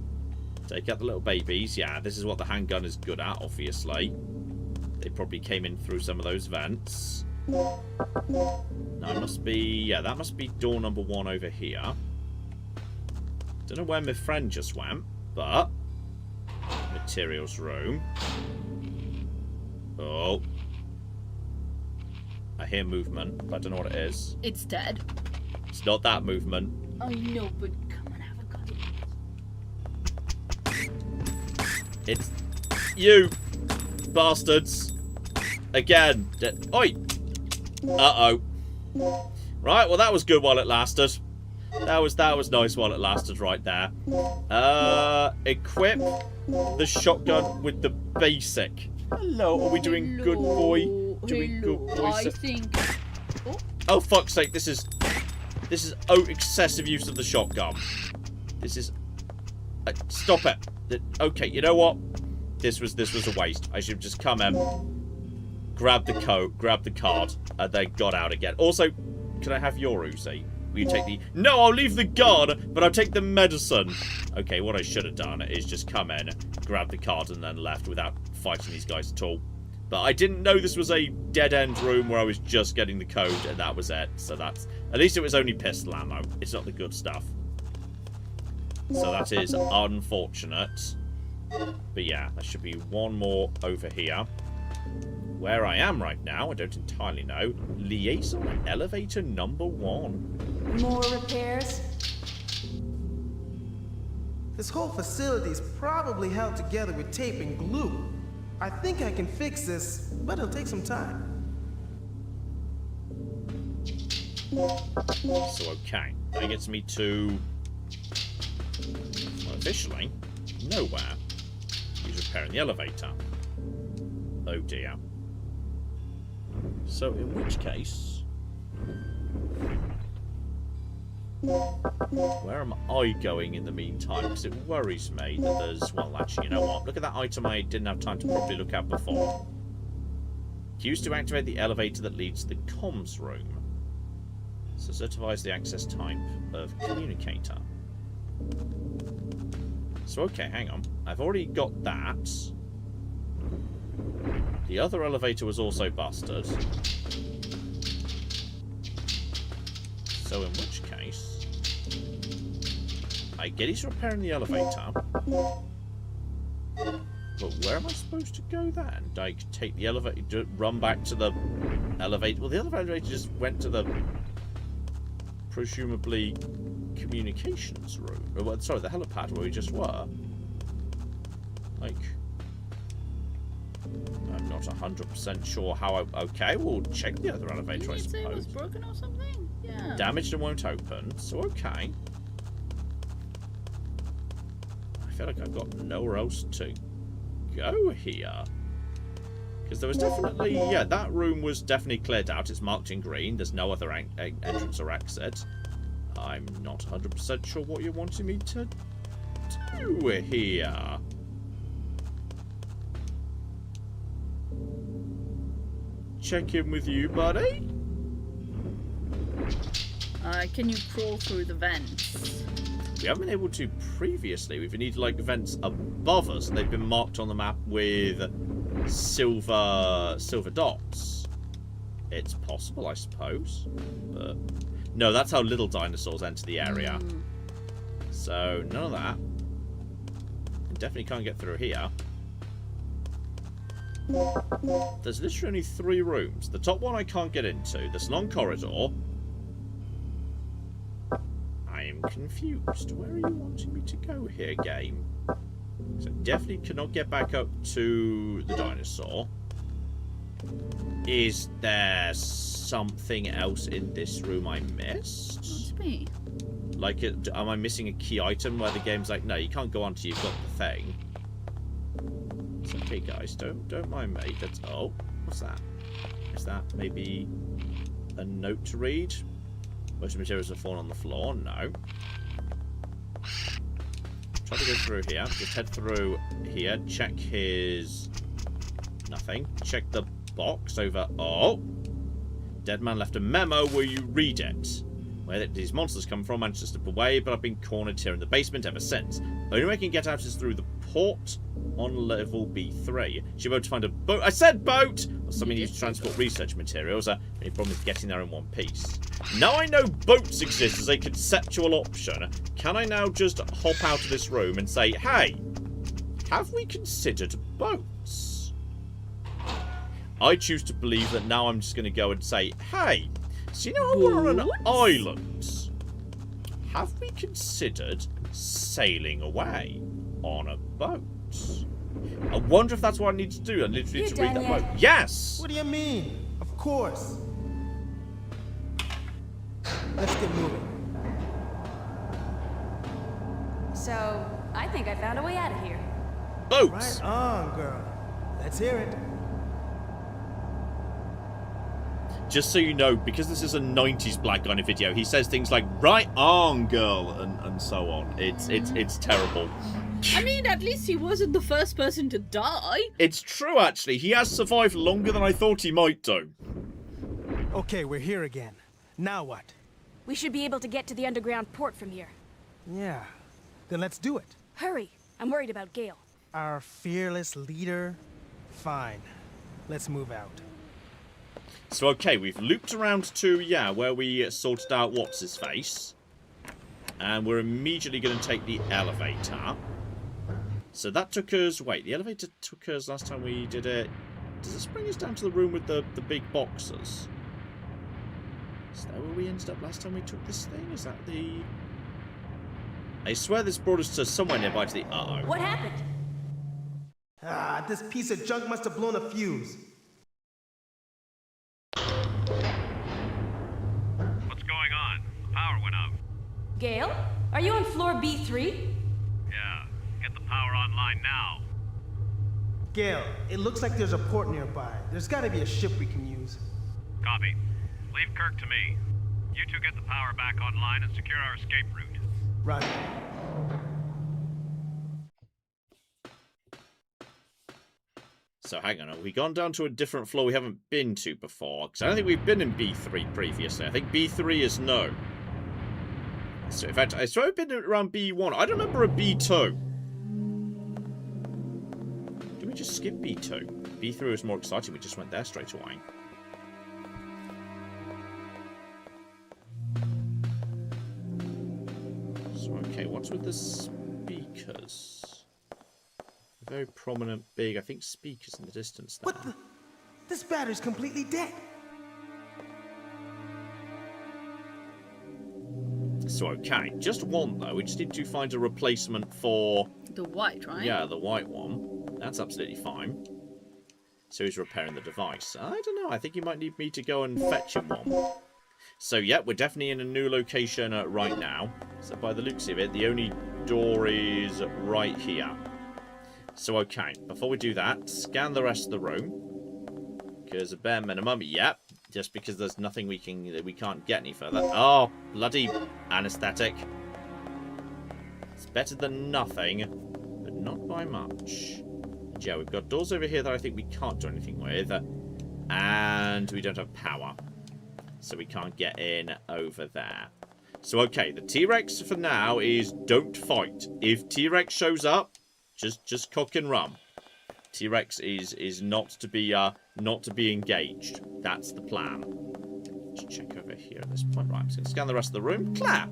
Take out the little babies. Yeah, this is what the handgun is good at, obviously. They probably came in through some of those vents. No, it must be... Yeah, that must be door number 1 over here. Don't know where my friend just went, but... Materials room. Oh. I hear movement, but I don't know what it is. It's dead. It's not that movement. I know, but come on, have a go. It's you, bastards. Again. Oi. Uh-oh. Right, well that was good while it lasted. That was nice while it lasted right there. Equip the shotgun with the basic. Hello, are we doing good, boy? Doing good, boy? I think... Oh, fuck's sake, this is excessive use of the shotgun. This is... stop it. Okay, you know what? This was a waste. I should have just come in, grab the card, and then got out again. Also, can I have your Uzi? Will you take the... No, I'll leave the gun, but I'll take the medicine. Okay, what I should have done is just come in, grab the card, and then left without fighting these guys at all. But I didn't know this was a dead-end room where I was just getting the code, and that was it. So that's... At least it was only pistol ammo. It's not the good stuff. So that is unfortunate. But yeah, there should be one more over here. Where I am right now, I don't entirely know. Liaison elevator number 1. More repairs? This whole facility is probably held together with tape and glue. I think I can fix this, but it'll take some time. So, okay. That gets me to... Well, officially, nowhere. He's repairing the elevator. Oh dear. So, in which case... Where am I going in the meantime? Because it worries me that there's... Well, actually, you know what? Look at that item I didn't have time to properly look at before. Used to activate the elevator that leads to the comms room. So certifies the access type of communicator. So, okay, hang on. I've already got that. The other elevator was also busted. So in which case... I get he's repairing the elevator. But where am I supposed to go then? Do I take the elevator, run back to the elevator? Well, the elevator just went to the... presumably communications room. Well, sorry, the helipad where we just were. Like... I'm not 100% sure how I... Okay, we'll check the other elevator, I suppose. Did you say it was broken or something? Yeah. Damaged and won't open, so okay. I feel like I've got nowhere else to go here. Because there was definitely... Yeah, that room was definitely cleared out. It's marked in green. There's no other entrance or exit. I'm not 100% sure what you're wanting me to do here. Check in with you, buddy. Can you crawl through the vents? We haven't been able to previously. We've needed like vents above us, and they've been marked on the map with silver dots. It's possible, I suppose, but no, that's how little dinosaurs enter the area. So none of that. Definitely can't get through here. There's literally only 3 rooms. The top one I can't get into. This long corridor. I am confused. Where are you wanting me to go here, game? So definitely cannot get back up to the dinosaur. Is there something else in this room I missed? Must be. Like, am I missing a key item where the game's like, no, you can't go on till you've got the thing? It's okay, guys. Don't mind me. That's... Oh, what's that? Is that maybe a note to read? Most materials have fallen on the floor. No. Try to go through here. Just head through here. Check his... Nothing. Check the box over... Oh! Dead man left a memo. Will you read it? Where did these monsters come from? Managed to slip away, but I've been cornered here in the basement ever since. Only way I can get out is through the port on level B3. Should be able to find a boat. I said boat! Or something needs to transport research materials. Any problem with getting there in one piece. Now I know boats exist as a conceptual option. Can I now just hop out of this room and say, hey, have we considered boats? I choose to believe that now I'm just going to go and say, hey, so you know we're on an island. Have we considered sailing away on a boat? I wonder if that's what I need to do. I literally need to read that boat. Yes! What do you mean? Of course. Let's get moving. So, I think I found a way out of here. Boats! Right on, girl. Let's hear it. Just so you know, because this is a 90s Black Guy video, he says things like, right on, girl, and so on. It's terrible. I mean, at least he wasn't the first person to die. It's true, actually. He has survived longer than I thought he might do. Okay, we're here again. Now what? We should be able to get to the underground port from here. Yeah. Then let's do it. Hurry! I'm worried about Gail. Our fearless leader? Fine. Let's move out. So, okay, we've looped around to, where we sorted out what's-his-face. And we're immediately going to take the elevator. So that took us... Wait, the elevator took us last time we did it. Does this bring us down to the room with the big boxes? Is that where we ended up last time we took this thing? Is that the... I swear this brought us to somewhere nearby to the... Uh-oh. What happened? Ah, this piece of junk must have blown a fuse. What's going on? The power went out. Gail? Are you on floor B3? Yeah. Get the power online now. Gail, it looks like there's a port nearby. There's gotta be a ship we can use. Copy. Leave Kirk to me. You two get the power back online and secure our escape route. Roger. So hang on, have we gone down to a different floor we haven't been to before? Because I don't think we've been in B3 previously. I think B3 is no. So in fact, I swear I've been around B1. I don't remember a B2. Did we just skip B2? B3 was more exciting. We just went there straight away. So okay, what's with the speakers? Very prominent, big, I think, speakers in the distance there. What the? This battery's completely dead. So, okay. Just one, though. We just need to find a replacement for... The white, right? Yeah, the white one. That's absolutely fine. So he's repairing the device. I don't know. I think you might need me to go and fetch him one. So, yeah, we're definitely in a new location right now. So, by the looks of it, the only door is right here. So, okay, before we do that, scan the rest of the room. Because a bare minimum, yep. Just because there's nothing we can't get any further. Oh, bloody anesthetic. It's better than nothing, but not by much. And yeah, we've got doors over here that I think we can't do anything with. And we don't have power. So we can't get in over there. So, okay, the T-Rex for now is don't fight. If T-Rex shows up, just cock and run. T-Rex is not to be engaged. That's the plan. Let's check over here at this point. Right, I'm just going to scan the rest of the room. Claire!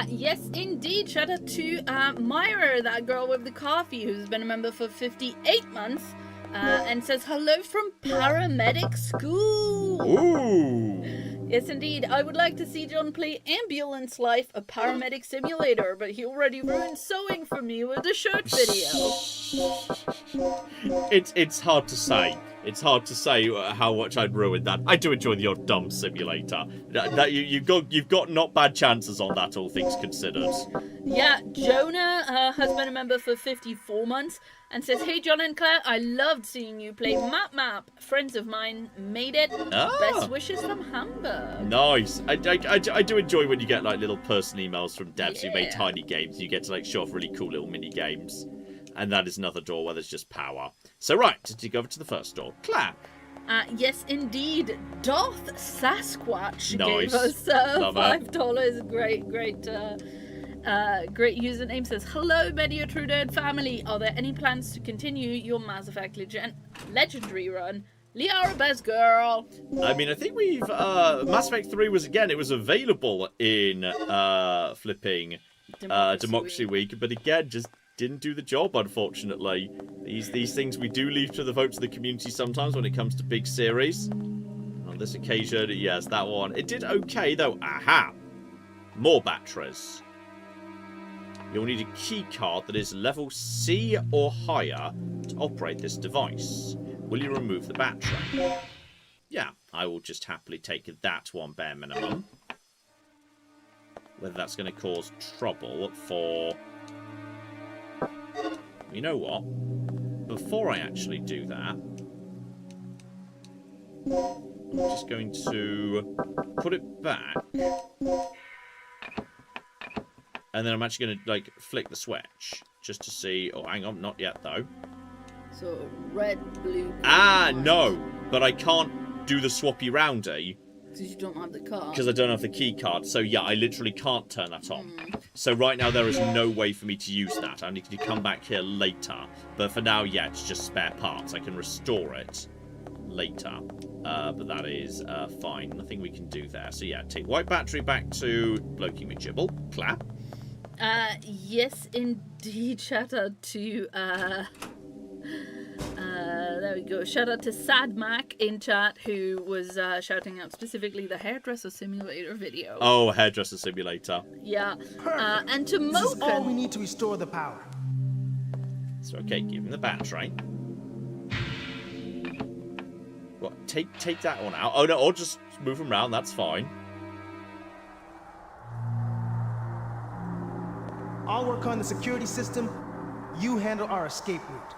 Yes, indeed. Shout out to Myra, that girl with the coffee, who's been a member for 58 months, and says hello from paramedic school. Ooh! Yes, indeed. I would like to see John play Ambulance Life, a paramedic simulator, but he already ruined sewing for me with a shirt video. It's hard to say. It's hard to say how much I'd ruin that. I do enjoy the odd dumb simulator. You've got not bad chances on that, all things considered. Yeah, Jonah has been a member for 54 months and says, hey, John and Claire, I loved seeing you play Map. Friends of mine made it. Best wishes from Hamburg. Nice. I do enjoy when you get like little personal emails from devs who made tiny games. You get to like show off really cool little mini games. And that is another door where there's just power. So right, to go over to the first door. Claire. Yes, indeed. Darth Sasquatch Nice. gave us $5. Great username. Says, hello, Media True Nerd family. Are there any plans to continue your Mass Effect legendary run? Liara Bez girl. I mean, I think we've... Mass Effect 3 was, again, it was available in flipping Democracy Week. But again, just didn't do the job, unfortunately. These things we do leave to the votes of the community sometimes when it comes to big series. On this occasion, yes, that one. It did okay, though. Aha! More batteries. You'll need a key card that is level C or higher to operate this device. Will you remove the battery? Yeah, I will just happily take that one bare minimum. Whether that's going to cause trouble for... You know what? Before I actually do that, I'm just going to put it back. And then I'm actually going to, like, flick the switch. Just to see... Oh, hang on. Not yet, though. So, red, blue, green, Ah, no! But I can't do the swappy roundy. Because you don't have the card. Because I don't have the key card. So, yeah, I literally can't turn that on. So, right now, there is no way for me to use that. I need to come back here later. But for now, yeah, it's just spare parts. I can restore it later. But that is fine. Nothing we can do there. So, yeah, take white battery back to Blokey McGibble. Clap. Yes, indeed. Shout out to, there we go. Shout out to Sad Mac in chat, who was shouting out specifically the Hairdresser Simulator video. Oh, Hairdresser Simulator. Yeah. And to This is all we Moken. need to restore the power. So, okay, give him the battery. What? Take that one out. Oh, no, or just move him around. That's fine. I'll work on the security system. You handle our escape route.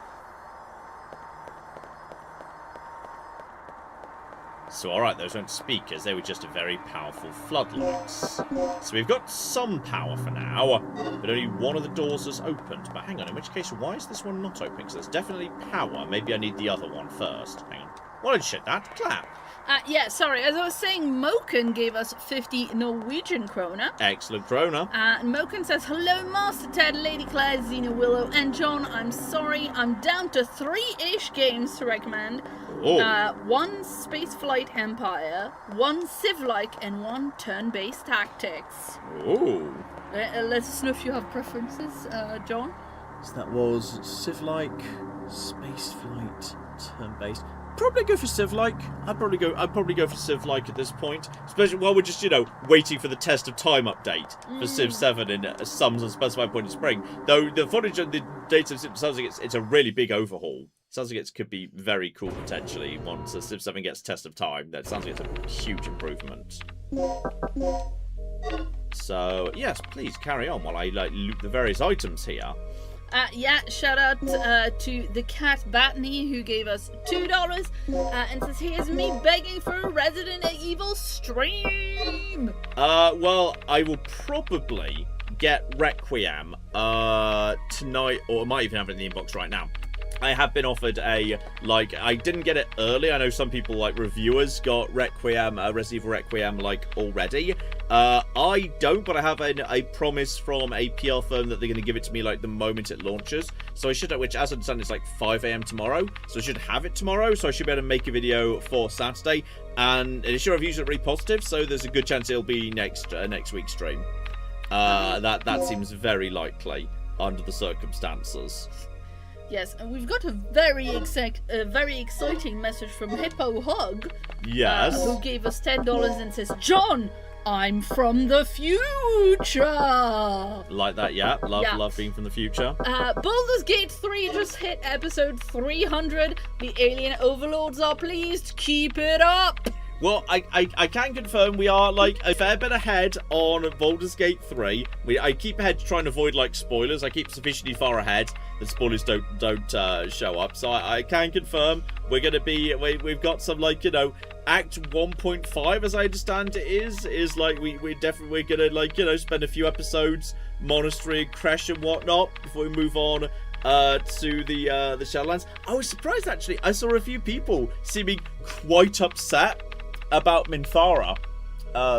So, alright, those weren't speakers. They were just very powerful floodlights. So we've got some power for now, but only one of the doors is opened. But hang on, in which case, why is this one not open? Because there's definitely power. Maybe I need the other one first. Hang on. Why did shit that? Clap. Yeah, sorry. As I was saying, Moken gave us 50 Norwegian kroner. Excellent, Krona. And Moken says, hello, Master Ted, Lady Claire, Xena Willow, and John. I'm sorry, I'm down to 3-ish games to recommend. Oh. 1 Spaceflight Empire, 1 Civ-like, and 1 turn-based tactics. Ooh. Let us know if you have preferences, John. So that was Civ-like, Spaceflight, turn-based. Probably go for Civ-like. I'd probably go for Civ-like at this point, especially while we're just, waiting for the test of time update for Civ 7 in some unspecified point in spring. Though the footage and the data sounds like it's a really big overhaul. Sounds like it could be very cool potentially once Civ 7 gets test of time. That sounds like it's a huge improvement. So yes, please carry on while I loot the various items here. Yeah, shout out to the cat Batney, who gave us $2 and says, here's me begging for a Resident Evil stream. Well, I will probably get Requiem tonight, or I might even have it in the inbox right now. I have been offered I didn't get it early. I know some people, reviewers, got Requiem, Resident Evil Requiem, already. I don't, but I have a promise from a PR firm that they're going to give it to me, the moment it launches. So I should, which as I understand is 5 a.m. tomorrow. So I should have it tomorrow. So I should be able to make a video for Saturday. And initial reviews are really positive, so there's a good chance it'll be next week's stream. That seems very likely under the circumstances. Yes, and we've got a very exciting message from Hippo Hug. Yes. Who gave us $10 and says, John, I'm from the future. Like that, yeah. Love being from the future. Baldur's Gate 3 just hit episode 300. The alien overlords are pleased. Keep it up. Well, I can confirm we are a fair bit ahead on Baldur's Gate 3. I keep ahead to try and avoid spoilers. I keep sufficiently far ahead that spoilers don't show up. So I can confirm we're gonna be we've got some Act 1.5 as I understand it is we're definitely gonna spend a few episodes monastery and Crash and whatnot before we move on to the Shadowlands. I was surprised actually. I saw a few people seeming quite upset about Minthara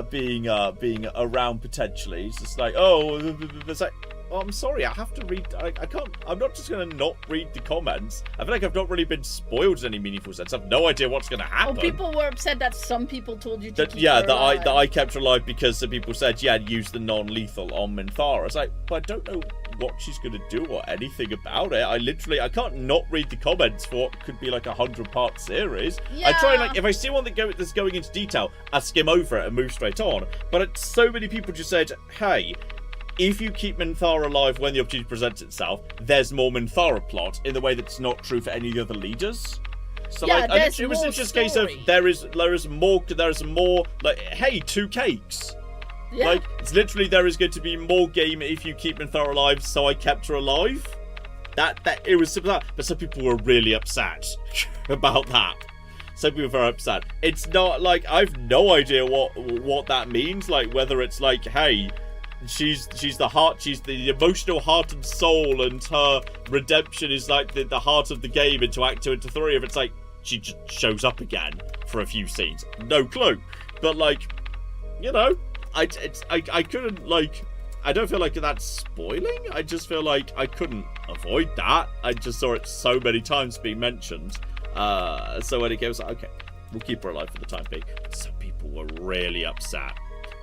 being around potentially. It's just I'm sorry, I have to read. I can't. I'm not just going to not read the comments. I feel like I've not really been spoiled in any meaningful sense. I have no idea what's going to happen. Oh, people were upset that some people told you to keep yeah, her that alive. I kept her alive because some people said, yeah, use the non-lethal on Minthara. It's like, but I don't know what she's going to do or anything about it. I can't not read the comments for what could be like a 100-part series. Yeah. I try and, like, if I see one that's going into detail, I skim over it and move straight on. But so many people just said, hey, if you keep Minthara alive when the opportunity presents itself, there's more Minthara plot in the way that's not true for any of the other leaders. So yeah, like, it was just a case of there is more like, hey, 2 cakes. Yeah. Like, it's literally there is going to be more game if you keep Minthara alive, so I kept her alive. That it was simple that, but some people were really upset about that. Some people were very upset. It's not like I've no idea what that means. Like whether it's like, hey, she's the heart, she's the emotional heart and soul, and her redemption is like the heart of the game into Act 2 and 3. If it's like she just shows up again for a few scenes, no clue. But like, you know, I couldn't like. I don't feel like that's spoiling. I just feel like I couldn't avoid that. I just saw it so many times being mentioned. So when it came, I was like, okay, we'll keep her alive for the time being. But some people were really upset.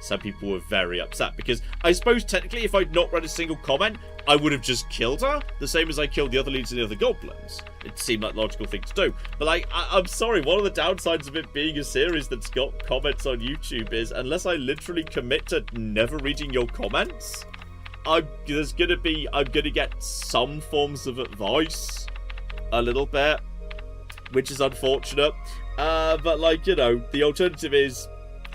Some people were very upset because I suppose technically if I'd not read a single comment, I would have just killed her, the same as I killed the other leads and the other goblins. It seemed like a logical thing to do. But like, I'm sorry, one of the downsides of it being a series that's got comments on YouTube is unless I literally commit to never reading your comments, I'm gonna get some forms of advice, a little bit, which is unfortunate. But like, you know, the alternative is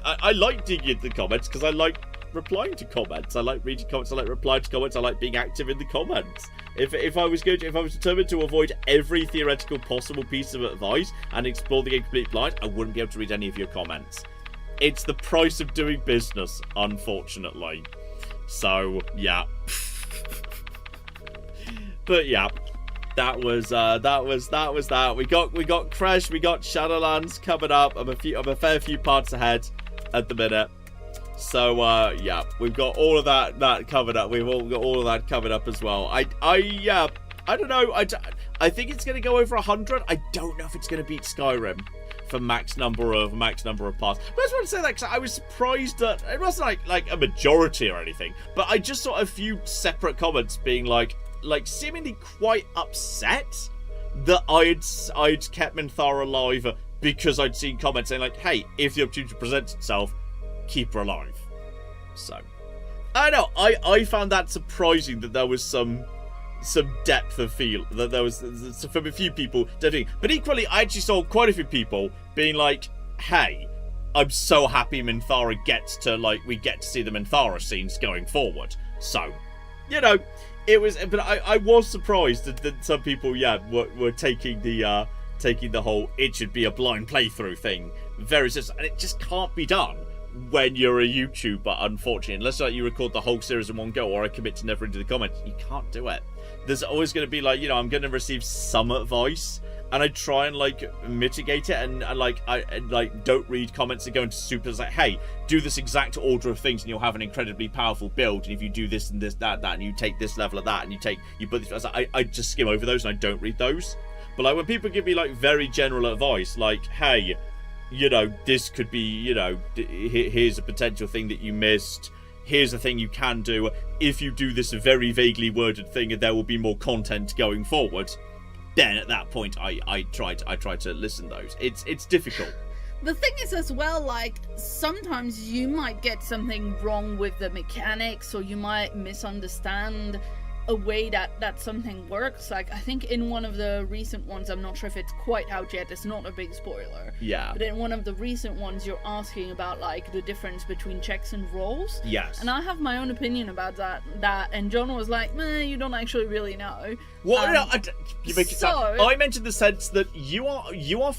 I like digging into the comments because I like replying to comments. I like reading comments. I like replying to comments. I like being active in the comments. If I was determined to avoid every theoretical possible piece of advice and explore the game completely blind, I wouldn't be able to read any of your comments. It's the price of doing business, unfortunately. So yeah. But yeah. That was that. We got Crash, we got Shadowlands coming up. I'm a fair few parts ahead at the minute. So yeah, we've got all of that covered up. We've all got all of that covered up as well. I don't know. I think it's gonna go over 100. I don't know if it's gonna beat Skyrim for max number of parts. But I just want to say that because I was surprised that it wasn't like a majority or anything. But I just saw a few separate comments being like seemingly quite upset that I'd kept Minthara alive because I'd seen comments saying like, hey, if the opportunity presents itself, keep her alive. So I don't know, I found that surprising that there was some depth of feel, that there was from a few people doing. But equally, I actually saw quite a few people being like, hey, I'm so happy Minthara gets to, like, we get to see the Minthara scenes going forward. So, you know, it was, but I was surprised that some people, yeah, were taking the whole it should be a blind playthrough thing very seriously, and it just can't be done when you're a YouTuber, unfortunately, unless like you record the whole series in one go, or I commit to never into the comments. You can't do it. There's always going to be like, you know, I'm going to receive some advice, and I try and like mitigate it, and I don't read comments that go into supers like, hey, do this exact order of things and you'll have an incredibly powerful build, and if you do this and this, that, and you take this level of that, and you put this, I just skim over those and I don't read those. But like when people give me like very general advice, like, hey, you know, this could be, you know, here's a potential thing that you missed, here's a thing you can do, if you do this very vaguely worded thing, and there will be more content going forward, then at that point I try to listen to those. It's difficult. The thing is as well, like, sometimes you might get something wrong with the mechanics, or you might misunderstand a way that something works. Like, I think in one of the recent ones, I'm not sure if it's quite out yet, it's not a big spoiler. Yeah. But in one of the recent ones, you're asking about, like, the difference between checks and rolls. Yes. And I have my own opinion about that, and John was like, meh, you don't actually really know. Well, no, you make it sound, I mentioned the sense that you are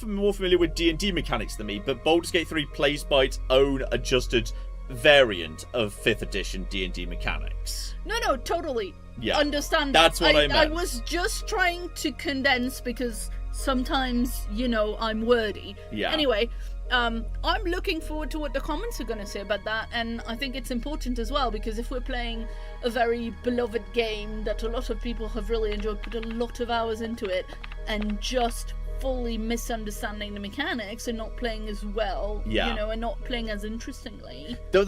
more familiar with D&D mechanics than me, but Baldur's Gate 3 plays by its own adjusted variant of 5th edition D&D mechanics. No, totally. Yeah, understand that's that. what I meant. I was just trying to condense because sometimes, you know, I'm wordy. Yeah. Anyway, I'm looking forward to what the comments are going to say about that, and I think it's important as well, because if we're playing a very beloved game that a lot of people have really enjoyed, put a lot of hours into it, and just fully misunderstanding the mechanics and not playing as well, and not playing as interestingly. Though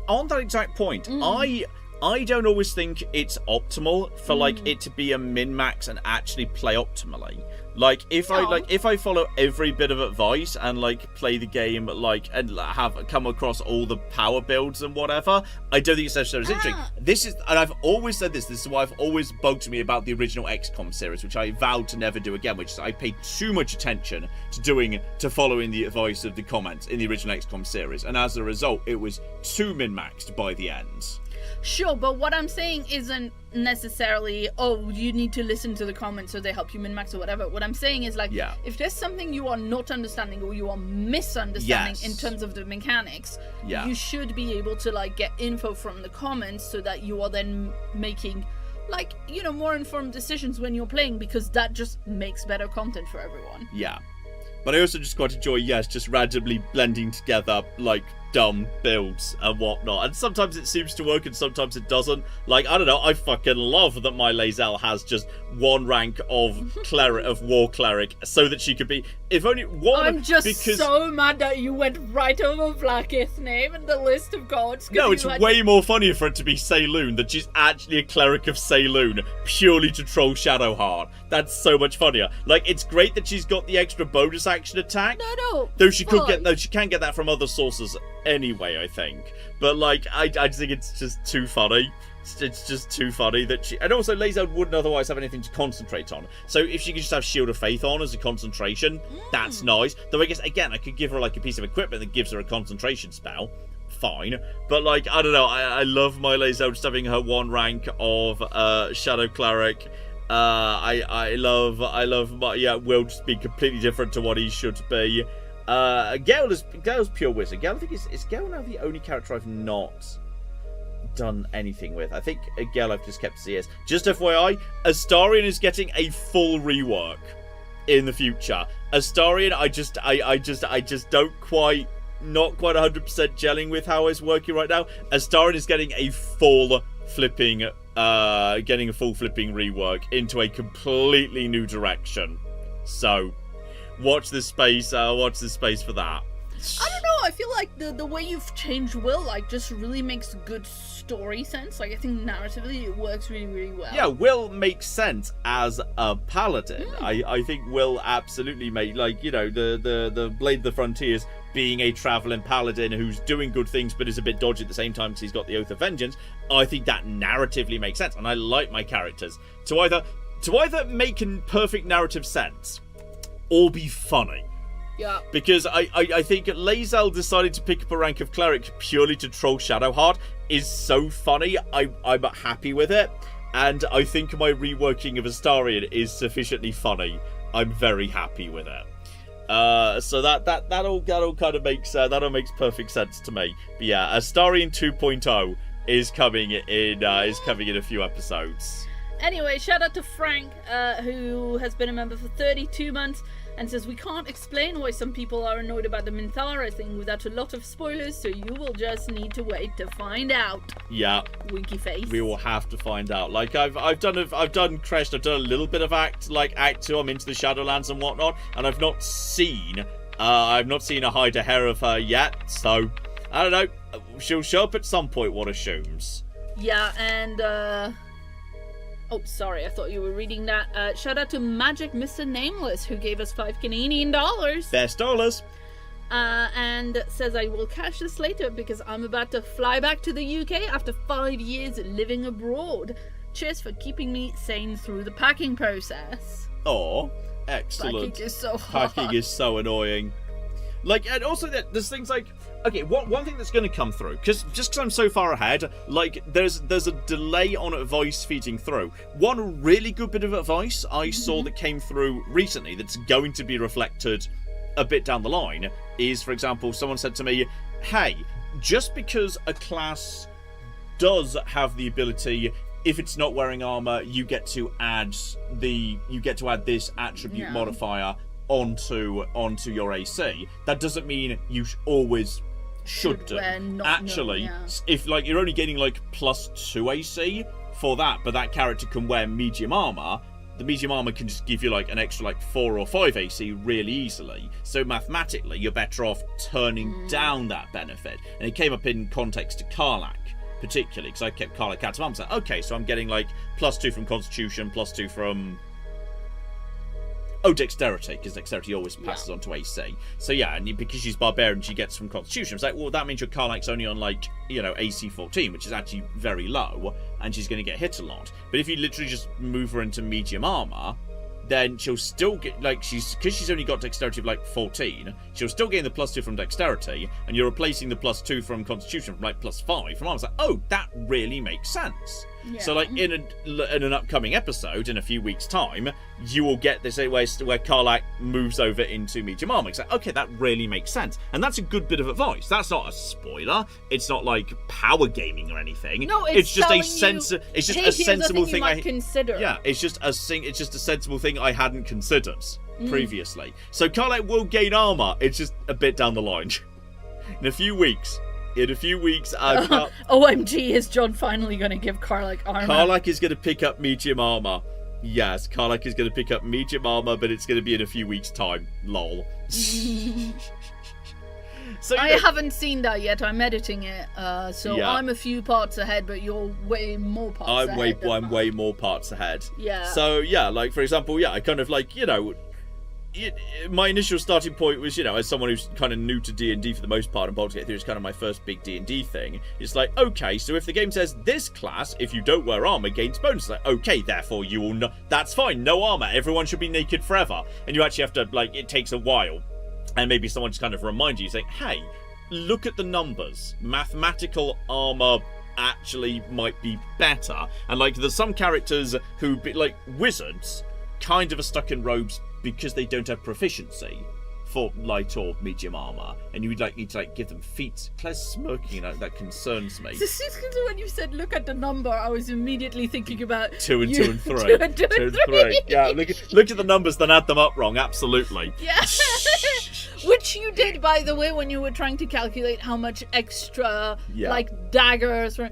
on that exact point, I don't always think it's optimal for like it to be a min-max and actually play optimally. Like if I follow every bit of advice and like play the game and have come across all the power builds and whatever, I don't think it's necessarily interesting. This is, and I've always said this is why I've always bugged me about the original XCOM series, which I vowed to never do again, which is I paid too much attention to following the advice of the comments in the original XCOM series, and as a result it was too min-maxed by the end. Sure, but what I'm saying isn't necessarily, you need to listen to the comments so they help you min-max or whatever. What I'm saying is, if there's something you are not understanding or you are misunderstanding in terms of the mechanics, you should be able to, get info from the comments so that you are then making, more informed decisions when you're playing, because that just makes better content for everyone. Yeah. But I also just quite enjoy, just randomly blending together, dumb builds and whatnot. And sometimes it seems to work and sometimes it doesn't. I don't know, I fucking love that my Lae'zel has just one rank of war cleric so that she could be, if only one. I'm just so mad that you went right over Vlaakith's name in the list of gods. No, it's way more funnier for it to be Saloon, that she's actually a cleric of Saloon, purely to troll Shadowheart. That's so much funnier. It's great that she's got the extra bonus action attack. No. Though she can get that from other sources anyway, I think. But I just think it's just too funny. It's just too funny that she, and also Lae'zel wouldn't otherwise have anything to concentrate on. So if she could just have Shield of Faith on as a concentration, that's nice. Though I guess again I could give her a piece of equipment that gives her a concentration spell. Fine, but I don't know. I love my Lae'zel just having her one rank of Shadow Cleric. I love my Will just be completely different to what he should be. Gail's pure wizard. Gail, I think is Gail now the only character I've not done anything with. I think Gail I've just kept CS. Just FYI, Astarion is getting a full rework in the future. Astarion, I just not quite 100% gelling with how it's working right now. Astarion is getting a full flipping rework into a completely new direction. So watch this space for that. I don't know, I feel like the way you've changed Will just really makes good story sense. I think narratively it works really, really well. Yeah, Will makes sense as a paladin. I think Will absolutely make the Blade of the Frontiers being a traveling paladin who's doing good things but is a bit dodgy at the same time because he's got the Oath of Vengeance. I think that narratively makes sense, and I like my characters to either make perfect narrative sense or be funny. Yeah. Because I think Lae'zel decided to pick up a rank of cleric purely to troll Shadowheart is so funny. I'm happy with it, and I think my reworking of Astarion is sufficiently funny. I'm very happy with it. So that all kind of makes makes perfect sense to me. But yeah, Astarion 2.0 is coming in a few episodes. Anyway, shout out to Frank, who has been a member for 32 months, and says, we can't explain why some people are annoyed about the Minthara thing without a lot of spoilers, so you will just need to wait to find out. Yeah. Winky face. We will have to find out. I've done Crest, I've done a little bit of Act 2, I'm into the Shadowlands and whatnot, and I've not seen a hide a hair of her yet, so I don't know. She'll show up at some point, one assumes. Yeah, and oh, sorry, I thought you were reading that. Shout out to Magic Mr. Nameless, who gave us $5 Canadian. Best dollars. And says, I will catch this later because I'm about to fly back to the UK after 5 years living abroad. Cheers for keeping me sane through the packing process. Oh, excellent. Packing is so hard. Packing is so annoying. And also there's things okay, one thing that's going to come through, because I'm so far ahead, there's a delay on advice feeding through. One really good bit of advice I saw that came through recently that's going to be reflected a bit down the line is, for example, someone said to me, hey, just because a class does have the ability, if it's not wearing armor, you get to add this attribute modifier onto your AC, that doesn't mean you always should do. Actually, if like you're only getting like +2 AC for that, but that character can wear medium armor, the medium armor can just give you like an extra like 4 or 5 AC really easily. So mathematically, you're better off turning down that benefit. And it came up in context to Karlach, particularly, because I kept Karlach out of arms. Like, okay, so I'm getting like +2 from Constitution, +2 from dexterity, because dexterity always passes on to AC. So yeah, and because she's barbarian, she gets from Constitution. It's like, well, that means your Karlach's only on like, you know, AC 14, which is actually very low, and she's going to get hit a lot. But if you literally just move her into medium armor, then she'll still get, like, because she's only got dexterity of like 14, she'll still gain the +2 from dexterity, and you're replacing the +2 from Constitution from like +5 from armor. It's like, oh, that really makes sense. Yeah. So, like, in an upcoming episode, in a few weeks' time, you will get this where Karlach moves over into medium armor. It's like, okay, that really makes sense. And that's a good bit of advice. That's not a spoiler. It's not, like, power gaming or anything. No, it's just a sensible thing I consider. Yeah, it's just a sensible thing I hadn't considered previously. So Karlach will gain armor. It's just a bit down the line. In a few weeks, OMG, is John finally going to give Karlach armor? Karlach is going to pick up medium armor. Yes, Karlach is going to pick up medium armor, but it's going to be in a few weeks' time. Lol. So I haven't seen that yet. I'm editing it, so I'm a few parts ahead, but you're way more parts ahead. I'm way more parts ahead. Yeah. So yeah, like for example, I kind of like, you know, my initial starting point was, you know, as someone who's kind of new to D&D for the most part, and Baldur's Gate 3 is kind of my first big D&D thing. It's like, okay, so if the game says this class, if you don't wear armor, gains bonus, like, okay, therefore you will not. That's fine, no armor. Everyone should be naked forever. And you actually have to, like, it takes a while, and maybe someone just kind of remind you, saying, hey, look at the numbers. Mathematical armor actually might be better. And like, there's some characters who, like wizards, kind of are stuck in robes because they don't have proficiency for light or medium armor, and you would like need to like give them feats. Claire's smirking, that concerns me. When you said look at the number, I was immediately thinking about 2 and 2 and 3. 2 and 3. Yeah, look at the numbers, then add them up wrong. Absolutely. Yeah. Which you did, by the way, when you were trying to calculate how much extra like daggers were.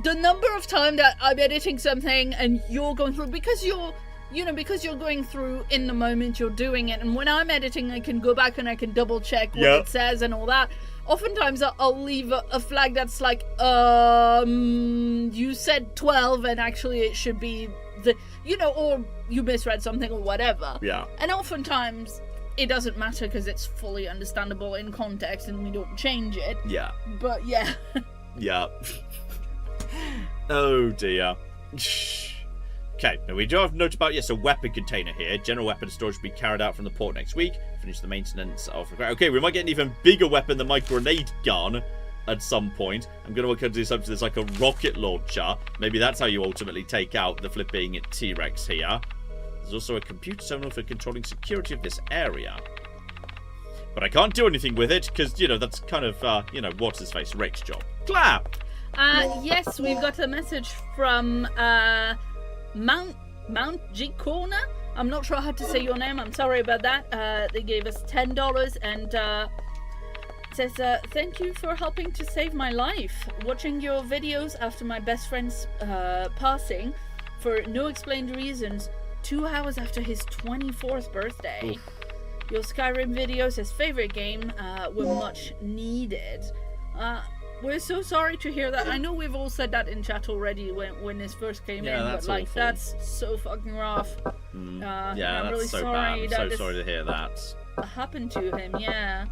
The number of time that I'm editing something and you're going through, because you're going through in the moment, you're doing it, and when I'm editing, I can go back and I can double check what it says and all that. Oftentimes, I'll leave a flag that's like, you said 12, and actually it should be or you misread something or whatever. Yeah. And oftentimes, it doesn't matter because it's fully understandable in context and we don't change it. Yeah. But yeah. Yeah. Oh dear. Okay, now we do have a note about, a weapon container here. General weapon storage will be carried out from the port next week. Finish the maintenance of the... Okay, we might get an even bigger weapon than my grenade gun at some point. I'm going to work on this up to this like a rocket launcher. Maybe that's how you ultimately take out the flipping T-Rex here. There's also a computer terminal for controlling security of this area. But I can't do anything with it, because, that's kind of, what's-his-face, Rick's job. Claire! Yes, we've got a message from, Mount Gicona. I'm not sure how to say your name. I'm sorry about that. They gave us $10 and it says, thank you for helping to save my life. Watching your videos after my best friend's passing for no explained reasons 2 hours after his 24th birthday. Oof. Your Skyrim videos, his favorite game, were much needed. We're so sorry to hear that. I know we've all said that in chat already when this first came in, but like awful. That's so fucking rough. Yeah, that's really so sorry bad. I'm so sorry to hear that. Happened to him, yeah.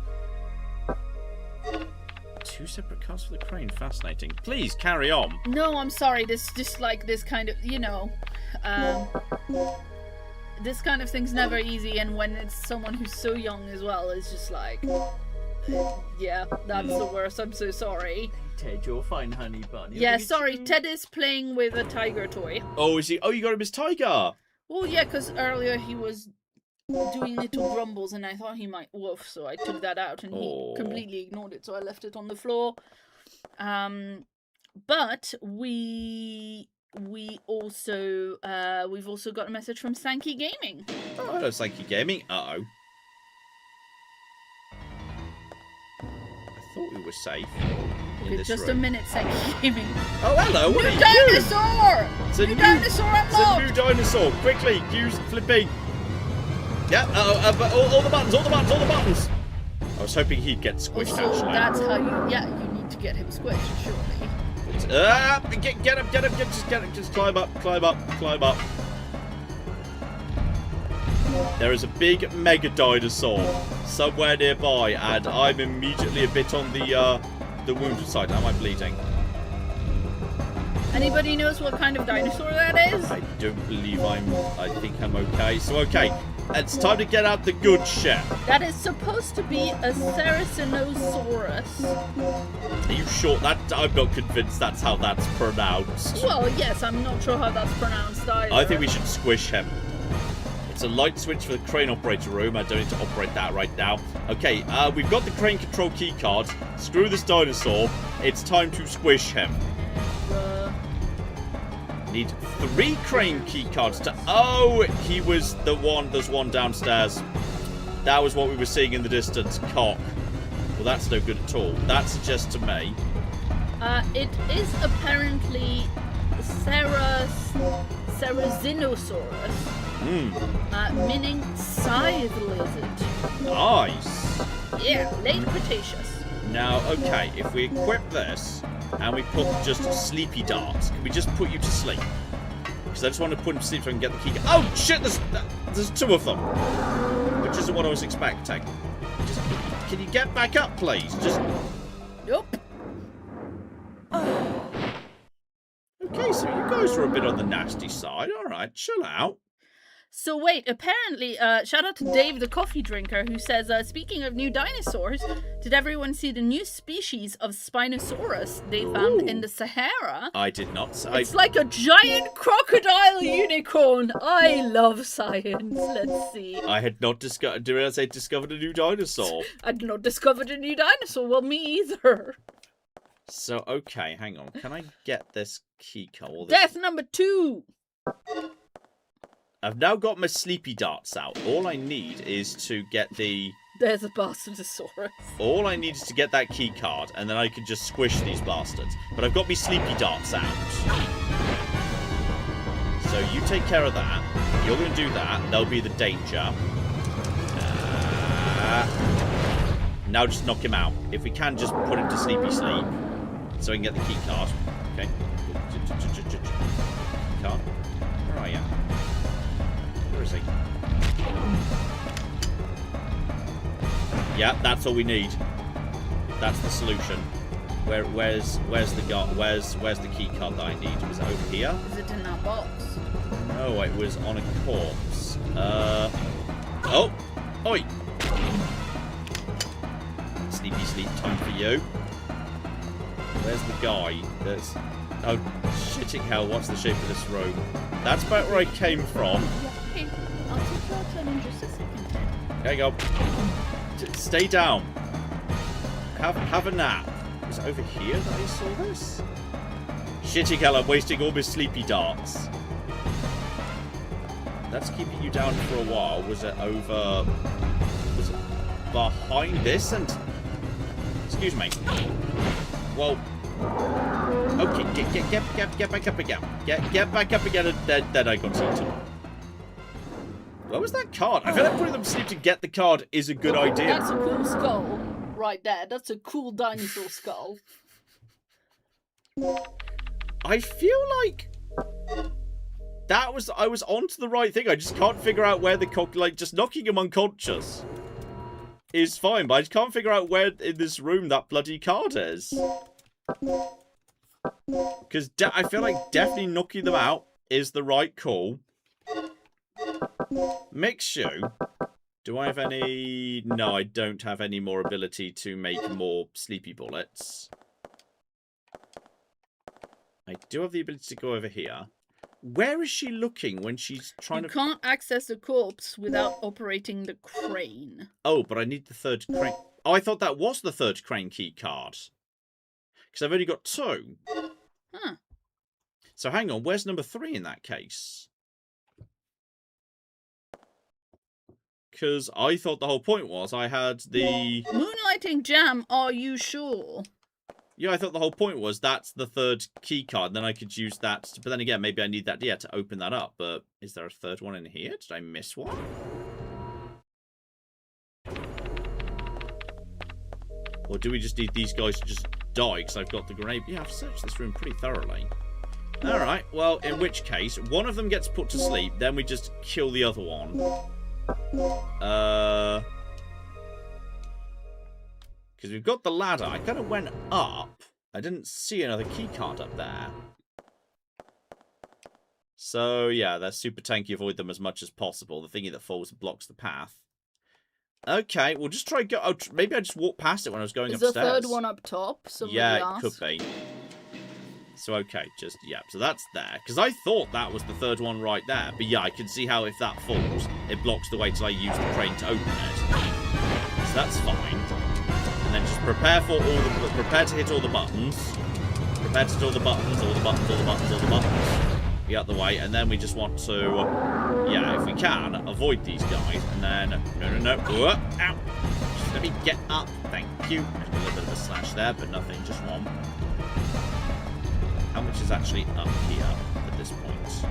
2 separate cars for the crane. Fascinating. Please carry on. No, I'm sorry. This kind of, this kind of thing's never easy, and when it's someone who's so young as well, it's just like, yeah, that's the worst. I'm so sorry. Ted, you're fine, honey bunny. Yeah, sorry. Ted is playing with a tiger toy. Oh, is he? Oh, you got him his tiger. Well, yeah, because earlier he was doing little grumbles, and I thought he might woof, so I took that out, and he completely ignored it, so I left it on the floor. But we've also got a message from Sankey Gaming. Oh, hello, Sankey Gaming. Uh-oh. we're safe in Okay, this just room. a minute, Sexy Gaming. Oh, hello, what are New you? dinosaur! It's a New dinosaur It's a unlocked! new dinosaur. Quickly, use flipping. Yeah, but all the buttons, all the buttons, all the buttons. I was hoping he'd get squished, So actually. that's how you... Yeah, you need to get him squished, surely. Get him, just get him, just climb up, climb up, climb up. There is a big mega dinosaur somewhere nearby, and I'm immediately a bit on the wounded side. Am I bleeding? Anybody knows what kind of dinosaur that is? I don't believe I think I'm okay. So, okay, it's time to get out the good shit. That is supposed to be a Cerasinosaurus. Are you sure that? I'm not convinced that's how that's pronounced. Well, yes, I'm not sure how that's pronounced either. I think we should squish him. It's a light switch for the crane operator room. I don't need to operate that right now. Okay, we've got the crane control key card. Screw this dinosaur. It's time to squish him. Need 3 crane key cards to... Oh, he was the one... There's one downstairs. That was what we were seeing in the distance. Cock. Well, that's no good at all. That suggests to me... It is apparently Cerasinosaurus. Meaning scythe lizard. Nice. Yeah, late Cretaceous. Now, okay, if we equip this and we put just sleepy darts, can we just put you to sleep? Because I just want to put him to sleep so I can get the key. Oh shit! There's 2 of them, which isn't what I was expecting. Just, can you get back up, please? Just. Nope. Okay, so you guys are a bit on the nasty side. All right, chill out. So wait, apparently, shout out to Dave the coffee drinker who says, speaking of new dinosaurs, did everyone see the new species of Spinosaurus they found in the Sahara? I did not. It's like a giant crocodile unicorn. I love science. Let's see. I had not discovered. Did I say discovered a new dinosaur? I'd not discovered a new dinosaur. Well, me either. So okay, hang on. Can I get this key card? Death number 2. I've now got my sleepy darts out. All I need is to get the... There's a Bastardosaurus. All I need is to get that key card, and then I can just squish these bastards. But I've got my sleepy darts out. So you take care of that. You're going to do that. There'll be the danger. Now just knock him out. If we can, just put him to sleepy sleep. So I can get the key card. Okay. Key card. Where are you? Where is he? Yeah, that's all we need. That's the solution. Where's the key card that I need? Was it over here? Is it in that box? No, it was on a corpse. Oh! Oi! Sleepy sleep time for you. Where's the guy? There's... Oh, shitting hell, what's the shape of this room? That's about where I came from. Okay, I'll take you outside in just a second. There you go. Stay down. Have a nap. Was it over here that I saw this? Shitting hell, I'm wasting all my sleepy darts. That's keeping you down for a while. Was it over... Was it behind this and... Excuse me. Well... Okay, get back up again. Get back up again, and then I got eaten. Where was that card? I feel like putting them to sleep to get the card is a good idea. That's a cool skull right there. That's a cool dinosaur skull. I feel like I was onto the right thing. I just can't figure out where just knocking him unconscious is fine, but I just can't figure out where in this room that bloody card is. Because I feel like definitely knocking them out is the right call. Mix shoe. Do I have any... No, I don't have any more ability to make more sleepy bullets. I do have the ability to go over here. Where is she looking when she's trying to... You can't access the corpse without operating the crane. Oh, but I need the 3rd crane... Oh, I thought that was the 3rd crane key card. Because I've only got 2. Huh. So hang on, where's number 3 in that case? Because I thought the whole point was I had the... Moonlighting jam, are you sure? Yeah, I thought the whole point was that's the third key card, then I could use that. But then again, maybe I need that, yeah, to open that up. But is there a third one in here? Did I miss one? Or do we just need these guys to just die because I've got the grenade? Yeah, I've searched this room pretty thoroughly. Alright, well, in which case, one of them gets put to sleep, then we just kill the other one. Because we've got the ladder. I kind of went up. I didn't see another key card up there. So, yeah, they're super tanky. Avoid them as much as possible. The thingy that falls blocks the path. Okay, we'll just try go. Oh, maybe I just walked past it when I was going upstairs. Is the third one up top? Yeah, it could be. So, okay, just, yeah, so that's there. Because I thought that was the third one right there. But yeah, I can see how if that falls, it blocks the way till I use the crane to open it. So that's fine. And then just prepare for all the, prepare to hit all the buttons. Prepare to hit all the buttons, all the buttons, all the buttons, all the buttons. Be out the way, and then we just want to, yeah, if we can, avoid these guys. And then, no, ow. Just let me get up, thank you. There's a little bit of a slash there, but nothing, just one. How much is actually up here at this point?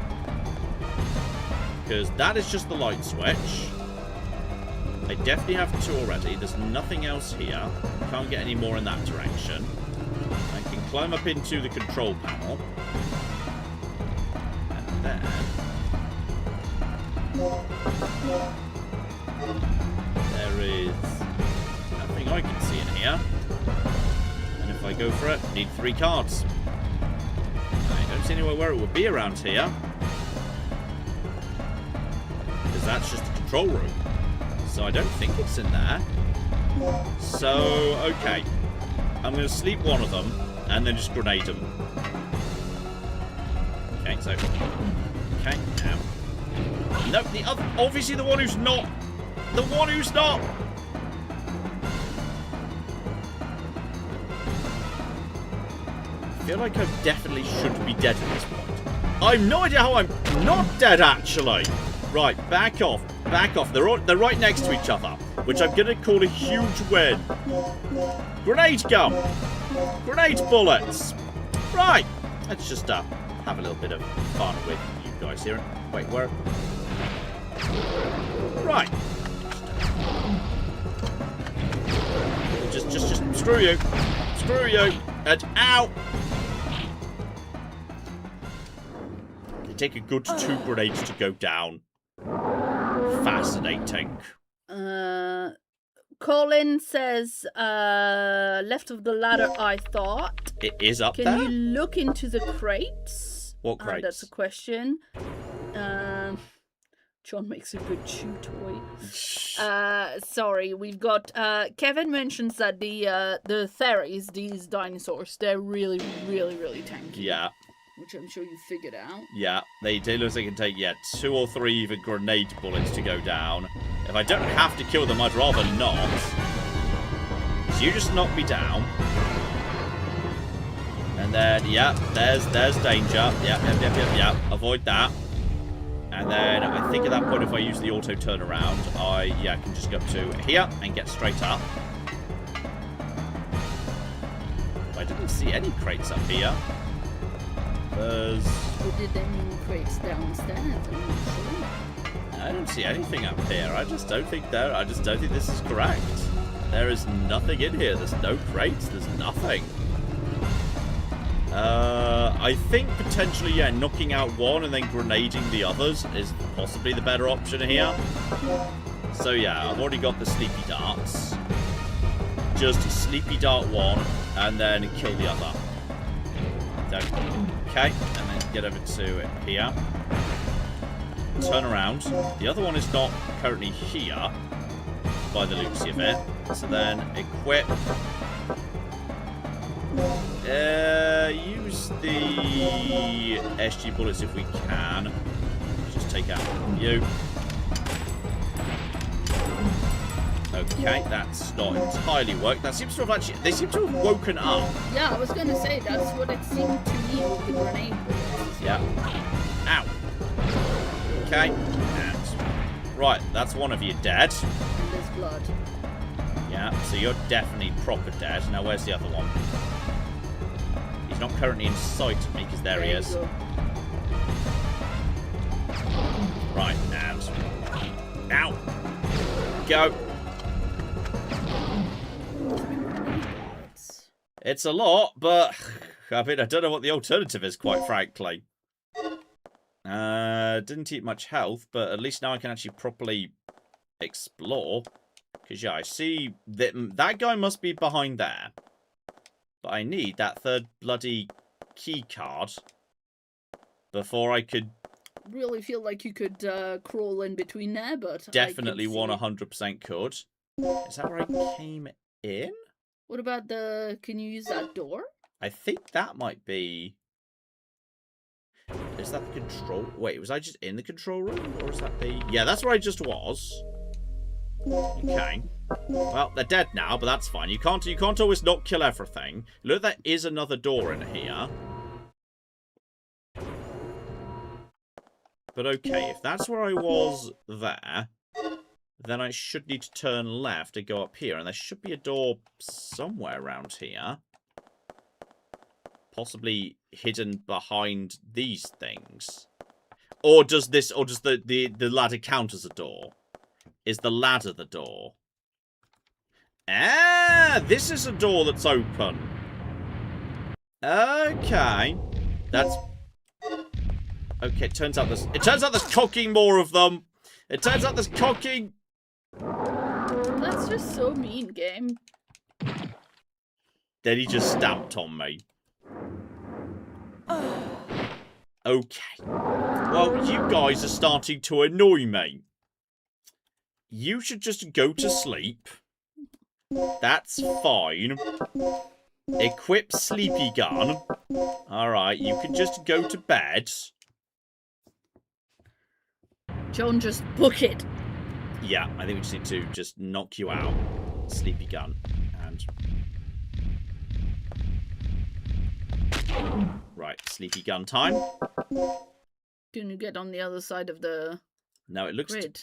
Because that is just the light switch. I definitely have two already. There's nothing else here. Can't get any more in that direction. I can climb up into the control panel. And then... there is nothing I can see in here. And if I go for it, I need 3 cards. I don't see anywhere where it would be around here. Because that's just a control room. So I don't think it's in there. So, okay. I'm going to sleep one of them, and then just grenade them. Okay, so... okay, now. No, the other... obviously the one who's not. The one who's not! I feel like I definitely should be dead at this point. I've no idea how I'm not dead, actually. Right, back off. Back off. They're right next to each other, which I'm going to call a huge win. Grenade gun. Grenade bullets. Right. Let's just have a little bit of fun with you guys here. Wait, where? Right. Just screw you. Screw you. And ow. They take a good 2 grenades to go down. Fascinating. Colin says, left of the ladder, I thought. It is up there? Can you look into the crates? What crates? That's a question. John makes a good chew toy. Sorry, we've got... Kevin mentions that the theres, these dinosaurs, they're really, really, really tanky. Yeah. Which I'm sure you figured out. Yeah, they look like they can take, 2 or 3 even grenade bullets to go down. If I don't have to kill them, I'd rather not. So you just knock me down. And then, there's danger. Yep. Avoid that. And then I think at that point, if I use the auto turnaround, I can just go up to here and get straight up. I didn't see any crates up here. Or did they mean crates downstairs? I'm not sure. I don't see anything up here. I just don't think this is correct. There is nothing in here. There's no crates. There's nothing. I think potentially, knocking out one and then grenading the others is possibly the better option here. So I've already got the sleepy darts. Just sleepy dart one and then kill the other. Okay, and then get over to here. Turn around. The other one is not currently here, by the looks of it. So then equip. Use the SG bullets if we can. Just take out you. Okay, that's not entirely worked. That seems to have actually... they seem to have woken up. Yeah, I was going to say, that's what it seemed to me with the grenade bullets. Yeah. Ow. Okay. And Right, that's one of you dead. And there's blood. Yeah, so you're definitely proper dead. Now, where's the other one? He's not currently in sight of me, because there he is. Right, and... Ow! Go! It's a lot, but... I mean, I don't know what the alternative is, quite frankly. Didn't eat much health, but at least now I can actually properly explore. Because, yeah, I see that guy must be behind there. But I need that third bloody key card before I could... Really feel like you could crawl in between there, but Definitely 100% could. Is that where I came in? What about the... Can you use that door? I think that might be... Is that the control... Wait, was I just in the control room? Or is that the... Yeah, that's where I just was. Okay. Well, they're dead now, but that's fine. You can't always not kill everything. Look, there is another door in here. But okay, if that's where I was there, then I should need to turn left to go up here. And there should be a door somewhere around here. Possibly hidden behind these things. Or does the ladder count as a door? Is the ladder the door? Ah, this is a door that's open. Okay. That's... Okay, it turns out there's cocking more of them. It turns out there's cocking. That's just so mean, game. Then he just stamped on me. Okay. Well, you guys are starting to annoy me. You should just go to sleep. That's fine. Equip sleepy gun. Alright, you can just go to bed. John, just book it. Yeah, I think we just need to just knock you out. Sleepy gun. And... Right, sleepy gun time. Can you get on the other side of the No, it looks... grid?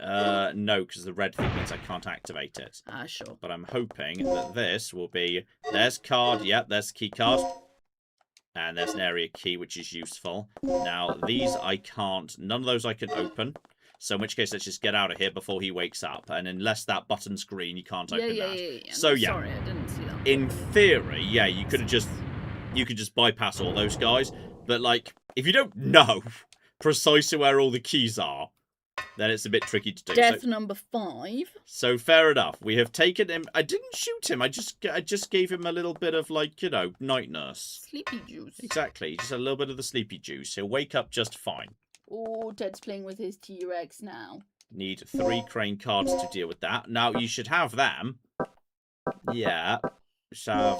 No, because the red thing means I can't activate it. Ah, sure. But I'm hoping that this will be... There's card. Yep, there's key card. And there's an area key, which is useful. Now, these I can't... None of those I can open. So in which case, let's just get out of here before he wakes up. And unless that button's green, you can't open that. Yeah. So, no, yeah. Sorry, I didn't see that. In theory, yeah, you could have just... You could just bypass all those guys. But, like, if you don't know precisely where all the keys are, then it's a bit tricky to do. Death number 5. So fair enough. We have taken him. I didn't shoot him. I just gave him a little bit of, like, you know, night nurse. Sleepy juice. Exactly. Just a little bit of the sleepy juice. He'll wake up just fine. Oh, Ted's playing with his T-Rex now. Need 3 crane cards to deal with that. Now, you should have them. Yeah.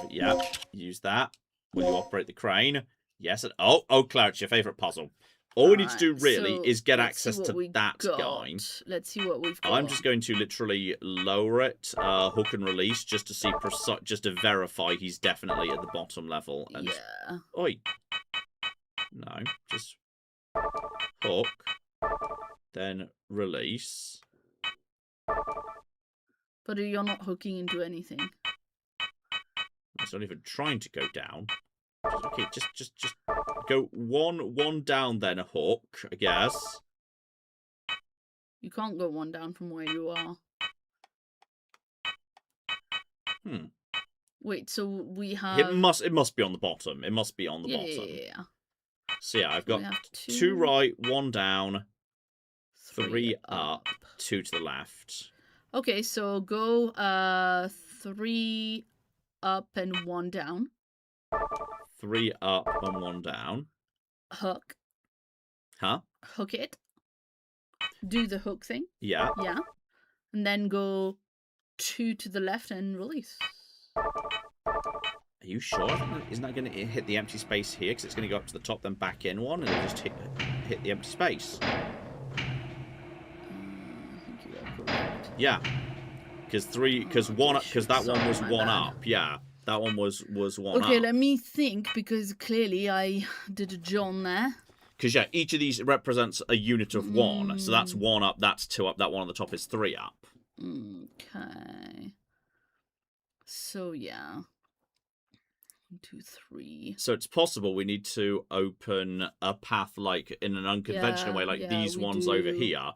Yeah. Use that. Will you operate the crane? Yes. And, oh, Cloud, it's your favourite puzzle. All we need to do, really, is get access to that guy. Let's see what we've got. I'm just going to literally lower it, hook and release, just to see, just to verify he's definitely at the bottom level. And... Yeah. Oi. No, just hook, then release. But you're not hooking into anything. It's not even trying to go down. Okay, just go one down, then a hook, I guess. You can't go one down from where you are. Wait, so we have... It must be on the bottom. It must be on the bottom. Yeah. So yeah, I've got 2 right, 1 down, 3 up, 2 to the left. Okay, so go 3 up and 1 down. 3 up and 1 down. Hook. Huh? Hook it. Do the hook thing. Yeah. Yeah. And then go 2 to the left and release. Are you sure? Isn't that going to hit the empty space here? Because it's going to go up to the top, then back in 1, and then just hit the empty space. I think you are correct. Yeah. Because that one was 1 up. Yeah. That one was 1 up. Okay, let me think, because clearly I did a John there. Because, yeah, each of these represents a unit of 1. So that's 1 up, that's 2 up, that one on the top is 3 up. Okay. So, yeah. 1, 2, 3. So it's possible we need to open a path, like, in an unconventional way, like these ones over here.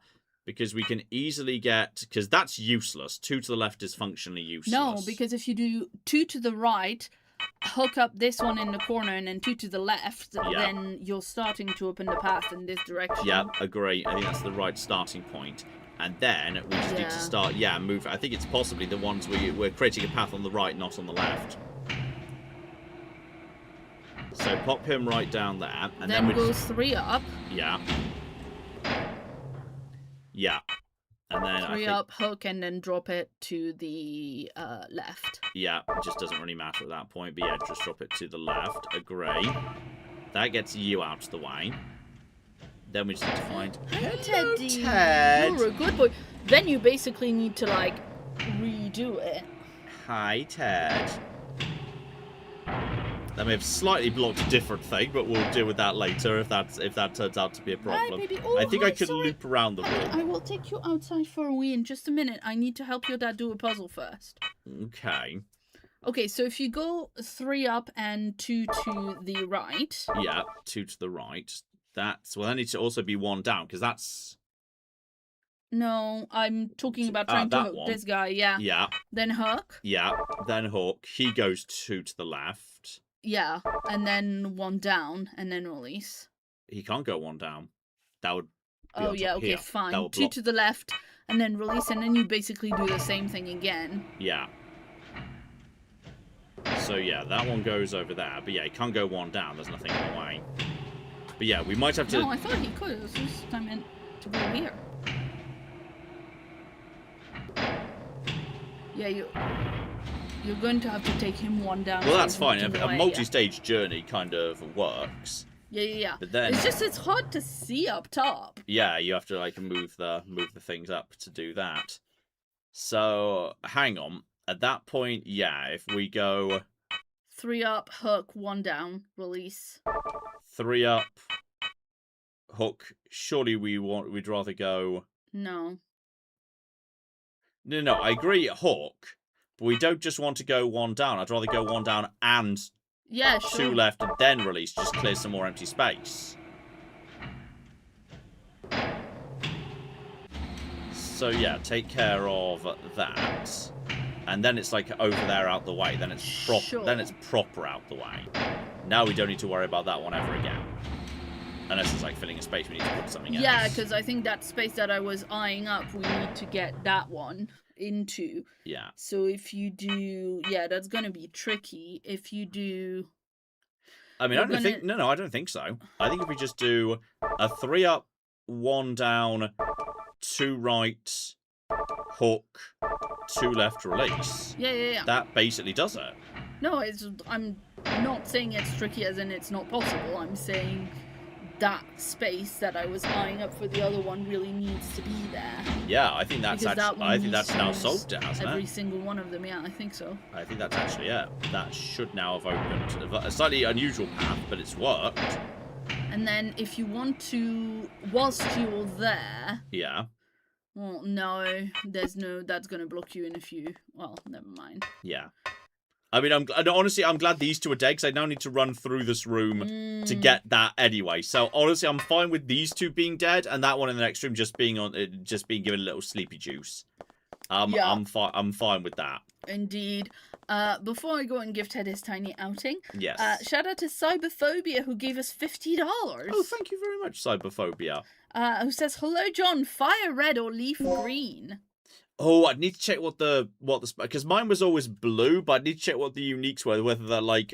Because we can easily get... Because that's useless. 2 to the left is functionally useless. No, because if you do 2 to the right, hook up this one in the corner, and then 2 to the left, then you're starting to open the path in this direction. Yeah, agree. I think that's the right starting point. And then we just need to start, move. I think it's possibly the ones we're creating a path on the right, not on the left. So pop him right down there. And then we go 3 up. Yeah. Yeah. And then 3 up, hook, and then drop it to the left. Yeah, it just doesn't really matter at that point. But yeah, just drop it to the left. Agree. That gets you out of the way. Then we just need to find... Hello, Teddy. You're a good boy. Then you basically need to, like, redo it. Hi, Ted. That may have slightly blocked a different thing, but we'll deal with that later if that turns out to be a problem. Hi, baby. Oh, I think I could sorry. loop around the room. I will take you outside for a wee in just a minute. I need to help your dad do a puzzle first. Okay. Okay, so if you go 3 up and 2 to the right. Yeah, 2 to the right. That's... Well, that needs to also be 1 down, because that's... No, I'm talking about trying to hook this guy, Yeah. Then hook. Yeah, then hook. He goes 2 to the left. Yeah, and then 1 down, and then release. He can't go 1 down. That would be Oh, yeah, okay, here. fine. 2 to the left, and then release, and then you basically do the same thing again. Yeah. So, yeah, that one goes over there. But, yeah, he can't go 1 down. There's nothing in the way. But, yeah, we might have to... No, I thought he could. It was just I meant to go here. Yeah, you're going to have to take him 1 down. Well, that's fine. A multi-stage journey kind of works. Yeah. But then it's hard to see up top. Yeah, you have to like move the things up to do that. So hang on. At that point, yeah, if we go 3 up, hook, 1 down, release. 3 up, hook. Surely we'd rather go. No. No, I agree, hook, but we don't just want to go 1 down. I'd rather go 1 down and 2 left and then release. Just clear some more empty space. So yeah, take care of that. And then it's like over there out the way. Then it's proper out the way. Now we don't need to worry about that one ever again. Unless it's like filling a space, we need to put something else. Yeah, because I think that space that I was eyeing up, we need to get that one into. Yeah. So if you do, that's going to be tricky. If you do... I mean, I don't think so. I think if we just do a 3 up, 1 down, 2 right, hook, 2 left, release. Yeah. That basically does it. No, I'm not saying it's tricky as in it's not possible. I'm saying that space that I was eyeing up for the other one really needs to be there. Yeah, I think that's now solved it, hasn't it? Every single one of them, yeah, I think so. I think that's actually it. That should now have opened a slightly unusual path, but it's worked. And then if you want to, whilst you're there... Yeah. Well, no, that's going to block you in a few... Well, never mind. Yeah. I mean, honestly, I'm glad these 2 are dead, because I now need to run through this room to get that anyway. So, honestly, I'm fine with these 2 being dead, and that one in the next room just being given a little sleepy juice. I'm fine with that. Indeed. Before I go and give Ted his tiny outing, yes. Shout out to Cyberphobia, who gave us $50. Oh, thank you very much, Cyberphobia. Who says, "Hello, John. Fire red or leaf green?" Oh, I'd need to check what the because mine was always blue, but I'd need to check what the uniques were, whether they're like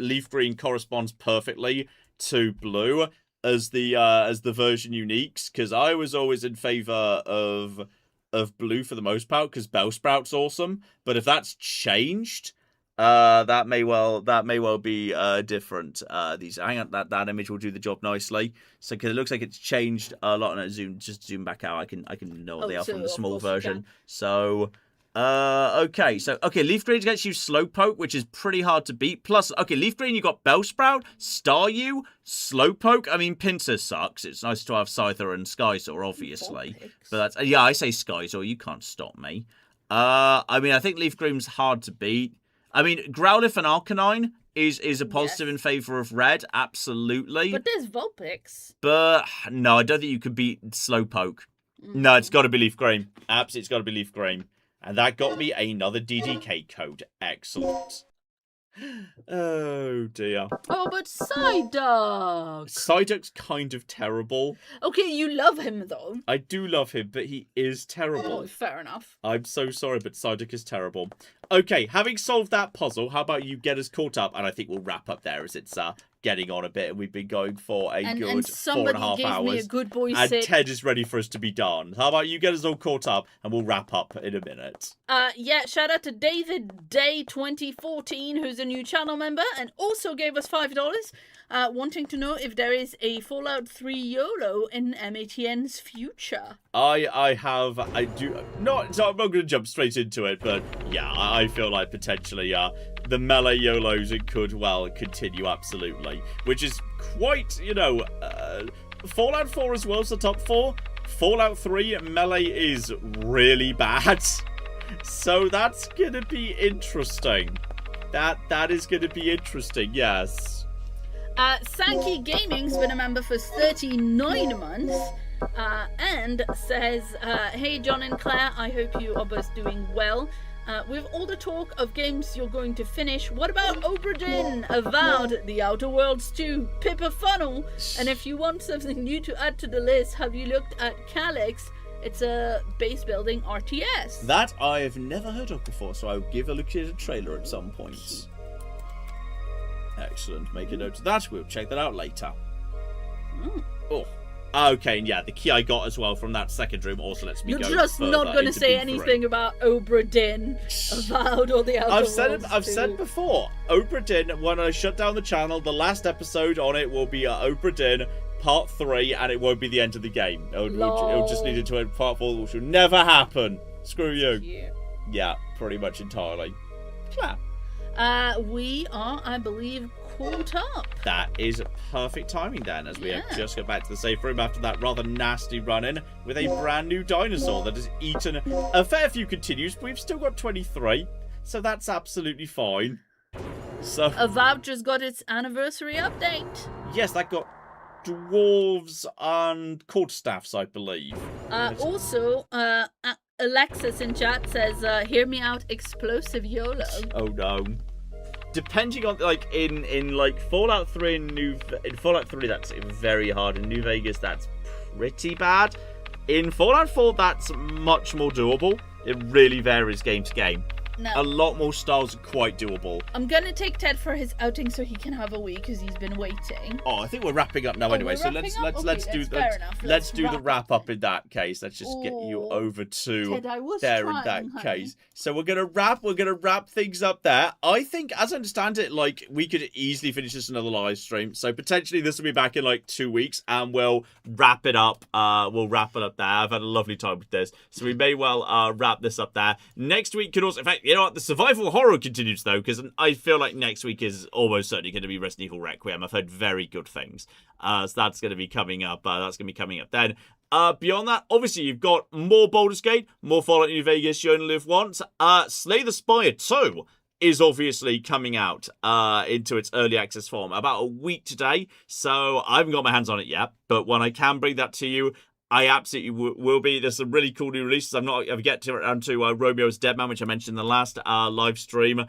leaf green corresponds perfectly to blue as the version uniques, because I was always in favor of blue for the most part, because Bellsprout's awesome. But if that's changed, that may well be different. These hang on, that image will do the job nicely. So because it looks like it's changed a lot, and zoom back out, I can know what they are from the small version. So Okay, so, Leaf Green gets you Slowpoke, which is pretty hard to beat. Plus, Leaf Green, you got Bellsprout, Staryu, Slowpoke. I mean, Pinsir sucks. It's nice to have Scyther and Skyzor, obviously. But that's, yeah, I say Skyzor, you can't stop me. I mean, I think Leaf Green's hard to beat. I mean, Growlithe and Arcanine is a positive in favour of Red, absolutely. But there's Vulpix. But, no, I don't think you could beat Slowpoke. No, it's got to be Leaf Green. Absolutely, it's got to be Leaf Green. And that got me another DDK code. Excellent. Oh, dear. Oh, but Psyduck! Psyduck's kind of terrible. Okay, you love him, though. I do love him, but he is terrible. Oh, fair enough. I'm so sorry, but Psyduck is terrible. Okay, having solved that puzzle, how about you get us caught up? And I think we'll wrap up there as it's getting on a bit, and we've been going for a good 4.5 hours. Somebody gave me a good boy and sit. Ted is ready for us to be done. How about you get us all caught up, and we'll wrap up in a minute. Yeah, shout out to David Day 2014, who's a new channel member, and also gave us $5, wanting to know if there is a Fallout 3 YOLO in MATN's future. I do not, so I'm not going to jump straight into it, but yeah, I feel like potentially, the melee YOLOs, it could well continue, absolutely. Which is quite, Fallout 4 as well as the top 4. Fallout 3 melee is really bad. So that's going to be interesting. That is going to be interesting, yes. Sankey Gaming's been a member for 39 months. And says, hey John and Claire, I hope you are both doing well. With all the talk of games you're going to finish, what about Obra Dinn, Avowed, The Outer Worlds 2, Pippa Funnel? And if you want something new to add to the list, have you looked at Calyx? It's a base building RTS. That I have never heard of before, so I'll give a look at a trailer at some point. Excellent, make a note of that. We'll check that out later. Oh. Okay, and yeah, the key I got as well from that second room also lets me go. You're just not going to say anything about Obra Dinn, Avowed, or The Outer Worlds. I've said before, Obra Dinn, when I shut down the channel, the last episode on it will be Obra Dinn Part 3, and it won't be the end of the game. It'll just lead into Part 4, which will never happen. Screw you. Yeah, pretty much entirely. Claire. We are, I believe, caught up. That is perfect timing then, as we have just got back to the safe room after that rather nasty run-in with a brand new dinosaur that has eaten a fair few continues, but we've still got 23, so that's absolutely fine. So Avowed just got its anniversary update. Yes, that got dwarves and quarterstaffs, I believe. Also, Alexis in chat says, hear me out, explosive YOLO. Oh no. Depending on, like, in like Fallout 3 and in Fallout 3, that's very hard. In New Vegas, that's pretty bad. In Fallout 4, that's much more doable. It really varies game to game. No. A lot more styles are quite doable. I'm gonna take Ted for his outing so he can have a wee because he's been waiting. Oh, I think we're wrapping up now anyway. So let's do the wrap up in that case. Let's just get you over to Ted, I was there trying, in that honey. case. So we're gonna wrap things up there. I think, as I understand it, like we could easily finish this another live stream. So potentially this will be back in like 2 weeks, and we'll wrap it up. We'll wrap it up there. I've had a lovely time with this, so we may well wrap this up there. Next week could also, in fact, you know what? The survival horror continues though, because I feel like next week is almost certainly going to be Resident Evil Requiem. I've heard very good things. So that's going to be coming up. That's going to be coming up then. Beyond that, obviously, you've got more Baldur's Gate, more Fallout New Vegas, You Only Live Once. Slay the Spire 2 is obviously coming out into its early access form about a week today. So I haven't got my hands on it yet, but when I can bring that to you, I absolutely will be. There's some really cool new releases. I've get to Romeo's Deadman, which I mentioned in the last live stream.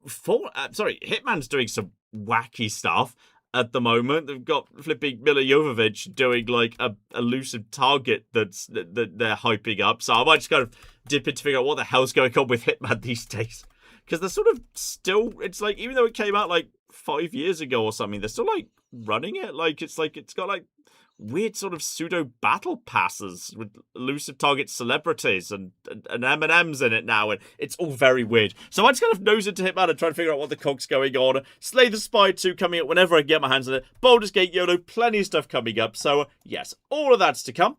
Hitman's doing some wacky stuff at the moment. They've got flipping Mila Jovovich doing like a elusive target that they're hyping up. So I might just kind of dip in to figure out what the hell's going on with Hitman these days. Because they're sort of still, it's like, even though it came out like 5 years ago or something, they're still like running it. It's got like weird sort of pseudo battle passes with elusive target celebrities and M&Ms in it now, and it's all very weird. So I just kind of nose into Hitman and try to figure out what the cock's going on. Slay the Spire 2 coming up whenever I can get my hands on it. Baldur's Gate YOLO, plenty of stuff coming up. So yes, all of that's to come.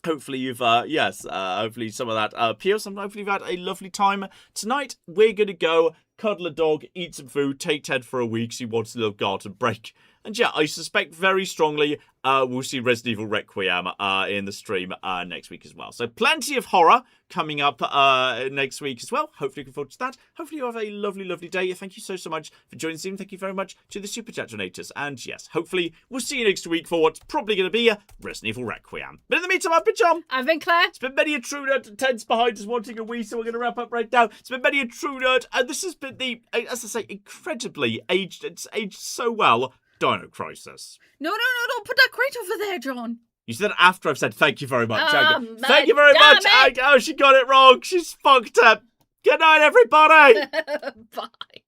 hopefully you've, hopefully some of that appeals. And hopefully you've had a lovely time. Tonight, we're going to go cuddle a dog, eat some food, take Ted for a week so he wants a little garden break. And yeah, I suspect very strongly we'll see Resident Evil Requiem in the stream next week as well. So plenty of horror coming up next week as well. Hopefully looking forward to that. Hopefully you have a lovely, lovely day. Thank you so much for joining the stream. Thank you very much to the Super Chat donators. And yes, hopefully we'll see you next week for what's probably going to be Resident Evil Requiem. But in the meantime, I've been John. I've been Claire. It's been many a true nerd. Ted's behind us wanting a wee, so we're going to wrap up right now. It's been many a true nerd. And this has been the, as I say, incredibly aged, it's aged so well, Dino Crisis. No, don't put that crate over there, John. You said that after I've said thank you very much. Oh, thank you very much. Oh, she got it wrong. She's fucked up. Good night, everybody. Bye.